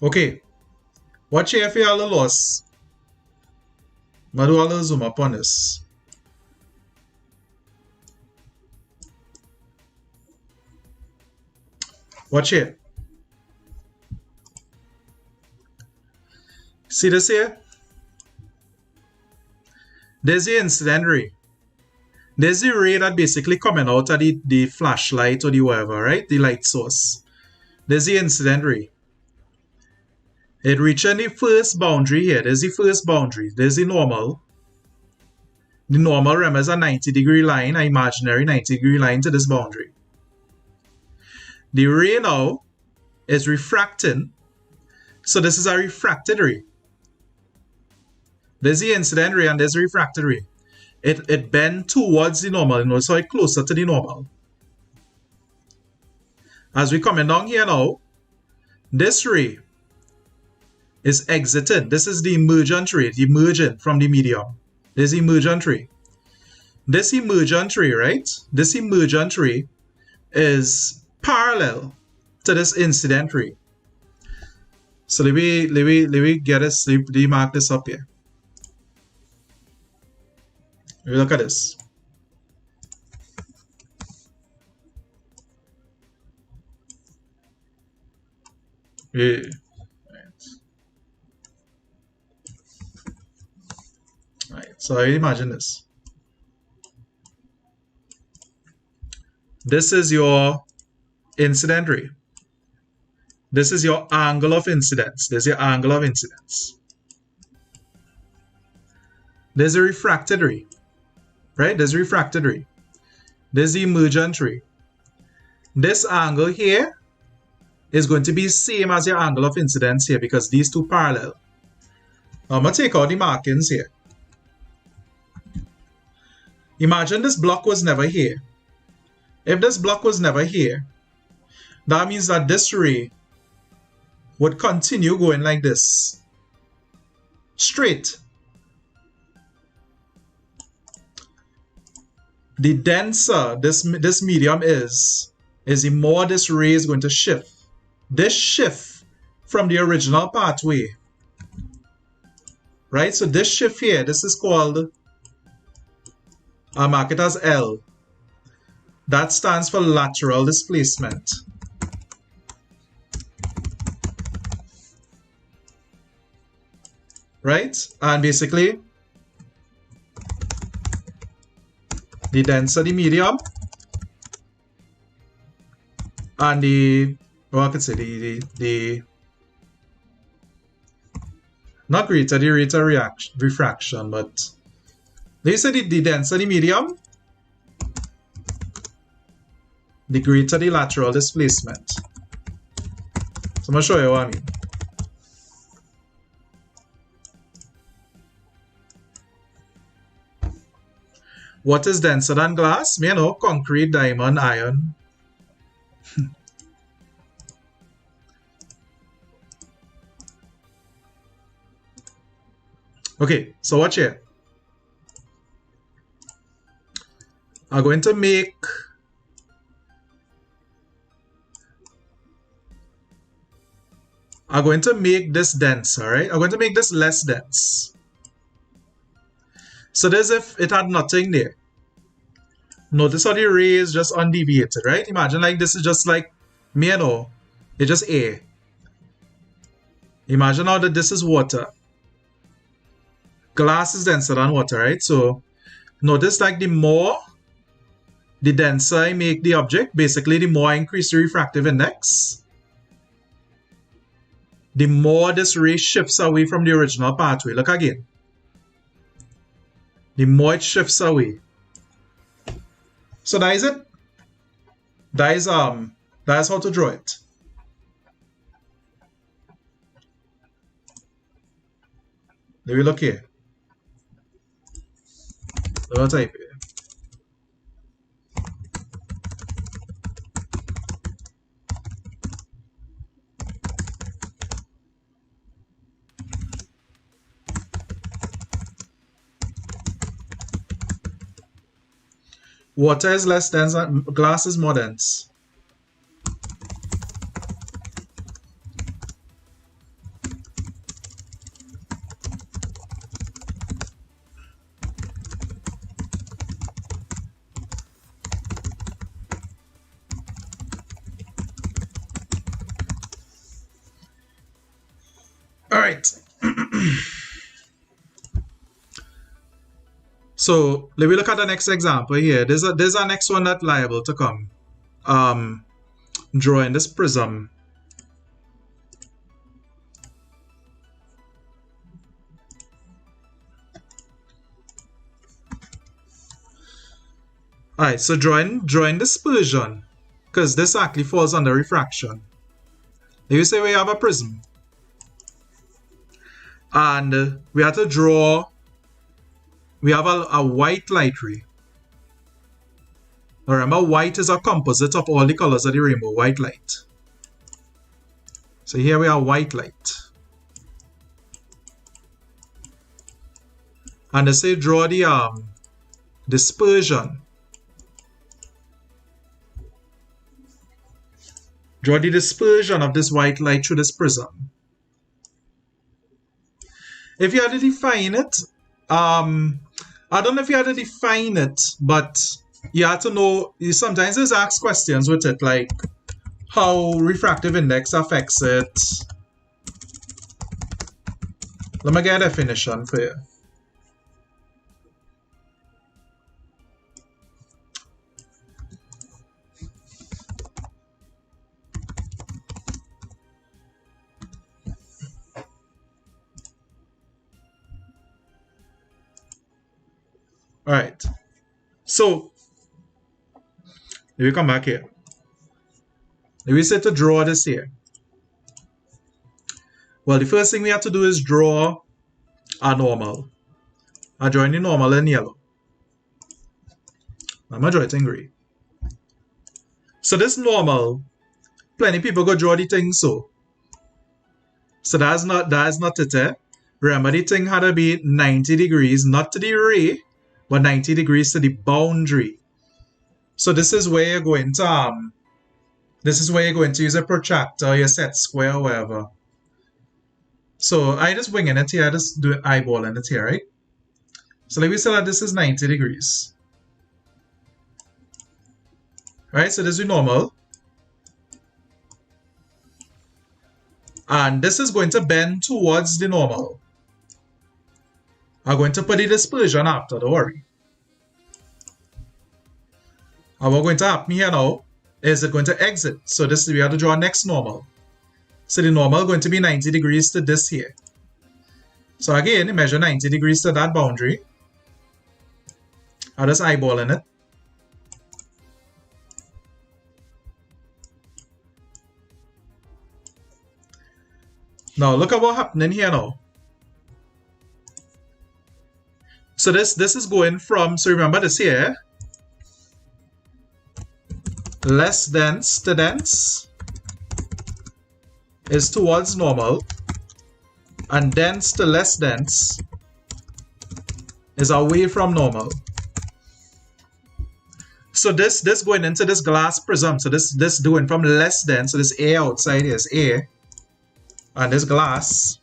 Okay, watch here for all the loss. I'm do all zoom up on this. Watch here. See this here? There's the incident ray. There's the ray that basically coming out of the flashlight or the whatever, right? The light source. There's the incident ray. It reaches the first boundary here. There's the first boundary. There's the normal. The normal, remember, is a 90-degree line, an imaginary 90-degree line to this boundary. The ray now is refracting. So this is a refracted ray. There's the incident ray and there's the refracted ray. It bends towards the normal, you know, so it's closer to the normal. As we coming down here now, this ray is exiting. This is the emergent ray, the emerging from the medium. This is the emergent ray. This emergent ray, right? This emergent ray is parallel to this incident ray. So let me get this, let me mark this up here. Let me look at this. Yeah. Right, so imagine this. This is your incident ray. This is your angle of incidence. There's your angle of incidence. There's a refracted ray. Right? There's a refracted ray. There's the emergent ray. This angle here is going to be same as your angle of incidence here because these two parallel. Now I'm going to take out the markings here. Imagine this block was never here. If this block was never here, that means that this ray would continue going like this. Straight. The denser this medium is the more this ray is going to shift. This shift from the original pathway. Right? So this shift here, this is called, I'll mark it as L. That stands for lateral displacement. Right? And basically, the denser the medium, and the, well, I could say the not greater the rate of refraction, but they say the denser the medium, the greater the lateral displacement. So I'm going to show you what I mean. What is denser than glass? You know, concrete, diamond, iron. Okay, so watch here. I'm going to make are going to make this denser, right? Are going to make this less dense. So there's if it had nothing there. Notice how the ray is just undeviated, right? Imagine like this is just like me and O. It's just air. Imagine how that this is water. Glass is denser than water, right? So notice like the denser I make the object, basically the more I increase the refractive index, the more this ray shifts away from the original pathway. Look again. The more it shifts away. So that is it. That is how to draw it. Let me look here. Let me type it. Water is less dense and glass is more dense. All right. So let me look at the next example here. There's a next one that's liable to come. Drawing this prism. Alright, so drawing dispersion, because this actually falls under refraction. If you say we have a prism, and we have to draw. We have a white light ray. Now remember, white is a composite of all the colors of the rainbow, white light. So here we have white light. And they say draw the dispersion. Draw the dispersion of this white light through this prism. If you had to define it, I don't know if you had to define it, but you have to know, sometimes there's asked questions with it, like how refractive index affects it. Let me get a definition for you. All right, so if we come back here, if we say to draw this here, well, the first thing we have to do is draw a normal. I'm drawing the normal in yellow. I'm going to draw it in gray. So this normal, plenty of people go draw the thing so. So that's not it. Eh? Remember, the thing had to be 90 degrees, not to the ray, but 90 degrees to the boundary. So this is where you're going to use a protractor, your set square, or whatever. So I just winging it here, I just do eyeballing it here, right? So let me say that this is 90 degrees. Right, so this is normal. And this is going to bend towards the normal. I'm going to put the dispersion after, don't worry. And what's going to happen here now is it going to exit. So this we have to draw next normal. So the normal is going to be 90 degrees to this here. So again, measure 90 degrees to that boundary. I'm just eyeballing it. Now look at what's happening here now. So this is going from, so remember this here, less dense to dense is towards normal, and dense to less dense is away from normal. So this going into this glass prism, so this doing from less dense, so this air outside here is air, and this glass,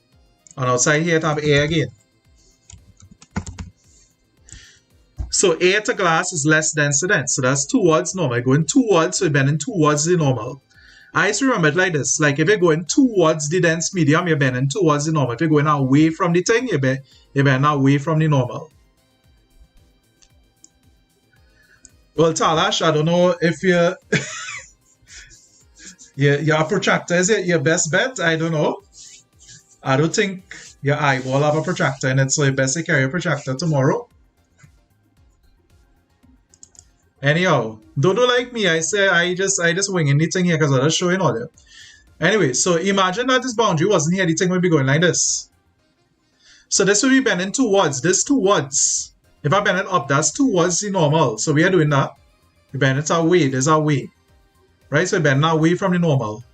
and outside here it have air again. So air to glass is less dense to dense. So that's towards normal. Going towards, so you're bending towards the normal. I used to remember it like this. Like if you're going towards the dense medium, you're bending towards the normal. If you're going away from the thing, you're bending away from the normal. Well, Talash, I don't know if you're... your protractor is your best bet. I don't know. I don't think your eyeball have a protractor in it, so you best to carry a protractor tomorrow. Anyhow, don't do like me. I say I just wing anything here because I'm just showing all there. Anyway, so imagine that this boundary wasn't here. The thing would be going like this. So this will be bending towards. This towards. If I bend it up, that's towards the normal. So we are doing that. We bend it away. There's our way. Right? So we bend away from the normal.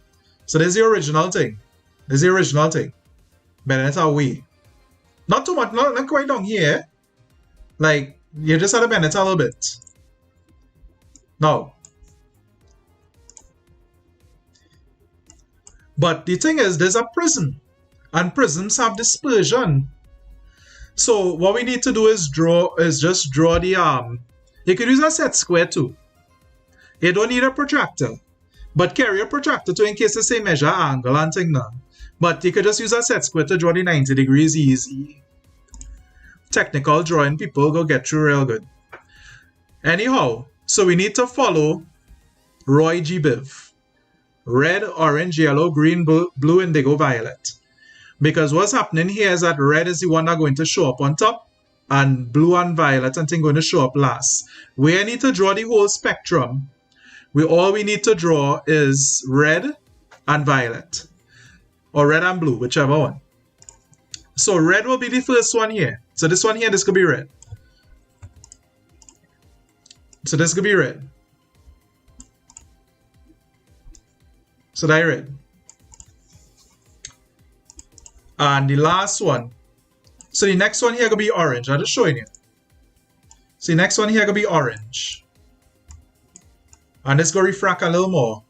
So there's the original thing. There's the original thing. Bending it away. Not too much. Not quite down here. Like, you just have to bend it a little bit. Now, but the thing is, there's a prism, and prisms have dispersion. So what we need to do is just draw the you could use a set square too. You don't need a protractor, but carry a protractor too in case you say measure angle and thing now. But you could just use a set square to draw the 90 degrees easy. Technical drawing people go get through real good. Anyhow. So we need to follow Roy G. Biv. Red, orange, yellow, green, blue, indigo, violet. Because what's happening here is that red is the one that's going to show up on top, and blue and violet and thing going to show up last. We need to draw the whole spectrum. All we need to draw is red and violet. Or red and blue, whichever one. So red will be the first one here. So this one here, this could be red. So this could be red. So that's red. And the last one. So the next one here could be orange. I'm just showing you. So the next one here could be orange. And this could refract a little more.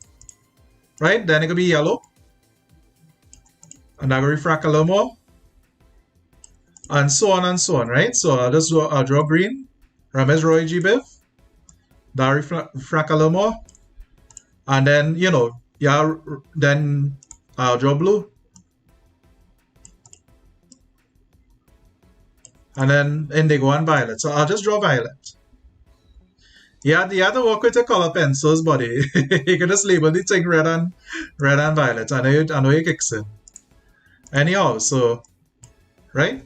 Right? Then it could be yellow. And that could refract a little more. And so on, right? So I'll draw green. Remember it's Roy G. Biv. That refract a little more. And then, yeah, then I'll draw blue. And then indigo and violet. So I'll just draw violet. Yeah, you have to work with your color pencils, buddy. You can just label the thing red and violet. I know you kicks in. Anyhow, so, right?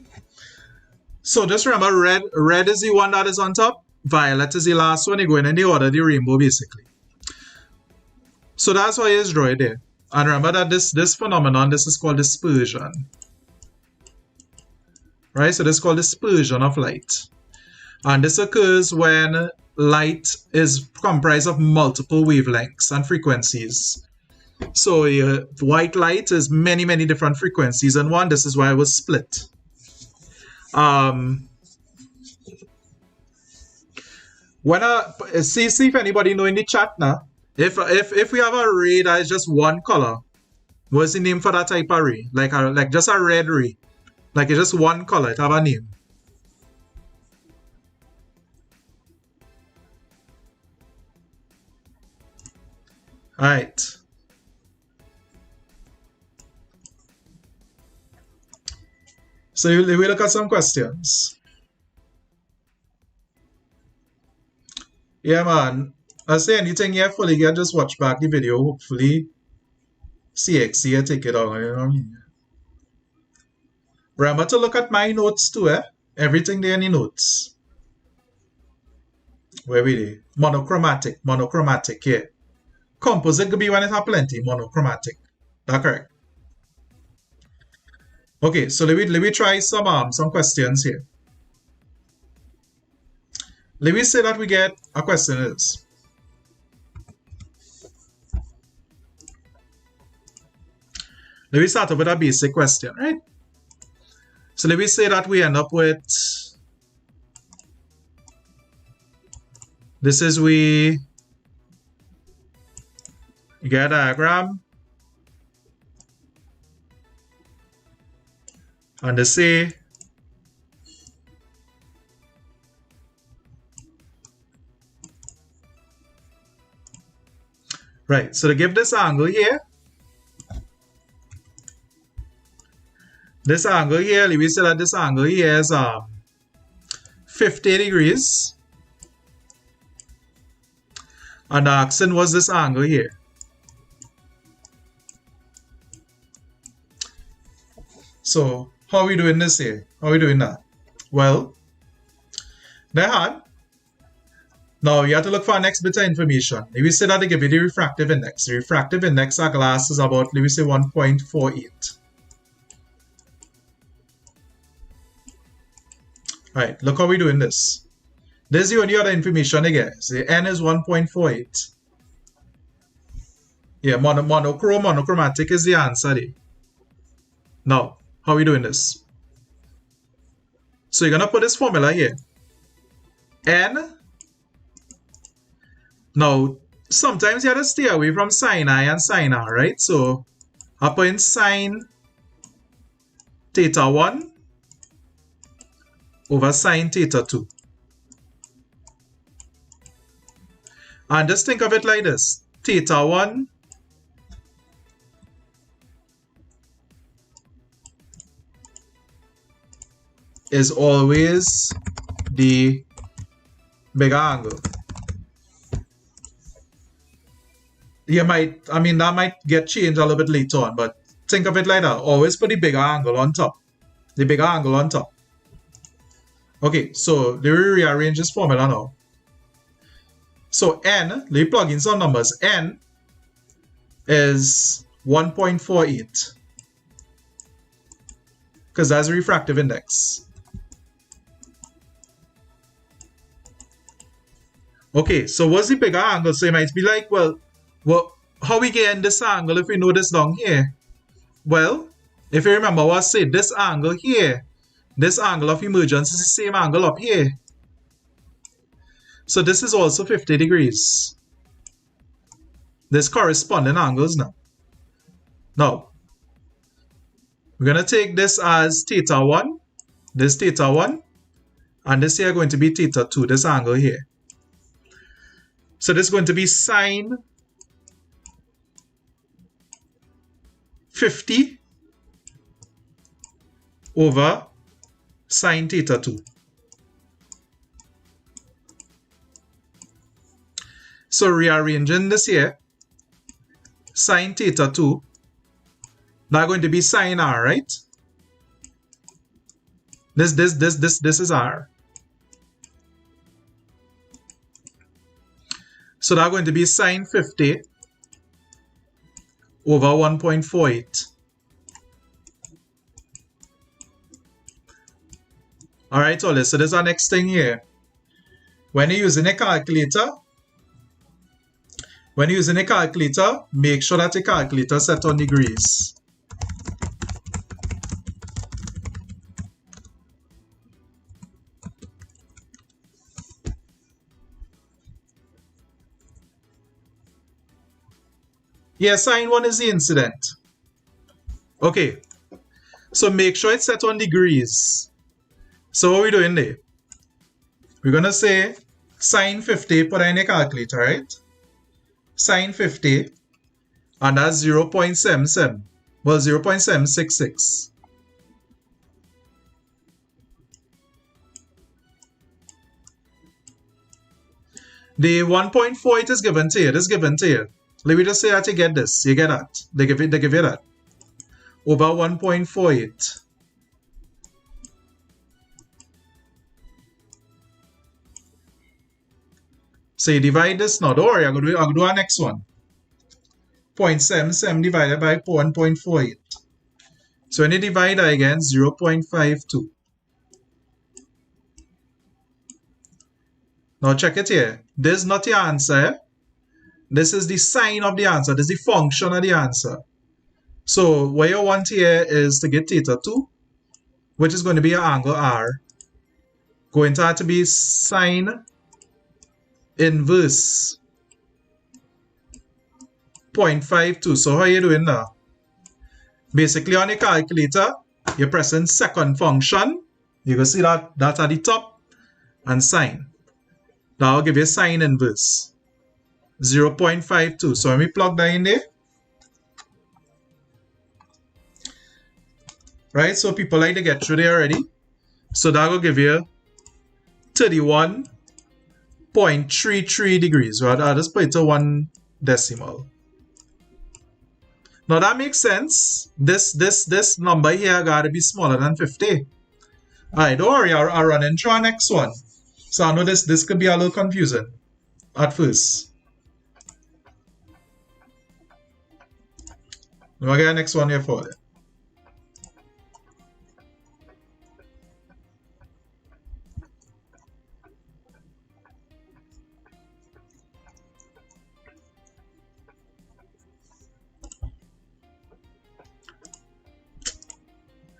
So just remember, red is the one that is on top. Violet is the last one. You're going in the order of the rainbow, basically. So that's why you draw it there. And remember that this phenomenon, this is called dispersion. Right? So this is called dispersion of light. And this occurs when light is comprised of multiple wavelengths and frequencies. So white light is many, many different frequencies in one. This is why it was split. When see if anybody know in the chat now. If we have a ray that is just one color, what's the name for that type of ray? Like just a red ray. Like it's just one color, it have a name. Alright. So we look at some questions. Yeah, man. I say anything here fully, you just watch back the video. Hopefully, CSEC take it on. You know what I mean? Remember to look at my notes too, eh? Everything there in the notes. Where we there? Monochromatic, yeah. Composite could be when it have plenty. Monochromatic. That's correct. Okay, so let me try some questions here. Let me say that we get a question is. Let me start off with a basic question, right? So let me say that we end up with, this is we get a diagram. And they say right, so they give this angle here. This angle here, we say that this angle here is 50 degrees. And the accent was this angle here. So, how are we doing this here? How are we doing that? Well, they had. Now, you have to look for our next bit of information. If we say that they give you the refractive index. The refractive index of glass is about, let me say, 1.48. Right, look how we're doing this. This is the only other information again. So N is 1.48. Yeah, monochromatic is the answer there. Now, how are we doing this? So you're going to put this formula here. N. Now, sometimes you have to stay away from sin I and sin R, right? So, I put in sin theta 1 over sin theta 2. And just think of it like this. Theta 1 is always the bigger angle. You might, I mean, that might get changed a little bit later on, but think of it like that. Always put the bigger angle on top. The bigger angle on top. Okay, so let me rearrange this formula now. So N, let me plug in some numbers. N is 1.48 because that's the refractive index. Okay, so what's the bigger angle? So you might be like, well, how we get this angle if we know this down here? Well, if you remember what I said, this angle here, this angle of emergence is the same angle up here. So this is also 50 degrees. There's corresponding angles now. Now, we're going to take this as theta 1, this theta 1, and this here going to be theta 2, this angle here. So this is going to be sine 50 over sine theta 2. So rearranging this here, sine theta 2, now going to be sine r, right? This is r. So that's going to be sine 50 over 1.48. Alright, so this is our next thing here. When you're using a calculator, make sure that the calculator is set on degrees. Yeah, sine 1 is the incident. Okay, so make sure it's set on degrees. So what are we doing there? We're going to say sine 50, put in a calculator, right? Sine 50, and that's 0.77. Well, 0.766. The 1.48 is given to you. This is given to you. Let me just say that you get this. You get that. They give you that. Over 1.48. So you divide this now. Don't worry, I'm going to do our next one. 0.77 divided by 1.48. So when you divide that again, 0.52. Now check it here. This is not the answer. This is the sign of the answer. This is the function of the answer. So what you want here is to get theta 2, which is going to be an angle R. Going to have to be sine inverse 0.52. So how are you doing now? Basically on a calculator, You're pressing second function. You can see that that's at the top, and sine. That will give you sine inverse. 0.52. So when we plug that in there, right? So people like to get through there already. So that will give you 31.33 degrees. Right? I'll just put it to 1 decimal. Now that makes sense. This number here got to be smaller than 50. Alright, don't worry, I'll run into our next one. So I know this could be a little confusing at first. We'll get the next one here for you.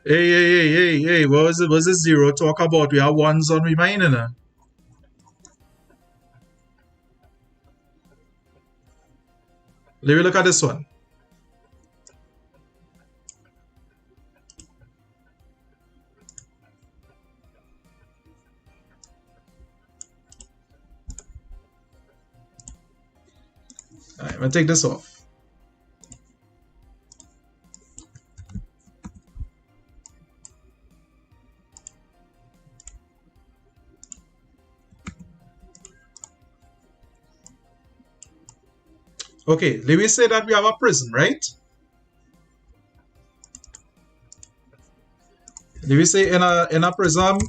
Hey, what was it? Was it 0 talk about? We have 1s on remaining. Let me look at this one. Alright, I'm going to take this off. Okay, let me say that we have a prism, right? Let me say in a prism,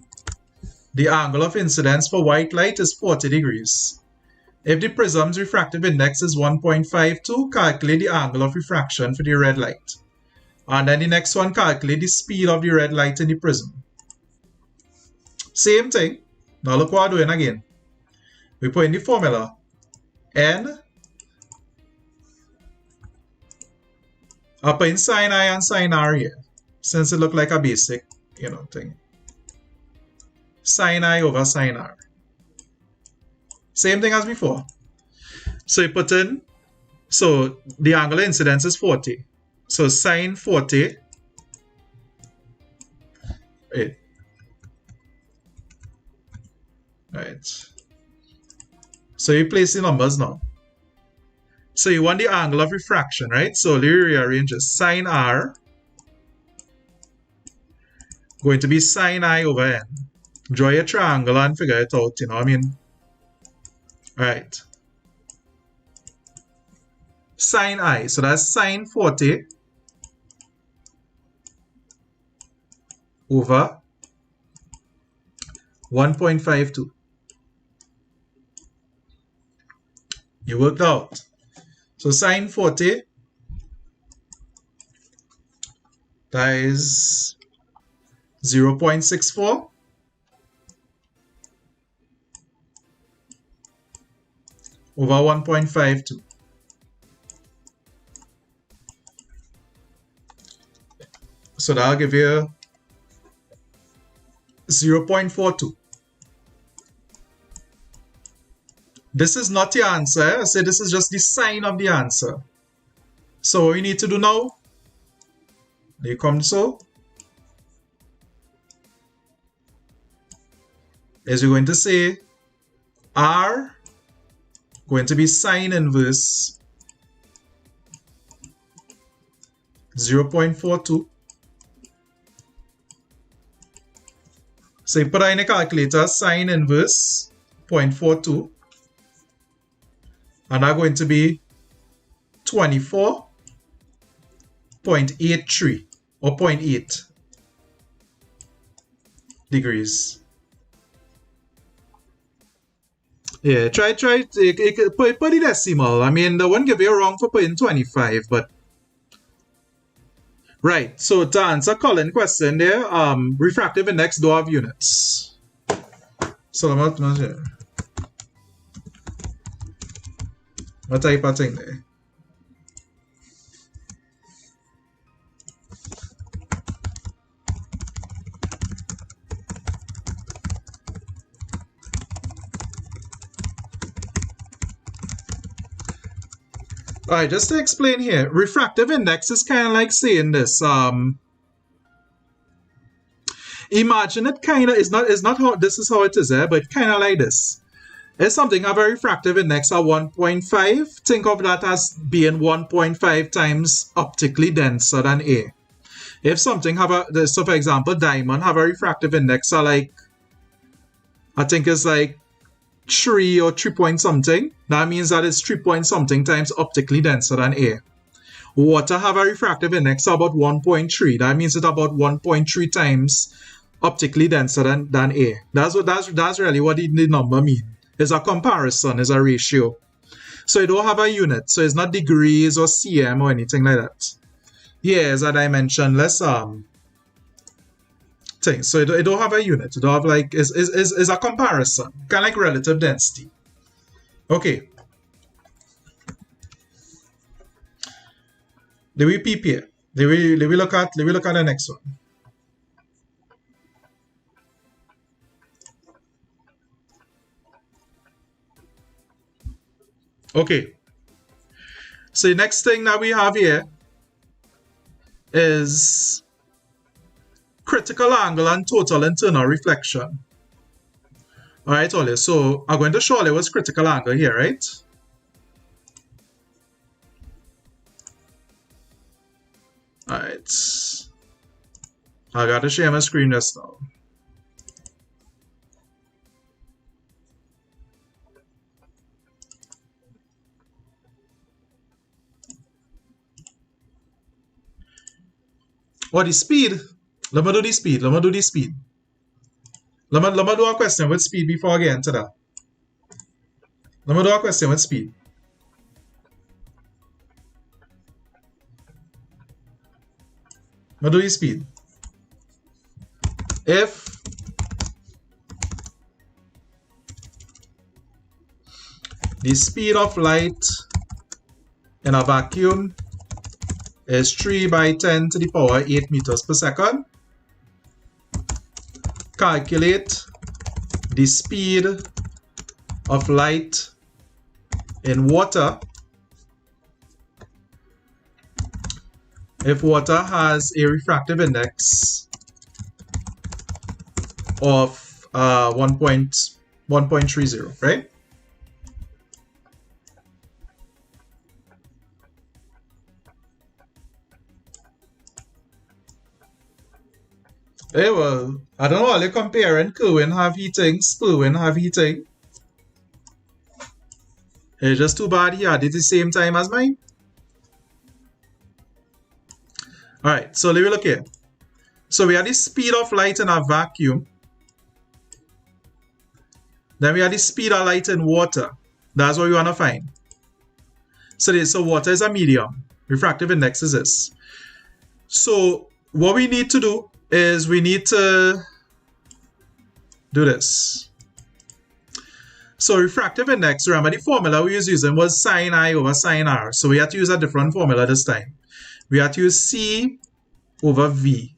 the angle of incidence for white light is 40 degrees. If the prism's refractive index is 1.52, calculate the angle of refraction for the red light. And then the next one, calculate the speed of the red light in the prism. Same thing. Now look what we're doing again. We put in the formula. N up in sin I and sin R here, since it looked like a basic, thing. Sin I over sin R. Same thing as before. So you put in, so the angle of incidence is 40. So sin 40, right. So you place the numbers now. So you want the angle of refraction, right? So let me rearrange it. Sin R going to be sin I over N. Draw your triangle and figure it out, you know what I mean? Alright. Sin I. So that's sin 40 over 1.52. You worked out. So sin 40, that is 0.64 over 1.52. So that'll give you 0.42. This is not the answer. I say this is just the sign of the answer. So what we need to do now, they come so, is we're going to say R going to be sine inverse 0.42. So you put that in a calculator, sine inverse 0.42. And that's going to be 24.83 or 0.8 degrees. Yeah, try put the decimal. I mean, the one give you wrong for putting 25, but right. So to answer Colin's question there, refractive index do have units. So I'm not what type of thing there? Alright, just to explain here, refractive index is kind of like saying this. Imagine it kind of, it's not how, this is how it is, but kind of like this. If something have a refractive index of 1.5, think of that as being 1.5 times optically denser than A. If something have a, so for example, diamond have a refractive index of like, I think it's like 3 or 3 point something. That means that it's 3 point something times optically denser than A. Water have a refractive index of about 1.3. That means it's about 1.3 times optically denser than A. That's really what the number means. It's a comparison, it's a ratio. So it don't have a unit. So it's not degrees or cm or anything like that. Yeah, as I mentioned, let's thing. So it don't have a unit. It don't have like it's a comparison, kind of like relative density. Okay. Let me peep here. Let me look at the next one. Okay. So the next thing that we have here is critical angle and total internal reflection. Alright, Ollie. So I'm going to show you what's critical angle here, right? Alright. I gotta share my screen just now. Or the speed. Let me do the speed. Let me do a question with speed before I get into that. Let me do a question with speed. Let me do the speed. If the speed of light in a vacuum is 3 by 10 to the power 8 meters per second, calculate the speed of light in water if water has a refractive index of 1.30, right? Hey, well, I don't know, you're comparing Kerwin have heating, Sperwin have heating. It's just too bad he had it the same time as mine. Alright, so let me look here. So we have the speed of light in a vacuum. Then we have the speed of light in water. That's what we want to find. So water is a medium. Refractive index is this. So what we need to do is we need to do this. So refractive index, remember the formula we was using was sine I over sine R. So we had to use a different formula this time. We had to use C over V.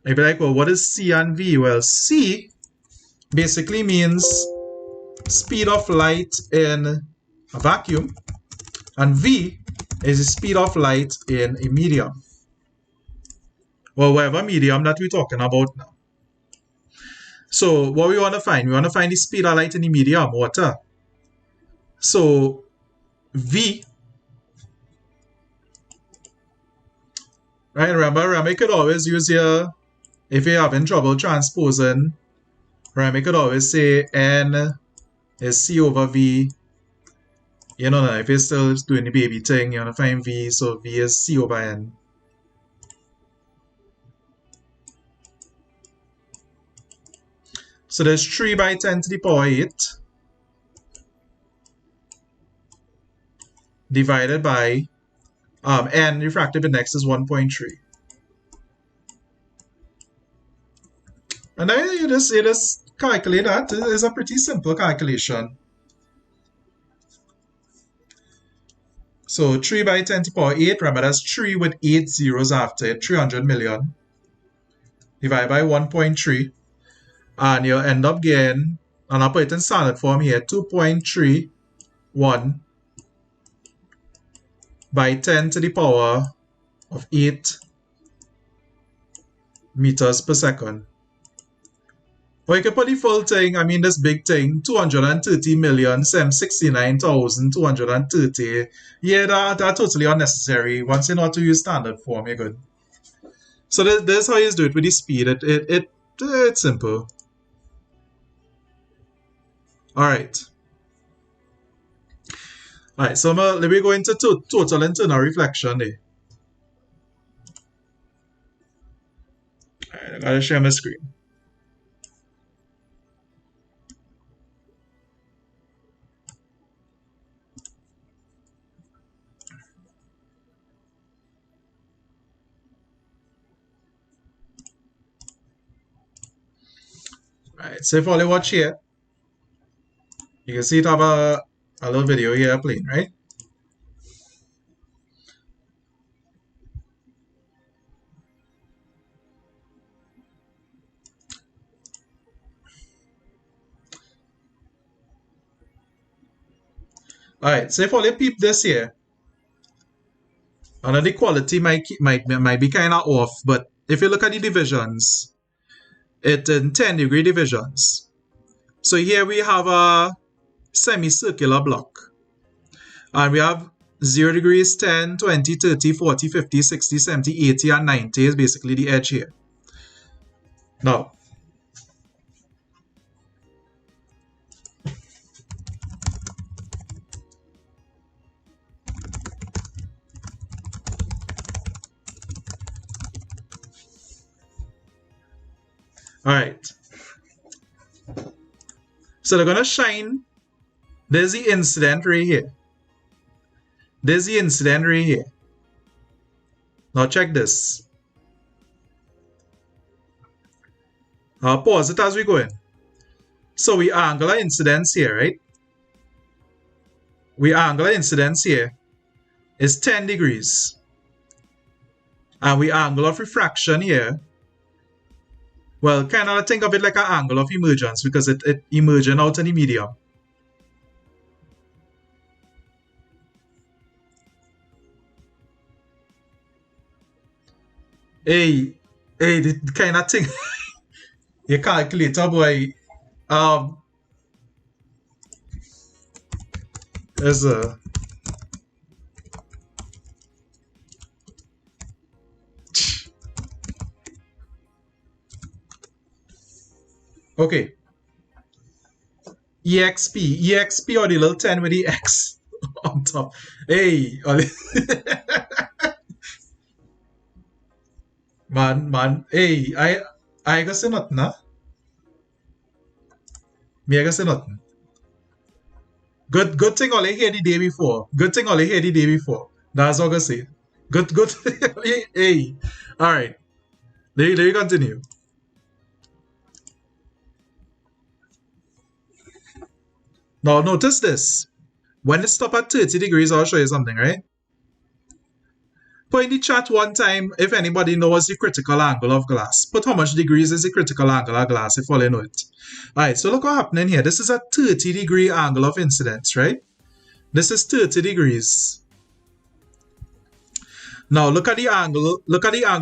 You'd be like, well, what is C and V? Well, C basically means speed of light in a vacuum, and V is the speed of light in a medium. Well, whatever medium that we're talking about now. So what we want to find? We want to find the speed of light in the medium, water. So V, right? Remember, you could always use here, if you're having trouble transposing, right? You could always say N is C over V. You know, if you're still doing the baby thing, you want to find V, so V is C over N. So there's 3 by 10 to the power 8 divided by N, refractive index is 1.3. And then you just calculate that. It's a pretty simple calculation. So 3 by 10 to the power 8, remember that's 3 with 8 zeros after it, 300 million. Divided by 1.3. And you'll end up getting, and I'll put it in standard form here, 2.31 by 10 to the power of 8 meters per second. Or you can put the full thing, I mean this big thing, 230,769,230. Yeah, that's totally unnecessary. Once you know how to use standard form, you're good. So this is how you do it with the speed. It's simple. Alright. Alright, so let me go into total internal reflection there. Alright, I gotta share my screen. Alright, so if all you watch here, you can see it have a little video here playing, right? Alright, so if all you peep this here, I know the quality might be kind of off, but if you look at the divisions, it's in 10-degree divisions. So here we have a semicircular block. And we have 0 degrees, 10, 20, 30, 40, 50, 60, 70, 80, and 90 is basically the edge here. Now, alright. So they're going to shine. There's the incident ray here. There's the incident ray here. Now check this. I'll pause it as we go in. So we angular incidence here, right? We angular incidence here is 10 degrees. And we angle of refraction here. Well, kind of think of it like an angle of emergence because it emerging out in the medium. Hey, the kind of thing you calculate, boy. There's a okay. EXP or the little 10 with the X on top. Hey, man, hey, I gotta say nothing, huh? Me, I gotta say nothing. Good thing all I hear the day before. Good thing all I hear the day before. That's what I gotta say. Good. Hey, all right. Let you continue. Now notice this. When it stop at 30 degrees, I'll show you something, right? Put in the chat one time if anybody knows the critical angle of glass. Put how much degrees is the critical angle of glass if all you know it. Alright, so look what's happening here. This is a 30-degree angle of incidence, right? This is 30 degrees. Now look at the angle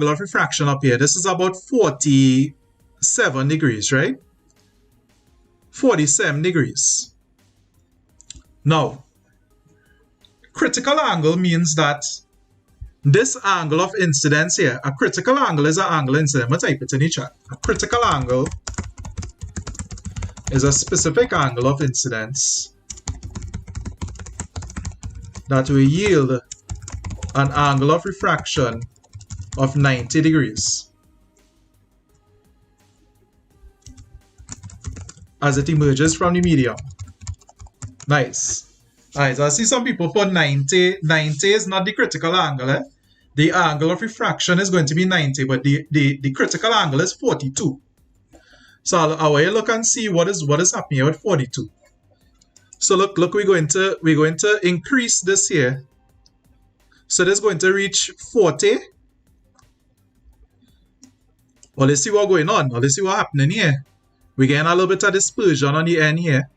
of refraction up here. This is about 47 degrees, right? 47 degrees. Now, critical angle means that this angle of incidence here, a critical angle is an angle of incidence. I'm going to type it in the chat. A critical angle is a specific angle of incidence that will yield an angle of refraction of 90 degrees as it emerges from the medium. Nice. Alright, so I see some people put 90. 90 is not the critical angle, eh? The angle of refraction is going to be 90, but the critical angle is 42. So I'll look and see what is happening here with 42. So look, we're going to increase this here. So this is going to reach 40. Well, let's see what's going on. Well, let's see what's happening here. We're getting a little bit of dispersion on the end here.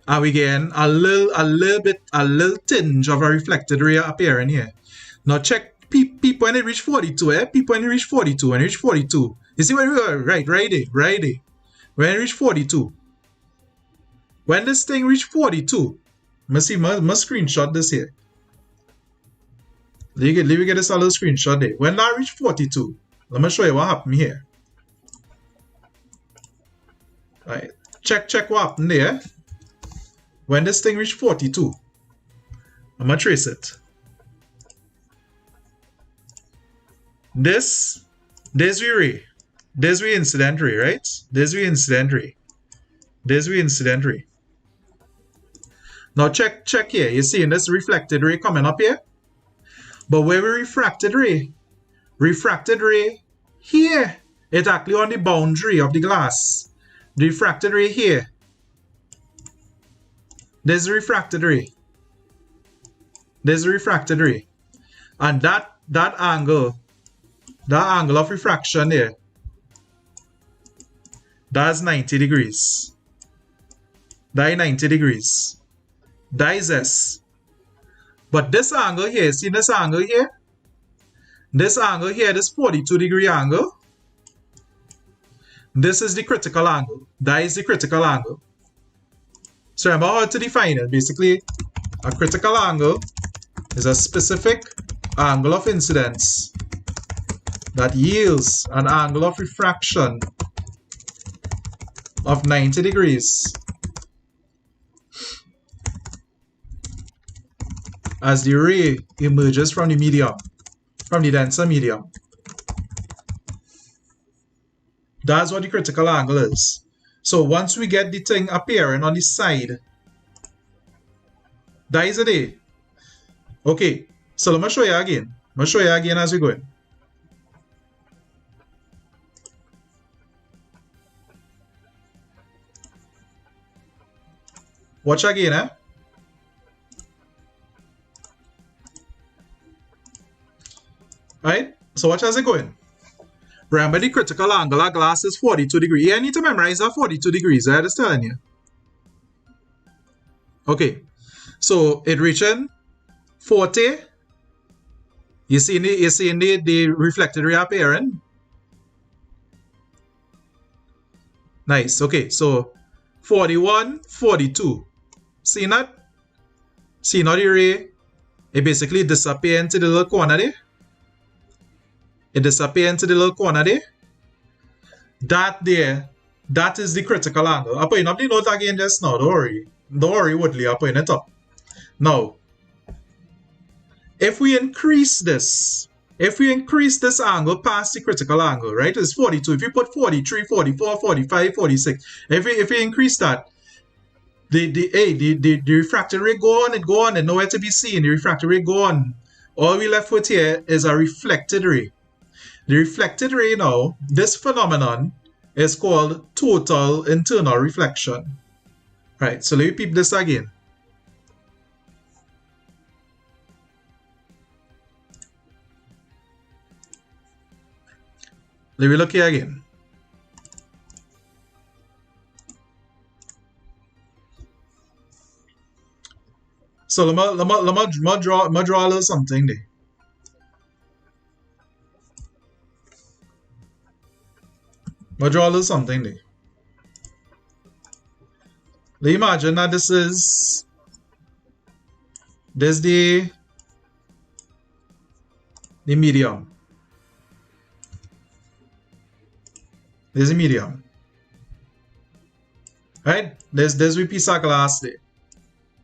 And we getting a little tinge of a reflected ray appearing here. Now check people when they reach 42, eh? People when they reach 42, You see where we are? Right there. When it reach 42. When this thing reach 42, must screenshot this here. Let me get this other screenshot there. When that reach 42, let me show you what happened here. Alright, check what happened there. When this thing reach 42, I'm gonna trace it. This we ray. This we incident ray, right? This we incident ray. This we incident ray. Now check here. You see this reflected ray coming up here? But where we refracted ray here, it's actually on the boundary of the glass. The refracted ray here. There's a refracted ray. There's a refracted ray. And that angle of refraction there, that's 90 degrees. That is 90 degrees. That is S. But this angle here, see this angle here? This angle here, this 42 degree angle. This is the critical angle. That is the critical angle. So remember how to define it. Basically, a critical angle is a specific angle of incidence that yields an angle of refraction of 90 degrees as the ray emerges from the medium, from the denser medium. That's what the critical angle is. So once we get the thing appearing on the side, that is it. Okay, so let me show you again. I'm going to show you again as we go in. Watch again, eh? Right? So watch as it going. Remember the critical angle of glass is 42 degrees. Yeah, I need to memorize that 42 degrees. I just telling you. Okay. So it reaching 40. You see the reflected ray appearing? Nice. Okay. So 41, 42. See that? See now the ray? It basically disappears into the little corner there. It disappears into the little corner there. That there, that is the critical angle. I'll put up the note again just now. Don't worry. Don't worry, Woodley. I'll put it up. Now, if we increase this angle past the critical angle, right? It's 42. If you put 43, 44, 45, 46, if we increase that, the refracted ray go on, and nowhere to be seen. The refracted ray go on. All we left with here is a reflected ray. The reflected ray now, this phenomenon is called total internal reflection. Right, so let me peep this again. Let me look here again. So let me draw a little something there. I'll draw a little something there. Let's imagine that this is the medium. This is the medium. Right? There's a piece of glass there.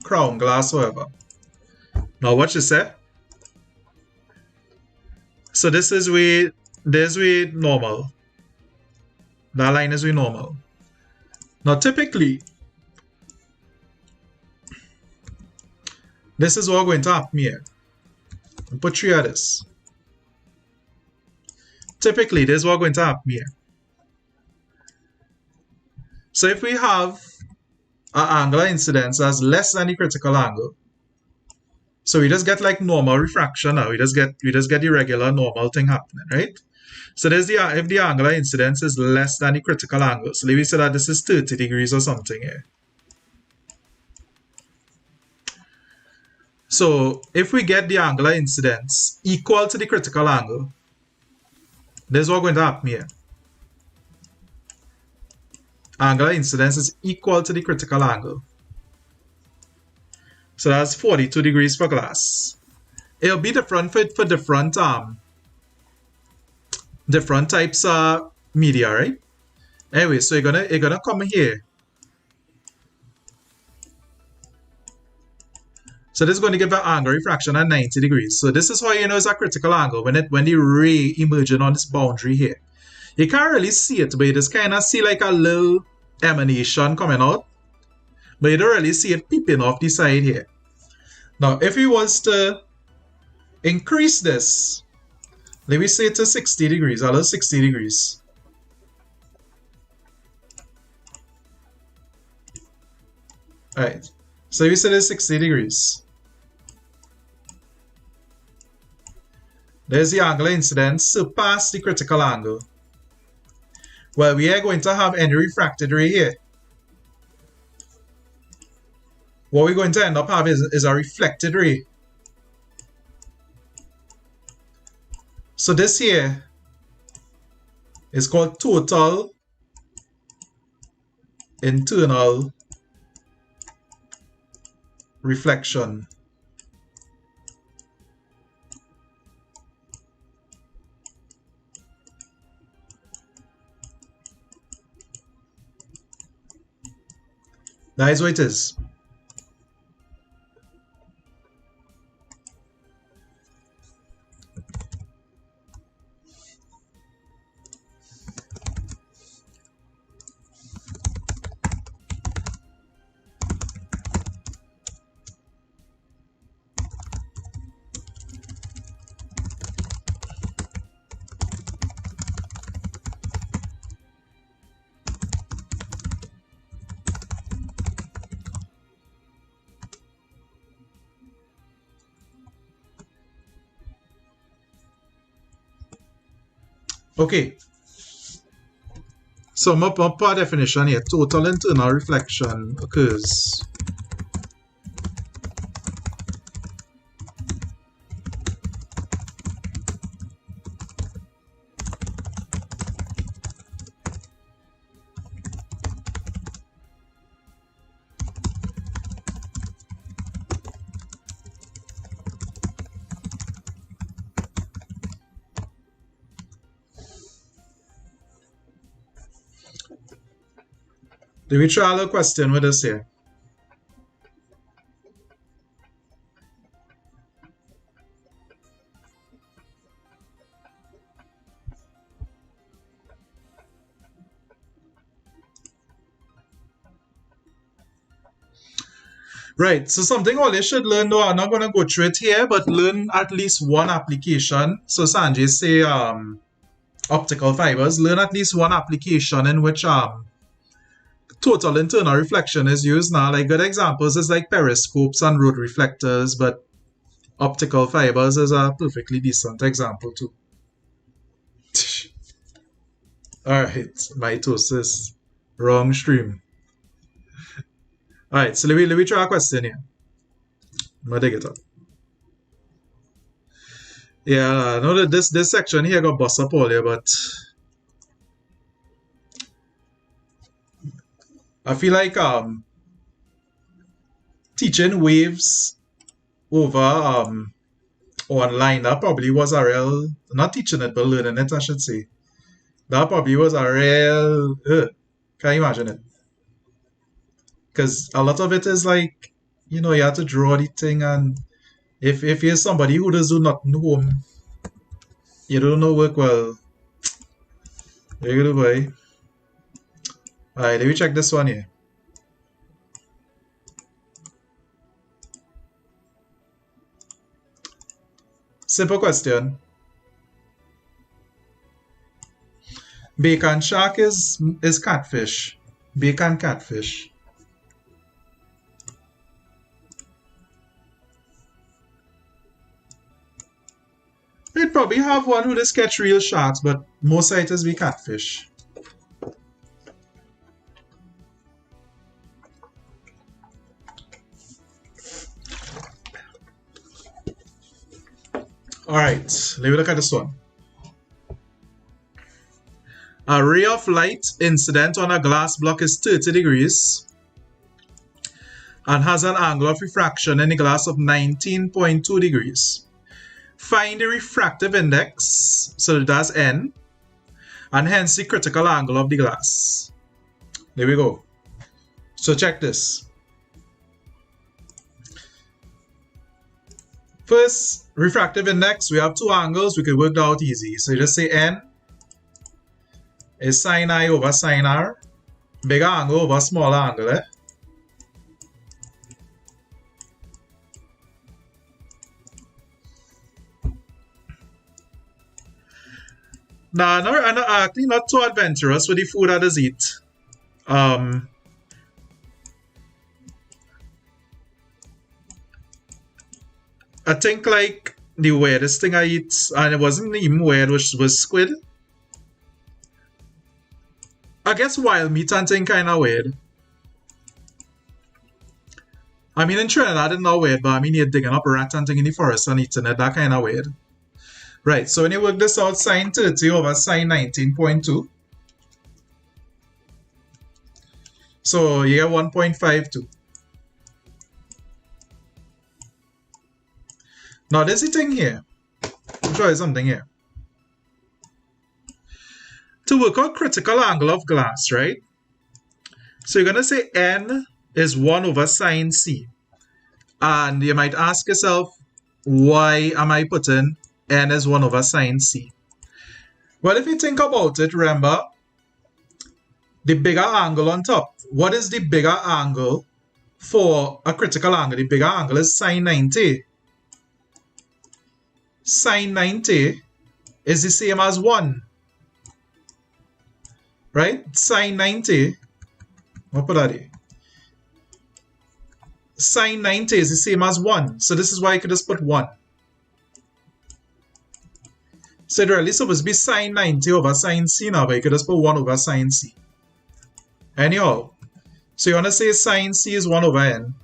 Crown glass, whatever. Now watch this, eh? So this is we normal. That line is we normal. Now typically, this is what we're going to happen here. I'll put 3 of this. Typically, this is what we're going to happen here. So if we have an angular incidence as less than the critical angle, so we just get like normal refraction now. We just get the regular normal thing happening, right? So there's if the angular incidence is less than the critical angle. So let me say that this is 30 degrees or something here. So if we get the angular incidence equal to the critical angle, this is what's going to happen here. angular incidence is equal to the critical angle. So that's 42 degrees for glass. It'll be different for different different types of media, right? Anyway, so you're gonna come here. So this is going to give an angle refraction at 90 degrees. So this is how you know it's a critical angle when the ray emerging on this boundary here. You can't really see it, but you just kind of see like a little emanation coming out. But you don't really see it peeping off the side here. Now, if we was to increase this, let me say to 60 degrees, a little 60 degrees. Alright, so we say it's 60 degrees. There's the angular incidence surpass the critical angle. Well, we are going to have any refracted ray here. What we're going to end up having is a reflected ray. So this here is called total internal reflection. That is what it is. Okay, so my definition here, total internal reflection occurs Let me try a little question with this here. Right, so something all you should learn, though I'm not going to go through it here, but learn at least one application. So Sanjay say optical fibers, learn at least one application in which total internal reflection is used. Now, like good examples is like periscopes and road reflectors, but optical fibers is a perfectly decent example too. Alright, mitosis, wrong stream. Alright, so let me try a question here. I'm gonna dig it up. Yeah, I know that this section here got bust up all here, but I feel like teaching waves over online, that probably was a real, not teaching it but learning it, I should say. That probably was a real can't imagine it. Because a lot of it is like, you know, you have to draw the thing, and if you're somebody who does do nothing home, you don't know work well, you're gonna boy. Alright, let me check this one here. Simple question. Bacon shark is catfish. Bacon catfish. They'd probably have one who just catch real sharks, but most sighters be catfish. Alright, let me look at this one. A ray of light incident on a glass block is 30 degrees and has an angle of refraction in the glass of 19.2 degrees. Find the refractive index, so that's n, and hence the critical angle of the glass. There we go. So check this. First, refractive index, we have two angles, we can work that out easy. So you just say n is sine I over sine r, bigger angle over smaller angle, eh? Now, I'm actually not too adventurous with the food I just eat. I think like the weirdest thing I eat, and it wasn't even weird, which was squid. I guess wild meat and thing kind of weird. I mean, in Trinidad it's not weird, but I mean you're digging up a rat and thing in the forest and eating it, that kind of weird. Right, so when you work this out, sine 30 over sine 19.2. So you get 1.52. Now there's a thing here. I'll show you something here. To work out critical angle of glass, right? So you're going to say n is 1 over sine c. And you might ask yourself, why am I putting n is 1 over sine c? Well, if you think about it, remember, the bigger angle on top. What is the bigger angle for a critical angle? The bigger angle is sine 90. Sine 90 is the same as 1. Right? Sine 90, what put that here? Sine 90 is the same as 1. So this is why you could just put 1. So it's really supposed to be sine 90 over sine c now, but you could just put 1 over sine c. Anyhow, so you want to say sine c is 1 over n.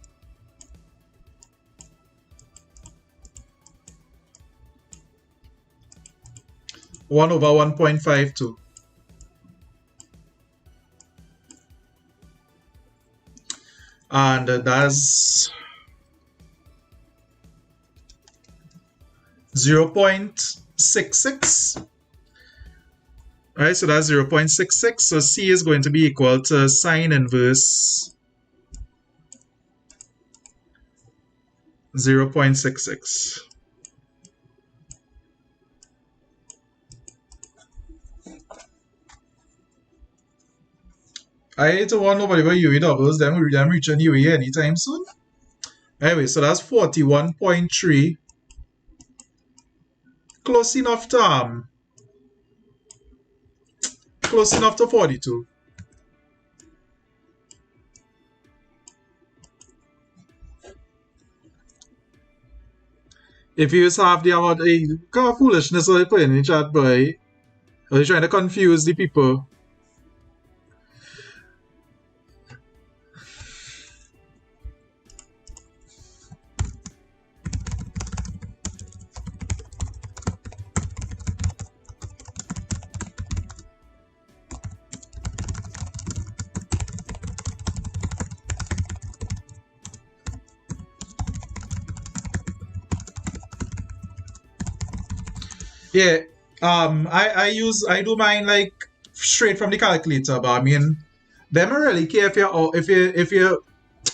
One over 1.52. And that's 0.66. Alright, so that's 0.66. So C is going to be equal to sine inverse 0.66. I don't want nobody but UE doubles, them reaching UE anytime soon. Anyway, so that's 41.3. Close enough to 42. If you just have the amount of kind of foolishness that they put in the chat, boy, are you trying to confuse the people? Yeah, I do mine like straight from the calculator, but I mean, them don't really care if you're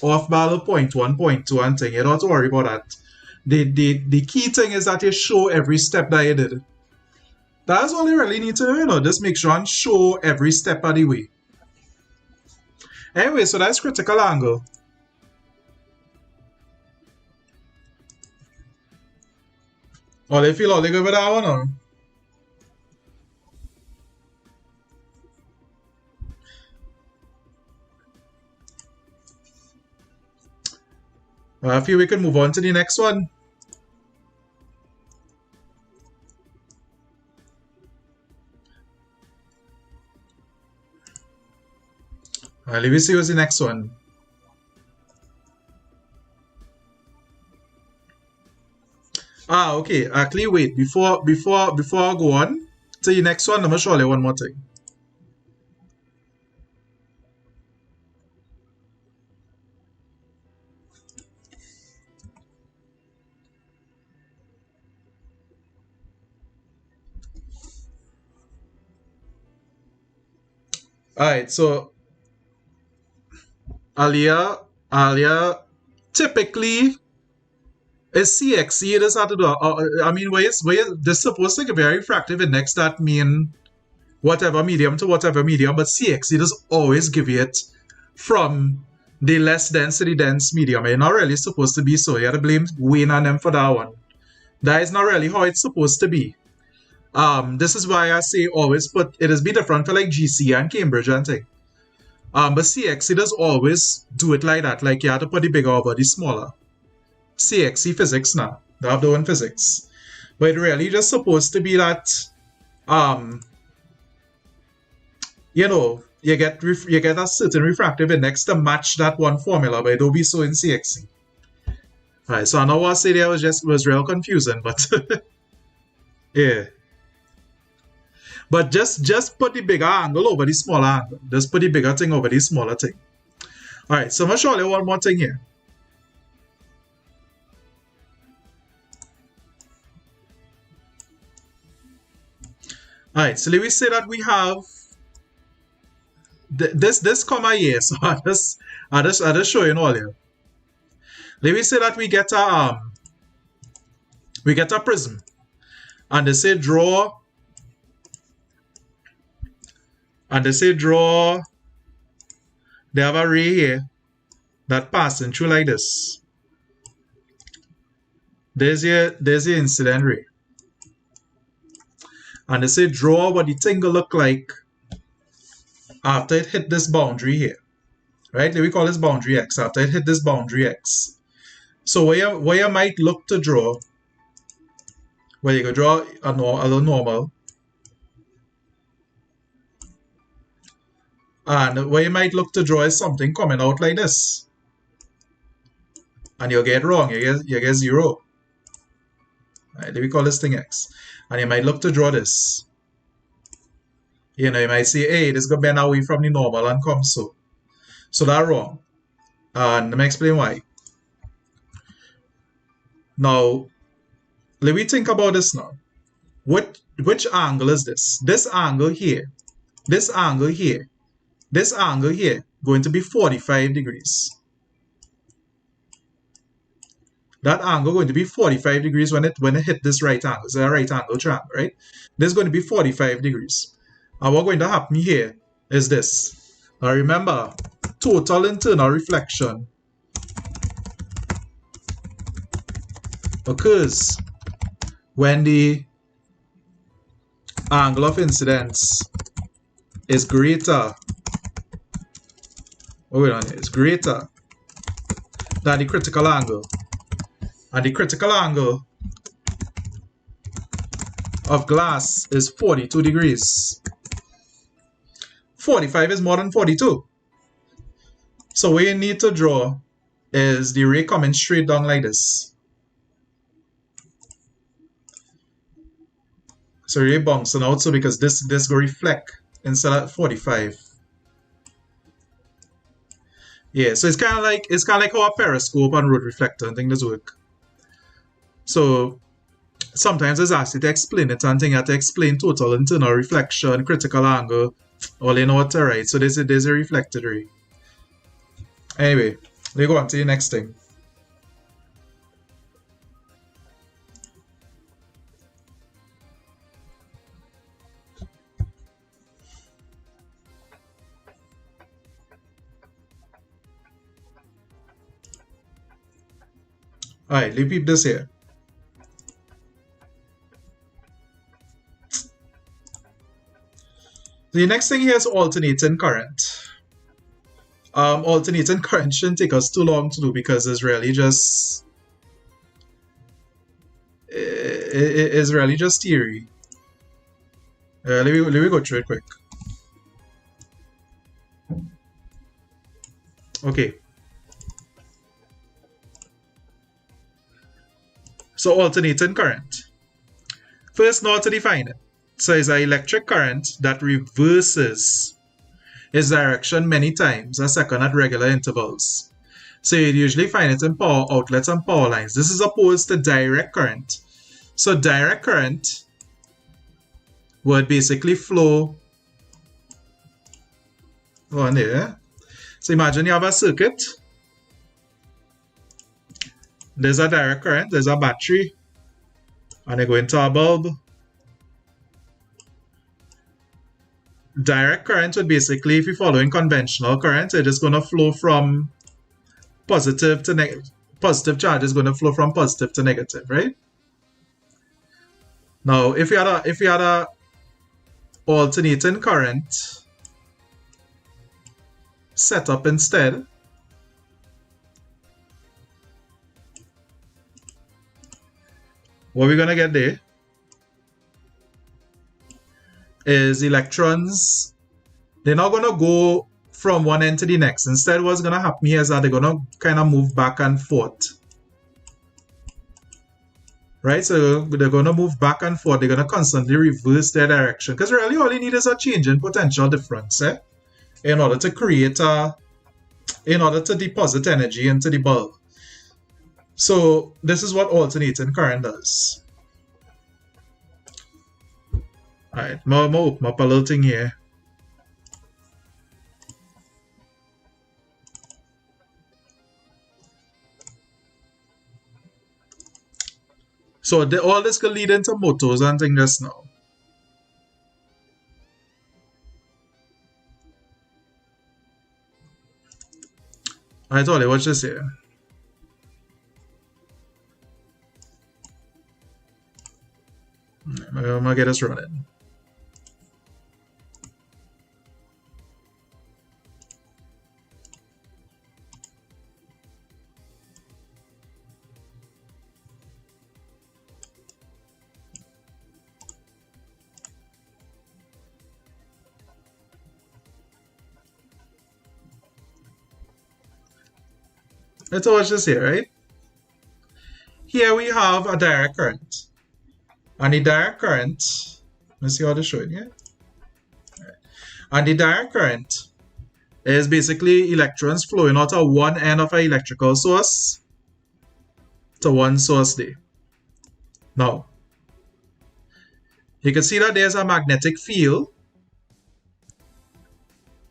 off by the 0.1, 0.2 and thing. You don't have to worry about that. The key thing is that you show every step that you did. That's all you really need to do, you know, just make sure and show every step of the way. Anyway, so that's critical angle. Oh, they feel all they go with that one, or? Well, I feel we can move on to the next one. Let me see what's the next one. Okay. Actually, wait. Before I go on to the next one, I'm gonna show you one more thing. Alright, so Alia typically is CXC. It is hard to do. I mean, where this supposed to be very refractive index, that mean whatever medium to whatever medium, but CXC does always give you it from the less density dense medium. It's not really supposed to be so. You have to blame Wayne and them for that one. That is not really how it's supposed to be. This is why I say always put it is be different for like GC and Cambridge and thing. But CXC does always do it like that. Like you have to put the bigger over the smaller. CXC physics now. They have their own physics. But it really just supposed to be that you know, you get a certain refractive index to match that one formula, but it don't be so in CXC. Alright, so I know what I said there was real confusing, but yeah. But just put the bigger angle over the smaller angle. Just put the bigger thing over the smaller thing. Alright, so I'm going to show you one more thing here. Alright, so let me say that we have this comma here. So I just show you all here. Let me say that we get a prism, and they say draw. And they say draw. They have a ray here that passing through like this. There's your incident ray. And they say draw what the thing will look like after it hit this boundary here. Right? We call this boundary X. After it hit this boundary X. So where you might look to draw, where you could draw a little normal. And where you might look to draw is something coming out like this. And you'll get wrong. You get 0. Right, we call this thing X. And you might look to draw this. You know, you might say, hey, this is going to bend away from the normal and come so. So that's wrong. And let me explain why. Now, let me think about this now. Which angle is this? This angle here. This angle here. This angle here going to be 45 degrees. That angle going to be 45 degrees when it hit this right angle. It's a right angle triangle, right? This is going to be 45 degrees. And what's going to happen here is this. Now remember, total internal reflection occurs when the angle of incidence is greater. It's greater than the critical angle. And the critical angle of glass is 42 degrees. 45 is more than 42. So what you need to draw is the ray coming straight down like this. So ray bouncing out, so because this will reflect instead of 45. Yeah, so it's kind of like how a periscope and road reflector and things does work. So sometimes it's asked you to explain it, and you have to explain total internal reflection, critical angle, all you know what to write. So there's a reflected ray. Anyway, we go on to the next thing. Alright, repeat this here. The next thing here is alternating current. Alternating current shouldn't take us too long to do because it's really just theory. Let me go through it quick. Okay. So alternating current. First, now to define it. So it's an electric current that reverses its direction many times a second at regular intervals. So you'd usually find it in power outlets and power lines. This is opposed to direct current. So direct current would basically flow on there. So imagine you have a circuit. There's a direct current, there's a battery, and they go into a bulb. Direct current would basically, if you're following conventional current, it's just going to flow from positive to negative. Positive charge is going to flow from positive to negative, right? Now, if you had a alternating current set up instead, what we're going to get there is electrons, they're not going to go from one end to the next. Instead, what's going to happen here is that they're going to kind of move back and forth. Right? So they're going to move back and forth. They're going to constantly reverse their direction. Because really all you need is a change in potential difference, in order to create in order to deposit energy into the bulb. So this is what alternating current does. Alright, I'm going to open up a little thing here. So all this could lead into motors and things just now. Alright, Ollie, watch this here. I'm gonna get us running. Let's watch this here, right? Here we have a direct current. And the direct current, let's see how to show it here. Right. And the direct current is basically electrons flowing out of one end of an electrical source to one source there. Now, you can see that there's a magnetic field.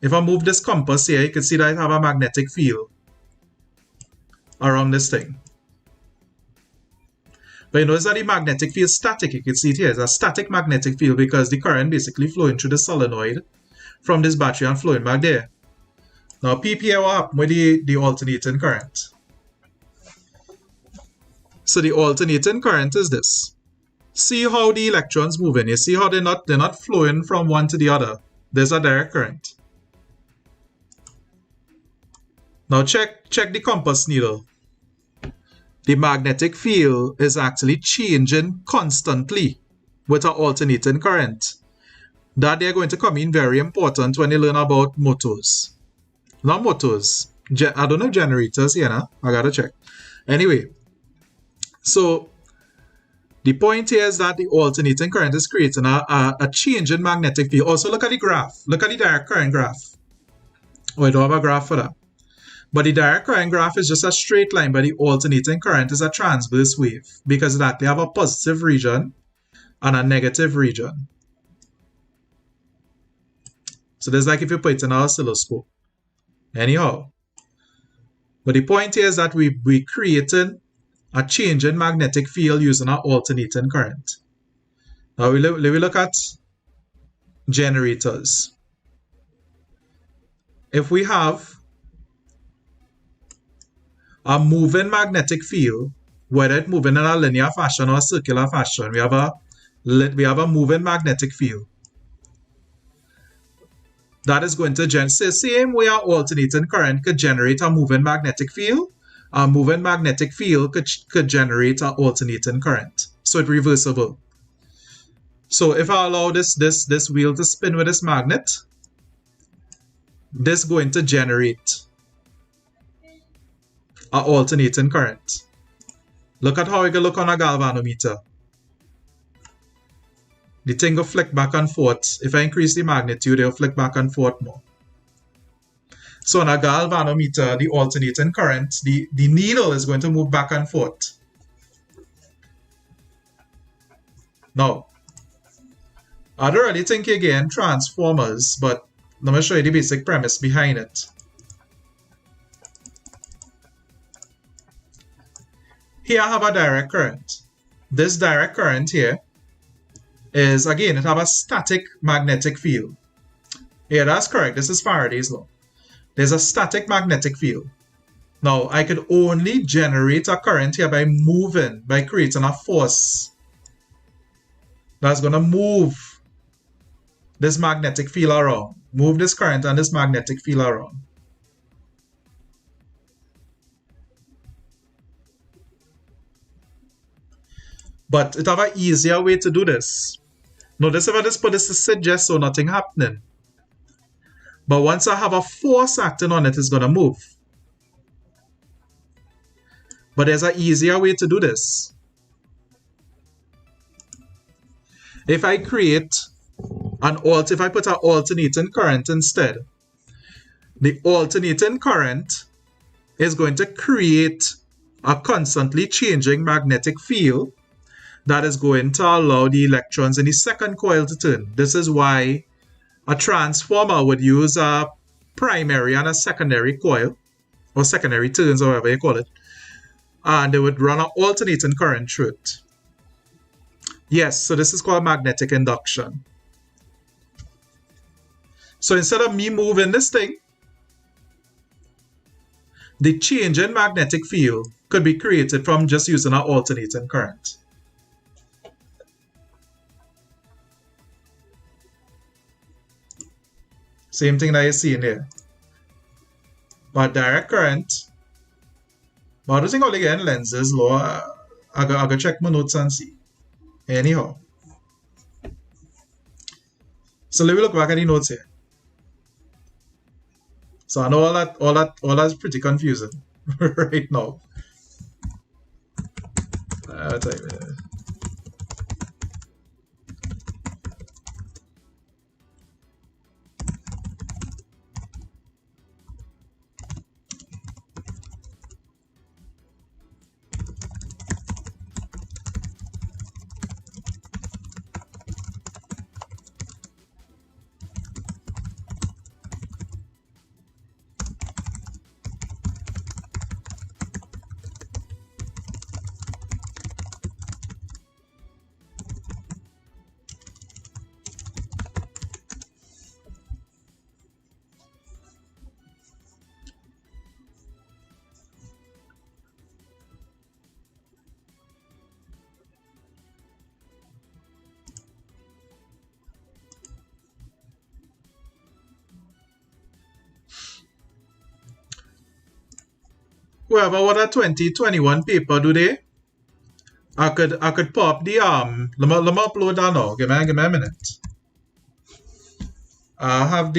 If I move this compass here, you can see that I have a magnetic field around this thing. But you notice that the magnetic field is static. You can see it here. It's a static magnetic field because the current basically flowing through the solenoid from this battery and flowing back there. Now, peep here what happened with the alternating current. So the alternating current is this. See how the electrons moving. You see how they're not flowing from one to the other. There's a direct current. Now check the compass needle. The magnetic field is actually changing constantly with an alternating current. That they're going to come in very important when you learn about motors. Not motors. I don't know generators here now. I gotta check. Anyway, so the point here is that the alternating current is creating a change in magnetic field. Also look at the graph. Look at the direct current graph. Oh, I don't have a graph for that. But the direct current graph is just a straight line, but the alternating current is a transverse wave because it actually have a positive region and a negative region. So this is like if you put it in our oscilloscope. Anyhow. But the point here is that we created a change in magnetic field using our alternating current. Now we look at generators. If we have a moving magnetic field, whether it's moving in a linear fashion or a circular fashion, we have a moving magnetic field. That is going to generate, same way our alternating current could generate a moving magnetic field, a moving magnetic field could generate an alternating current. So it's reversible. So if I allow this wheel to spin with this magnet, this is going to generate an alternating current. Look at how it can look on a galvanometer. The thing will flick back and forth. If I increase the magnitude, it will flick back and forth more. So on a galvanometer, the alternating current, the needle is going to move back and forth. Now, I don't really think again transformers, but let me show you the basic premise behind it. Here I have a direct current. This direct current here is, again, it have a static magnetic field. Yeah, that's correct. This is Faraday's law. There's a static magnetic field. Now, I could only generate a current here by moving, by creating a force that's going to move this magnetic field around. Move this current and this magnetic field around. But it have an easier way to do this. Notice if I just put this to suggest so nothing happening. But once I have a force acting on it, it's going to move. But there's an easier way to do this. If I create if I put an alternating current instead, the alternating current is going to create a constantly changing magnetic field that is going to allow the electrons in the second coil to turn. This is why a transformer would use a primary and a secondary coil, or secondary turns, or whatever you call it, and they would run an alternating current through it. Yes, so this is called magnetic induction. So instead of me moving this thing, the change in magnetic field could be created from just using an alternating current. Same thing that you see in here. But direct current, but I don't think I'll get in lenses, law. I go check my notes and see. Anyhow. So let me look back at the notes here. So I know all that's pretty confusing right now. I'll tell you. Whoever what a 2021 paper do they? I could pop the let me upload that now. Give me a minute. I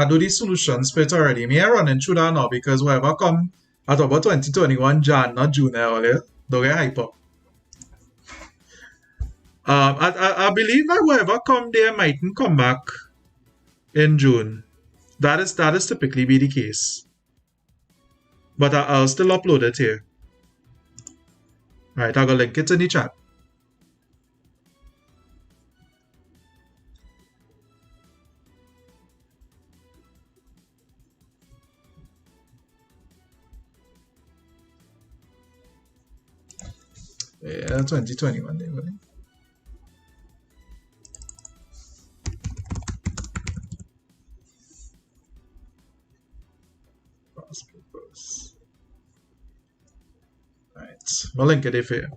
do the solutions for it already. Me running through that now because whoever come at about 2021 Jan, not June earlier. Don't get hype up. I believe that whoever come there mightn't come back in June. That is typically be the case. But I'll still upload it here. Alright, I'll go link it in the chat. Yeah, 2021 day, buddy. Right, I'll link it here.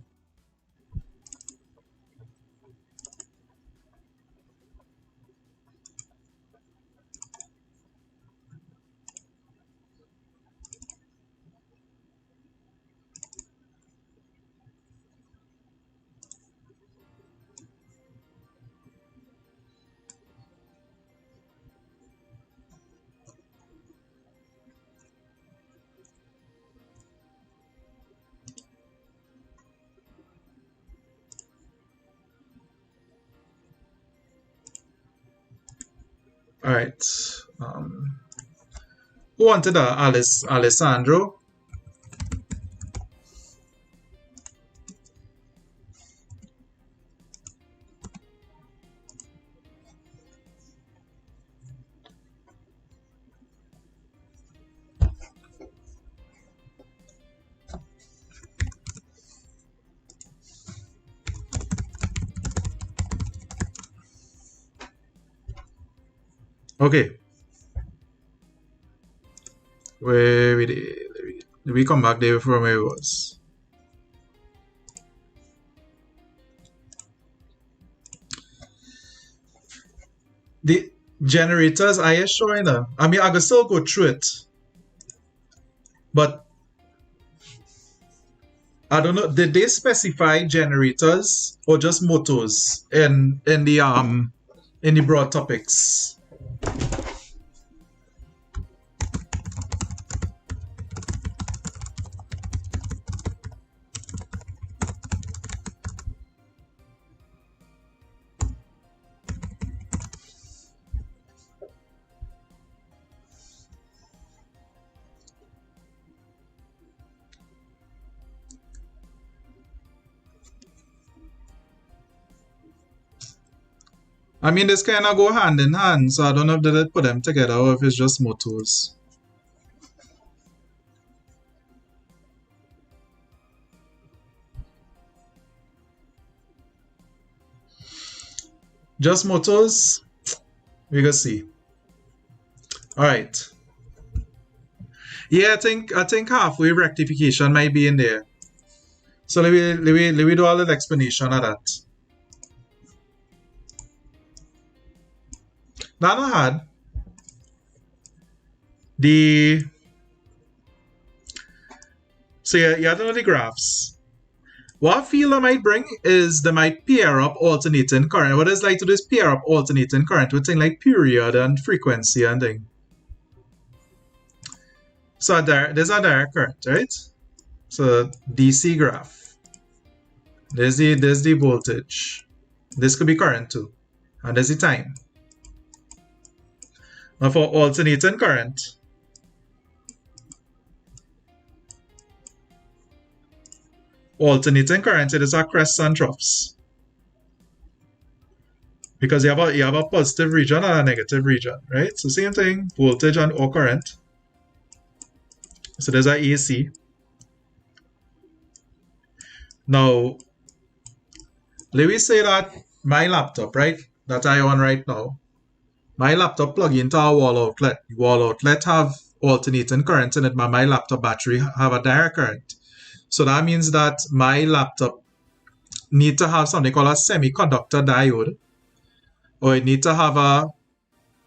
All right. Who wanted Alessandro? Okay. Where we did we come back there from where it was? The generators I is showing them. I mean, I can still go through it, but I don't know. Did they specify generators or just motors in the broad topics? I mean, this kind of go hand in hand, so I don't know if they put them together or if it's just motors. Just motors? We can see. All right. Yeah, I think halfway rectification might be in there. So let me do a little explanation of that. Now I had the so you have to know the graphs. What field I might bring is they might pair up alternating current. What is like to do is pair up alternating current with things like period and frequency and thing. So there's a direct current, right? So DC graph. There's the voltage. This could be current too. And there's the time. Now for alternating current, it is a crests and troughs. Because you have a positive region and a negative region, right? So same thing, voltage and or current. So there's a AC. Now, let me say that my laptop, right, that I on right now, my laptop plug into a wall outlet. Wall outlet have alternating current in it, but my laptop battery have a direct current. So that means that my laptop need to have something called a semiconductor diode, or it need to have a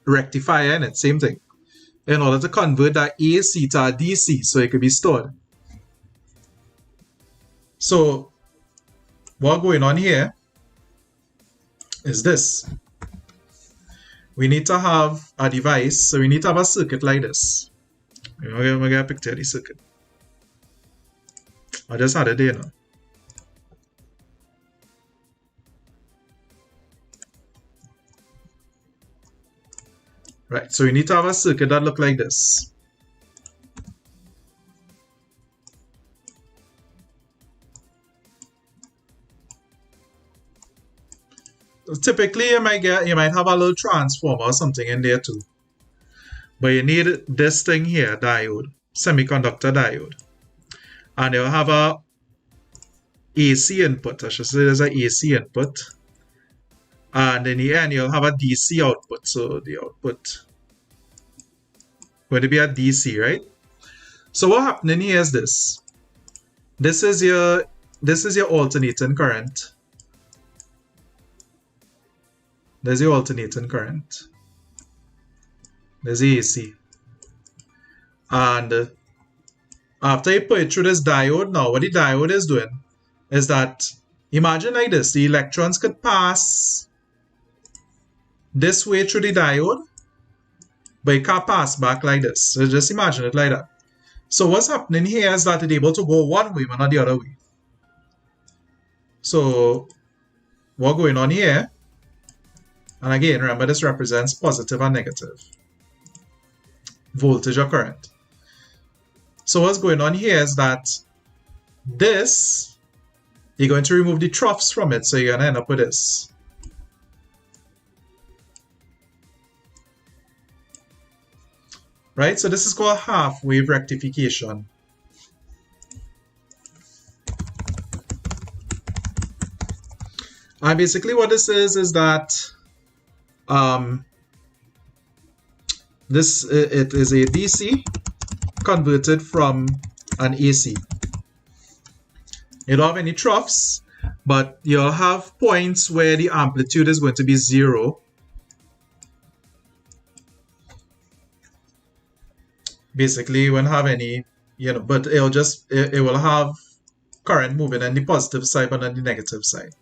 rectifier in it, same thing, in order to convert that AC to a DC so it could be stored. So what's going on here is this. We need to have a device, so we need to have a circuit like this. I'm going to get a picture of the circuit. I just had it there now. Right, so we need to have a circuit that looks like this. Typically, you might have a little transformer or something in there too. But you need this thing here, diode, semiconductor diode. And you'll have a AC input. I should say there's an AC input. And in the end, you'll have a DC output. So the output going to be a DC, right? So what happening here is this. This is your alternating current. There's your alternating current. There's the AC. And after you put it through this diode now, what the diode is doing is that, imagine like this, the electrons could pass this way through the diode, but it can't pass back like this. So just imagine it like that. So what's happening here is that it's able to go one way but not the other way. So what's going on here, and again, remember this represents positive and negative voltage or current. So what's going on here is that this, you're going to remove the troughs from it, so you're going to end up with this. Right, so this is called half-wave rectification. And basically what this is that This it is a DC converted from an AC. You don't have any troughs, but you'll have points where the amplitude is going to be 0. Basically, you won't have any, but it will have current moving on the positive side but on the negative side.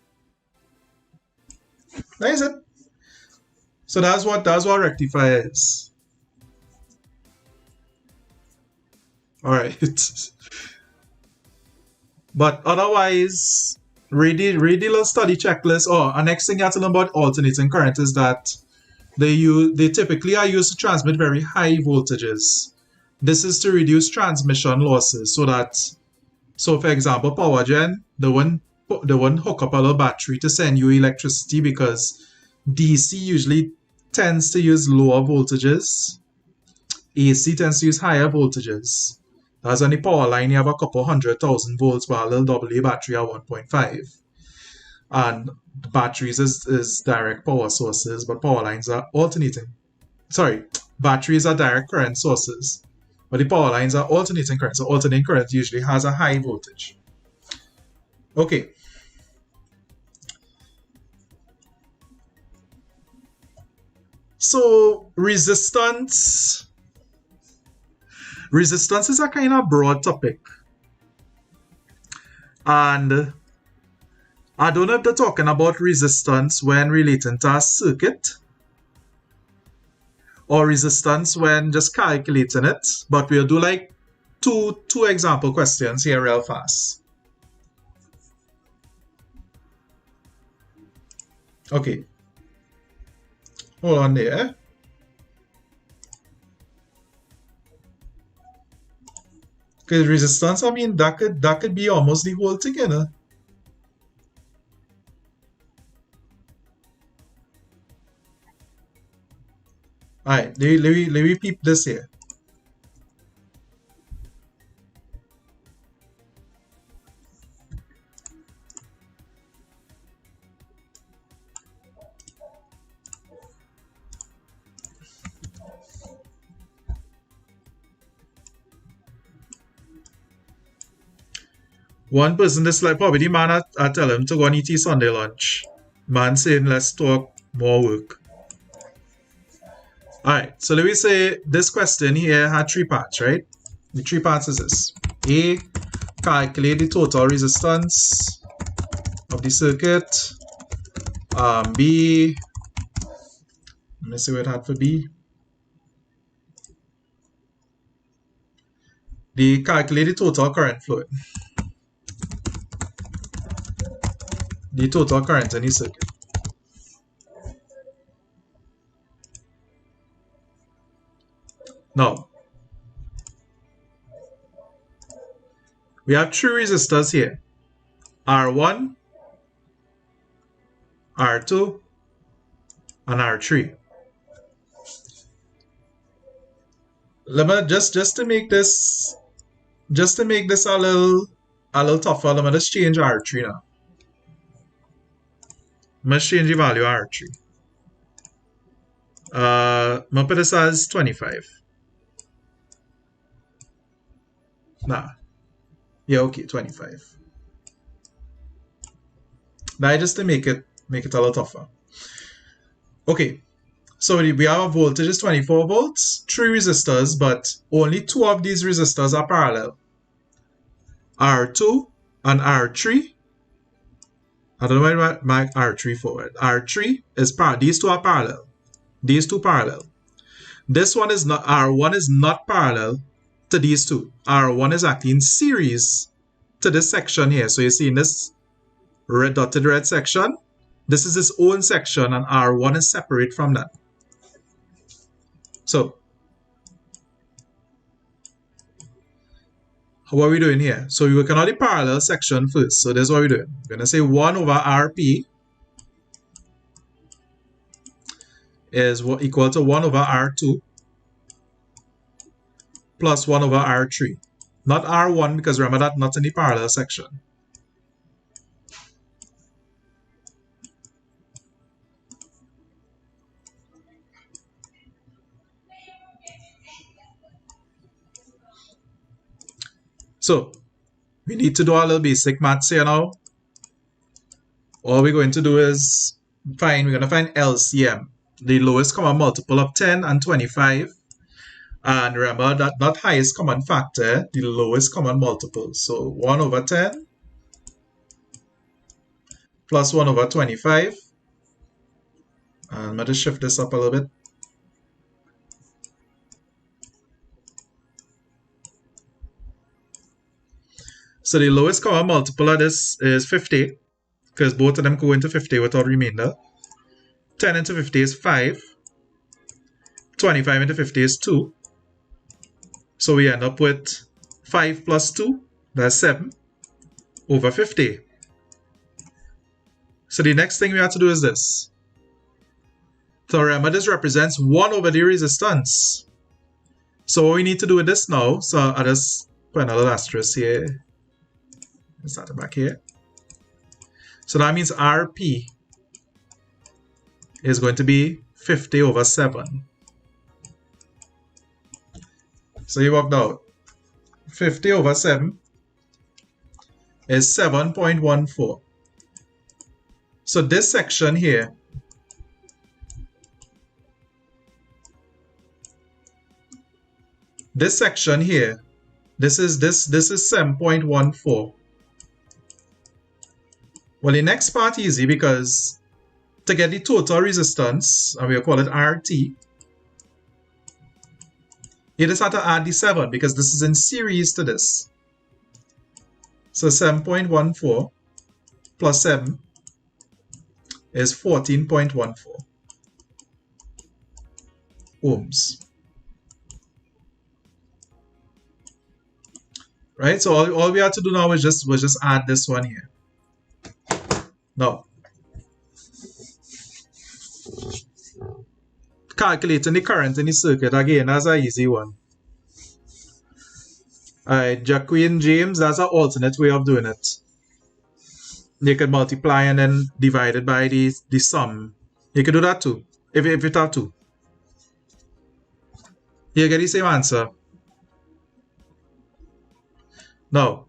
That is it. So that's what rectifier is. All right. But otherwise, read the little study checklist. And next thing you have to learn about alternating current is that they typically are used to transmit very high voltages. This is to reduce transmission losses so for example, power gen, they won't hook up a little battery to send you electricity because DC usually tends to use lower voltages. AC tends to use higher voltages. That's on the power line, you have a couple 100,000 volts, but a little AA battery at 1.5. And batteries is direct power sources, but power lines are alternating. Sorry, batteries are direct current sources, but the power lines are alternating current. So alternating current usually has a high voltage. Okay. So resistance is a kind of broad topic. And I don't know if they're talking about resistance when relating to a circuit or resistance when just calculating it, but we'll do like two example questions here real fast. Okay. Hold on there. Because resistance, I mean, that could be almost the whole thing, you know. Alright, let me peep this here. One person this like probably the man I tell him to go and eat his Sunday lunch. Man saying let's talk more work. Alright, so let me say this question here had 3 parts, right? The 3 parts is this. A, calculate the total resistance of the circuit. B, let me see what it had for B. The calculate the total current flowing. The total current in the circuit. Now, we have 3 resistors here. R1, R2, and R3. Let me just to make this a little tougher, let me just change R3 now. Let's change the value of R3. I'm going to put this as 25. Nah. Yeah, okay, 25. That just to make it a little tougher. Okay, so we have a voltage is 24 volts, 3 resistors, but only 2 of these resistors are parallel. R2 and R3. I don't know why I mark R3 forward. R3 is these 2 are parallel. These 2 parallel. This one is not, R1 is not parallel to these 2. R1 is actually in series to this section here. So you see in this dotted red section, this is its own section and R1 is separate from that. So what are we doing here? So we're working on the parallel section first. So this is what we're doing. We're going to say 1 over RP is equal to 1 over R2 plus 1 over R3. Not R1 because remember that not in the parallel section. So we need to do a little basic maths here now. All we're going to do is we're going to find LCM, the lowest common multiple of 10 and 25. And remember that not highest common factor, the lowest common multiple. So 1 over 10 plus 1 over 25. And I'm going to shift this up a little bit. So the lowest common multiple of this is 50, because both of them go into 50 without remainder. 10 into 50 is 5. 25 into 50 is 2. So we end up with 5 plus 2, that's 7, over 50. So the next thing we have to do is this. So remember, this represents 1 over the resistance. So what we need to do with this now, so I'll just put another asterisk here. Let's start it back here. So that means RP is going to be 50 over 7. So you worked out 50 over 7 is 7.14. So this section here this is 7.14. Well, the next part is easy, because to get the total resistance, and we'll call it RT, you just have to add the 7, because this is in series to this. So 7.14 plus 7 is 14.14 ohms. Right? So all we have to do now is just add this one here. Now, calculating the current in the circuit, again, that's an easy one. Alright, Jacqueline James, that's an alternate way of doing it. You could multiply and then divide it by the sum. You could do that too, if you have to. You get the same answer. Now,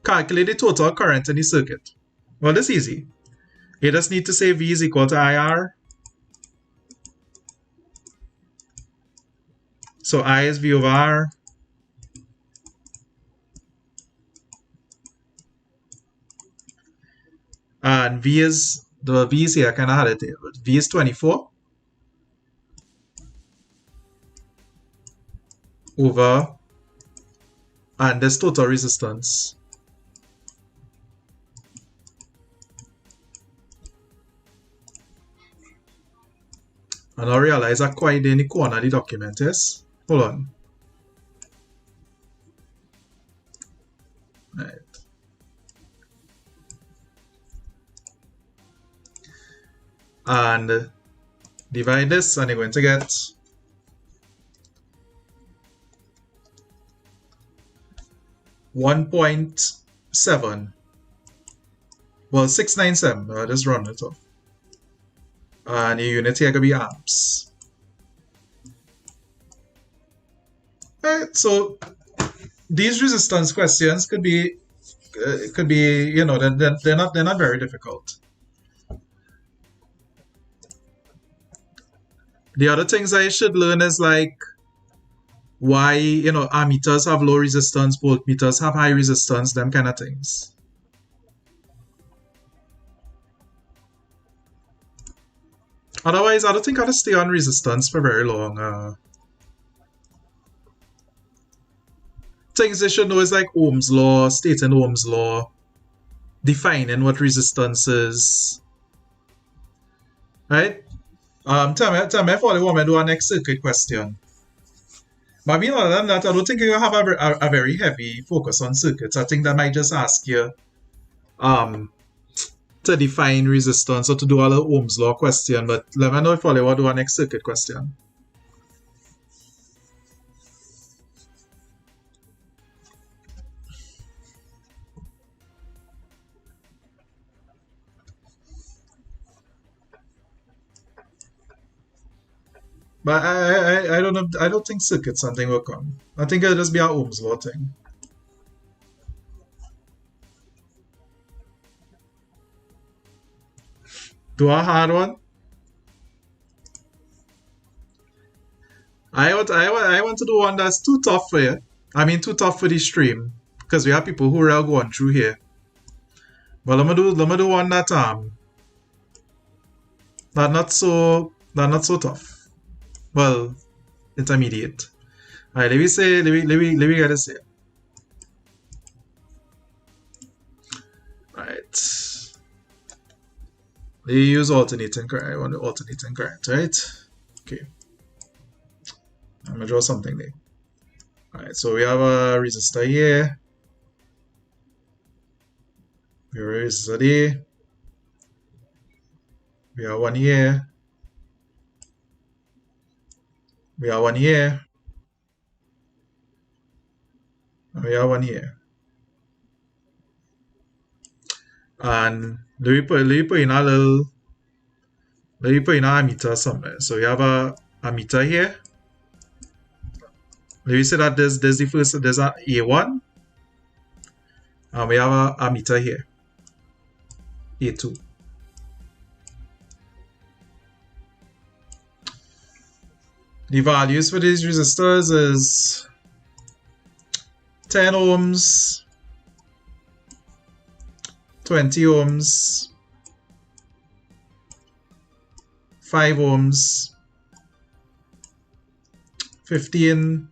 calculate the total current in the circuit. Well, this is easy. You just need to say V is equal to IR. So I is V over R. And V is here, I kind of had it here, but V is 24 over, and this total resistance. And I realize I'm quite in the corner of the document, yes? Hold on. Right. And divide this, and you're going to get 1.7. Well, 697. I'll just run it off. And the unit here could be amps. Alright, so these resistance questions could be, you know, they're not very difficult. The other things I should learn is like why, you know, ammeters have low resistance, voltmeters have high resistance, them kind of things. Otherwise, I don't think I'll stay on resistance for very long. Things they should know is like Ohm's law, stating Ohm's law, defining what resistance is. Right? Tell me if you want me to do a next circuit question. But I mean, other than that, I don't think you're going to have a very heavy focus on circuits. I think that might just ask you to define resistance or to do a little Ohm's law question. But let me know if you want to do a next circuit question. But I don't know. I don't think circuit's something will come. I think it'll just be an Ohm's law thing. Do a hard one? I want to do one that's too tough for you. I mean, too tough for the stream, because we have people who are going through here. But let me do one that not so tough. Well, intermediate. Alright, let me get this here. Alright. Let me use alternating current. I want the alternating current, right? Okay. I'm gonna draw something there. Alright, so we have a resistor here. We have a resistor there. We have one here. We have one here. And we have one here. And let me put in a meter somewhere. So we have a meter here. Let me say that there's the first, there's a A1. And we have a meter here. A2. The values for these resistors is 10 ohms, 20 ohms, 5 ohms, 15,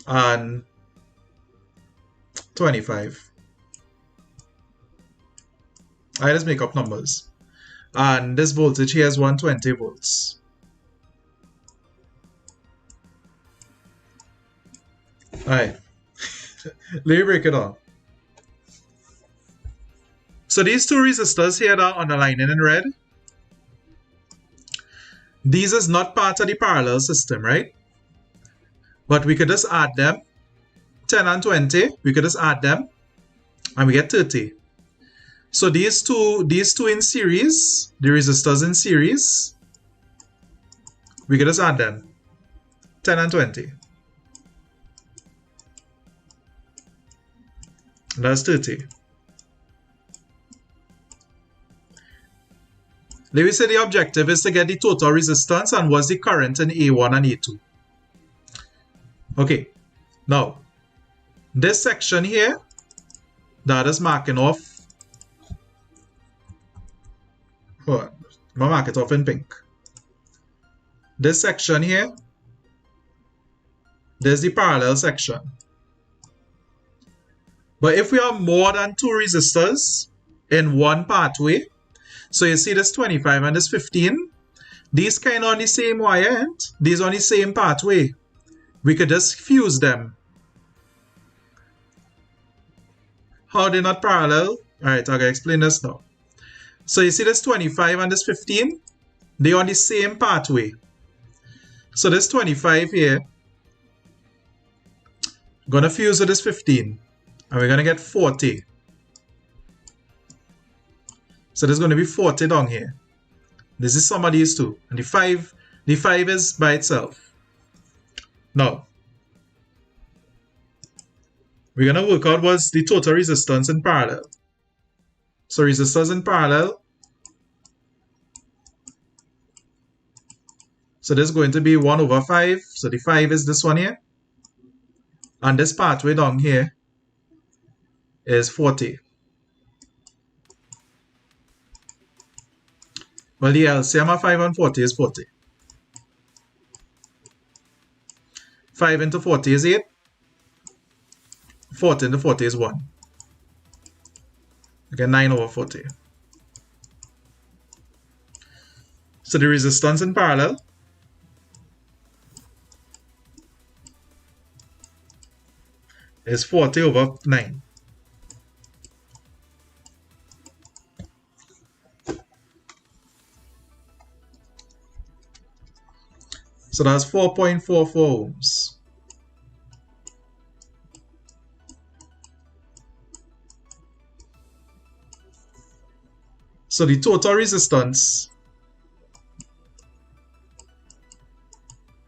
and 25. I just make up numbers. And this voltage here is 120 volts. Alright. Let me break it down. So these two resistors here that are underlining in red, these is not part of the parallel system, right? But we could just add them. 10 and 20, we could just add them and we get 30. So these two in series, the resistors in series, we could just add them. 10 and 20. That's 30. Let me say the objective is to get the total resistance and what's the current in A1 and A2. Okay, now this section here, that is marking off. Hold on, I'm gonna mark it off in pink. This section here, there's the parallel section. But if we have more than two resistors in one pathway, so you see this 25 and this 15, these kind of on the same wire end, these on the same pathway. We could just fuse them. How they're not parallel? Alright, I'm gonna explain this now. So you see this 25 and this 15, they're on the same pathway. So this 25 here, gonna fuse with this 15, and we're gonna get 40. So there's gonna be 40 down here. This is some of these two, and the 5 is by itself. Now, we're gonna work out what's the total resistance in parallel. So resistors in parallel. So this is going to be 1 over 5. So the 5 is this one here. And this pathway down here is 40. Well, the LCM of 5 and 40 is 40. 5 into 40 is 8. 40 into 40 is 1. Okay, 9 over 40. So the resistance in parallel is 40 over 9. So that's 4.44 ohms. So the total resistance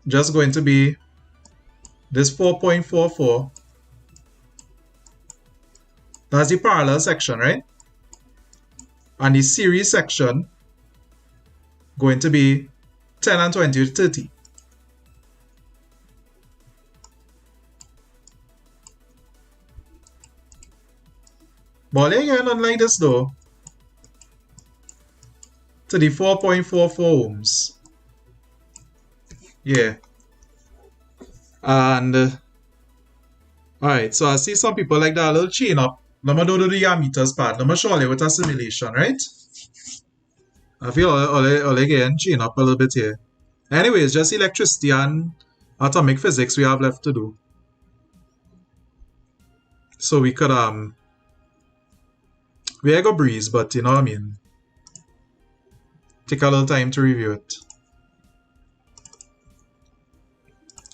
just going to be this 4.44. That's the parallel section, right? And the series section going to be 10 and 20 to 30. But again, unlike this though, to the 4.44 ohms. Yeah. And alright, so I see some people like that little chain up. Let me do the ammeters part. Let me show you with a simulation, right? I feel all again chain up a little bit here. Anyways, just electricity and atomic physics we have left to do. So we could we are go breeze, but you know what I mean. Take a little time to review it.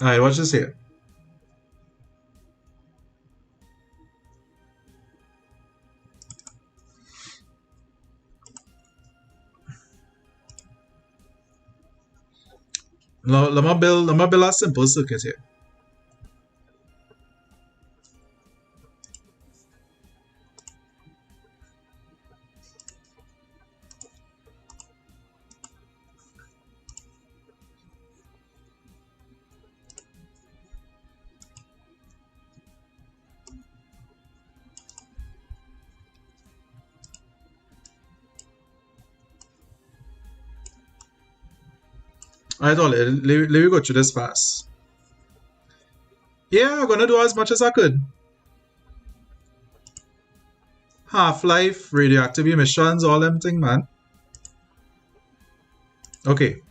Alright, watch this here. Now, let me build a simple circuit here. Alright, let me go through this fast. Yeah, I'm gonna do as much as I could. Half-life, radioactive emissions, all them thing, man. Okay.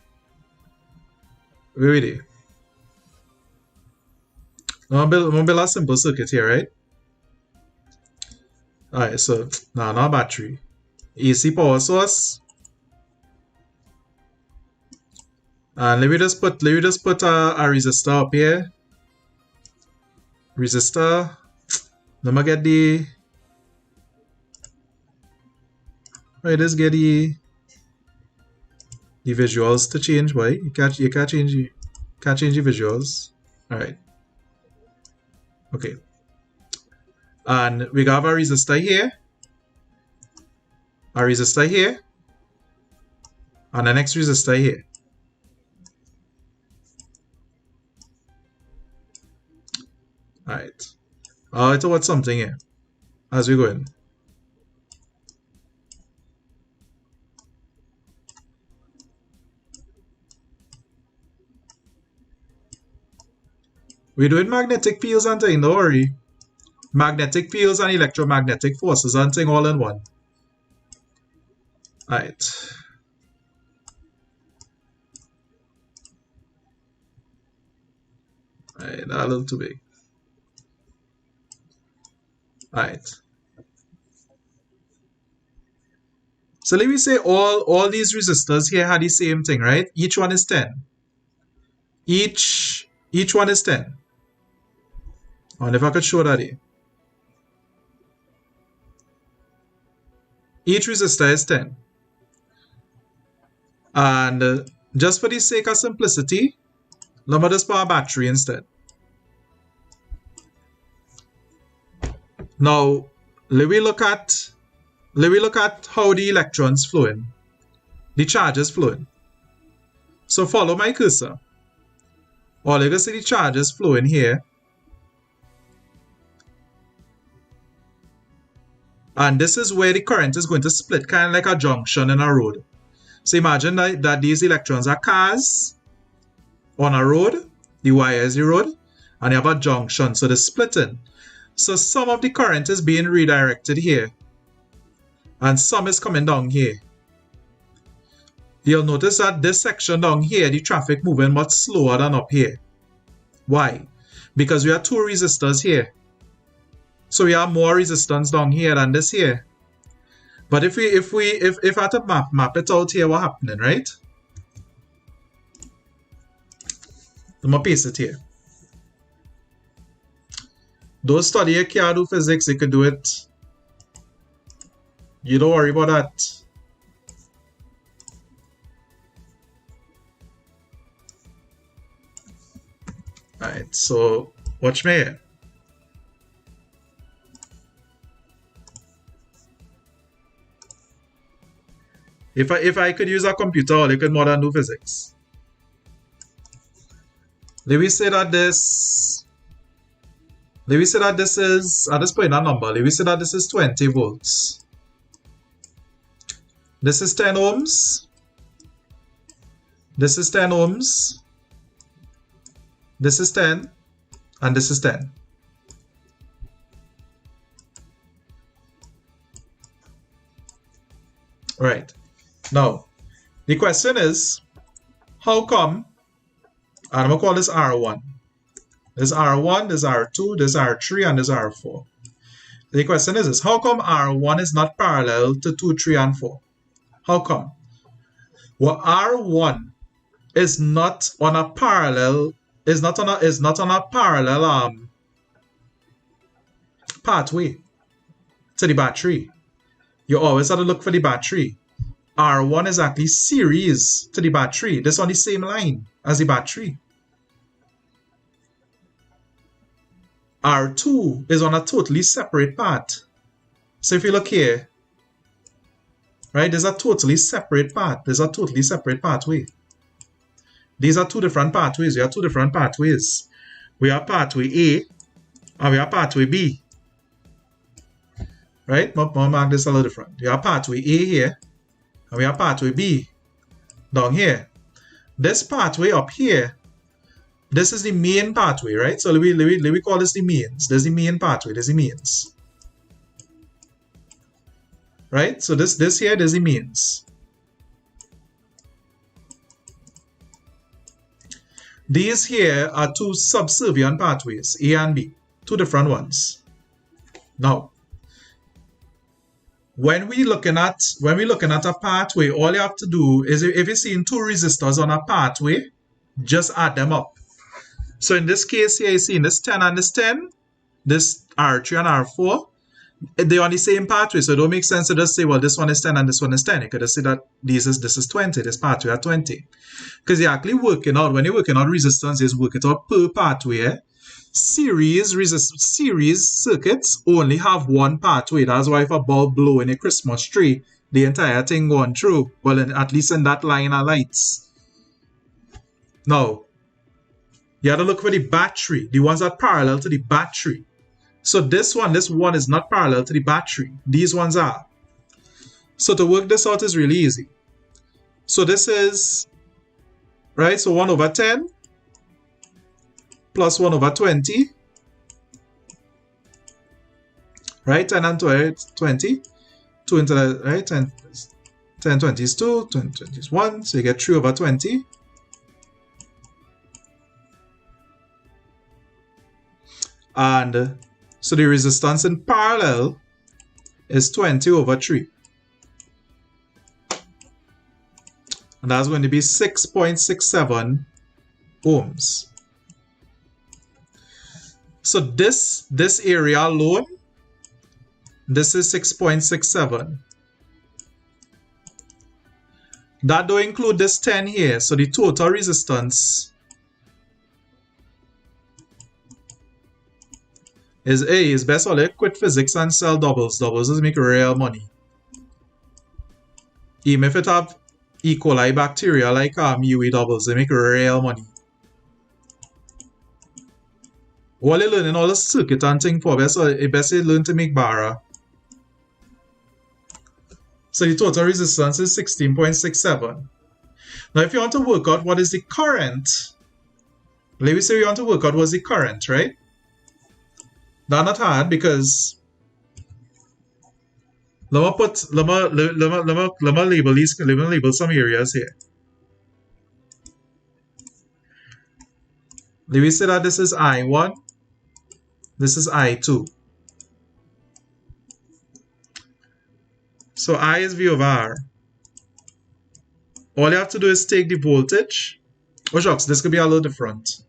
We're ready. I'm gonna build a simple circuit here, right? Alright, so now not battery. AC power source. And let me just put a resistor up here. Resistor. Let me get the get the visuals to change. Why? You can't change the visuals. Alright. Okay. And we have a resistor here. A resistor here. And the next resistor here. Alright. I thought something here as we go in. We're doing magnetic fields and thing, don't worry. Magnetic fields and electromagnetic forces and thing all in one. Alright. Alright, that's a little too big. Alright. So let me say all these resistors here had the same thing, right? Each one is 10. Each one is 10. I wonder if I could show that here. Each resistor is 10. And just for the sake of simplicity, let me just put a battery instead. Now, let me look at how the electrons flow in. The charges flow in. So follow my cursor. All you can see the charges flow in here. And this is where the current is going to split, kind of like a junction in a road. So imagine that these electrons are cars on a road. The wire is the road. And you have a junction. So they're splitting. So some of the current is being redirected here. And some is coming down here. You'll notice that this section down here, the traffic moving much slower than up here. Why? Because we have two resistors here. So we have more resistance down here than this here. But if I had to map it out here, what's happening, right? I'm gonna paste it here. Don't study you can't do physics, you can do it. You don't worry about that. Alright, so watch me here. If I could use a computer, or I could more than do physics. Let me say that this is, I'll just put in a number. Let me say that this is 20 volts. This is 10 ohms. This is 10 ohms. This is 10. And this is 10. Right. Now, the question is, how come, and I'm going to call this R1. This R1, this R2, this R3, and this R4. The question is this, how come R1 is not parallel to 2, 3, and 4? How come? Well, R1 is not on a parallel, is not on a parallel pathway to the battery. You always have to look for the battery. R1 is actually series to the battery. This is on the same line as the battery. R2 is on a totally separate path. So if you look here, right, there's a totally separate path. There's a totally separate pathway. These are two different pathways. We have two different pathways. We have pathway A and we have pathway B. Right? I'll mark this a little different. We have pathway A here and we have pathway B down here. This pathway up here, this is the main pathway, right? So let me call this the mains. There's the main pathway. There's the mains. Right? So this here, there's the mains. These here are two subservient pathways, A and B, two different ones. Now, when we looking at a pathway, all you have to do is, if you're seeing two resistors on a pathway, just add them up. So in this case here, you're seeing this 10 and this 10, this R3 and R4, they're on the same pathway, so it don't make sense to just say, well, this one is 10 and this one is 10. You could just say that this is 20, this pathway at 20. Because you're actually working out, when you're working out resistance, is work it out per pathway. Series circuits only have one pathway. That's why if a bulb blow in a Christmas tree, the entire thing going through. Well, at least in that line of lights. Now, you have to look for the battery, the ones that parallel to the battery. So this one is not parallel to the battery. These ones are. So to work this out is really easy. So this is, right, so 1 over 10 plus 1 over 20. Right, 10 and 20. 2 into the, right, 10 20 is 2, 20 is 1. So you get 3 over 20. And so the resistance in parallel is 20 over 3. And that's going to be 6.67 ohms. So this area alone, this is 6.67. That don't include this 10 here. So the total resistance is best all quit physics and sell doubles. Doubles is make real money. Even if it have E. coli bacteria like UE doubles, they make real money. While you learning all the circuit and thing for best you learn to make bara. So the total resistance is 16.67. Now if you want to work out what is the current, let me say you want to work out what's the current, right? That's not hard because let me label some areas here. Let me say that this is I1, this is I2. So I is V over R. All you have to do is take the voltage. Oh shucks, this could be a little different.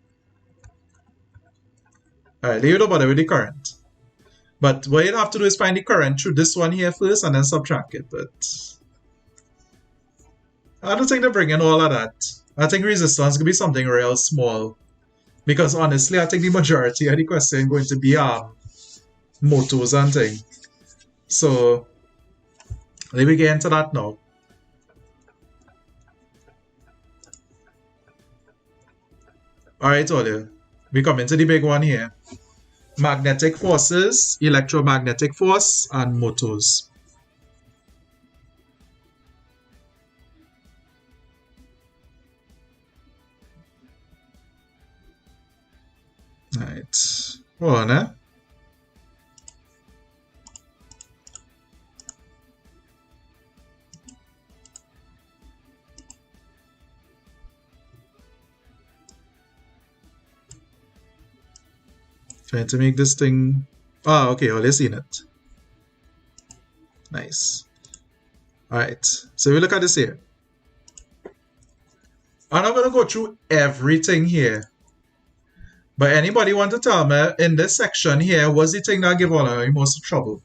Alright, leave it over there with the current. But what you have to do is find the current through this one here first and then subtract it. But I don't think they're bringing all of that. I think resistance could be something real small. Because honestly, I think the majority of the question is going to be motors and things. So let me get into that now. Alright, all you. We come into the big one here. Magnetic forces, electromagnetic force, and motors. Alright. Hold on, eh? Trying to make this thing... Oh, okay, well, you've seen it. Nice. Alright, so we look at this here. I'm not going to go through everything here. But anybody want to tell me in this section here, what's the thing that give all of you most trouble?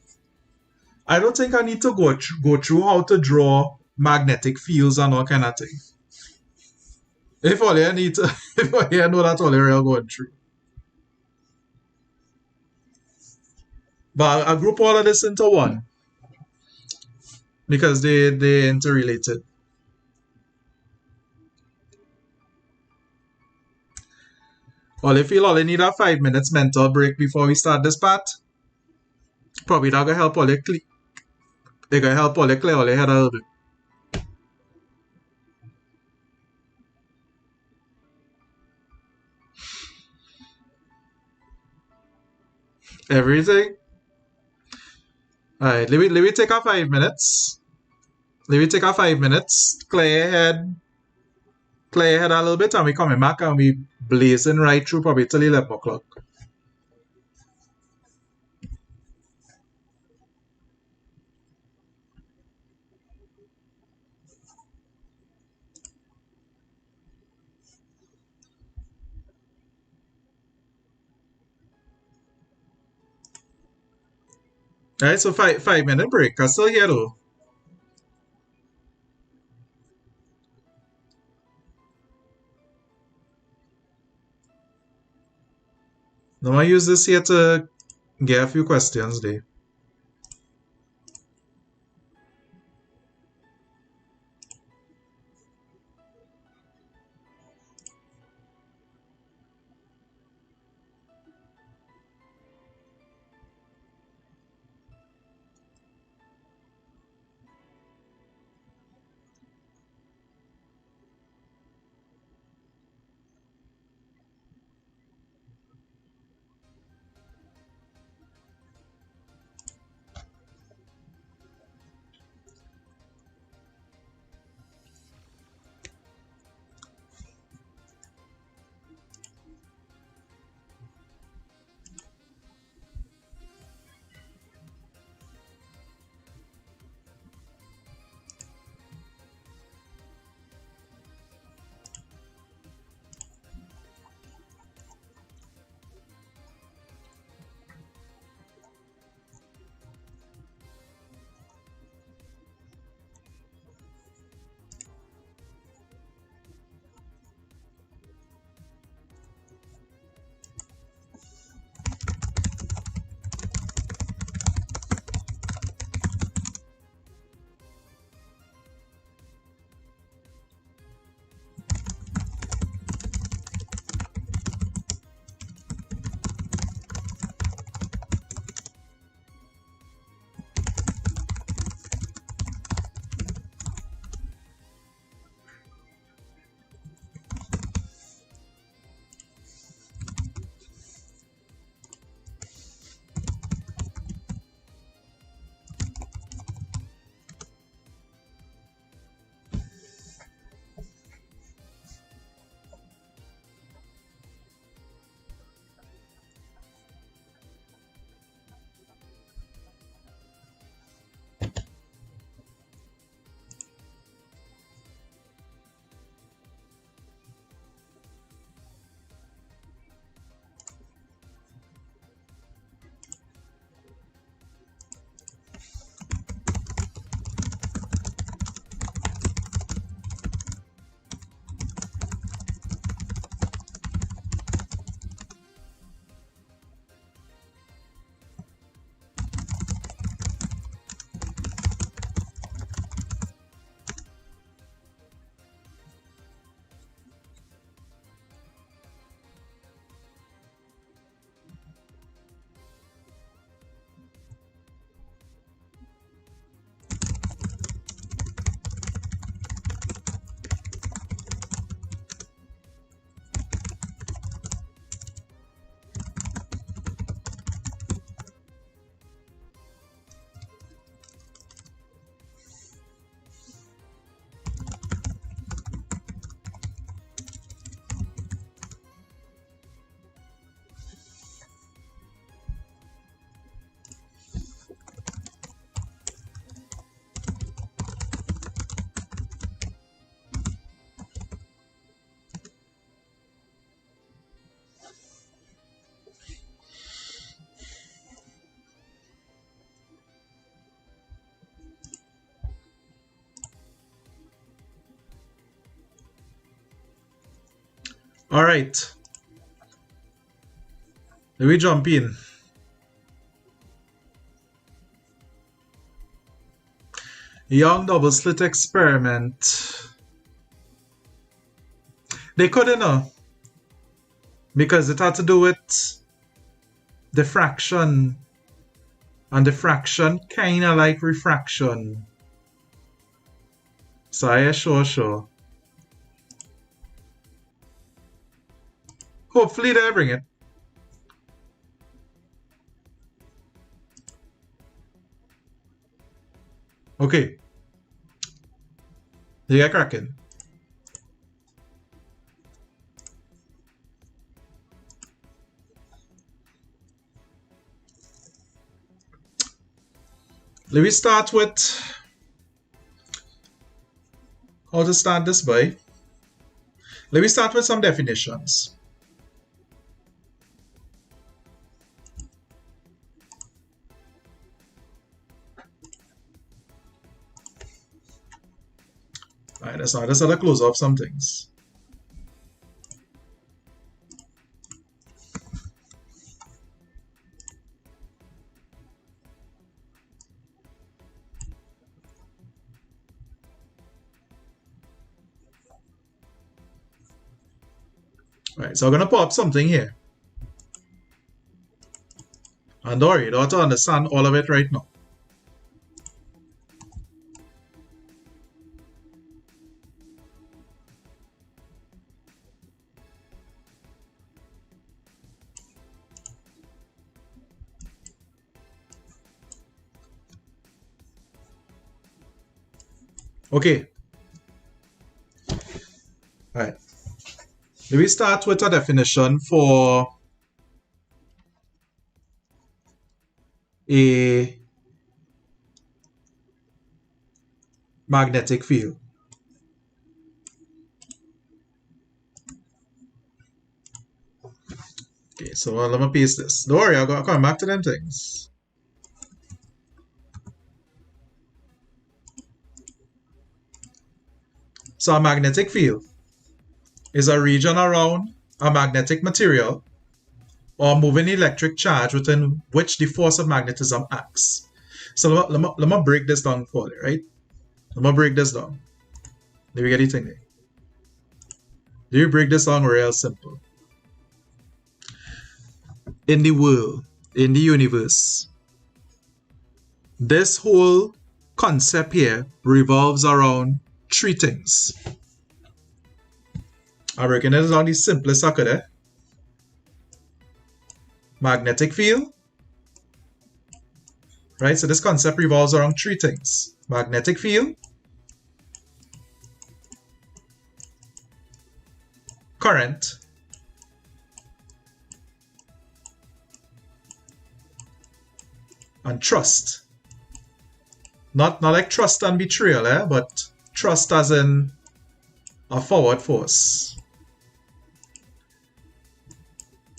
I don't think I need to go through how to draw magnetic fields and all kind of thing. If all you need to, if all you know that's all you're going through. But I group all of this into one. Because they're interrelated. Well, if you all need a 5 minutes mental break before we start this part, probably that gonna help all you clear all your head a little bit. Everything? Alright, let me take a 5 minutes. Let me take a 5 minutes, clear your head a little bit, and we coming back and we blazing right through probably till 11 o'clock. Alright, so 5 minute break. I'm still here though. Now I use this here to get a few questions there. All right. Let me jump in. Young double slit experiment. They couldn't know because it had to do with diffraction, and diffraction kind of like refraction. So yeah, sure. Hopefully they bring it. Okay. You get cracking. Let me start with how to start this by. Let me start with some definitions. Alright, let's now just close off some things. Alright, so I'm gonna pop something here. And don't worry, you don't have to understand all of it right now. Okay. Alright. Let me start with a definition for a magnetic field. Okay, so let me paste this. Don't worry, I'll come back to them things. So a magnetic field is a region around a magnetic material or moving electric charge within which the force of magnetism acts. So let me break this down for you, right? Let me break this down. Let me get it in there. Do you break this down real simple? In the world, in the universe, this whole concept here revolves around three things. I'm breaking it down the simplest I could, eh? Magnetic field. Right, so this concept revolves around three things. Magnetic field, current, and trust. Not like trust and betrayal, eh? But trust as in a forward force.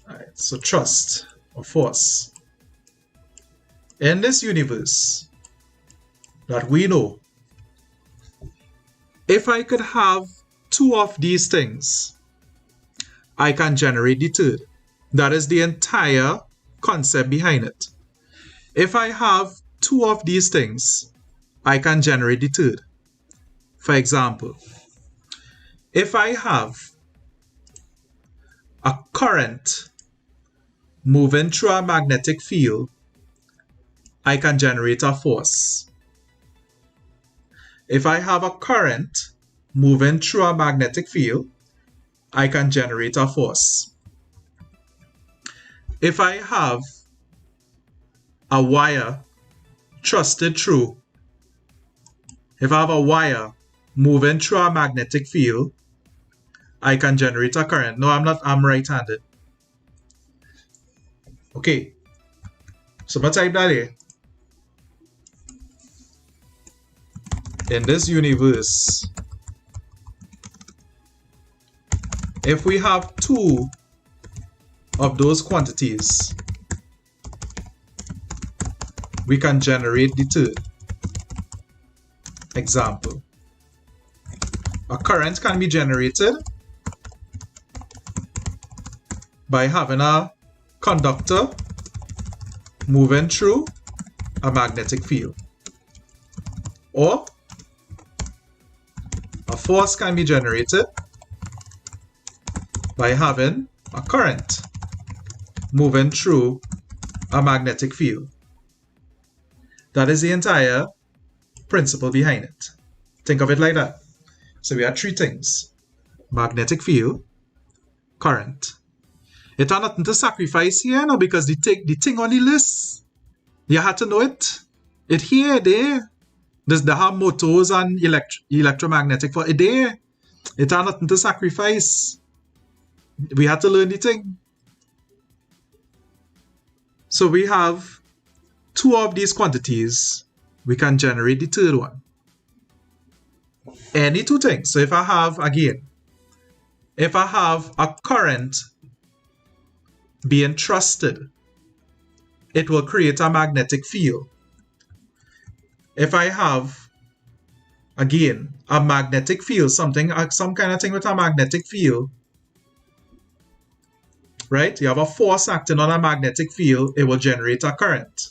Alright, so trust or force. In this universe that we know, if I could have two of these things, I can generate the third. That is the entire concept behind it. If I have two of these things, I can generate the third. For example, if I have a current moving through a magnetic field, I can generate a force. If I have a current moving through a magnetic field, I can generate a force. If I have a wire thrusted through, if I have a wire moving through a magnetic field, I can generate a current. No, I'm right-handed. Okay, so I'm going to type that here. In this universe, if we have two of those quantities, we can generate the third. Example, a current can be generated by having a conductor moving through a magnetic field. Or a force can be generated by having a current moving through a magnetic field. That is the entire principle behind it. Think of it like that. So we have three things: magnetic field, current. It had nothing to sacrifice here now, because the thing on the list, you had to know it. It here, there. They have motors and electromagnetic for it there. It had nothing to sacrifice. We had to learn the thing. So we have two of these quantities. We can generate the third one. Any two things. So if I have a current being thrusted, it will create a magnetic field. If I have, again, a magnetic field, some kind of thing with a magnetic field, right? You have a force acting on a magnetic field, it will generate a current.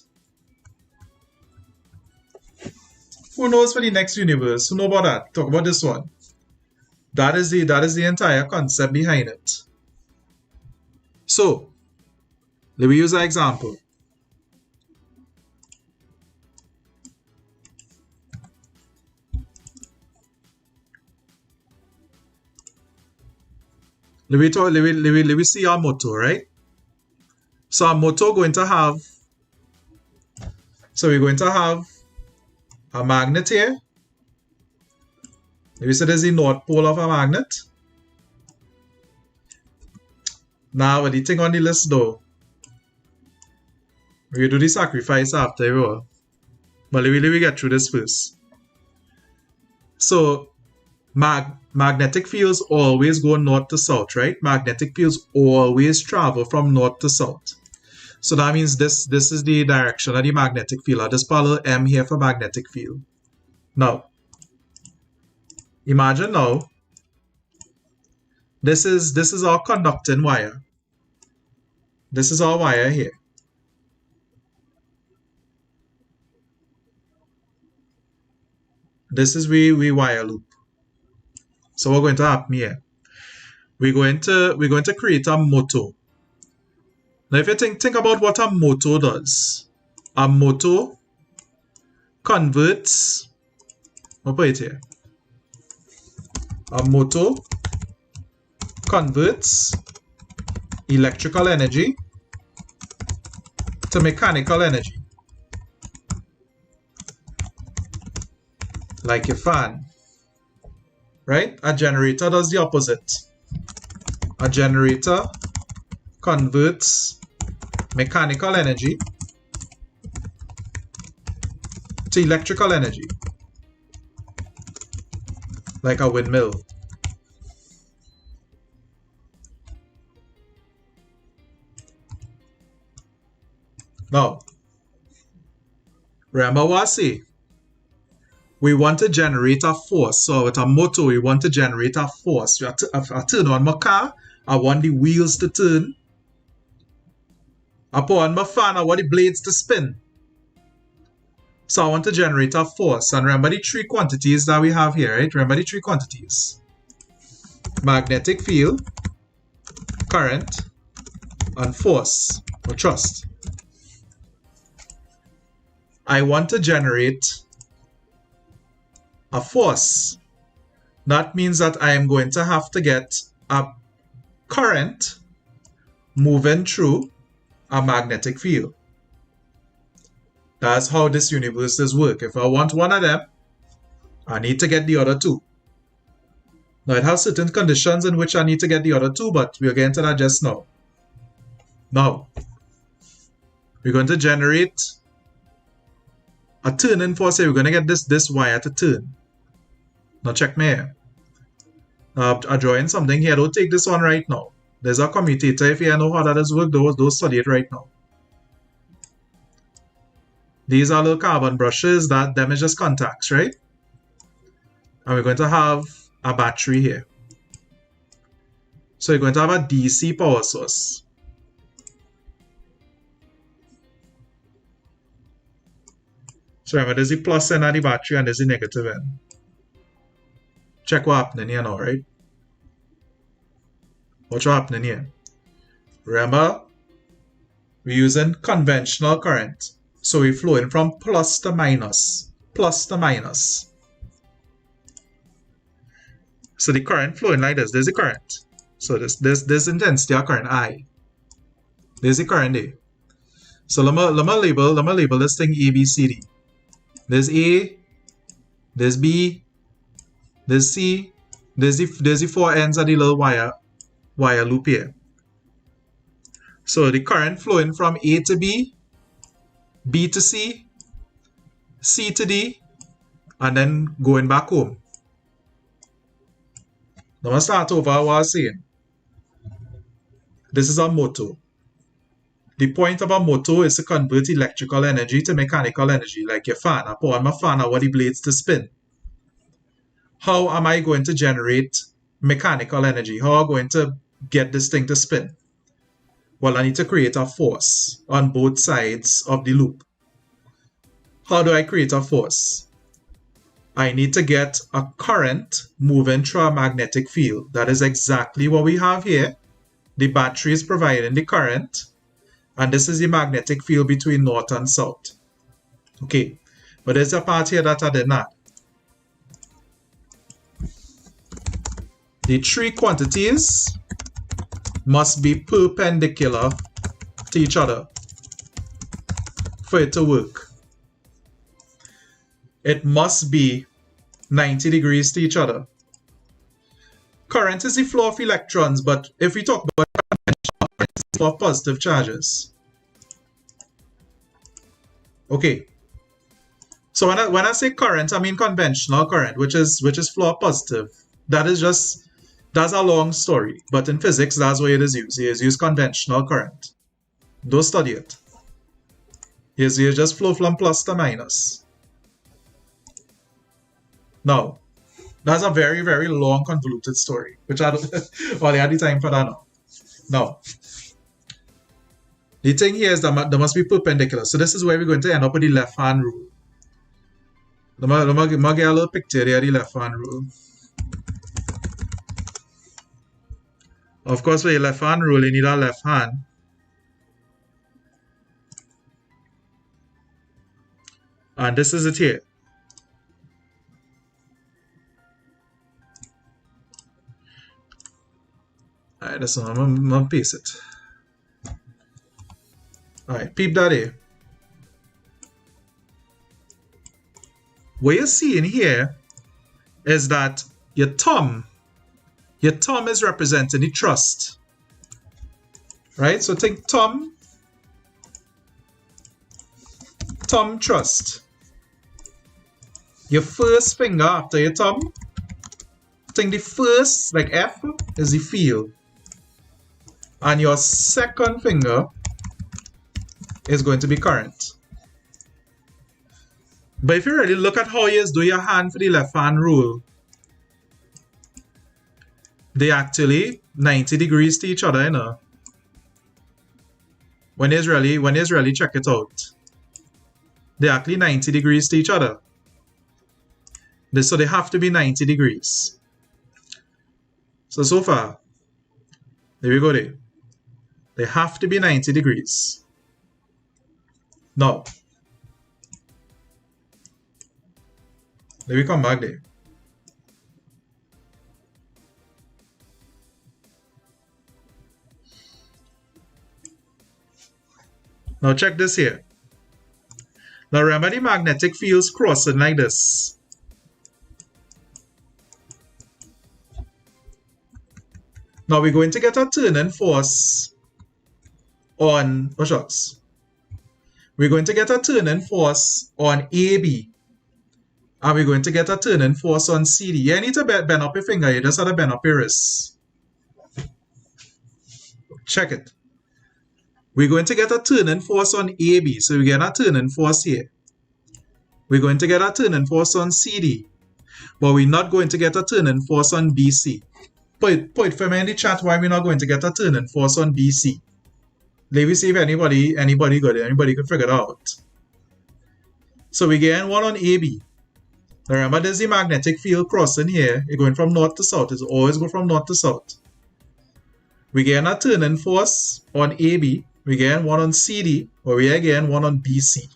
Who knows for the next universe? Who know about that? Talk about this one. That is the entire concept behind it. So, let me use an example. Let me see our motor, right? So our motor going to have, so we're going to have a magnet here. Maybe say there's the north pole of a magnet. Now with the thing on the list though, we do the sacrifice after all. But let me get through this first. So magnetic fields always go north to south, right? Magnetic fields always travel from north to south. So that means this is the direction of the magnetic field. I'll just parallel M here for magnetic field. Now, imagine now, this is our conducting wire. This is our wire here. This is we wire loop. So what's going to happen here? We're going to create a motor. Now if you think about what a motor does. A motor converts, I'll put it here. A motor converts electrical energy to mechanical energy. Like a fan. Right? A generator does the opposite. A generator converts mechanical energy to electrical energy. Like a windmill. Now, remember what I say? We want to generate a force. So with a motor, we want to generate a force. If I turn on my car, I want the wheels to turn. I put on my fan, I want the blades to spin. So I want to generate a force. And remember the three quantities that we have here, right? Remember the three quantities. Magnetic field, current, and force, or thrust. I want to generate a force. That means that I am going to have to get a current moving through a magnetic field. That's how this universe does work. If I want one of them, I need to get the other two. Now it has certain conditions in which I need to get the other two, but we'll get into that just now. Now, we're going to generate a turning force here. We're going to get this wire to turn. Now check me here. Now I'm drawing something here. Don't take this one right now. There's a commutator. If you know how that does work, those study it right now. These are little carbon brushes that them is just contacts, right? And we're going to have a battery here. So you're going to have a DC power source. So remember, there's the plus end of the battery and there's the negative end. Check what happening here now, right? What's happening here? Remember, we're using conventional current. So we're flowing from plus to minus. Plus to minus. So the current flowing like this. There's the current. So this intensity of current I. There's the current there. So let me label this thing A, B, C, D. There's A, there's B, there's C, there's the four ends of the little wire loop here. So the current flowing from A to B, B to C, C to D, and then going back home. Now let's start over what I was saying. This is a motor. The point of a motor is to convert electrical energy to mechanical energy, like your fan. I put on my fan, I want the blades to spin. How am I going to generate mechanical energy? How am I going to get this thing to spin? Well, I need to create a force on both sides of the loop. How do I create a force? I need to get a current moving through a magnetic field. That is exactly what we have here. The battery is providing the current, and this is the magnetic field between north and south. Okay, but there's a part here that I did not. The three quantities must be perpendicular to each other for it to work. It must be 90 degrees to each other. Current is the flow of electrons, but if we talk about conventional current, it's the flow of positive charges. Okay. So when I say current, I mean conventional current, which is flow of positive. That's a long story. But in physics, that's why it is used. It is used conventional current. Don't study it. It's just flow from plus to minus. Now, that's a very, very long, convoluted story, which I don't only had the time for that now. Now, the thing here is that they must be perpendicular. So this is where we're going to end up with the left-hand rule. Let me get a little picture here of the left-hand rule. Of course, for your left-hand rule, you need a left hand. And this is it here. Alright, that's one. I'm gonna paste it. Alright, peep that here. What you're seeing here is that your thumb is representing the thrust. Right? So think thumb thrust. Your first finger after your thumb, think the first, like F, is the field. And your second finger is going to be current. But if you really look at how you do your hand for the left hand rule, they actually 90 degrees to each other, you know. When you really check it out, they actually 90 degrees to each other. So they have to be 90 degrees. So far, there we go there. They have to be 90 degrees. Now, let me come back there. Now check this here. Now remember the magnetic fields crossing like this. Now we're going to get a turning force on, oh shucks. We're going to get a turning force on AB. And we're going to get a turning force on CD. You need to bend up your finger. You just have to bend up your wrist. Check it. We're going to get a turning force on AB. So we get a turning force here. We're going to get a turning force on CD. But we're not going to get a turning force on BC. Put it for me in the chat why we're not going to get a turning force on BC. Let me see if anybody got it. Anybody could figure it out. So we get one on AB. Now remember, there's the magnetic field crossing here. It's going from north to south. It's always go from north to south. We get a turning force on AB. We get one on CD, or we again one on BC.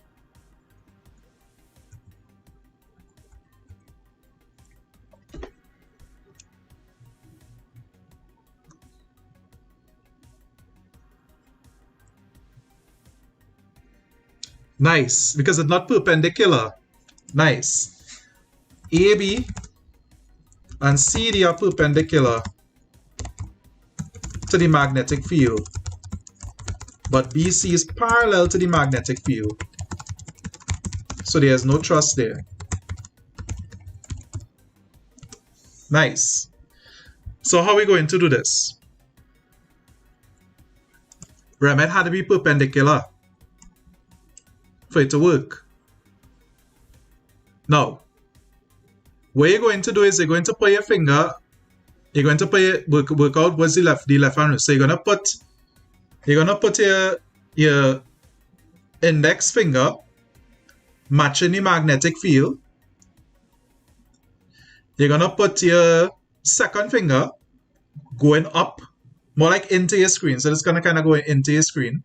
Nice, because it's not perpendicular. Nice. AB and CD are perpendicular to the magnetic field, but BC is parallel to the magnetic field. So there's no thrust there. Nice. So how are we going to do this? Remember, it had to be perpendicular for it to work. Now, what you're going to do is you're going to put your finger, you're going to work out what's the left hand. So you're gonna put your index finger matching the magnetic field. You're gonna put your second finger going up, more like into your screen. So this is gonna kind of go into your screen.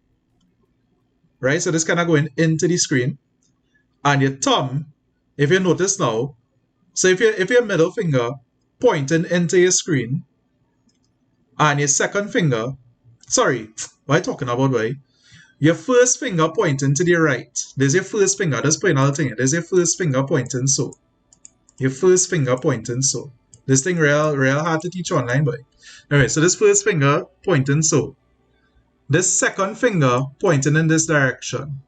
Right, so this kind of going into the screen, and your thumb, if you notice now, so if your middle finger pointing into your screen, and your second finger, sorry, what am I talking about, right? Your first finger pointing to the right. There's your first finger. Just put another thing here. There's your first finger pointing so. Your first finger pointing so. This thing real hard to teach online, but anyway, so this first finger pointing so. This second finger pointing in this direction.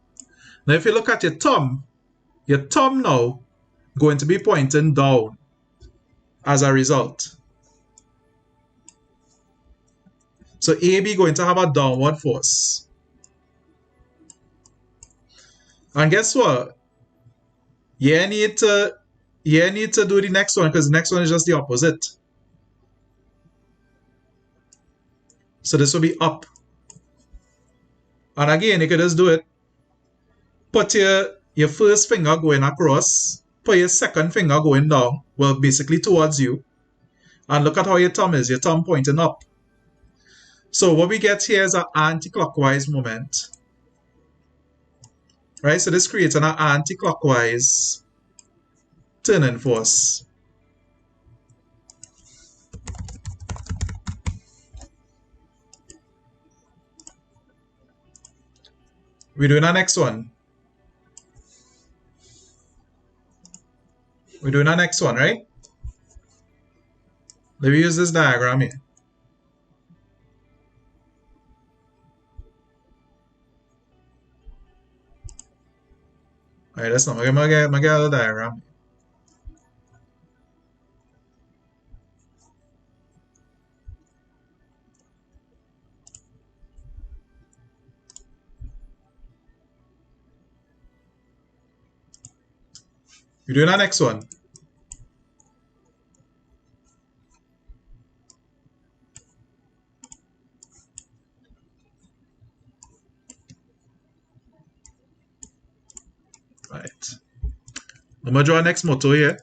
Now if you look at your thumb now going to be pointing down as a result. So AB going to have a downward force. And guess what? You need to do the next one, because the next one is just the opposite. So this will be up. And again, you can just do it. Put your first finger going across. Put your second finger going down. Well, basically towards you. And look at how your thumb is. Your thumb pointing up. So what we get here is an anti-clockwise moment. Right? So this creates an anti-clockwise turning force. We're doing our next one. We're doing our next one, right? Let me use this diagram here. Alright, that's not my other diagram. We're doing our next one. Right. I'm going to draw our next motto here.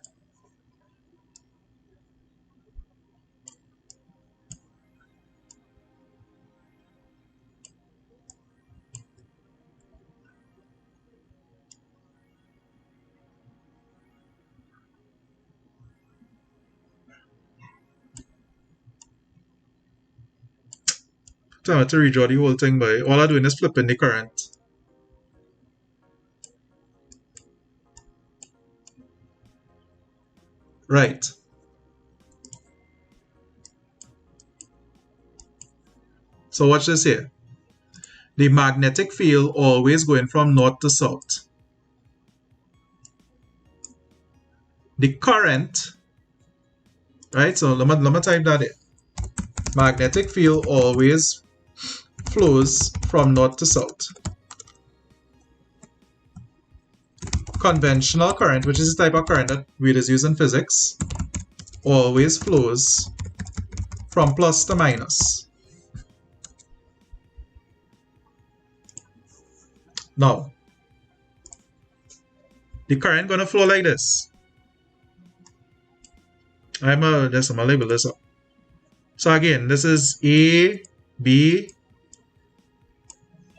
I have to redraw the whole thing, but all I'm doing is flipping the current. Right. So watch this here. The magnetic field always going from north to south. The current, right? So let me type that in. Magnetic field always flows from north to south. Conventional current, which is the type of current that we just use in physics, always flows from plus to minus. Now, The current gonna flow like this. I'm gonna label this up. So again, this is A, B,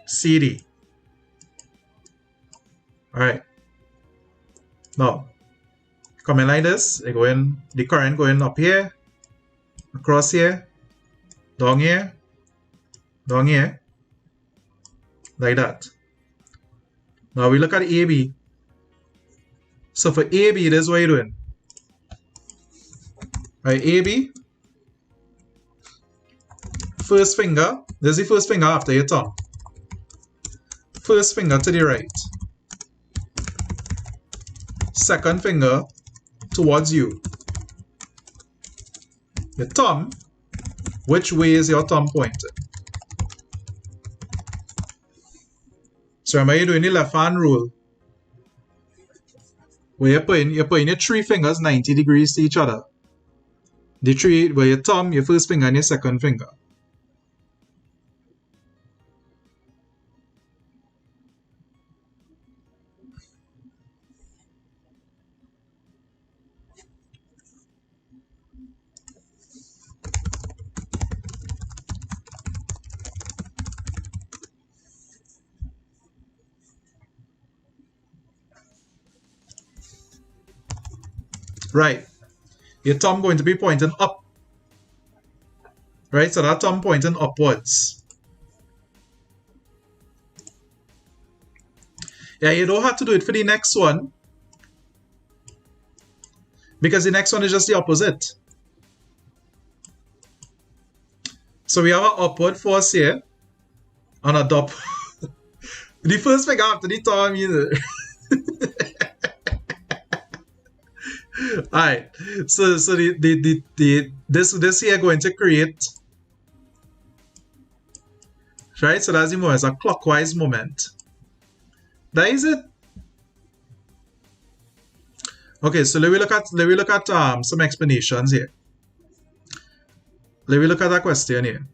C, D. Alright. Now, coming like this, the current going up here, across here, down here, like that. Now we look at AB. So for AB, this is what you're doing. Right, AB, first finger, this is the first finger after your thumb. First finger to the right. Second finger towards you. Your thumb, which way is your thumb pointed? So remember you're doing the left hand rule. Where you're putting your three fingers 90 degrees to each other. The three, where your thumb, your first finger, and your second finger. Right. Your thumb going to be pointing up. Right? So that thumb pointing upwards. Yeah, you don't have to do it for the next one. Because the next one is just the opposite. So we have an upward force here. And a dop. The first finger after the thumb either. Alright, so this here going to create, right? So that's the moment, it's a clockwise moment. That is it. Okay, so let me look at some explanations here. Let me look at that question here.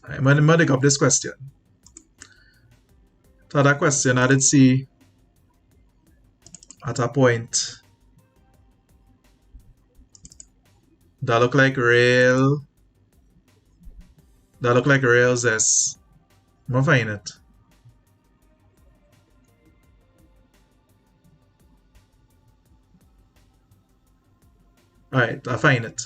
I'm gonna dig up this question. So that question I did see at a point. That look like real. That look like real zest. I'm gonna find it. Alright, I find it.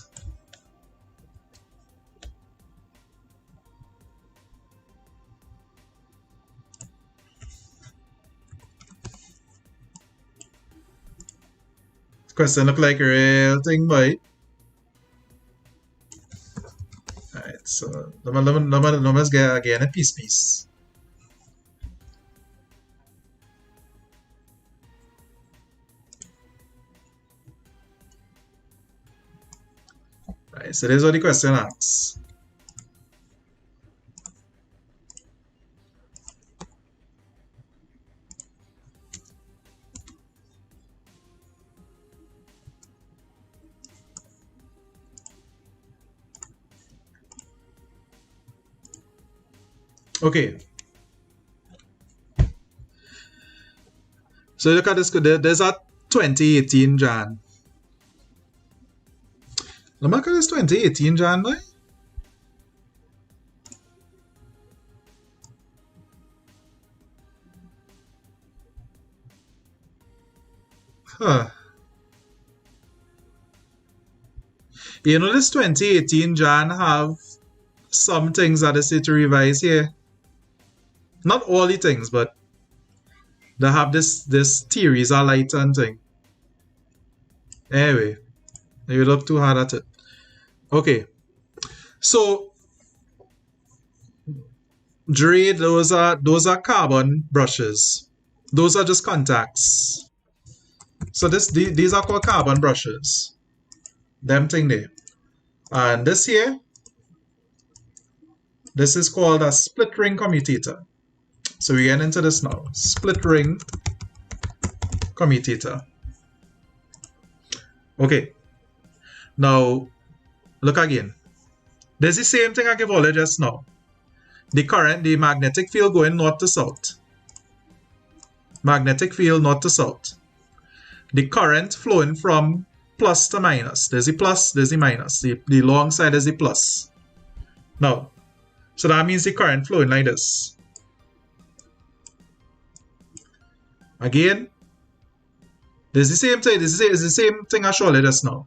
This question look like a real thing, boy. Alright, so let's get again a piece. Alright, so this is what the question asks. Okay. So look at this. There's a 2018 Jan. Look at this 2018 Jan, boy. Huh. You know this 2018 Jan have some things that they say to revise here. Not all the things, but they have this theories are light and thing. Anyway, you look too hard at it. Okay, so Dre, those are carbon brushes. Those are just contacts. So these are called carbon brushes. Them thing there. And this here, this is called a split ring commutator. So we get into this now. Split ring commutator. Okay. Now, look again. There's the same thing I gave all just now. The current, the magnetic field going north to south. magnetic field north to south. The current flowing from plus to minus. There's the plus, there's the minus. The long side is the plus. Now, so that means the current flowing like this. Again, there's the same thing. This is the same thing I showed you just now.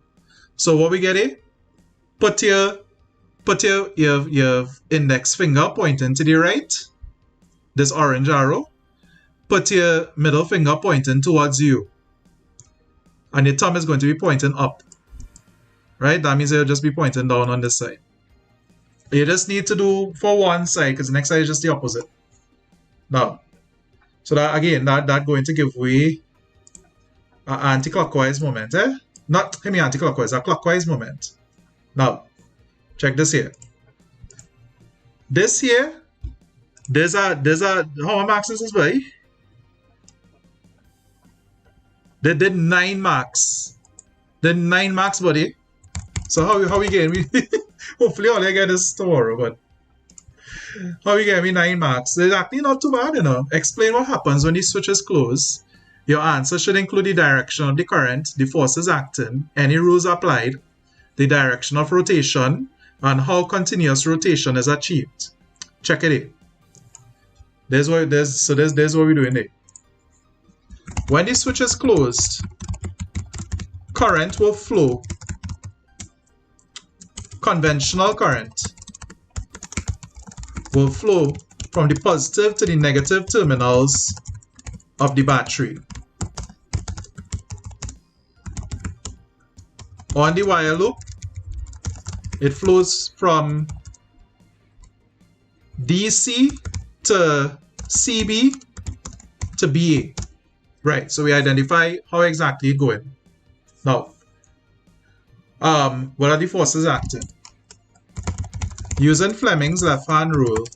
So what we get here? Put your index finger pointing to the right. This orange arrow. Put your middle finger pointing towards you. And your thumb is going to be pointing up. Right? That means it'll just be pointing down on this side. You just need to do for one side because the next side is just the opposite. Now, so that again, that going to give way an anti-clockwise moment. Not anti-clockwise, a clockwise moment. Now, check this here. This here, there's a how many marks is this by? They did 9 marks. Did 9 marks, buddy. So how we get? Hopefully all I get is tomorrow, but how we get me 9 marks? It's actually not too bad, you know. Explain what happens when the switch is closed. Your answer should include the direction of the current, the forces acting, any rules applied, the direction of rotation, and how continuous rotation is achieved. Check it out. There's what we're doing there. When the switch is closed, current will flow. Conventional current will flow from the positive to the negative terminals of the battery. On the wire loop, it flows from DC to CB to BA. Right, so we identify how exactly it's going. Now, what are the forces acting? Using Fleming's left-hand rule,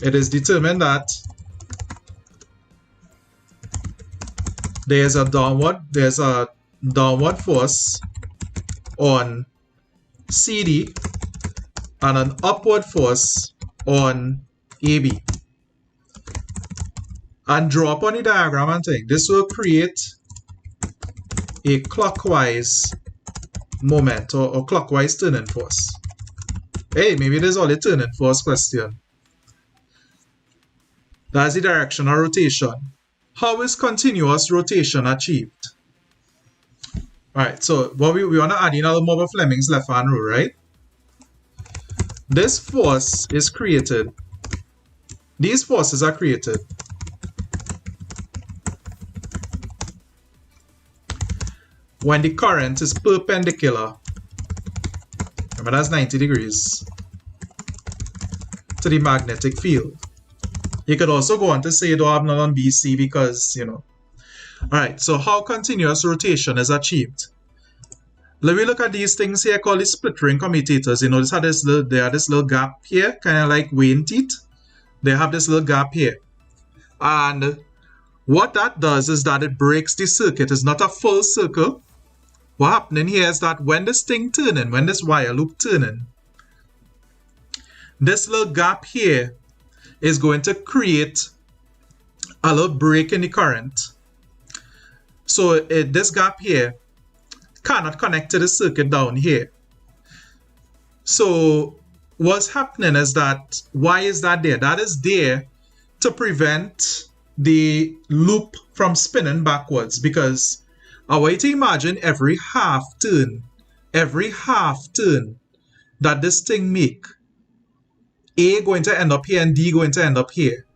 it is determined that there's a downward force on CD and an upward force on AB. And draw up on the diagram and think. This will create a clockwise moment or clockwise turning force. Hey, maybe there's only turning force question. That's the direction of rotation. How is continuous rotation achieved? Alright, so what we want to add in a little more of Fleming's left-hand rule, right? This force is created. These forces are created when the current is perpendicular. Remember, that's 90 degrees to the magnetic field. You could also go on to say you don't have none on BC because, you know. Alright, so how continuous rotation is achieved? Let me look at these things here called the split ring commutators. You notice how they have this little gap here, kind of like weighing teeth. They have this little gap here. And what that does is that it breaks the circuit. It's not a full circle. What happening here is that when this thing turning, when this wire loop turning, this little gap here is going to create a little break in the current. So this gap here cannot connect to the circuit down here. So what's happening is that, why is that there? That is there to prevent the loop from spinning backwards, because I want you to imagine every half turn that this thing make, A going to end up here and D going to end up here.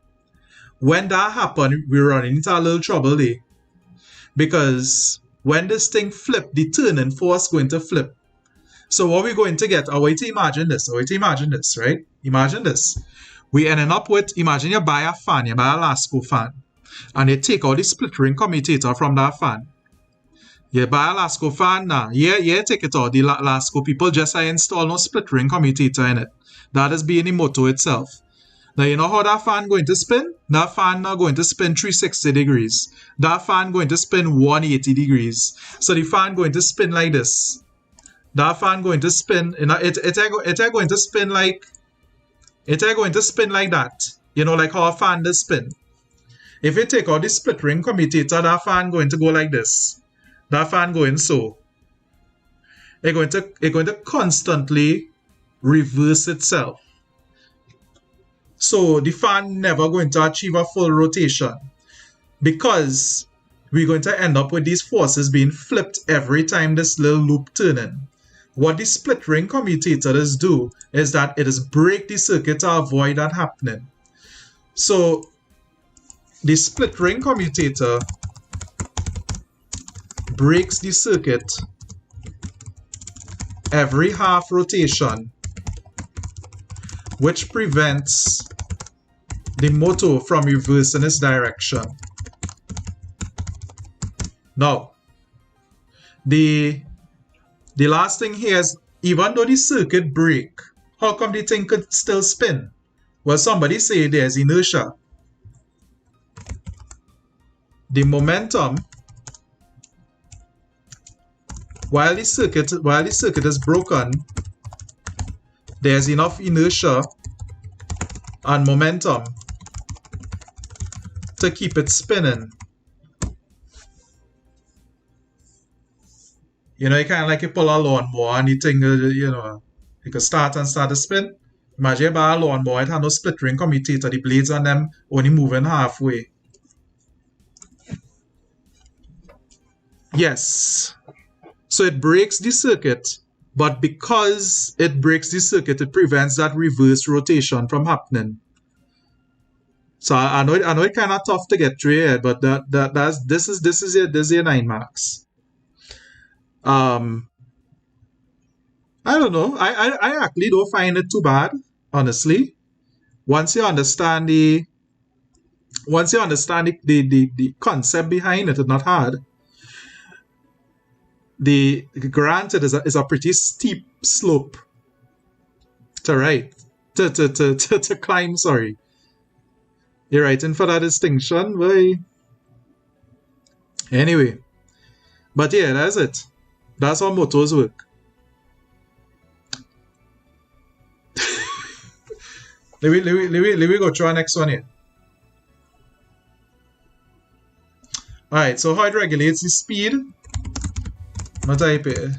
When that happens, we're running into a little trouble there. Because when this thing flip, the turning force going to flip. So what we're going to get, I want you to imagine this, right? Imagine this. We ending up with, imagine you buy a fan, you buy a Lasco fan, and you take out the split ring commutator from that fan. You buy a Lasco fan now. Yeah, take it out. The Lasco people just install no split ring commutator in it. That is being the motto itself. Now, you know how that fan going to spin? That fan now going to spin 360 degrees. That fan going to spin 180 degrees. So the fan going to spin like this. That fan going to spin, you know, it's going to spin like that. You know, like how a fan does spin. If you take out the split ring commutator, that fan going to go like this. That fan going so. It's going to constantly reverse itself. So the fan never going to achieve a full rotation because we're going to end up with these forces being flipped every time this little loop turning. What the split ring commutators do is that it is break the circuit to avoid that happening. So the split ring commutator breaks the circuit every half rotation, which prevents the motor from reversing its direction. Now, the last thing here is, even though the circuit break, how come the thing could still spin? Well, somebody say there's inertia. The momentum, while the circuit is broken, there's enough inertia and momentum to keep it spinning. You know, you kind of like you pull a lawnmower and the thing, you know, you can start and start to spin. Imagine you buy a lawnmower, it has no split ring commutator, the blades on them only moving halfway. Yes. So it breaks the circuit, but because it breaks the circuit, it prevents that reverse rotation from happening. So I know it's kind of tough to get through here, but this is your 9 marks. I don't know. I actually don't find it too bad, honestly. Once you understand the concept behind it, it's not hard. Granted is a pretty steep slope to climb, sorry. You're writing for that distinction, boy. Anyway. But yeah, that's it. That's how motors work. Let me go through our next one here. Alright, so how it regulates the speed. I'm gonna type it.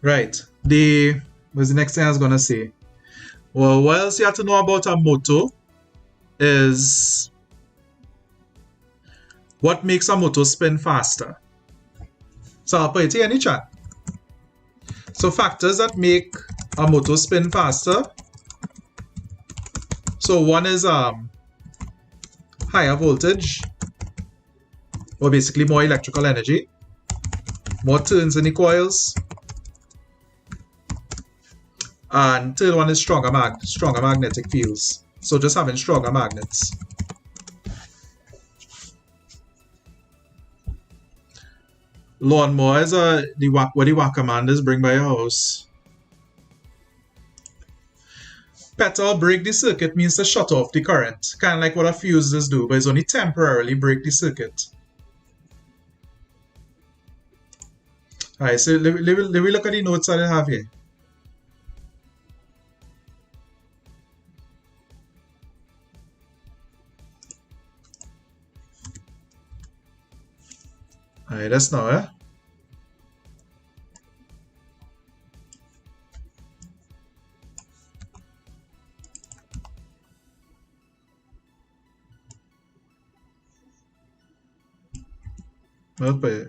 Right. What's the next thing I was gonna say? Well, what else you have to know about a motor is what makes a motor spin faster. So I'll put it here in the chat. So factors that make a motor spin faster. So one is higher voltage, or basically more electrical energy, more turns in the coils, and third one is stronger magnetic fields. So just having stronger magnets. Lawnmower is what the Wackermanders bring by your house. Petal break the circuit means to shut off the current. Kind of like what a fuses do, but it's only temporarily break the circuit. Alright, so let me look at the notes that I have here. Alright, that's now, eh? Okay.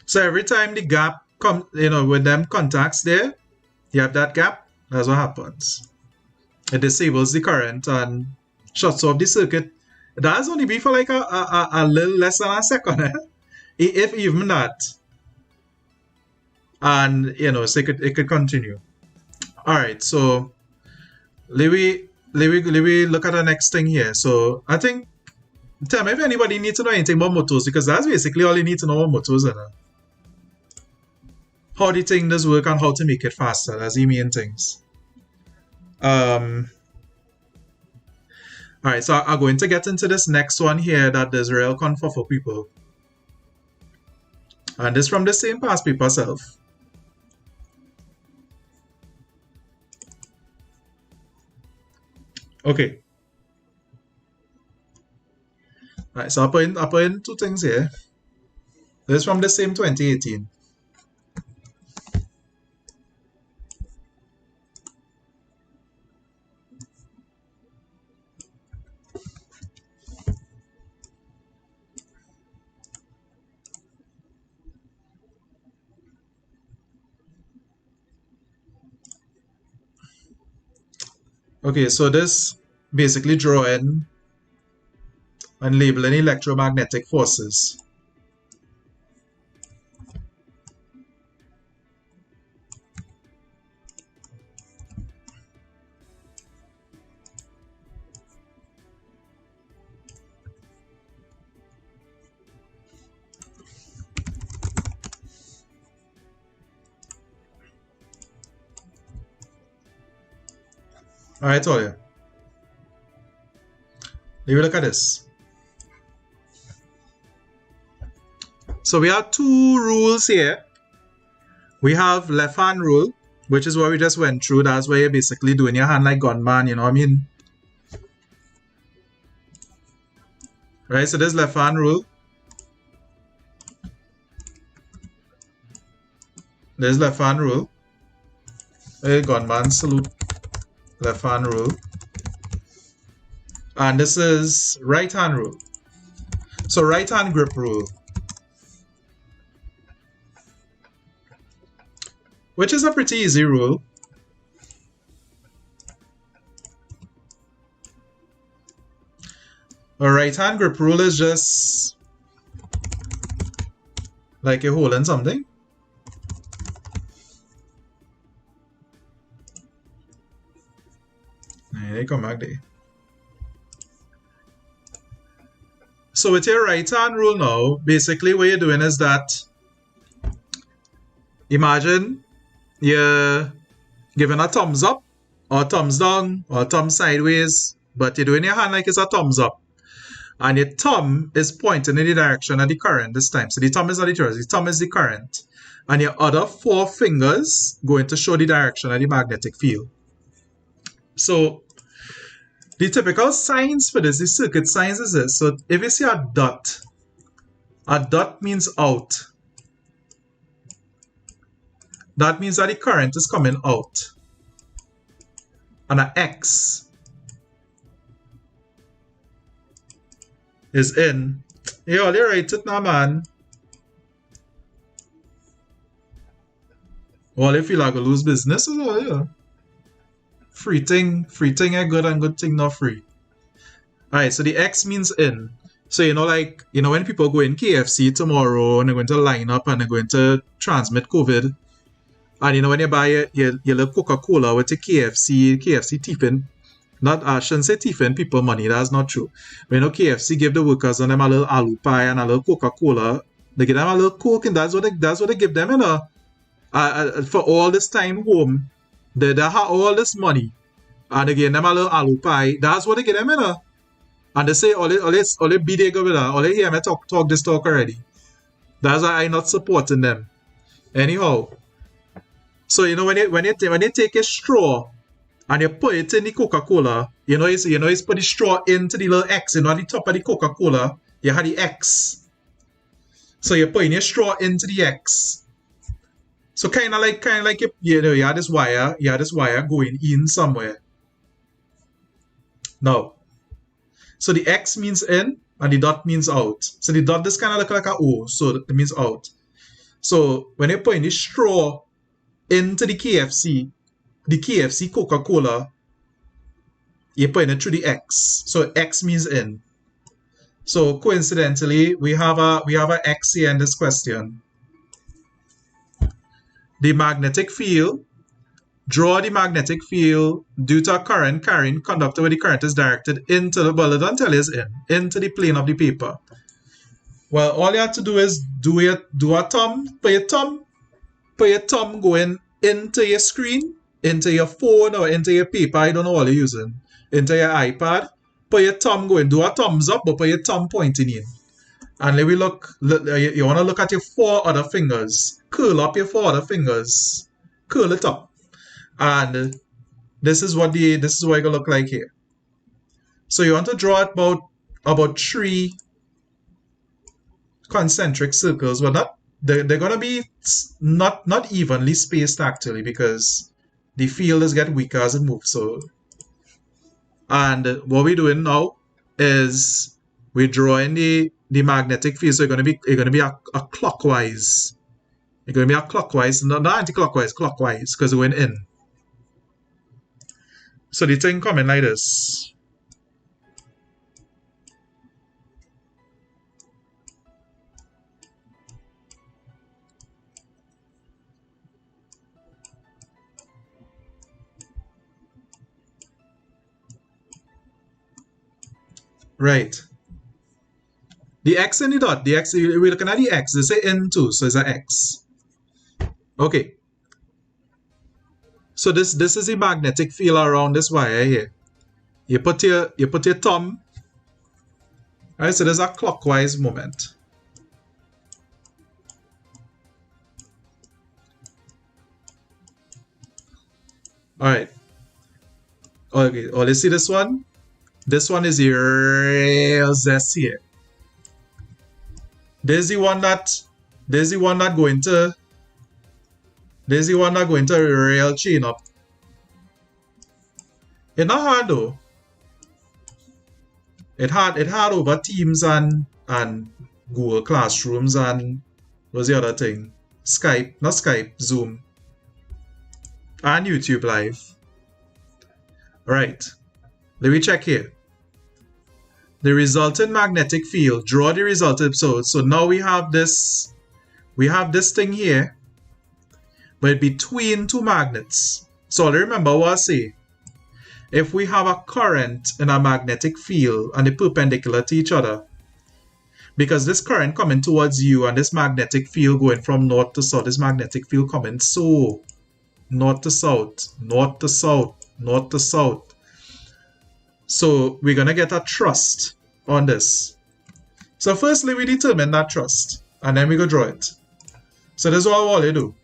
So every time the gap comes, with them contacts there, you have that gap, that's what happens. It disables the current and shuts off the circuit. That's only be for like a little less than a second, if even that. And so it could continue. All right, so let me look at the next thing here. So I think, tell me if anybody needs to know anything about motors, because that's basically all you need to know about motors, how the thing does work and how to make it faster. That's the main things. Alright, so I'm going to get into this next one here that is real comfort for people. And this from the same past paper self. Okay. Alright, so I'll put in two things here. This is from the same 2018. Okay, so this basically drawing and labeling electromagnetic forces. Alright, all you. Let me look at this. So we have two rules here. We have left hand rule, which is what we just went through. That's where you're basically doing your hand like gunman, you know what I mean? Right, so this left hand rule. There's left hand rule. Hey, gunman salute. Left hand rule. And this is right hand rule. So right hand grip rule, which is a pretty easy rule. A right hand grip rule is just like you're holding something. They come back there. So with your right hand rule now, basically what you're doing is that, imagine you're giving a thumbs up or thumbs down or thumb sideways, but you're doing your hand like it's a thumbs up. And your thumb is pointing in the direction of the current this time. So the thumb is not the choice, the thumb is the current. And your other four fingers going to show the direction of the magnetic field. So the typical signs for this, the circuit signs is this. So if you see a dot means out. That means that the current is coming out. And an X is in. Hey, all you write it now, man. Well, if you like to lose business, is all, yeah. Free thing is good and good thing not free. Alright, so the X means in. So like when people go in KFC tomorrow and they're going to line up and they're going to transmit COVID. And when you buy your little Coca-Cola with the KFC thieving. Not, I shouldn't say thieving people money, that's not true. But KFC give the workers on them a little aloo pie and a little Coca-Cola. They give them a little Coke and that's what they give them, for all this time home. They have all this money. And they give them a little aloo pie. That's what they give them, And they say, all they be there go with that. All they hear me talk this talk already. That's why I'm not supporting them. Anyhow. So, when you take a straw and you put it in the Coca-Cola, you put the straw into the little X, at the top of the Coca-Cola, you have the X. So you're putting your straw into the X. So kind of like you have this wire going in somewhere. Now, so the X means in and the dot means out. So the dot just kind of look like a O, so it means out. So when you're putting the straw into the KFC Coca-Cola, you're putting it through the X. So X means in. So coincidentally, we have a X here in this question. The magnetic field. Draw the magnetic field due to a current carrying conductor where the current is directed into the, well, it don't tell you it's into the plane of the paper. Well, all you have to do is put your thumb going into your screen, into your phone or into your paper, I don't know what you're using, into your iPad, put your thumb going, do a thumbs up, but put your thumb pointing in. And let me look, you want to look at your 4 other fingers, curl up your 4 other fingers, curl it up. And this is what it's going to look like here. So you want to draw about 3 concentric circles. Well, they're going to be not evenly spaced actually, because the field is getting weaker as it moves. So, and what we're doing now is we're drawing the magnetic field. So it's going to be a clockwise. It's going to be a clockwise, not anti-clockwise, clockwise, because we're going in. So the thing coming like this. Right. The X and the dot. The X, we're looking at the X. They say N2, so it's an X. Okay. So this is the magnetic field around this wire here. You put your thumb. Alright, so there's a clockwise movement. Alright. Okay, oh, let's see this one. This one is your zest here. There's the one that going to rail chain up. It's not hard though. It hard over Teams and Google Classrooms and what's the other thing? Skype, not Skype, Zoom. And YouTube Live. Right. Let me check here. The resultant magnetic field. Draw the resultant. So now we have this thing here, but between 2 magnets. So remember what I say. If we have a current in a magnetic field and they're perpendicular to each other, because this current coming towards you and this magnetic field going from north to south, this magnetic field coming so north to south, north to south, north to south. So we're going to get a thrust on this. So firstly, we determine that thrust and then we go draw it. So this is all you do.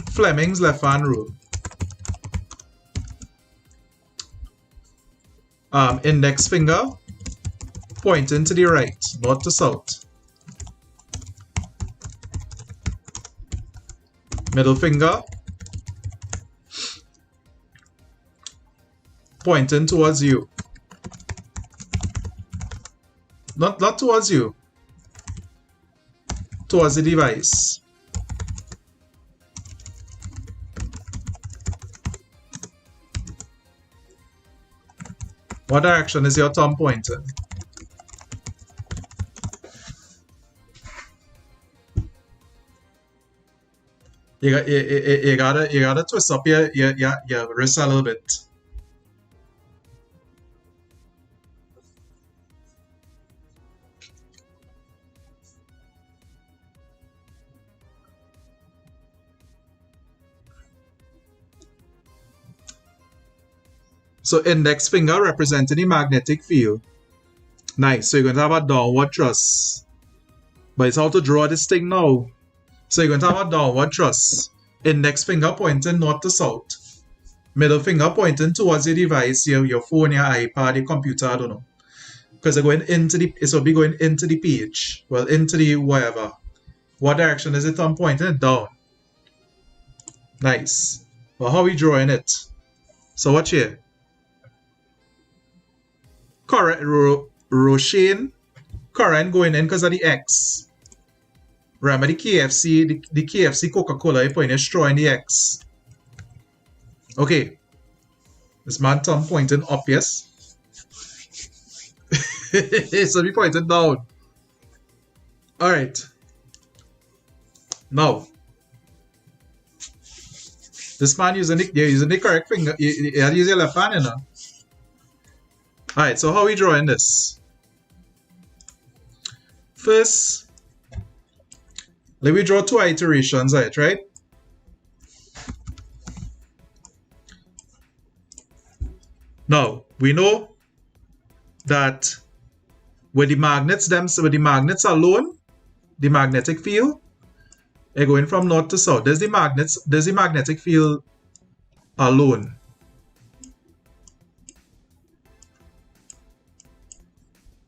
Fleming's left-hand rule. Index finger pointing to the right, north to south. Middle finger pointing towards you. Not towards you. Towards the device. What direction is your thumb pointing? You gotta twist up your wrist a little bit. So index finger representing the magnetic field. Nice. So you're going to have a downward thrust. But it's how to draw this thing now. So you're going to have a downward thrust. Index finger pointing north to south. Middle finger pointing towards your device, your phone, your iPad, your computer, I don't know. Because they're going into it will be going into the page. Well, into the whatever. What direction is it thumb pointing? Down. Nice. Well, how are we drawing it? So watch here. Current Rochane, current going in because of the X. Remember the KFC Coca-Cola, you put in a straw in the X. Okay. This man thumb pointing up, yes? So we pointed down. Alright. Now, this man using the correct finger. You had to use your left hand, you know. Alright, so how are we drawing this? First, let me draw 2 iterations of it, right? Now, we know that with the magnets alone, the magnetic field, they're going from north to south. There's the magnetic field alone.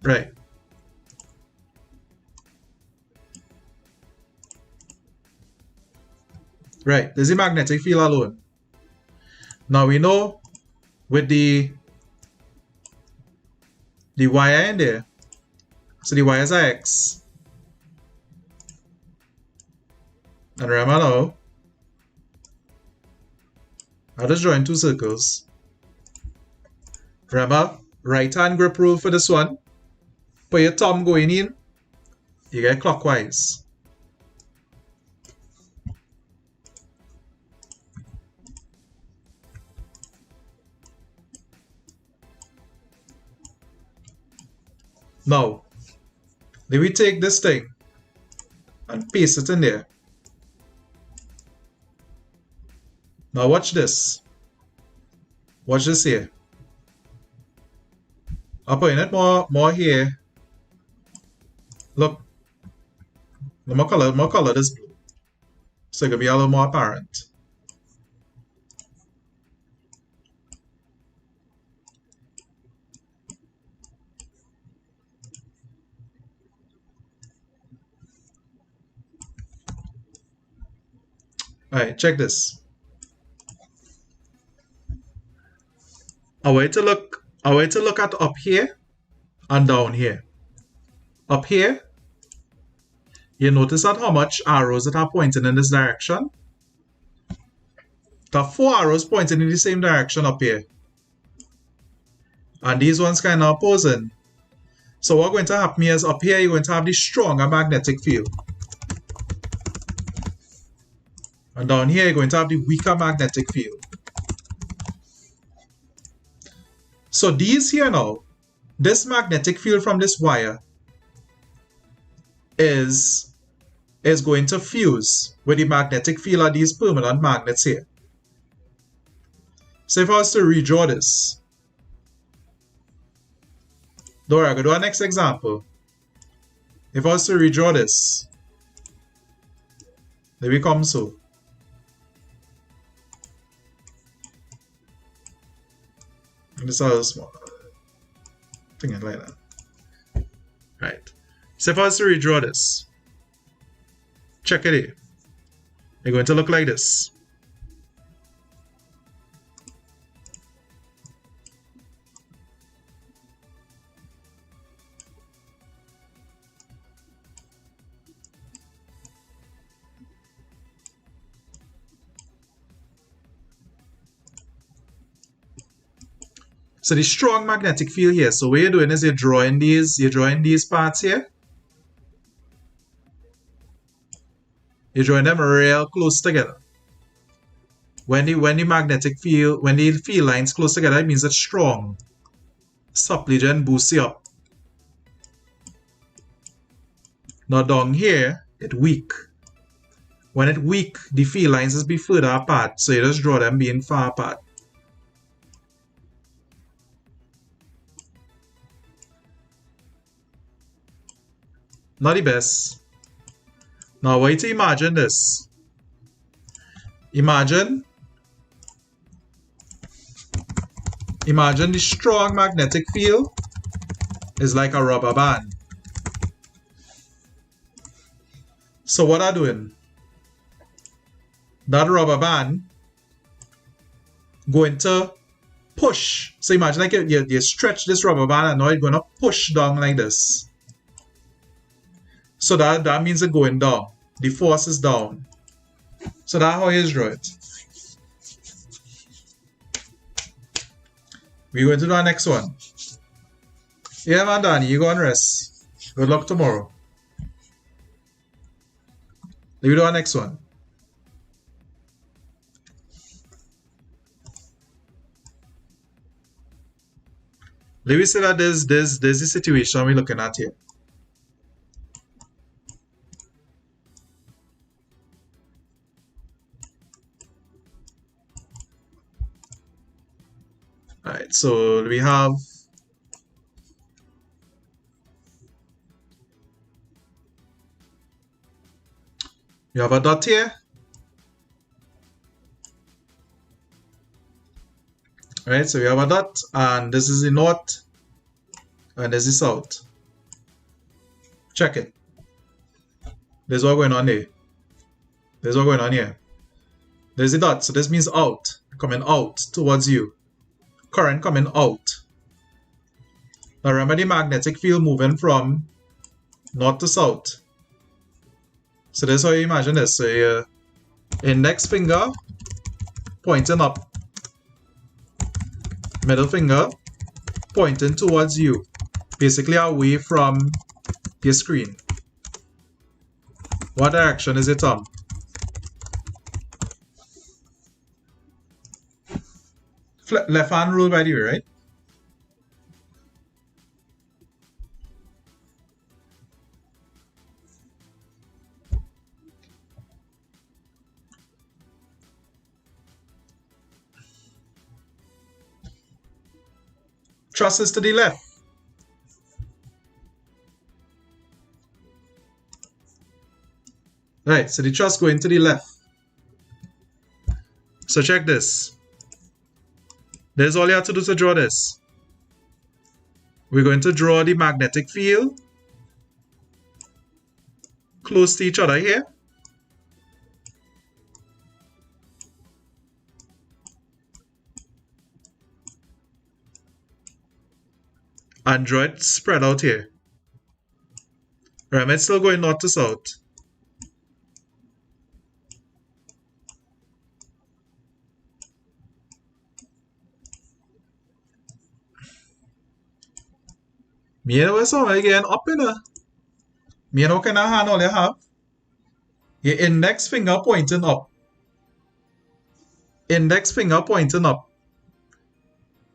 Right. Right, there's the magnetic field alone. Now we know with the wire in there, so the wires are X. And remember now, I'll just draw in 2 circles. Remember, right hand grip rule for this one. Put your thumb going in, you get clockwise. Now, then we take this thing and paste it in there. Now watch this. Watch this here. I'm putting it more here. Look. More color this blue. So it's gonna be a little more apparent. Alright, check this. I want you to look at up here and down here. Up here, you notice that how much arrows that are pointing in this direction? There are 4 arrows pointing in the same direction up here. And these ones kind of opposing. So what's going to happen is up here you're going to have the stronger magnetic field. And down here, you're going to have the weaker magnetic field. So these here now, this magnetic field from this wire is going to fuse with the magnetic field of these permanent magnets here. So if I was to redraw this, don't worry, I'm going to do our next example. If I was to redraw this, they become so. This is small. Thing like that. Right. So if I was to redraw this, check it here. They're going to look like this. So the strong magnetic field here. So what you're doing is you're drawing these parts here. You're drawing them real close together. When the magnetic field, when the field lines close together, it means it's strong. Supplicant boosts you up. Now down here, it's weak. When it's weak, the field lines is be further apart. So you just draw them being far apart. Not the best. Now, I want you to imagine this. Imagine the strong magnetic field is like a rubber band. So what I'm doing? That rubber band going to push. So imagine like you stretch this rubber band and now it's going to push down like this. So that means it's going down. The force is down. So that's how you draw it. We're going to do our next one. Yeah, man, Danny, you go and rest. Good luck tomorrow. Let me do our next one. Let me say that there's the situation we're looking at here. Alright, so we have a dot here. Right, so we have a dot, and this is the north, and this is south. Check it. There's what going on there. There's what going on here. There's the dot, so this means out, coming out towards you. Current coming out. Now remember the magnetic field moving from north to south. So this is how you imagine this. So your index finger pointing up. Middle finger pointing towards you. Basically away from your screen. What direction is your thumb? Left hand rule by the way, right? Truss is to the left. Right, so the truss going to the left. So check this. There's all you have to do to draw this. We're going to draw the magnetic field close to each other here. And draw it spread out here. Remember, it's still going north to south. Me know what's on again up in there. Me know what kind of hand all you have. Your index finger pointing up. Index finger pointing up.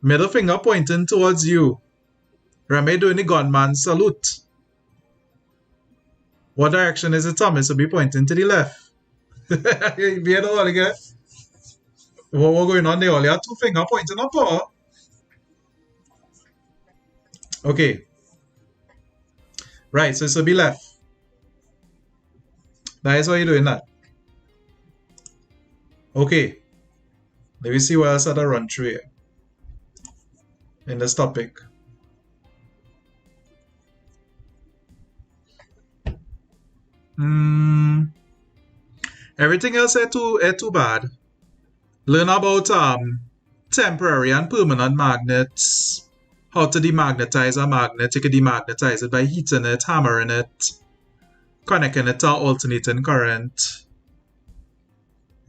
Middle finger pointing towards you. Remember doing the gunman salute. What direction is the thumb? It should be pointing to the left. You know all again? What's going on there? All you have two finger pointing up. Or? Okay. Right, so it should be left. That is why you're doing that. Okay. Let me see what else I had to run through here. In this topic. Everything else ain't too bad. Learn about temporary and permanent magnets. How to demagnetize a magnet. You can demagnetize it by heating it, hammering it, connecting it to alternating current.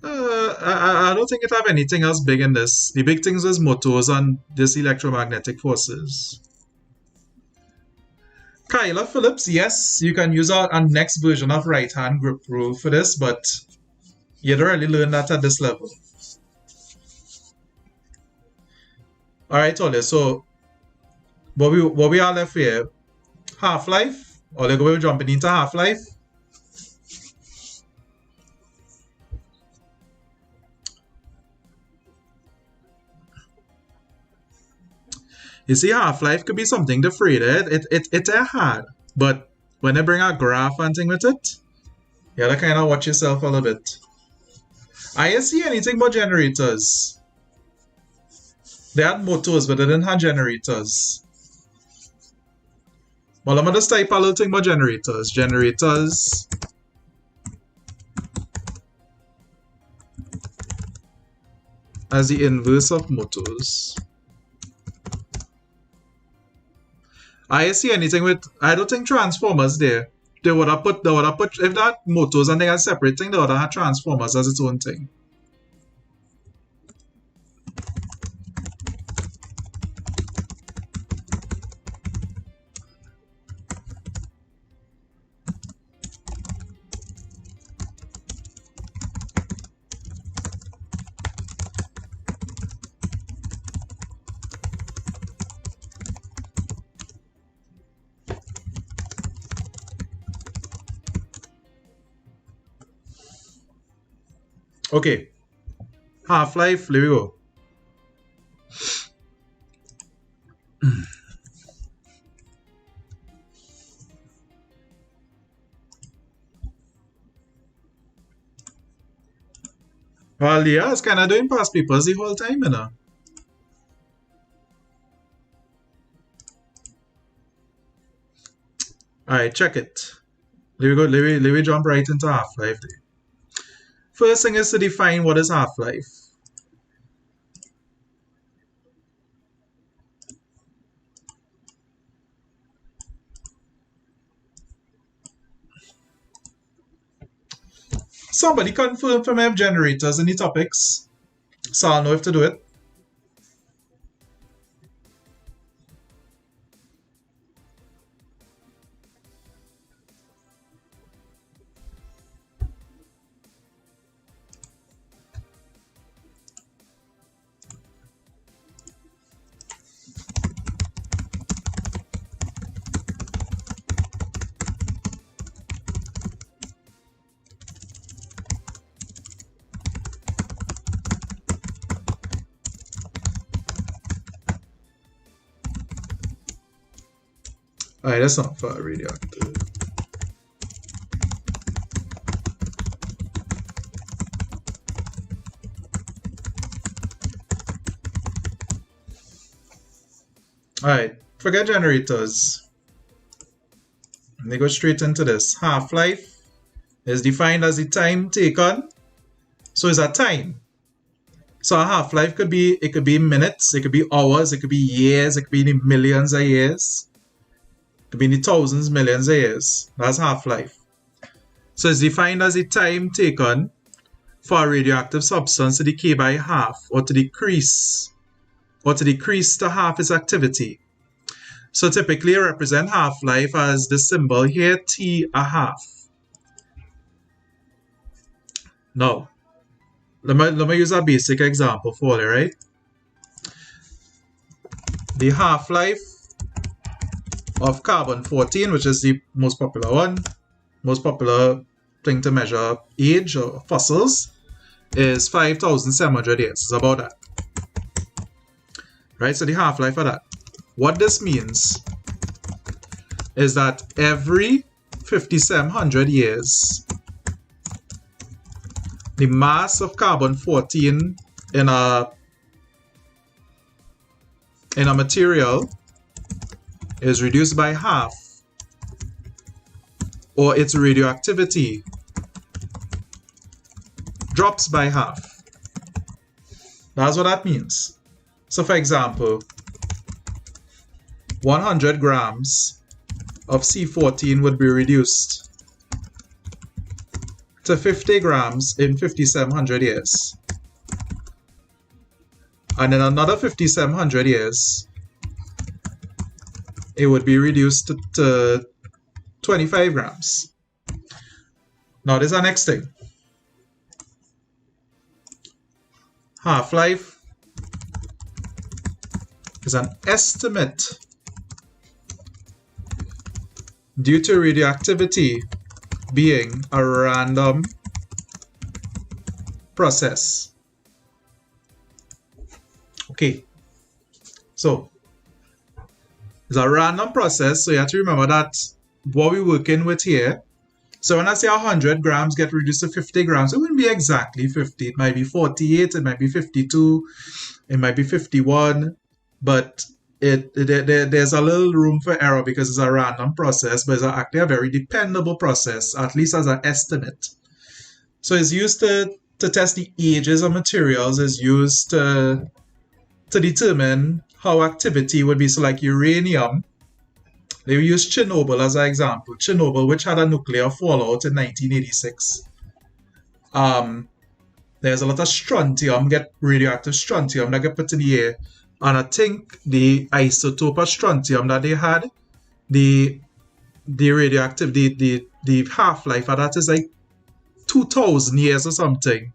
I don't think it have anything else big in this. The big things is motors and this electromagnetic forces. Kyla Phillips, yes, you can use our next version of right-hand grip rule for this, but you don't really learn that at this level. Alright, Ole, so what we are left here, half-life, or like we're jumping into half-life. You see, half-life could be something different. It's hard, but when they bring a graph and thing with it, you gotta kind of watch yourself a little bit. I didn't see anything but generators. They had motors, but they didn't have generators. Well, I'm gonna just type a little thing about generators. Generators. As the inverse of motors. I didn't see anything with. I don't think transformers there. They would have put if that motors and they had separate thing, they would have had transformers as its own thing. Okay. Half-life, there we go. Well, yeah, it's kind of doing past papers the whole time, you know. Alright, check it. There we go. Let me jump right into half-life. First thing is to define what is half-life. Somebody confirm from M generators any topics, so I'll know if to do it. Alright, that's not for radioactive. Alright, forget generators. Let me go straight into this. Half-life is defined as the time taken. So it's a time. So a half-life could be minutes, it could be hours, it could be years, it could be in the millions of years. It could be in the thousands, millions of years. That's half-life. So it's defined as the time taken for a radioactive substance to decay by half or to decrease to half its activity. So typically I represent half-life as the symbol here, T a half. Now, let me use a basic example for it, right? The half-life of carbon-14, which is the most popular one, most popular thing to measure age or fossils, is 5,700 years. It's about that. Right, so the half-life of that. What this means is that every 5,700 years, the mass of carbon-14 in a material is reduced by half, or its radioactivity drops by half. That's what that means. So for example, 100 grams of C14 would be reduced to 50 grams in 5,700 years. And in another 5,700 years, it would be reduced to 25 grams. Now this is our next thing. Half-life is an estimate due to radioactivity being a random process. Okay, so it's a random process, so you have to remember that what we're working with here. So when I say 100 grams get reduced to 50 grams, it wouldn't be exactly 50. It might be 48, it might be 52, it might be 51, but there's a little room for error because it's a random process, but it's actually a very dependable process, at least as an estimate. So it's used to test the ages of materials, it's used to determine how activity would be. So like uranium, they use Chernobyl as an example. Chernobyl, which had a nuclear fallout in 1986. There's a lot of strontium, radioactive strontium that get put in the air. And I think the isotope of strontium that they had, the radioactive, the half-life of that is like 2,000 years or something.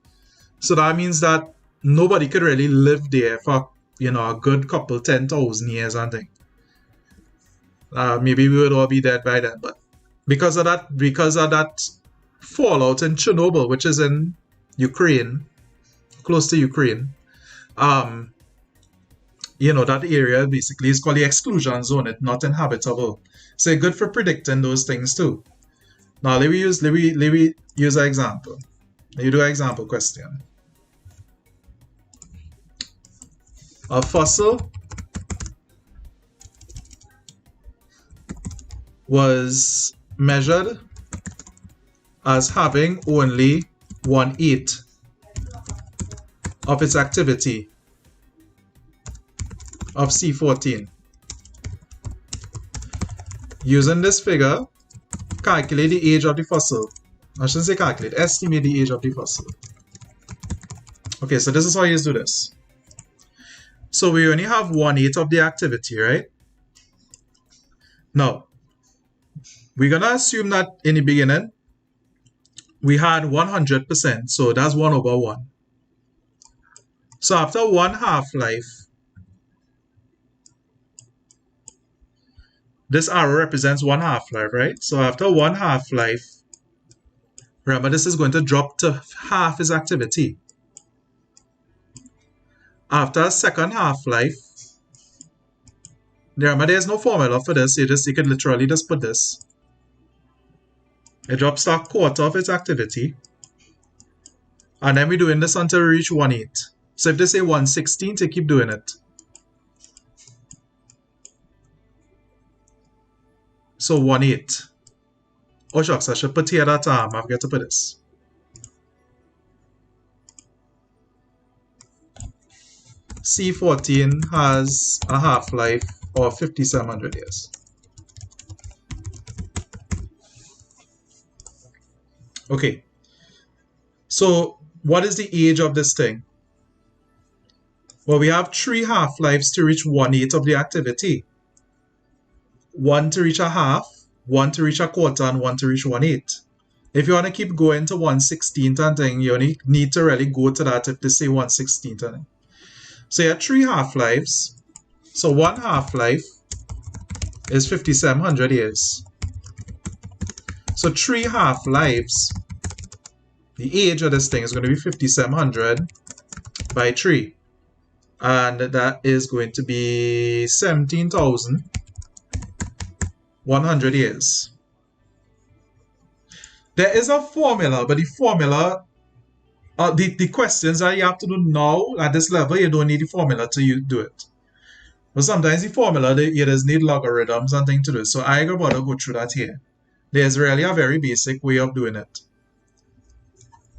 So that means that nobody could really live there for, a good couple 10,000 years, I think. Maybe we would all be dead by then, but because of that fallout in Chernobyl, which is in Ukraine, close to Ukraine. You know, that area basically is called the exclusion zone. It's not inhabitable. So good for predicting those things too. Now let me use an example. You do an example question. A fossil was measured as having only 1/8 of its activity of C14. Using this figure, calculate the age of the fossil. I shouldn't say calculate, estimate the age of the fossil. Okay, so this is how you do this. So we only have 1/8 of the activity, right? Now, we're going to assume that in the beginning, we had 100%, so that's 1/1. So after one half-life, this arrow represents one half-life, right? So after one half-life, remember this is going to drop to half its activity. After a second half-life, remember there's no formula for this, you could literally just put this. It drops to a quarter of its activity. And then we're doing this until we reach 1/8. So if they say 1/16, you keep doing it. So 1/8. Oh shucks, I should put here that I forget to put this. C14 has a half-life of 5,700 years. Okay. So what is the age of this thing? Well, we have 3 half-lives to reach 1/8 of the activity. 1 to reach a half, 1 to reach a quarter, and 1 to reach 1/8. If you want to keep going to 1/16 and thing, you only need to really go to that if they say 1/16 and thing. So you have 3 half-lives. So 1 half-life is 5,700 years. So 3 half-lives, the age of this thing is going to be 5,700 by 3. And that is going to be 17,100 years. There is a formula, but the formula, the questions that you have to do now at this level, you don't need the formula to do it. But sometimes the formula, you just need logarithms and things to do it. So I ain't gonna go through that here. There's really a very basic way of doing it.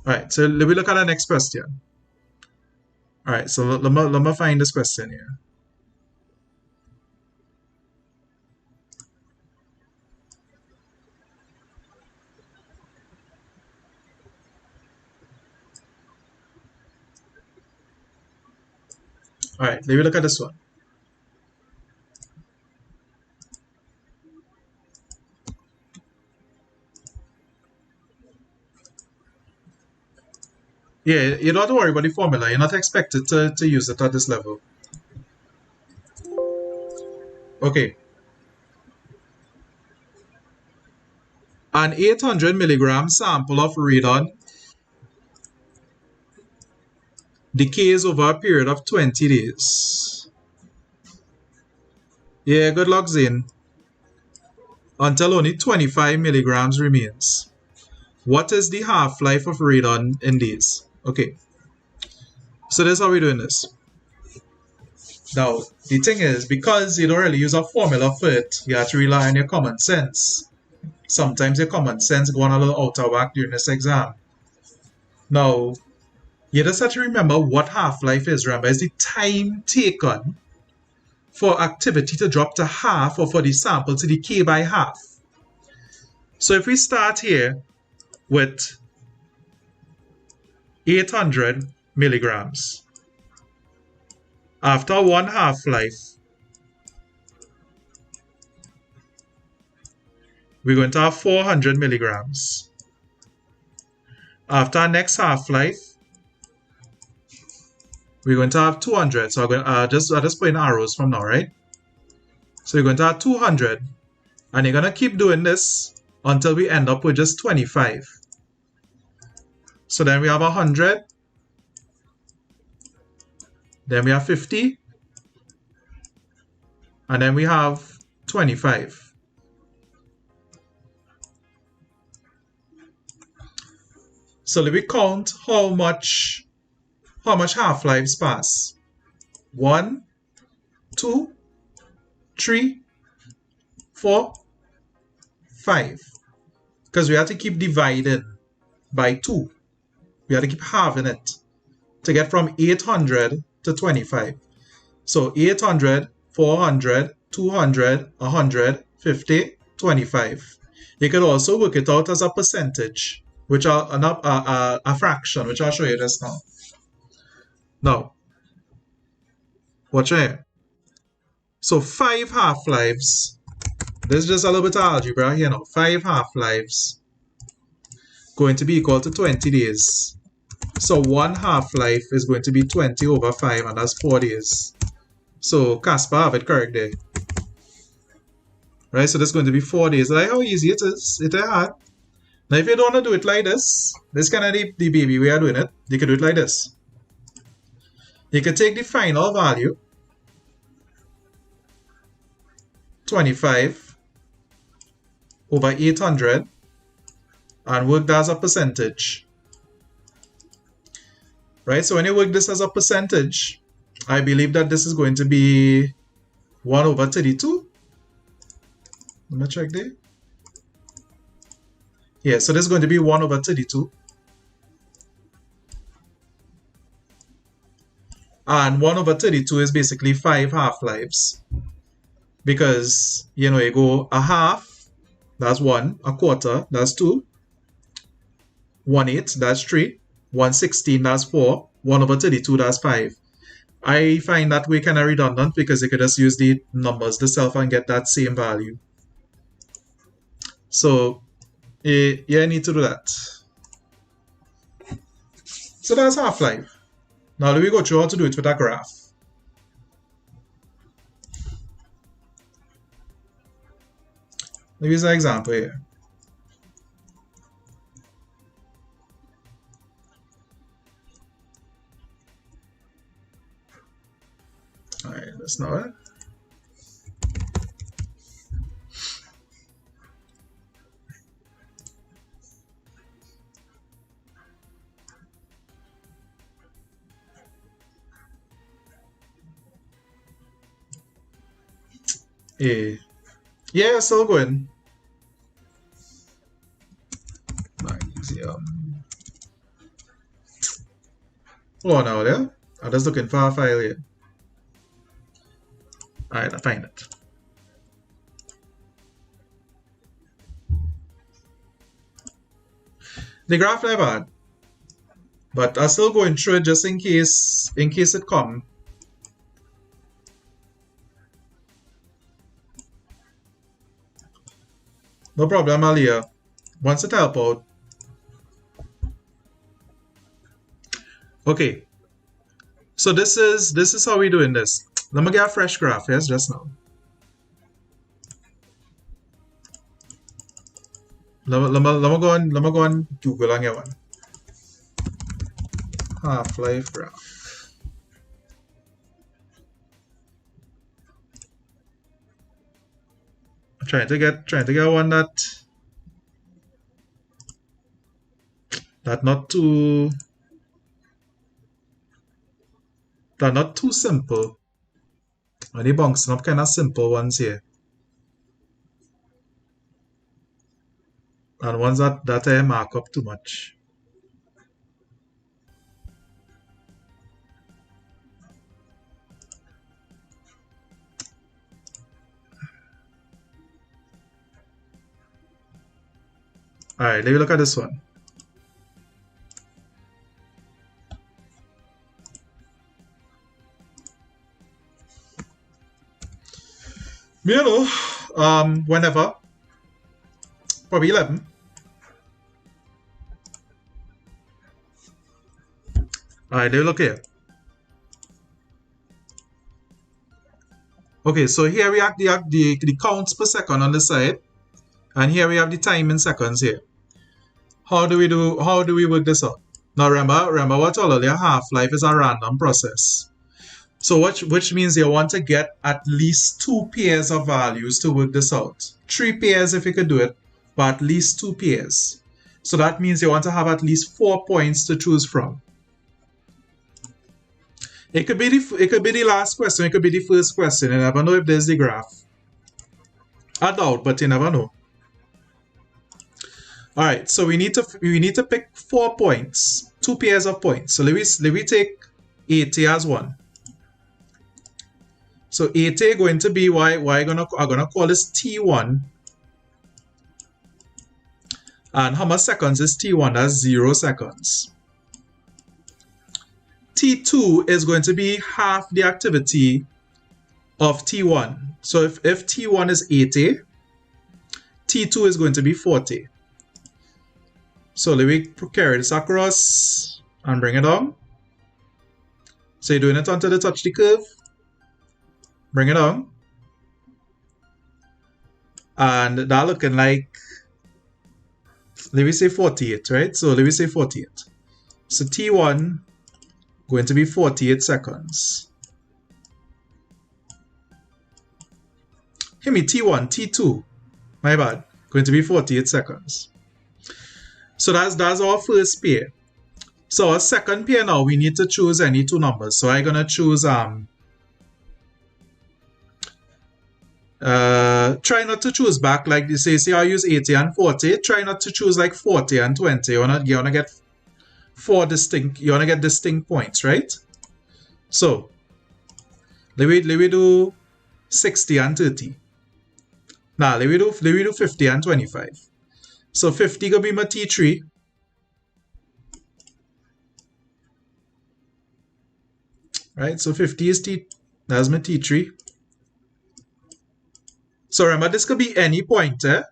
Alright, so let me look at the next question. Alright, so let me find this question here. Alright, let me look at this one. Yeah, you don't have to worry about the formula. You're not expected to use it at this level. Okay. An 800 milligram sample of radon decays over a period of 20 days. Yeah, good luck, Zane. Until only 25 milligrams remains. What is the half-life of radon in days? Okay, so that's how we're doing this. Now, the thing is, because you don't really use a formula for it, you have to rely on your common sense. Sometimes your common sense go on a little out of whack during this exam. Now, you just have to remember what half-life is. Remember, it's the time taken for activity to drop to half or for the sample to decay by half. So if we start here with 800 milligrams. After one half-life, we're going to have 400 milligrams. After our next half-life, we're going to have 200. So I'm going to just put in arrows from now, right? So you're going to have 200. And you're going to keep doing this until we end up with just 25. So then we have 100. Then we have 50. And then we have 25. So let me count how much half-lives pass. 1, 2, 3, 4, 5. Because we have to keep dividing by 2. We have to keep halving it to get from 800 to 25. So 800, 400, 200, 100, 50, 25. You can also work it out as a percentage, which are a fraction, which I'll show you just now. Now, watch here. So 5 half-lives. This is just a little bit of algebra here now. 5 half-lives going to be equal to 20 days. So 1 half-life is going to be 20 over 5, and that's 4 days. So Casper have it correct there. Right, so this is going to be 4 days. Like how easy it is. It is hard. Now if you don't want to do it like this kind of the baby way of doing it, you can do it like this. You can take the final value, 25 over 800, and work that as a percentage. Right, so when you work this as a percentage, I believe that this is going to be 1 over 32. Let me check there. Yeah, so this is going to be 1 over 32. And 1 over 32 is basically 5 half-lives. Because, you know, you go a half, that's 1, a quarter, that's 2, 1/8, that's 3, 1/16, that's 4, 1 over 32, that's 5. I find that way kind of redundant because you could just use the numbers themselves and get that same value. So, yeah, you need to do that. So that's half-life. Now let me go through how to do it with a graph. Let me use an example here. Alright, that's not it. Yeah, still going. Magnesium. Oh no, there. I'm just looking for a file here. Alright, I find it. The graph not bad, but I'm still going through it just in case it come. No problem, Alia. Once it help out. Okay. So this is how we doing this. Let me get a fresh graph, yes, just now. Let me go on Google and get one. Half-life graph. I'm trying to get one that not too simple. Only bouncing up kind of simple ones here. And ones that I mark up too much. Alright, let me look at this one. You know, whenever, probably 11. Alright, let me look here. Okay, so here we have the counts per second on the side, and here we have the time in seconds here. How do we work this out? Now remember what I told earlier, half-life is a random process. So which means you want to get at least 2 pairs of values to work this out. 3 pairs if you could do it, but at least 2 pairs. So that means you want to have at least 4 points to choose from. It could be the last question, it could be the first question. You never know if there's the graph. I doubt, but you never know. Alright, so we need to pick 4 points, 2 pairs of points. So let me take 80 as one. So 80 going to be I'm gonna call this T1. And how much seconds is T1? That's 0 seconds. T2 is going to be half the activity of T1. So if T1 is 80, T2 is going to be 40. So let me carry this across and bring it down. So you're doing it until they touch the curve. Bring it down. And that looking like, let me say 48, right? So let me say 48. So T1 going to be 48 seconds. Give me T1, T2. My bad. Going to be 48 seconds. So that's our first pair. So our second pair now, we need to choose any 2 numbers. So I'm gonna choose try not to choose back like this. Say I use 80 and 40. Try not to choose like 40 and 20. You wanna get you wanna get distinct points, right? So let me do 60 and 30. Now let me do 50 and 25. So 50 gonna be my T3. Right, so 50 is that's my T3. So remember, this could be any point, eh?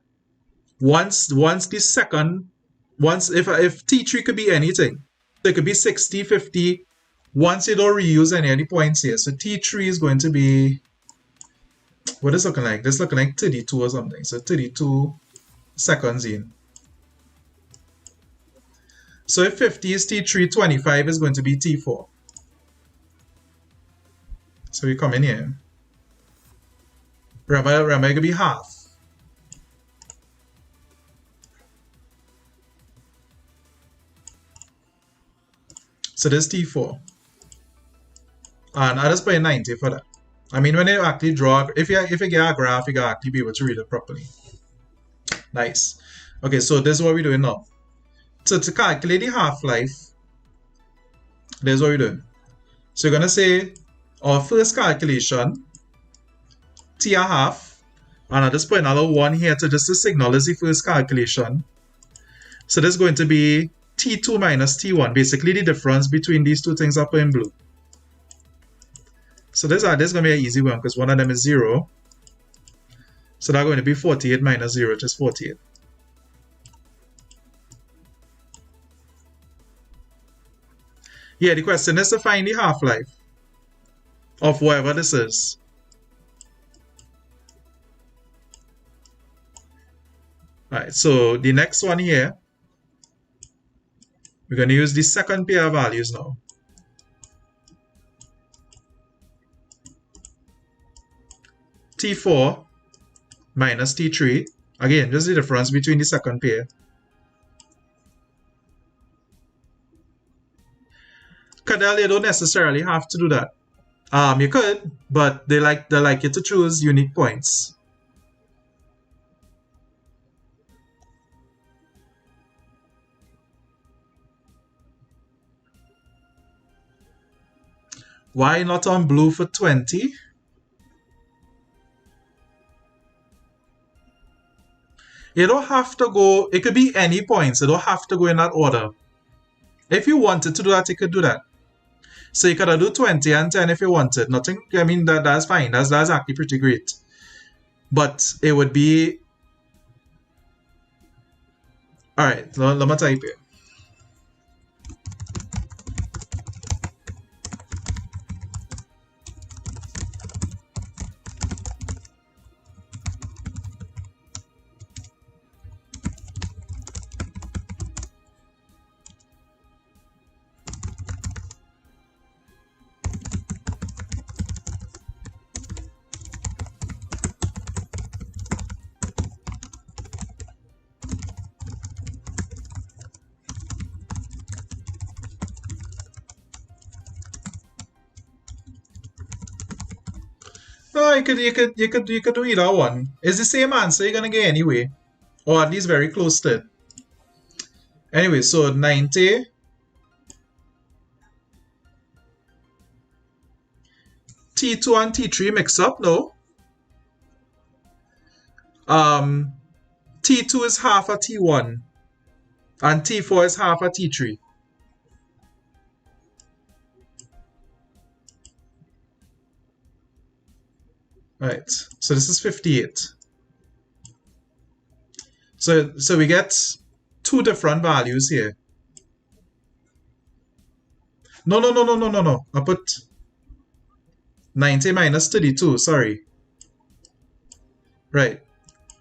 Once the second, if T3 could be anything. So it could be 60, 50, once you don't reuse any points here. So T3 is going to be, what is looking like? This looking like 32 or something. So 32 seconds in. So if 50 is T3, 25 is going to be T4. So we come in here. Remember it could be half. So this T4. And I just put 90 for that. I mean, when you actually draw, if you get a graph, you can actually be able to read it properly. Nice. Okay, so this is what we're doing now. So to calculate the half-life, this is what we're doing. So you're going to say, our first calculation, T a half, and I'll just put another 1 here to just to signal is the first calculation. So this is going to be T2 minus T1, basically the difference between these two things up in blue. So this is going to be an easy one because one of them is 0. So that's going to be 48 minus 0, which is 48. Yeah, the question is to find the half-life of whatever this is. Alright, so the next one here, we're going to use the second pair of values now. T4 minus T3. Again, just the difference between the second pair. Cadell, you don't necessarily have to do that. You could, but they like you to choose unique points. Why not on blue for 20? You don't have to go, it could be any points, you don't have to go in that order. If you wanted to do that, you could do that. So you could do 20 and 10 if you wanted. Nothing, I mean, that's fine. That's actually pretty great. But it would be... Alright, let me type it. No, you could do either one. It's the same answer you're gonna get anyway, or at least very close to it. Anyway, so 90 T2 and T3 mix up, no? T2 is half a T1 and T4 is half a T3. Right, so this is 58. So we get two different values here. No. I put 90 minus 32, sorry. Right.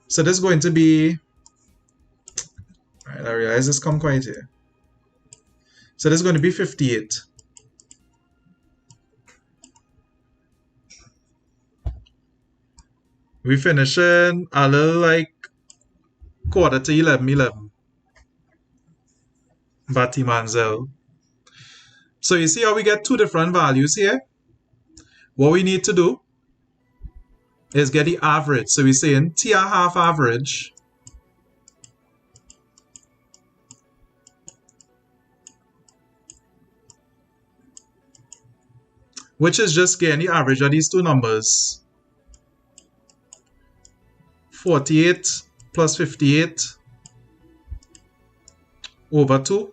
So this is going to be... Alright, I realize this come quite here. So this is going to be 58. We finishing a little like quarter to 11. Batty Manzel. So you see how we get two different values here? What we need to do is get the average. So we're saying T a half average which is just getting the average of these two numbers. 48 plus 58 over 2.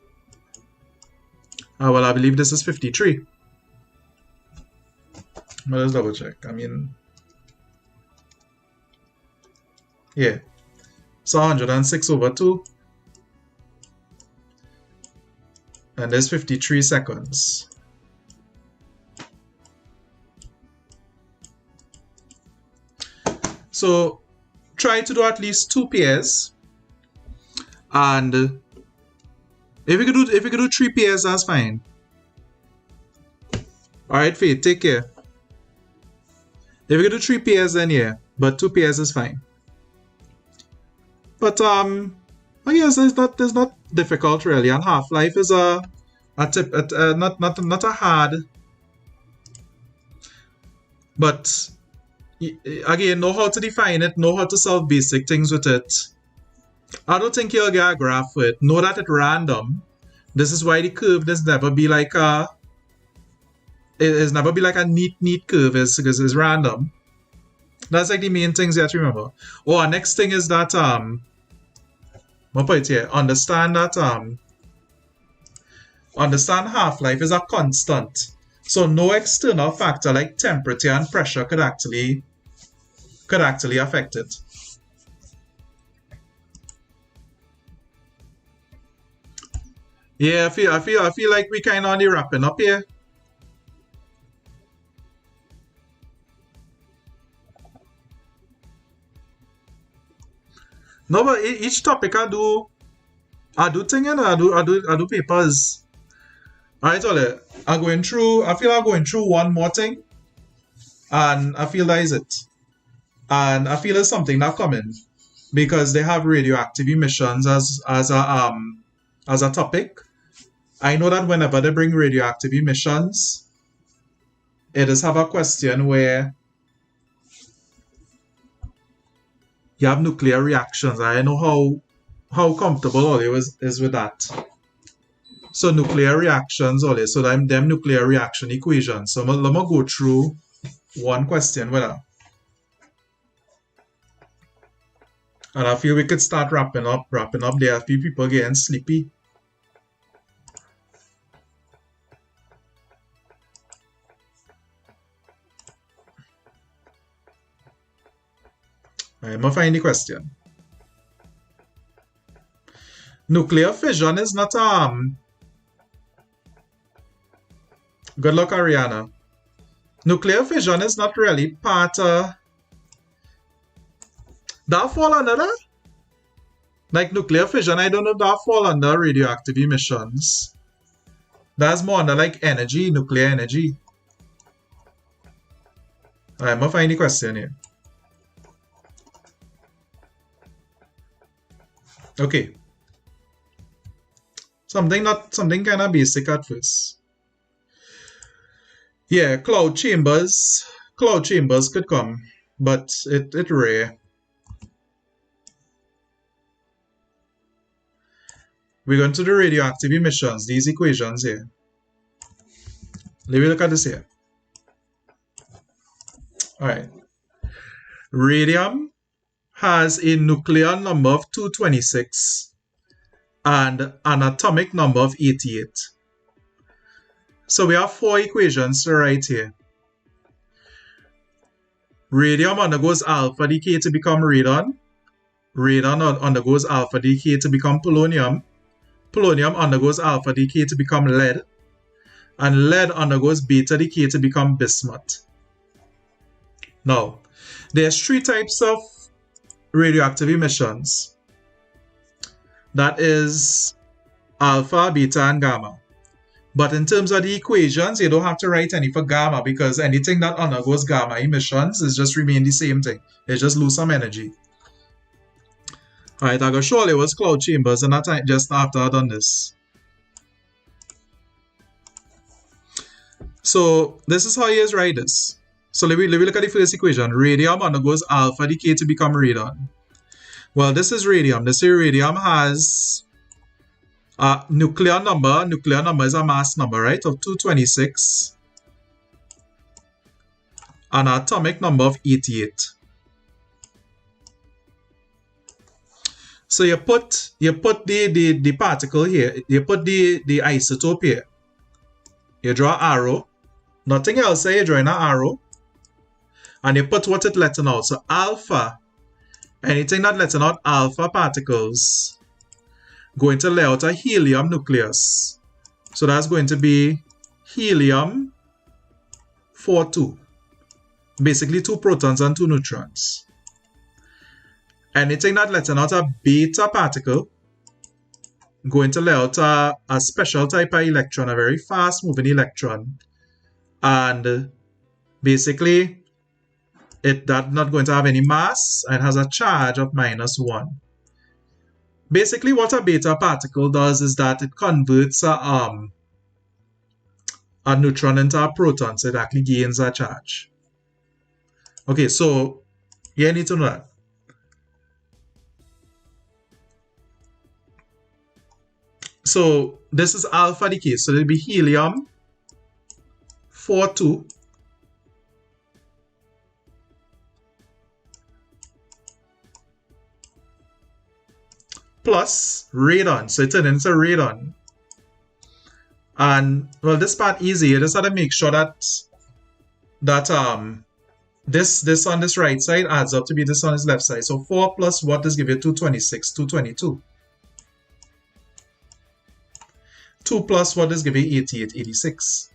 Well, I believe this is 53. But let's double check. I mean, yeah. So 106 over 2. And there's 53 seconds. So try to do at least 2 pairs. And if we could do 3 pairs, that's fine. Alright, Faith, take care. If we could do 3 pairs, then yeah, but 2 pairs is fine. But I guess it's not difficult really, and Half-Life is not a hard, but again, know how to define it, know how to solve basic things with it. I don't think you'll get a graph with it. Know that it's random. This is why the curve does never be like a neat curve, because it's random. That's like the main things you have to remember. Oh, our next thing is that my point here, understand that understand half-life is a constant. So no external factor like temperature and pressure could actually affect it. Yeah, I feel like we kind of only wrapping up here. No, but each topic I do thing, and I do papers. Alright, Ole, I'm going through one more thing, and I feel that is it. And I feel it's something that coming because they have radioactive emissions as a topic. I know that whenever they bring radioactive emissions, it does have a question where you have nuclear reactions. I know how comfortable Ollie is with that. So nuclear reactions, Ollie. So them nuclear reaction equations. So let me go through one question with her. And I feel we could start wrapping up. There are a few people getting sleepy. I'm going to find the question. Nuclear fission is not good luck, Ariana. Nuclear fission is not really part of... That fall under that? Like nuclear fission, I don't know if that fall under radioactive emissions. That's more under like energy, nuclear energy. I'm going to find the question here. Okay. Something kind of basic at first. Yeah, cloud chambers cloud chambers could come, but it rare. We're going to the radioactive emissions, these equations here. Let me look at this here. Alright. Radium has a nuclear number of 226 and an atomic number of 88. So we have 4 equations to write here. Radium undergoes alpha decay to become radon. Radon undergoes alpha decay to become polonium. Polonium undergoes alpha decay to become lead. And lead undergoes beta decay to become bismuth. Now, there's 3 types of radioactive emissions. That is alpha, beta, and gamma. But in terms of the equations, you don't have to write any for gamma because anything that undergoes gamma emissions is just remain the same thing. It just lose some energy. Alright, I go surely it was cloud chambers and that time just after I done this. So this is how you guys write this. So let me look at the first equation. Radium undergoes alpha decay to become radon. Well, this is radium. This here radium has a nuclear number. Nuclear number is a mass number, right? Of 226. An atomic number of 88. So you put the particle here. You put the isotope here. You draw an arrow. Nothing else here. You draw an arrow. And you put what it letting out. So alpha, anything that letting out alpha particles, going to lay out a helium nucleus. So that's going to be helium 42. Basically 2 protons and 2 neutrons. Anything that letting out a beta particle, going to lay out a special type of electron, a very fast moving electron. And basically that not going to have any mass and has a charge of -1. Basically what a beta particle does is that it converts a neutron into a proton, so it actually gains a charge. Okay, so you need to know that. So this is alpha decay, so it'll be helium 42 plus radon. So it turns into radon. And well, this part easy. You just have to make sure that this on this right side adds up to be this on this left side. So 4 plus what does give you 226, 222. 2 plus what does give you 88, 86.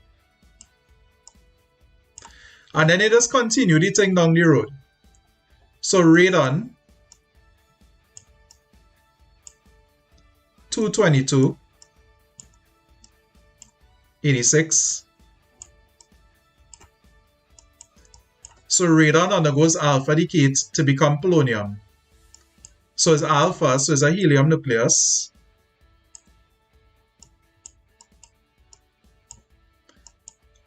And then you just continue the thing down the road. So radon 222, 86. So radon undergoes alpha decay to become polonium. So it's alpha, so it's a helium nucleus.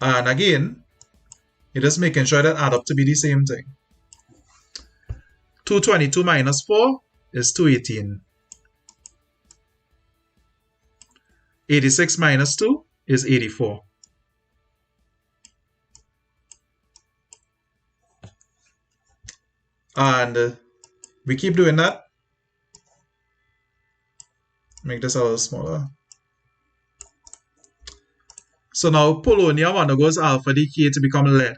And again, you're just making sure that add up to be the same thing. 222 minus 4 is 218. 86 minus 2 is 84. And we keep doing that. Make this a little smaller. So now polonium undergoes alpha decay to become lead.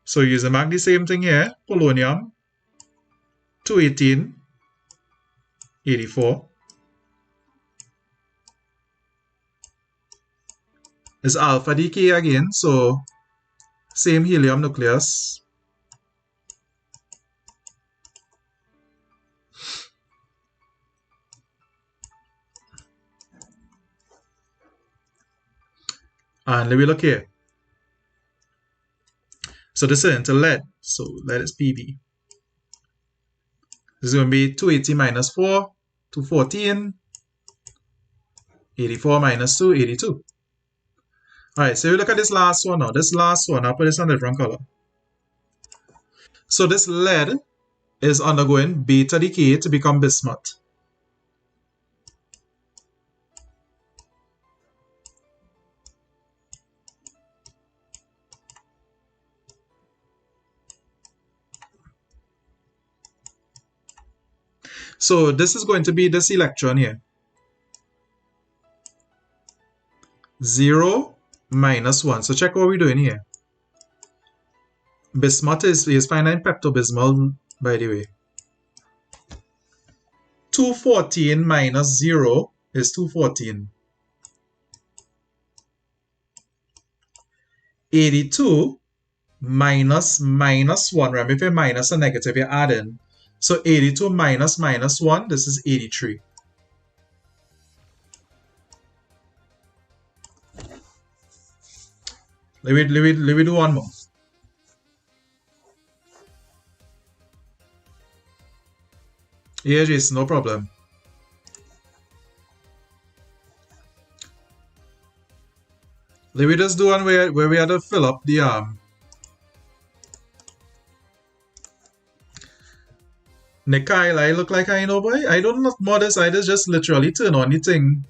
So using back the same thing here. Polonium 218, 84. It's alpha decay again, so same helium nucleus. And let me look here. So this is into lead. So lead is Pb. This is going to be 280 minus 4, 214. 84 minus 2, 82. Alright, so you look at this last one now. This last one, I'll put this on a different color. So this lead is undergoing beta decay to become bismuth. So this is going to be this electron here. 0, -1. So check what we're doing here. Bismuth is finite peptobismol, by the way. 214 minus 0 is 214. 82 minus -1. Remember, if you minus a negative, you add in. So 82 minus -1, this is 83. Let me do one more. Yeah, Jason, no problem. Let me just do one where we had to fill up the Nikyle, I look like I know, boy. I don't look modest. I just literally turn on the thing.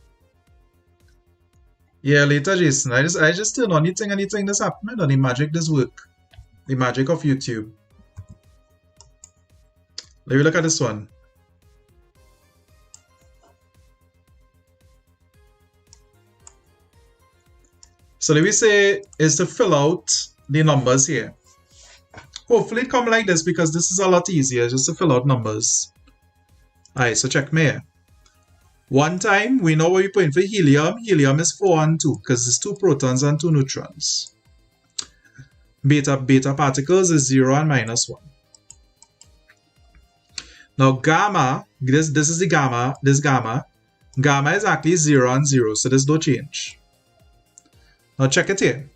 Yeah, later, Jason. I just turn on the thing and the thing just happened. And the magic does work. The magic of YouTube. Let me look at this one. So let me say is to fill out the numbers here. Hopefully it come like this because this is a lot easier just to fill out numbers. Alright, so check me here. One time, we know what we put in for helium. Helium is 4 and 2 because it's 2 protons and 2 neutrons. Beta particles is 0 and -1. Now gamma, this is the gamma, this gamma. Gamma is actually 0 and 0, so there's no change. Now check it here.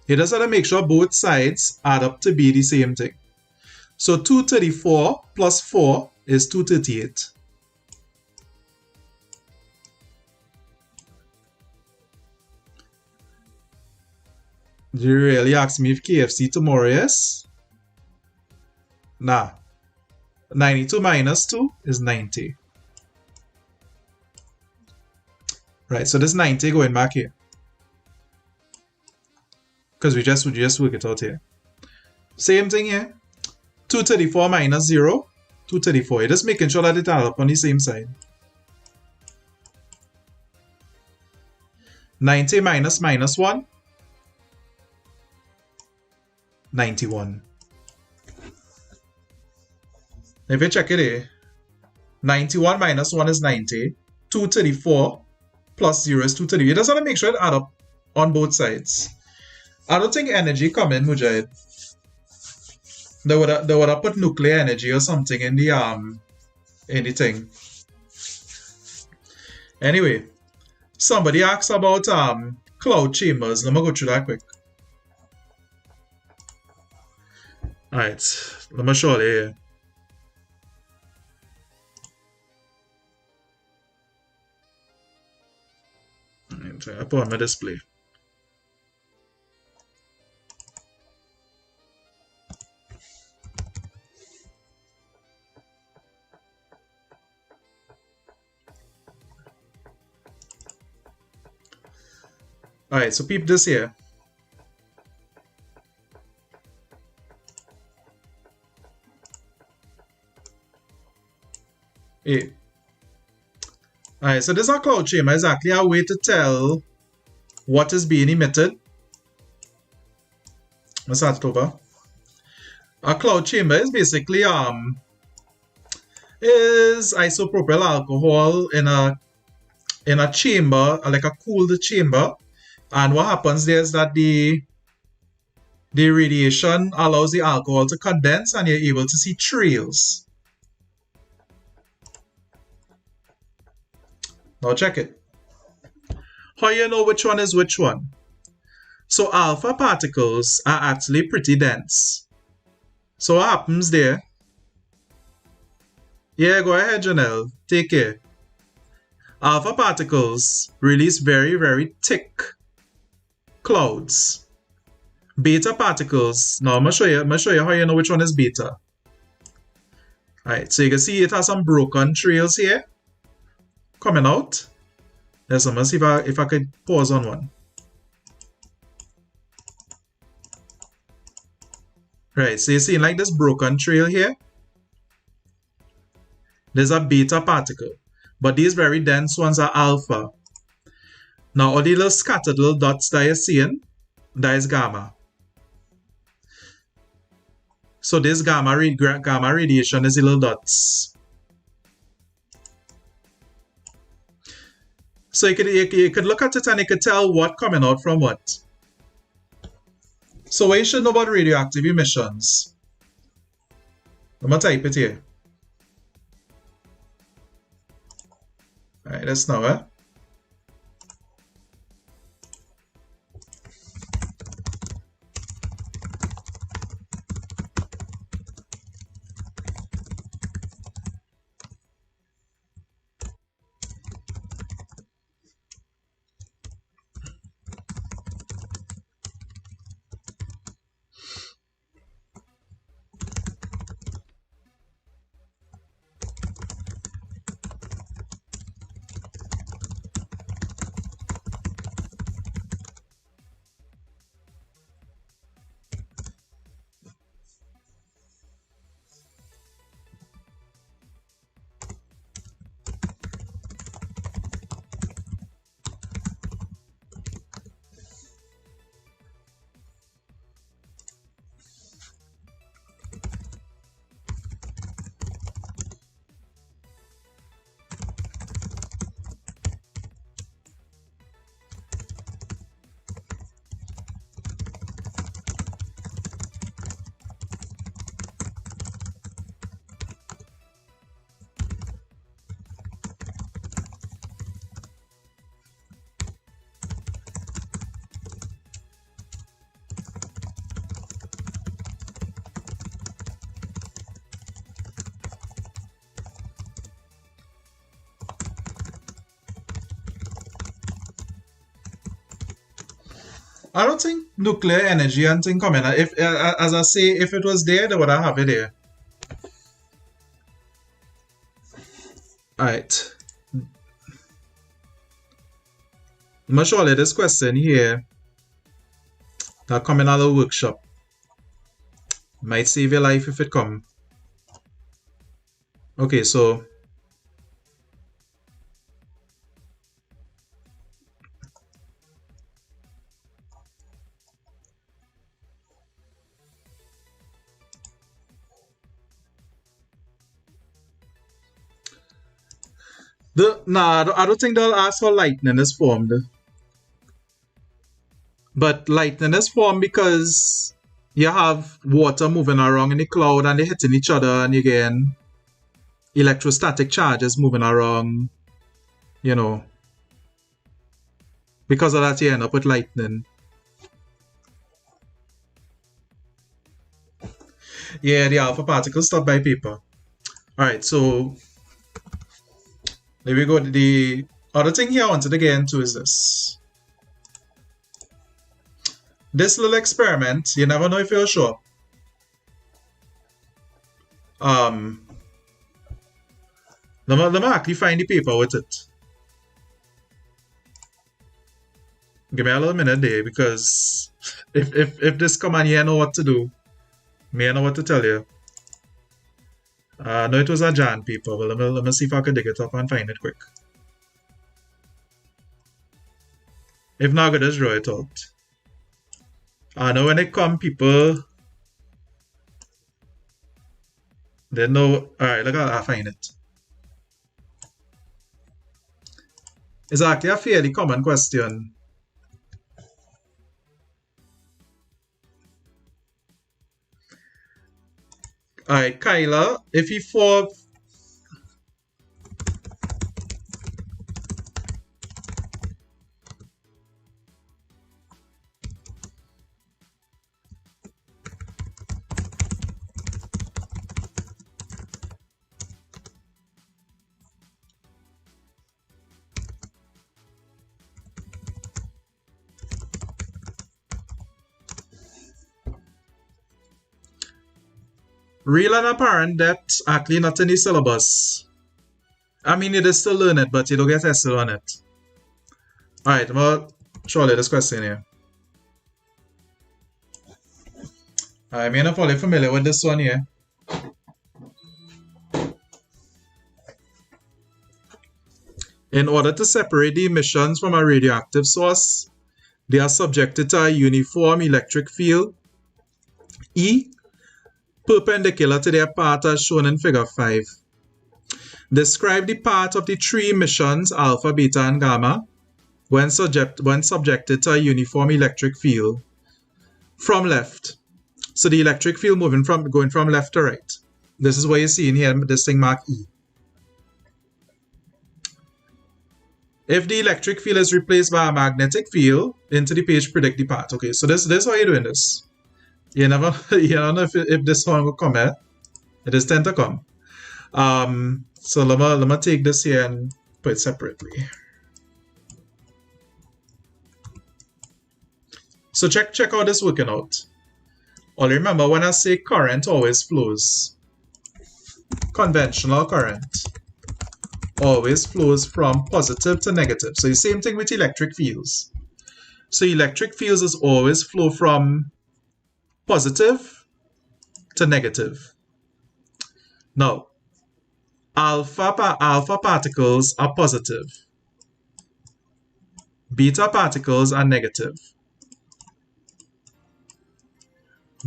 You just have to make sure both sides add up to be the same thing. So 234 plus 4 is 238. Do you really ask me if KFC tomorrow is? Nah. 92 minus 2 is 90. Right, so this 90 going back here. Because we just work it out here. Same thing here. 234 minus 0, 234. You're just making sure that it adds up on the same side. 90 minus -1, 91. If you check it here, 91 minus 1 is 90. 234 plus 0 is 230. You just want to make sure it adds up on both sides. I don't think energy come in, Mujahid. They would have put nuclear energy or something in the thing. Anyway, somebody asked about cloud chambers. Let me go through that quick. Alright, let me show you here. I put on my display. Alright, so peep this here. Hey. Alright, so this is a cloud chamber. It's actually a way to tell what is being emitted. Let's start it over. A cloud chamber is basically is isopropyl alcohol in a chamber, like a cooled chamber. And what happens there is that the radiation allows the alcohol to condense and you're able to see trails. Now check it. How you know which one is which one? So alpha particles are actually pretty dense. So what happens there? Yeah, go ahead, Janelle. Take care. Alpha particles release very, very thick clouds. Beta particles. Now I'm gonna show you how you know which one is beta. Alright, so you can see it has some broken trails here coming out. Yes, I'm gonna see if I could pause on one. Right, so you see like this broken trail here. There's a beta particle, but these very dense ones are alpha. Now all the little scattered little dots that you're seeing, that is gamma. So this gamma radiation is the little dots. So you could look at it and you could tell what coming out from what. So what you should know about radioactive emissions. I'm gonna type it here. Alright, that's now it. I don't think nuclear energy and thing coming. If as I say, if it was there, they would have it there. Alright. I'm gonna show you this question here that come in our workshop. Might save your life if it come. Okay, so I don't think they'll ask how lightning is formed. But lightning is formed because you have water moving around in the cloud and they hitting each other, and again electrostatic charges moving around, you know. Because of that you end up with lightning. Yeah, the alpha particles stopped by paper. Alright, so there we go. The other thing here I wanted to get into is this. This little experiment, you never know if it'll show up. Let me actually find the paper with it. Give me a little minute there, because if this come and you know what to do, me I know what to tell you. No, it was a Jan paper, but let me see if I can dig it up and find it quick. If not, I could just draw it out. I know when it come, people, they know. Alright, look, I'll find it. It's actually a fairly common question. Alright, Kyla, if you fall... Real and apparent, that actually not in the syllabus. I mean, you just still learn it, but you don't get tested on it. Alright, well, surely this question here. I mean, I'm probably familiar with this one here. In order to separate the emissions from a radioactive source, they are subjected to a uniform electric field, E, perpendicular to their path as shown in figure 5. Describe the path of the three emissions, alpha, beta, and gamma, when subjected to a uniform electric field from left. So the electric field going from left to right. This is what you see in here, this thing marked E. If the electric field is replaced by a magnetic field, into the page predict the path. Okay, so this is how you're doing this. You don't know if this one will come here. It is tend to come. So let me take this here and put it separately. So check how this working out. Well, remember when I say current always flows, conventional current always flows from positive to negative. So the same thing with electric fields. So electric fields is always flow from positive to negative. Now, alpha particles are positive. Beta particles are negative.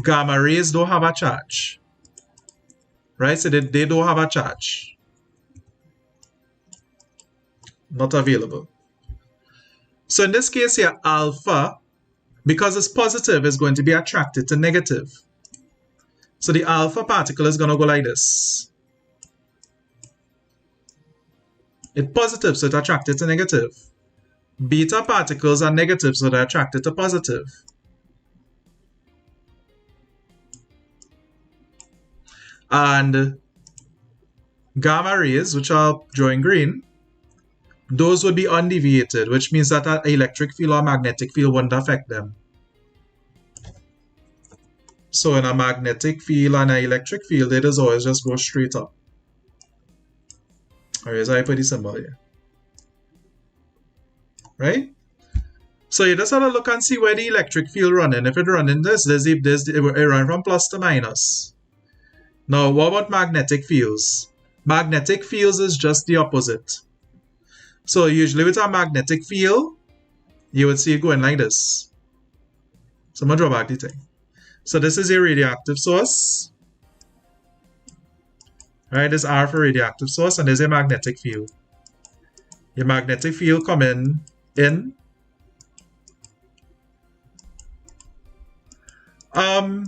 Gamma rays don't have a charge. Right? So they don't have a charge. Not available. So in this case here, alpha, because it's positive, is going to be attracted to negative. So the alpha particle is going to go like this. It's positive, so it's attracted to negative. Beta particles are negative, so they're attracted to positive. And gamma rays, which are drawing green, those would be undeviated, which means that an electric field or magnetic field wouldn't affect them. So in a magnetic field and an electric field, it is always just go straight up. Alright, so I put the symbol here. Right? So you just have to look and see where the electric field running. If it running it run from plus to minus. Now, what about magnetic fields? Magnetic fields is just the opposite. So usually with a magnetic field, you would see it going like this. So I'm going to draw back the thing. So this is a radioactive source. Alright, this R for radioactive source, and there's a magnetic field. Your magnetic field coming in. How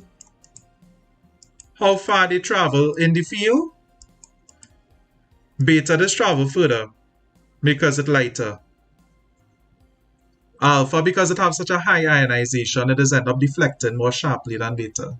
far they travel in the field? Beta does travel further because it's lighter. Alpha, because it has such a high ionization, it does end up deflecting more sharply than beta.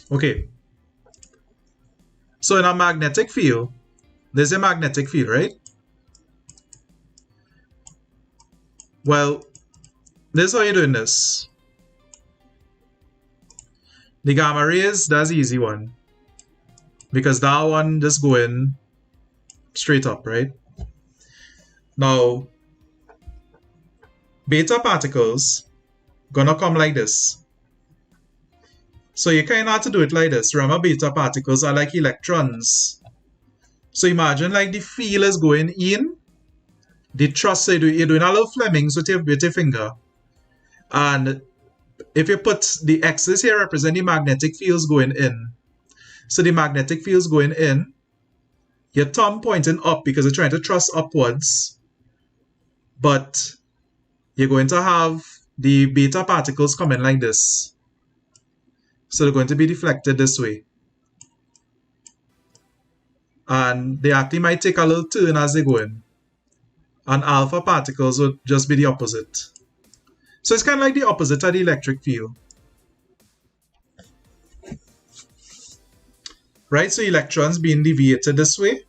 Okay, so in a magnetic field, there's a magnetic field, right? Well, this is how you're doing this. The gamma rays, that's the easy one. Because that one just going straight up, right? Now, beta particles gonna come like this. So you kind of have to do it like this. Remember, beta particles are like electrons. So imagine like the field is going in. The thrust, so you're doing a little Flemings with your finger. And if you put the X's here represent the magnetic fields going in. So the magnetic fields going in. Your thumb pointing up because you're trying to thrust upwards. but you're going to have the beta particles coming like this. So they're going to be deflected this way. And they actually might take a little turn as they go in. And alpha particles would just be the opposite. So it's kind of like the opposite of the electric field. Right, so electrons being deviated this way,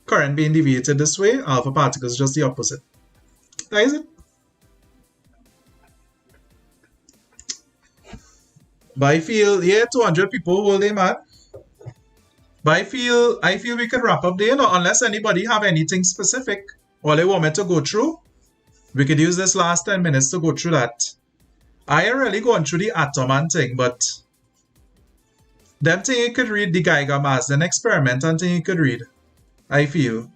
current being deviated this way, alpha particles just the opposite. That is it. But I feel, yeah, 200 people whole day, man. But I feel we can wrap up there, unless anybody have anything specific or they want me to go through. We could use this last 10 minutes to go through that. I ain't really going through the atom and thing, but them thing you could read the Geiger Marsden experiment and thing you could read, I feel.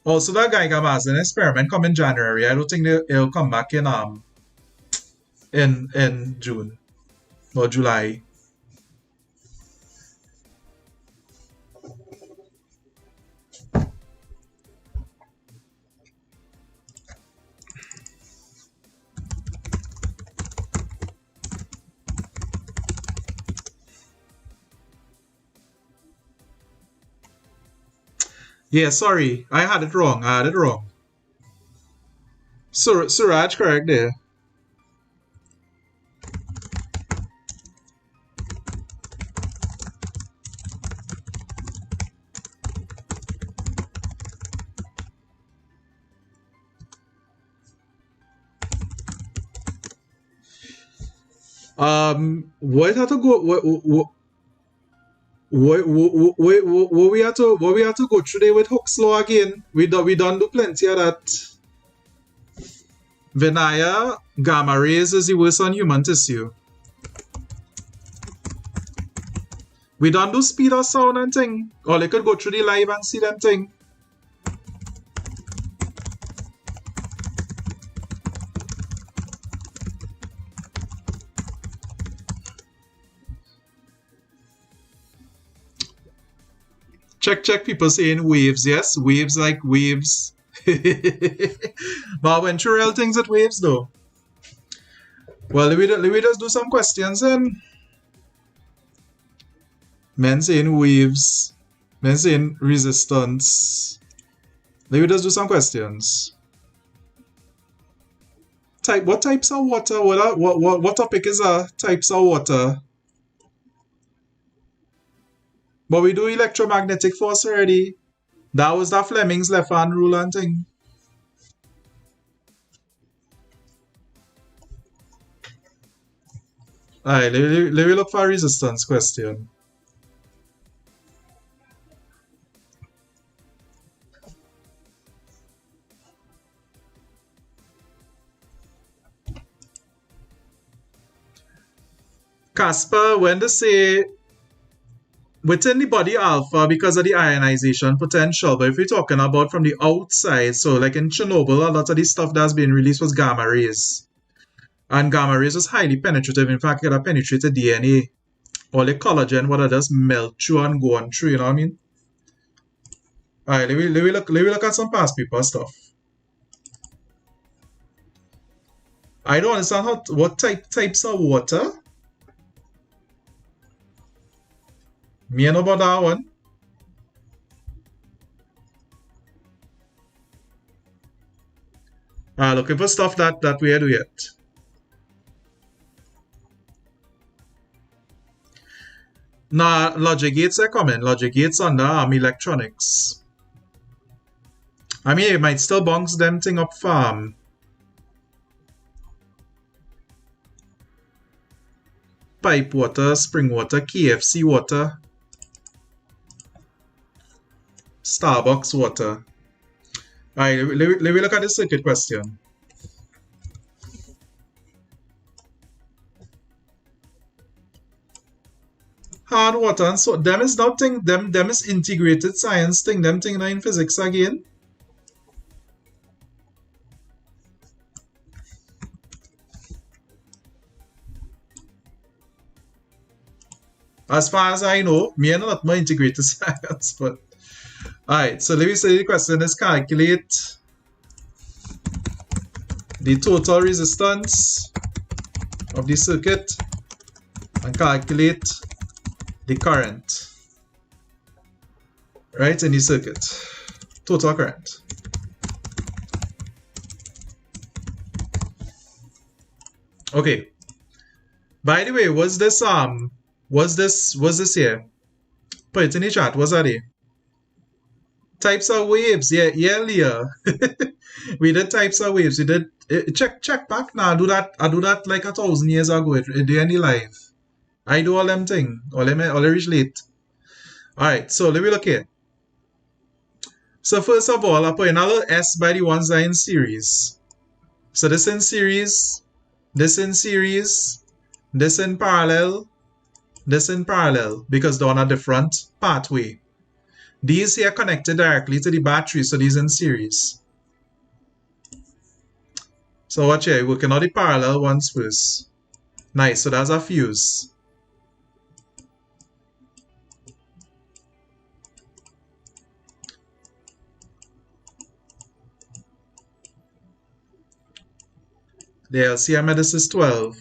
Also, the Geiger Marsden experiment come in January. I don't think it'll come back in June or July. Yeah, sorry. I had it wrong. Suraj, correct there. What had to go? What we have to go through there with Hooke's law again? We done do plenty of that. Vinaya, gamma rays is the worst on human tissue. We done do speed of sound and thing. Or they could go through the live and see them thing. Check people saying waves, yes? Waves like waves. But when through real things at waves though. Well, let me just do some questions then. Men saying waves. Men saying resistance. Let me just do some questions. What types of water? What topic is types of water? But we do electromagnetic force already. That was the Fleming's left hand rule and thing. Alright, let me look for a resistance question. Casper, when they say within the body alpha because of the ionization potential, but if we're talking about from the outside, so like in Chernobyl, a lot of the stuff that's being released was gamma rays. And gamma rays was highly penetrative. In fact, it had penetrated DNA. All the collagen, what it does, melt through and go on through, you know what I mean? Alright, let me look at some past paper stuff. I don't understand what types of water. Me know about that one. Looking for stuff that we do yet. Nah, logic gates are coming. Logic gates under electronics. I mean, it might still bounce them thing up farm. Pipe water, spring water, KFC water, Starbucks water. Alright, let me look at the circuit question. Hard water and so them is nothing, them is integrated science thing, them thing in physics again. As far as I know, me and not more integrated science, but alright, so let me say the question is calculate the total resistance of the circuit and calculate the current, right, in the circuit. Total current. Okay. By the way, what's this here? Put it in the chat. What's that here? Types of waves. Yeah, earlier. We did types of waves. We did check back now. I do that like 1,000 years ago. It do any live. I do all them thing. All them reach late. Alright, so let me look here. So first of all, I put another S by the ones that are in series. So this in series, this in series, this in parallel, this in parallel, because they're on a different pathway. These here connected directly to the battery, so these in series. So watch here, working on the parallel ones first. Nice, so that's a fuse. The LCM of this is 12.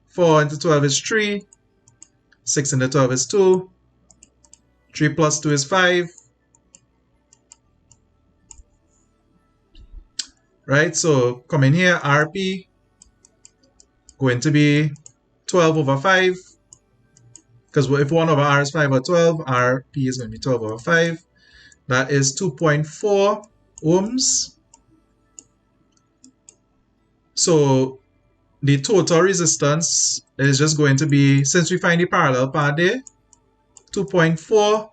4 into 12 is 3. 6 into 12 is 2. 3 plus 2 is 5. Right, so come in here, RP going to be 12 over 5. Because if 1 over R is 5 over 12, RP is going to be 12 over 5. That is 2.4 ohms. So the total resistance is just going to be, since we find the parallel part there, 2.4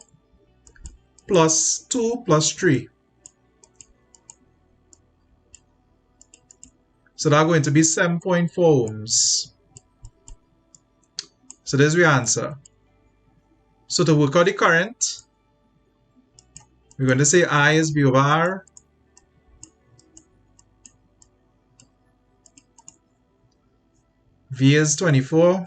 plus 2 plus 3. So that's going to be 7.4 ohms. So there's the answer. So to work out the current, we're going to say I is V over R. V is 24.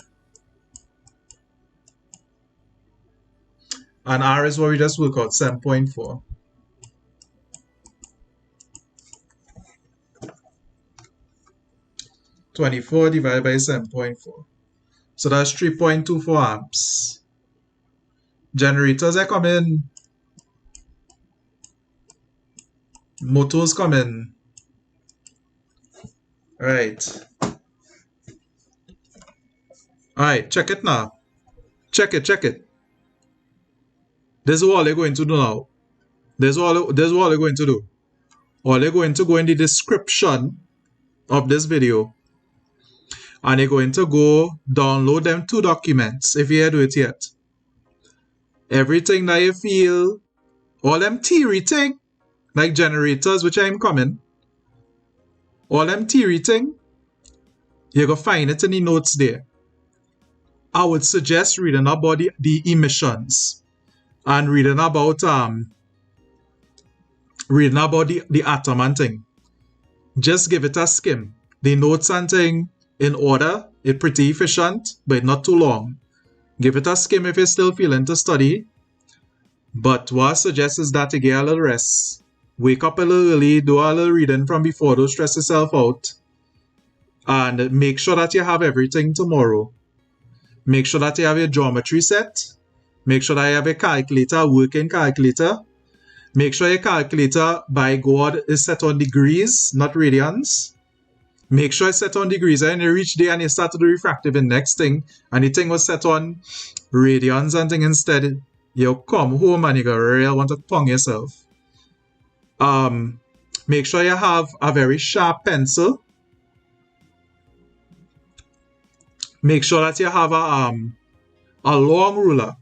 And R is what we just worked out, 7.4. (24) divided by 7.4. So that's 3.24 amps. Generators are coming. Motors coming. Right. Alright, check it now. Check it. This is what they're going to do now. This is what they're going to do. Or they're going to go in the description of this video. And they're going to go download them 2 documents if you do it yet. Everything that you feel, all them theory thing, like generators, which I'm coming, all them theory thing, you're going to find it in the notes there. I would suggest reading about the emissions and reading about the atom and thing. Just give it a skim. The notes and thing in order, it's pretty efficient, but not too long. Give it a skim if you're still feeling to study. But what I suggest is that you get a little rest. Wake up a little early, do a little reading from before, don't stress yourself out. And make sure that you have everything tomorrow. Make sure that you have your geometry set. Make sure that you have a calculator, a working calculator. Make sure your calculator, by God, is set on degrees, not radians. Make sure it's set on degrees. And you reach there and you start to do refractive in next thing, and the thing was set on radians and thing instead. You come home and you go real want to tongue yourself. Make sure you have a very sharp pencil. Make sure that you have a long ruler.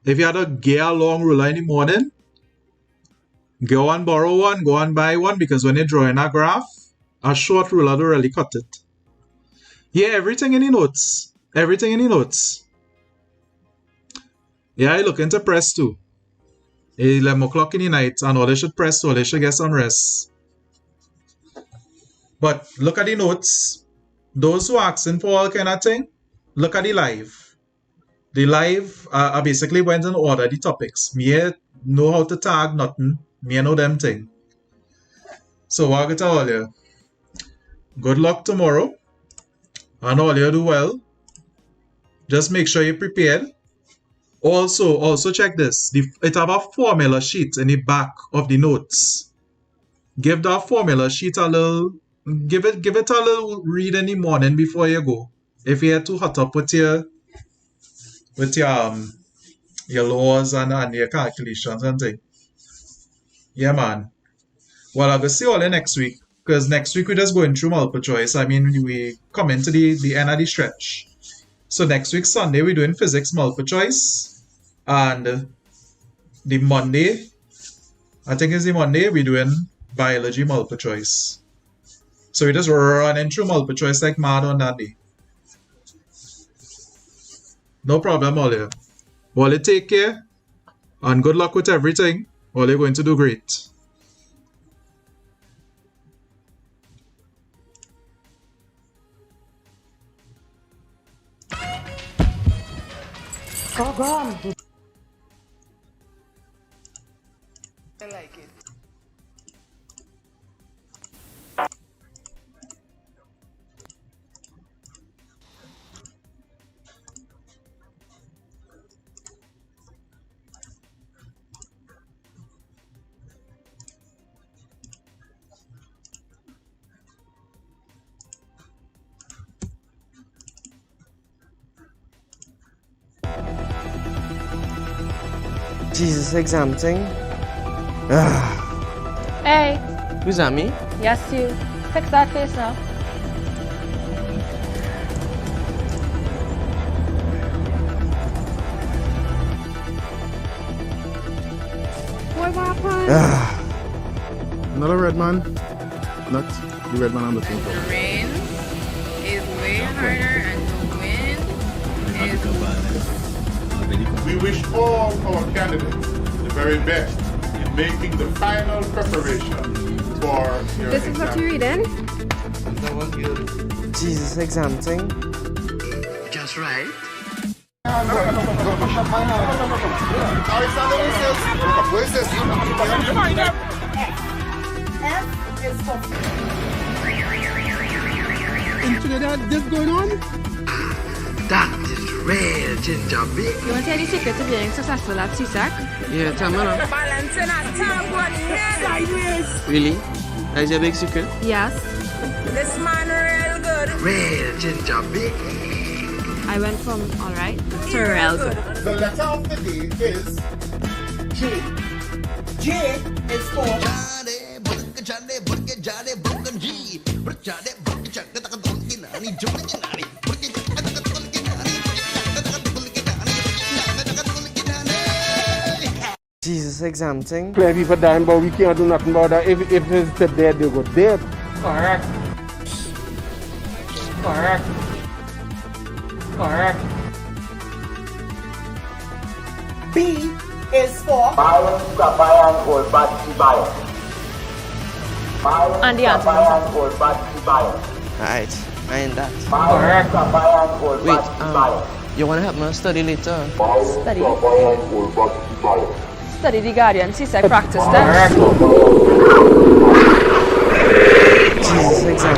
If you had to get a long ruler in the morning, go and borrow one, go and buy one, because when you're drawing a graph, a short ruler don't really cut it. Yeah, everything in the notes. Everything in the notes. Yeah, I look into press too. 11 o'clock in the night, and all they should press, so they should get some rest. But look at the notes. Those who are asking for all kind of thing, look at the live. The live, I basically went and ordered the topics. Me know how to tag nothing. Me know them thing. So what I got to tell you. Good luck tomorrow. And all you do well. Just make sure you're prepared. Also check this. It have a formula sheet in the back of the notes. Give that formula sheet a little, give it a little read in the morning before you go. If you're too hot up with your laws and your calculations and things. Yeah, man. Well, I'll see you all next week. Because next week we're just going through multiple choice. I mean, we come into the end of the stretch. So next week, Sunday, we're doing physics multiple choice. And the Monday, I think it's the Monday, we're doing biology multiple choice. So we just running through multiple choice like mad on that day. No problem, all you. Well, you take care. And good luck with everything. All you're going to do great. Go on. I like it. Jesus, exam thing. Hey. Who's that, me? Yes, you. Fix that face now. What happened? Another red man. Not the red man I'm looking for. The rain is way harder and the wind is... We wish all our candidates the very best in making the final preparation for your This is what you're reading? Jesus, exam thing. Just right. In Trinidad, this going on? That is real ginger beer. You want to tell the secret to being successful at CSEC? Yeah, tell me now. Balancing a top one sideways. Really? That is your big secret? Yes. This man real good. Real ginger beer. I went from alright to real good. The letter of the day is J. J is for Jesus, exam thing. Play people dying, but we can't do nothing about that. If it's dead, they go dead. correct. Correct. Correct. B is for And the answer. Alright, I ain't that. correct. Wait, you wanna help me study later? Study. Study the Guardian CSEC practice Correct. test. Jesus, exam.